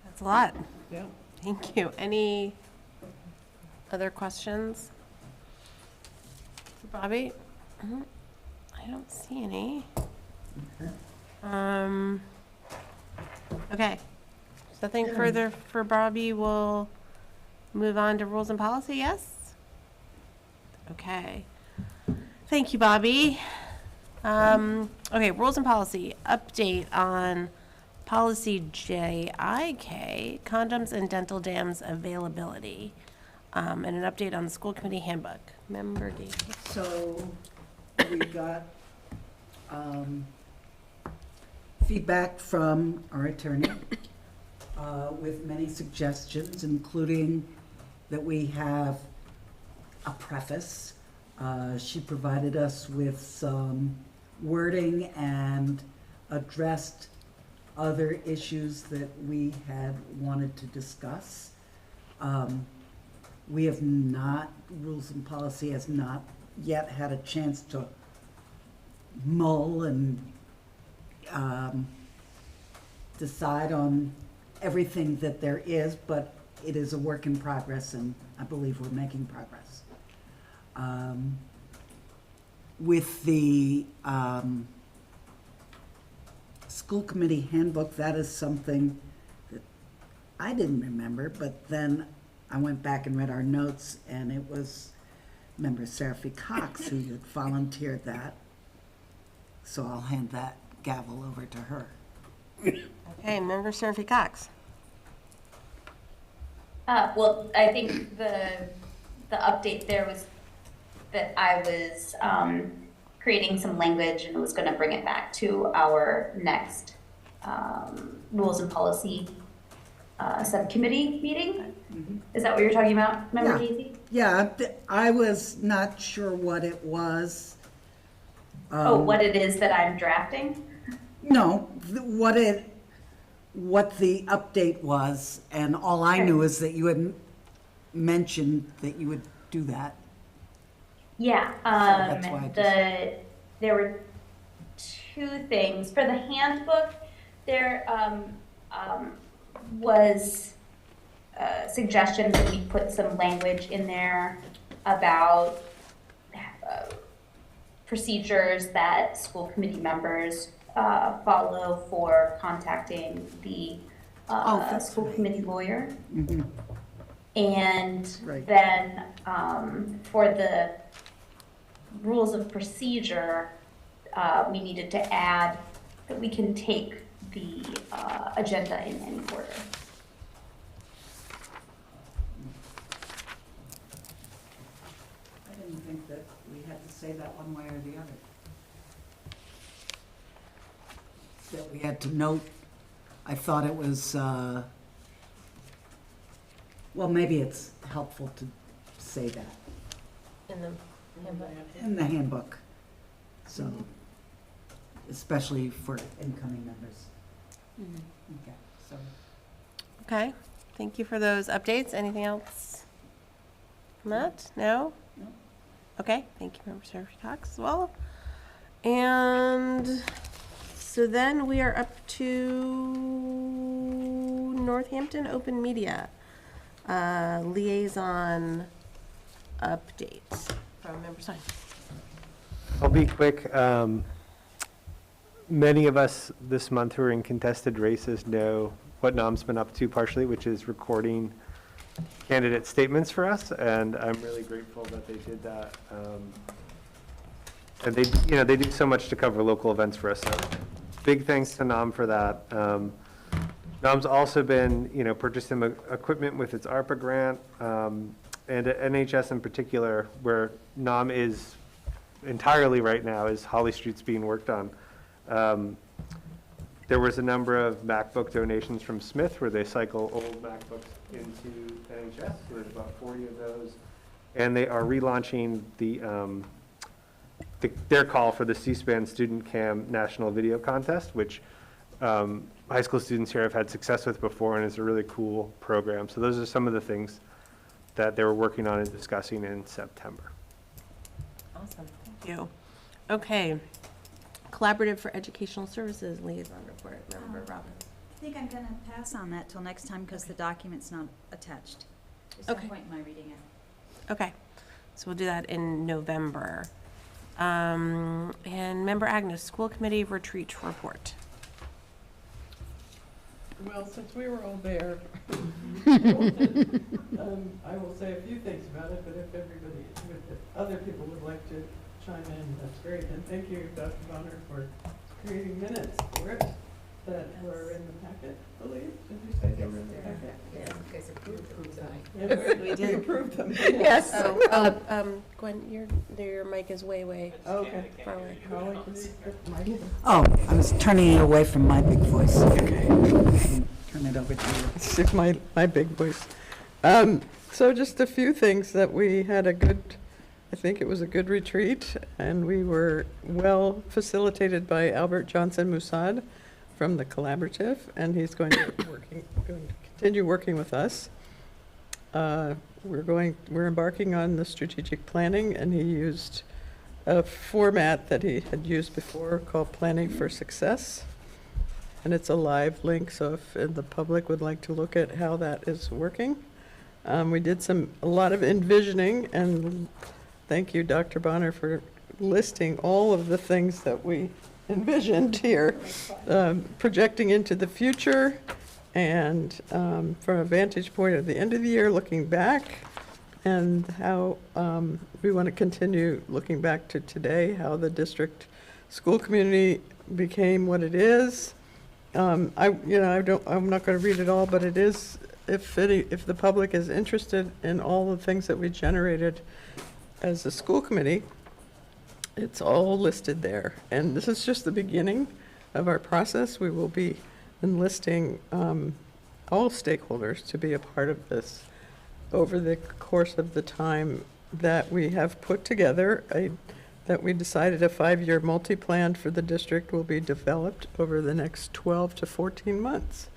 That's a lot. Yeah. Thank you. Any other questions for Bobby? I don't see any. Okay. Nothing further for Bobby. We'll move on to rules and policy. Yes? Okay. Thank you, Bobby. Okay, rules and policy. Update on policy JIK, condoms and dental dams availability, and an update on the school committee handbook. Member Gates. So we got feedback from our attorney with many suggestions, including that we have a preface. She provided us with some wording and addressed other issues that we had wanted to discuss. We have not, rules and policy has not yet had a chance to mull and decide on everything that there is, but it is a work in progress, and I believe we're making progress. With the school committee handbook, that is something that I didn't remember, but then I went back and read our notes, and it was member Seraphy Cox who had volunteered that. So I'll hand that gavel over to her. Okay, member Seraphy Cox. Well, I think the update there was that I was creating some language and was going to bring it back to our next rules and policy subcommittee meeting. Mm-hmm. Is that what you're talking about, Member Casey? Yeah, I was not sure what it was. What it is that I'm drafting? No, what the update was, and all I knew is that you had mentioned that you would do that. Yeah, that's why there were two things. For the handbook, there was a suggestion that we put some language in there about procedures that school committee members follow for contacting the school committee lawyer. Mm-hmm. And Right. then for the rules of procedure, we needed to add that we can take the agenda in any order. I didn't think that we had to say that one way or the other. That we had to note, I thought it was, well, maybe it's helpful to say that In the handbook. in the handbook. So, especially for incoming members. Okay, so. Okay, thank you for those updates. Anything else on that? No? No. Okay, thank you, Member Secretary Cox, as well. And so then we are up to Northampton Open Media liaison update from Member Stein. I'll be quick. Many of us this month who are in contested races know what NOM's been up to partially, which is recording candidate statements for us, and I'm really grateful that they did that. And they do so much to cover local events for us, so big thanks to NOM for that. NOM's also been, purchasing equipment with its ARPA grant, and at NHS in particular, where NOM is entirely right now, is Holly Street's being worked on. There was a number of MacBook donations from Smith where they cycle old MacBooks into NHS. So there's about 40 of those. And they are relaunching their call for the C-SPAN Student Cam National Video Contest, which high school students here have had success with before, and is a really cool program. So those are some of the things that they were working on and discussing in September. Awesome, thank you. Okay, Collaborative for Educational Services Liaison Report, Member Robbins. I think I'm going to pass on that till next time because the document's not attached. There's Okay. no point in my reading it. Okay, so we'll do that in November. And Member Agnes, School Committee Retreat Report. Well, since we were all there, I will say a few things about it, but if other people would like to chime in, that's great. And thank you, Dr. Bonner, for creating minutes for it that were in the packet, I believe. Did you say they were in the packet? Yeah, you guys approved them tonight. Yeah, we did. approved them. Yes. Gwen, your mic is way Okay. far away. Holly, can you put the mic in? Oh, I was turning it away from my big voice. Okay. Turn it over to you. It's my big voice. So just a few things that we had I think it was a good retreat, and we were well facilitated by Albert Johnson Musad from the Collaborative, and he's going to continue working with us. We're embarking on the strategic planning, and he used a format that he had used before called Planning for Success. And it's a live link, so if the public would like to look at how that is working. We did a lot of envisioning, and thank you, Dr. Bonner, for listing all of the things that we envisioned here, projecting into the future, and from a vantage point at the end of the year, looking back, and how we want to continue looking back to today, how the district school community became what it is. I'm not going to read it all, but it is, if the public is interested in all the things that we generated as a school committee, it's all listed there. And this is just the beginning of our process. We will be enlisting all stakeholders to be a part of this over the course of the time that we have put together. That we decided a 5-year multi-plan for the district will be developed over the next 12 to 14 months.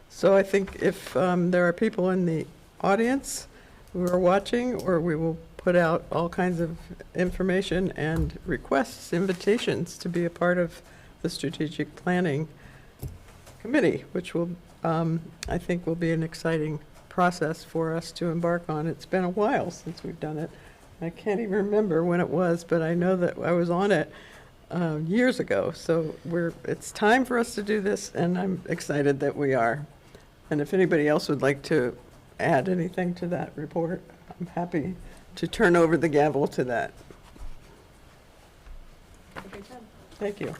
So I think if there are people in the audience who are watching, or we will put out all kinds of information and requests, invitations to be a part of the strategic planning committee, which will, I think, will be an exciting process for us to embark on. It's been a while since we've done it. I can't even remember when it was, but I know that I was on it years ago. So it's time for us to do this, and I'm excited that we are. And if anybody else would like to add anything to that report, I'm happy to turn over the gavel to that. Thank you.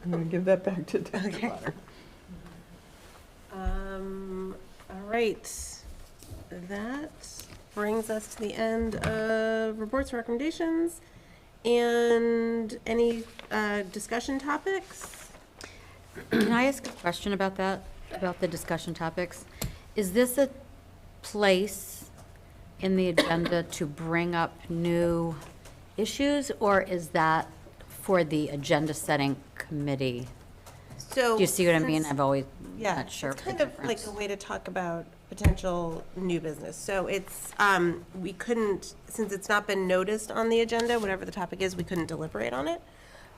I'm going to give that back to Dr. Potter. All right, that brings us to the end of reports, recommendations, and any discussion topics? Can I ask a question about that, about the discussion topics? Is this a place in the agenda to bring up new issues, or is that for the agenda setting committee? So. Do you see what I mean? since- I've always Yeah, not sure. it's of the kind of like difference. a way to talk about potential new business. So it's, we couldn't, since it's not been noticed on the agenda, whatever the topic is, we couldn't deliberate on it.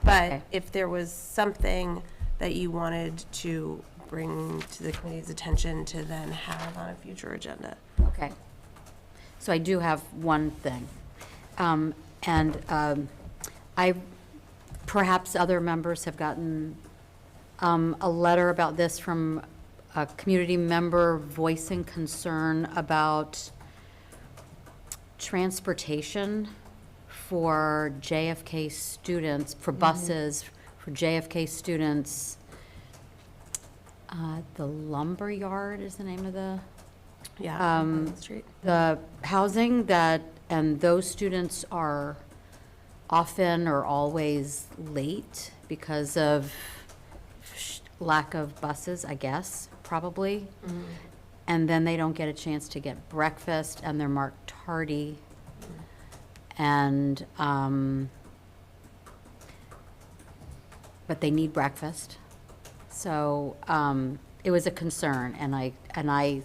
But Okay. if there was something that you wanted to bring to the committee's attention to then have on a future agenda. Okay. So I do have one thing. I, perhaps other members have gotten a letter about this from a community member voicing concern about transportation for JFK students, for buses, for JFK students. The lumber yard is the name of the, Yeah. on the street. the housing that, and those students are often or always late because of lack of buses, I guess, probably. And then they don't get a chance to get breakfast, and they're marked tardy. And, but they need breakfast. So, it was a concern, and I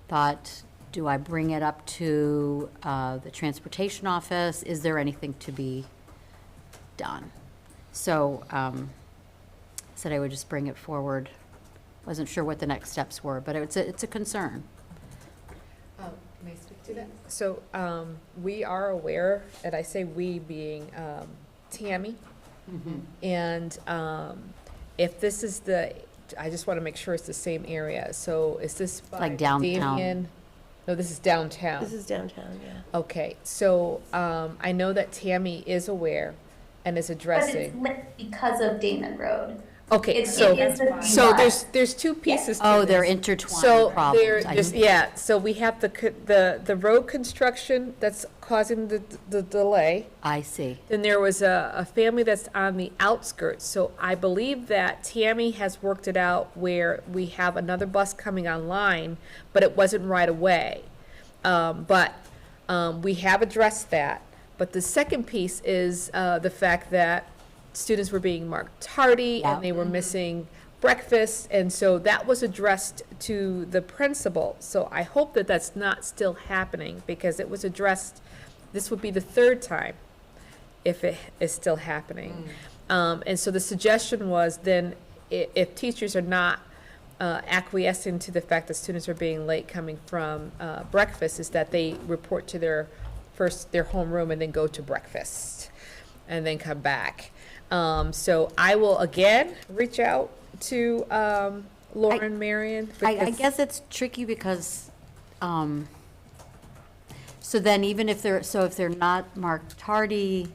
thought, do I bring it up to the transportation office? Is there anything to be done? So, said I would just bring it forward. Wasn't sure what the next steps were, but it's a concern. May I speak to that? So, we are aware, and I say we being Tammy, and if this is I just want to make sure it's the same area. So is this by Like downtown. Damien? No, this is downtown. This is downtown, yeah. Okay, so I know that Tammy is aware and is But it's addressing. lit because of Damon Road. Okay, It so, is the same so bus. there's two pieces to Oh, they're this. intertwined So problems. I there's, didn't- yeah, so we have the road construction that's causing the delay. I see. Then there was a family that's on the outskirts. So I believe that Tammy has worked it out where we have another bus coming online, but it wasn't right away. But we have addressed that. But the second piece is the fact that students were being marked tardy Yeah. and they were missing breakfast. And so that was addressed to the principal. So I hope that that's not still happening, because it was addressed, this would be the third time if it is still happening. And so the suggestion was then if teachers are not acquiescing to the fact that students are being late coming from breakfast, is that they report to their homeroom and then go to breakfast and then come back. So I will again reach out to Lauren Marion. I because- guess it's tricky because, so then even if they're not marked tardy,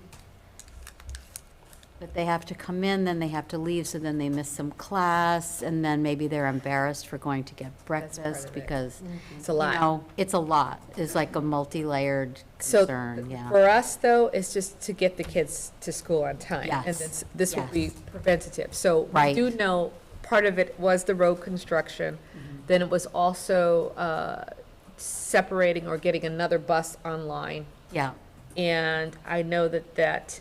but they have to come in, then they have to leave, so then they miss some class, and then maybe they're embarrassed for going to get breakfast because, It's a lot. you know, it's a lot. It's like a multi-layered So concern, yeah. for us, though, it's just to get the kids to school on time. And Yes, this would be yes. preventative. So we Right. do know part of it was the road construction. Then it was also separating or getting another bus online. Yeah, And I know that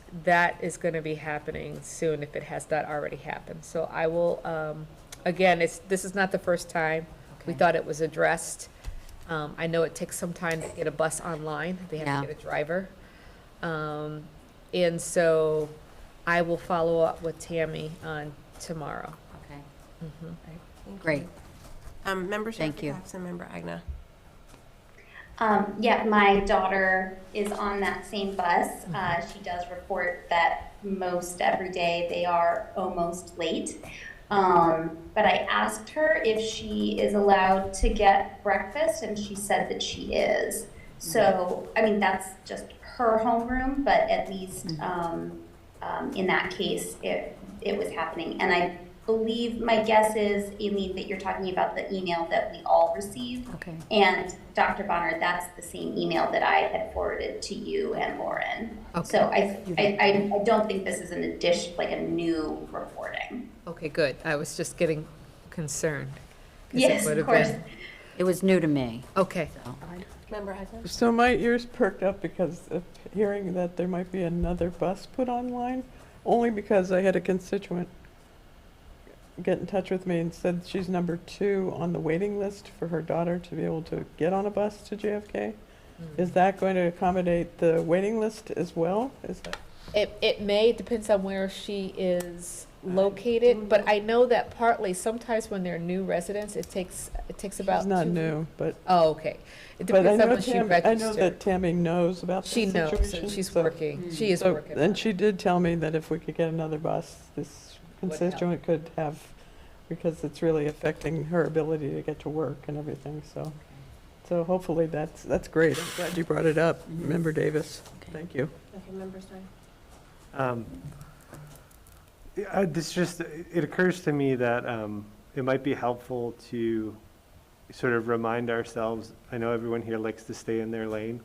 is going to be happening soon if it has not already happened. So I will, again, this is not the first time. We Okay. thought it was addressed. I know it takes some time to get a bus online. They have Yeah. to get a driver. And so I will follow up with Tammy on tomorrow. okay, Mhm. great. Member Thank you. Shafter and Member Agna. Yeah, my daughter is on that same bus. She does report that most every day they are almost late. But I asked her if she is allowed to get breakfast, and she said that she is. So, I mean, that's just her homeroom, but at least in that case, it was happening. And I believe, my guess is, Aileen, that you're talking about the email that we all received. Okay. And Dr. Bonner, that's the same email that I had forwarded to you and Lauren. Okay. So I don't think this is an addition, like a new reporting. Okay, good. I was just getting concerned. 'cause it Yes, would of have course. been- It was new to me. Okay. So. Member Eisner? So my ears perked up because of hearing that there might be another bus put online, only because I had a constituent get in touch with me and said she's number 2 on the waiting list for her daughter to be able to get on a bus to JFK. Is that going to accommodate the waiting list as well? Is that? It may, depends on where she is located, but I know that partly, sometimes when they're new residents, it takes about. She's not 2 new, but. Oh, okay. It But I depends on know when she I registered. know that Tammy knows about the She knows, situation. and she's so- working, she is so- working. And she did tell me that if we could get another bus, this constituent could have, because it's really affecting her ability to get to work and everything, so. So hopefully that's great. I'm glad you brought it up, Member Davis. Thank you. Okay, Member Stein. It occurs to me that it might be helpful to sort of remind ourselves, I know everyone here likes to stay in their lane,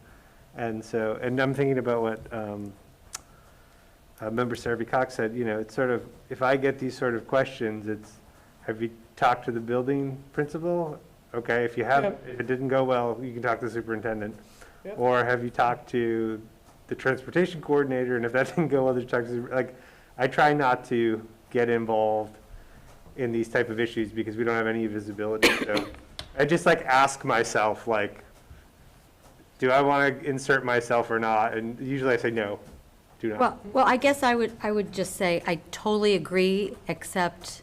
and I'm thinking about what Member Serby Cox said, it's sort of, if I get these sort of questions, it's, have you talked to the building principal? Okay, if you have, if it didn't go well, you can talk to the superintendent. Yep. Or have you talked to the transportation coordinator, and if that didn't go well, then you talk to, I try not to get involved in these type of issues because we don't have any visibility. So I just ask myself, do I want to insert myself or not? And usually I say no, do not. Well, I guess I would just say I totally agree, except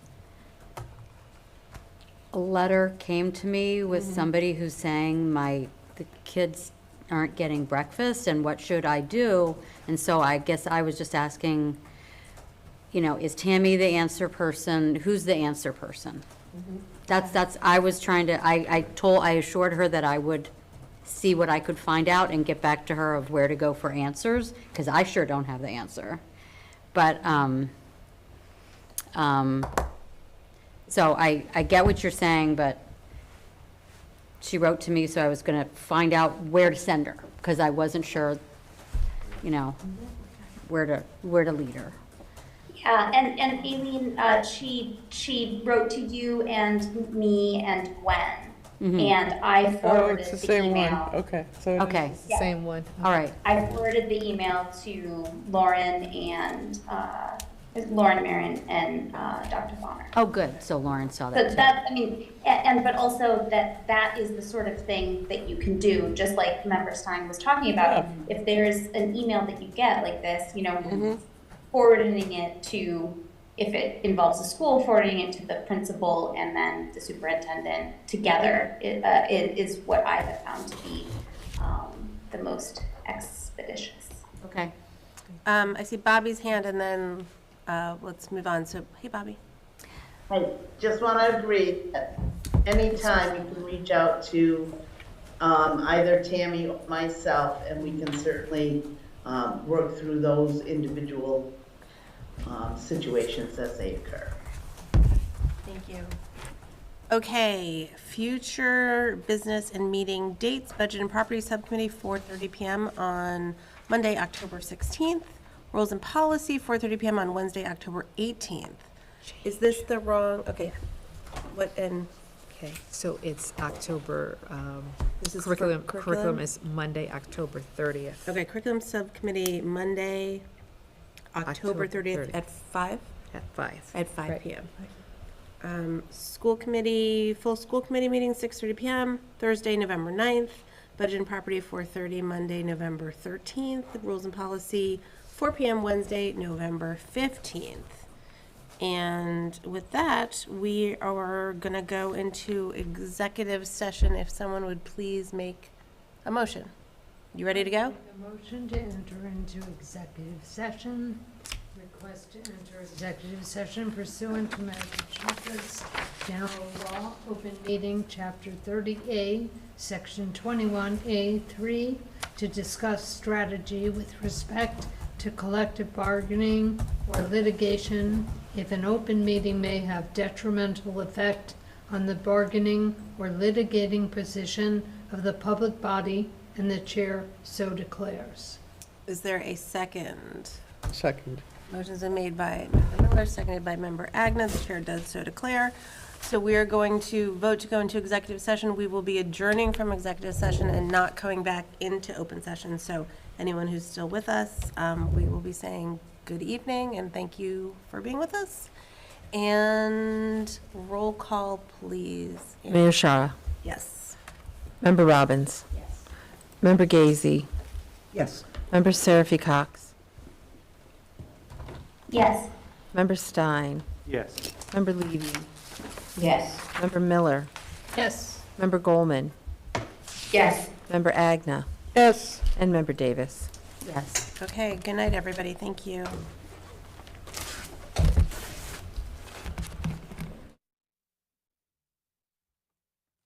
a letter came to me with somebody who's saying the kids aren't getting breakfast and what should I do? And so I guess I was just asking, is Tammy the answer person? Who's the answer person? I was trying to, I assured her that I would see what I could find out and get back to her of where to go for answers, because I sure don't have the answer. But, so I get what you're saying, but she wrote to me, so I was going to find out where to send her, because I wasn't sure, where to lead her. Yeah, and Aileen, she wrote to you and me and Gwen, and I forwarded it's the same email. one. Okay. So it Okay. is- The same one. All right. I forwarded the email to Lauren and Lauren Marion and Dr. Bonner. Oh, good. So Lauren saw So that too. that, I mean, but also that is the sort of thing that you can do, just like Member Stein was talking about. If there's an email that you get like this, forwarding it to, if it involves a school, forwarding it to the principal and then the superintendent together is what I have found to be the most expeditious. Okay. I see Bobby's hand, and then let's move on. So, hey, Bobby. I just want to agree that anytime you can reach out to either Tammy or myself, and we can certainly work through those individual situations as they occur. Thank you. Okay, future business and meeting dates, Budget and Property Subcommittee, 4:30 p.m. on Monday, October 16th. Rules and Policy, 4:30 p.m. on Wednesday, October 18th. Is this the wrong, okay, Okay, so it's October, This is for curriculum is Monday, October 30th. Okay, Curriculum Subcommittee, Monday, October 30th at 5? At 5. At 5 Right. p.m. School Committee, full School Committee meeting, 6:30 p.m., Thursday, November 9th. Budget and Property, 4:30, Monday, November 13th. Rules and Policy, 4 p.m. Wednesday, November 15th. And with that, we are going to go into executive session. If someone would please make a motion. You ready to go? A motion to enter into executive session. Request to enter executive session pursuant to Massachusetts General Law, Open Meeting, Chapter 30A, Section 21A3, to discuss strategy with respect to collective bargaining or litigation if an open meeting may have detrimental effect on the bargaining or litigating position of the public body, and the chair so declares. Is there a second? Second. Motion's been made by Member Miller, seconded by Member Agnew. The chair does so declare. So we are going to vote to go into executive session. We will be adjourning from executive session and not coming back into open session. So anyone who's still with us, we will be saying good evening and thank you for being with us. And roll call, please. Mayor Shara. Yes. Member Robbins. Yes. Member Gazy. Yes. Member Seraphy Cox. Yes. Member Stein. Yes. Member Levy. Yes. Member Miller. Yes. Member Goldman. Yes. Member Agna. Yes. And Member Davis. Yes. Okay, good night, everybody. Thank you.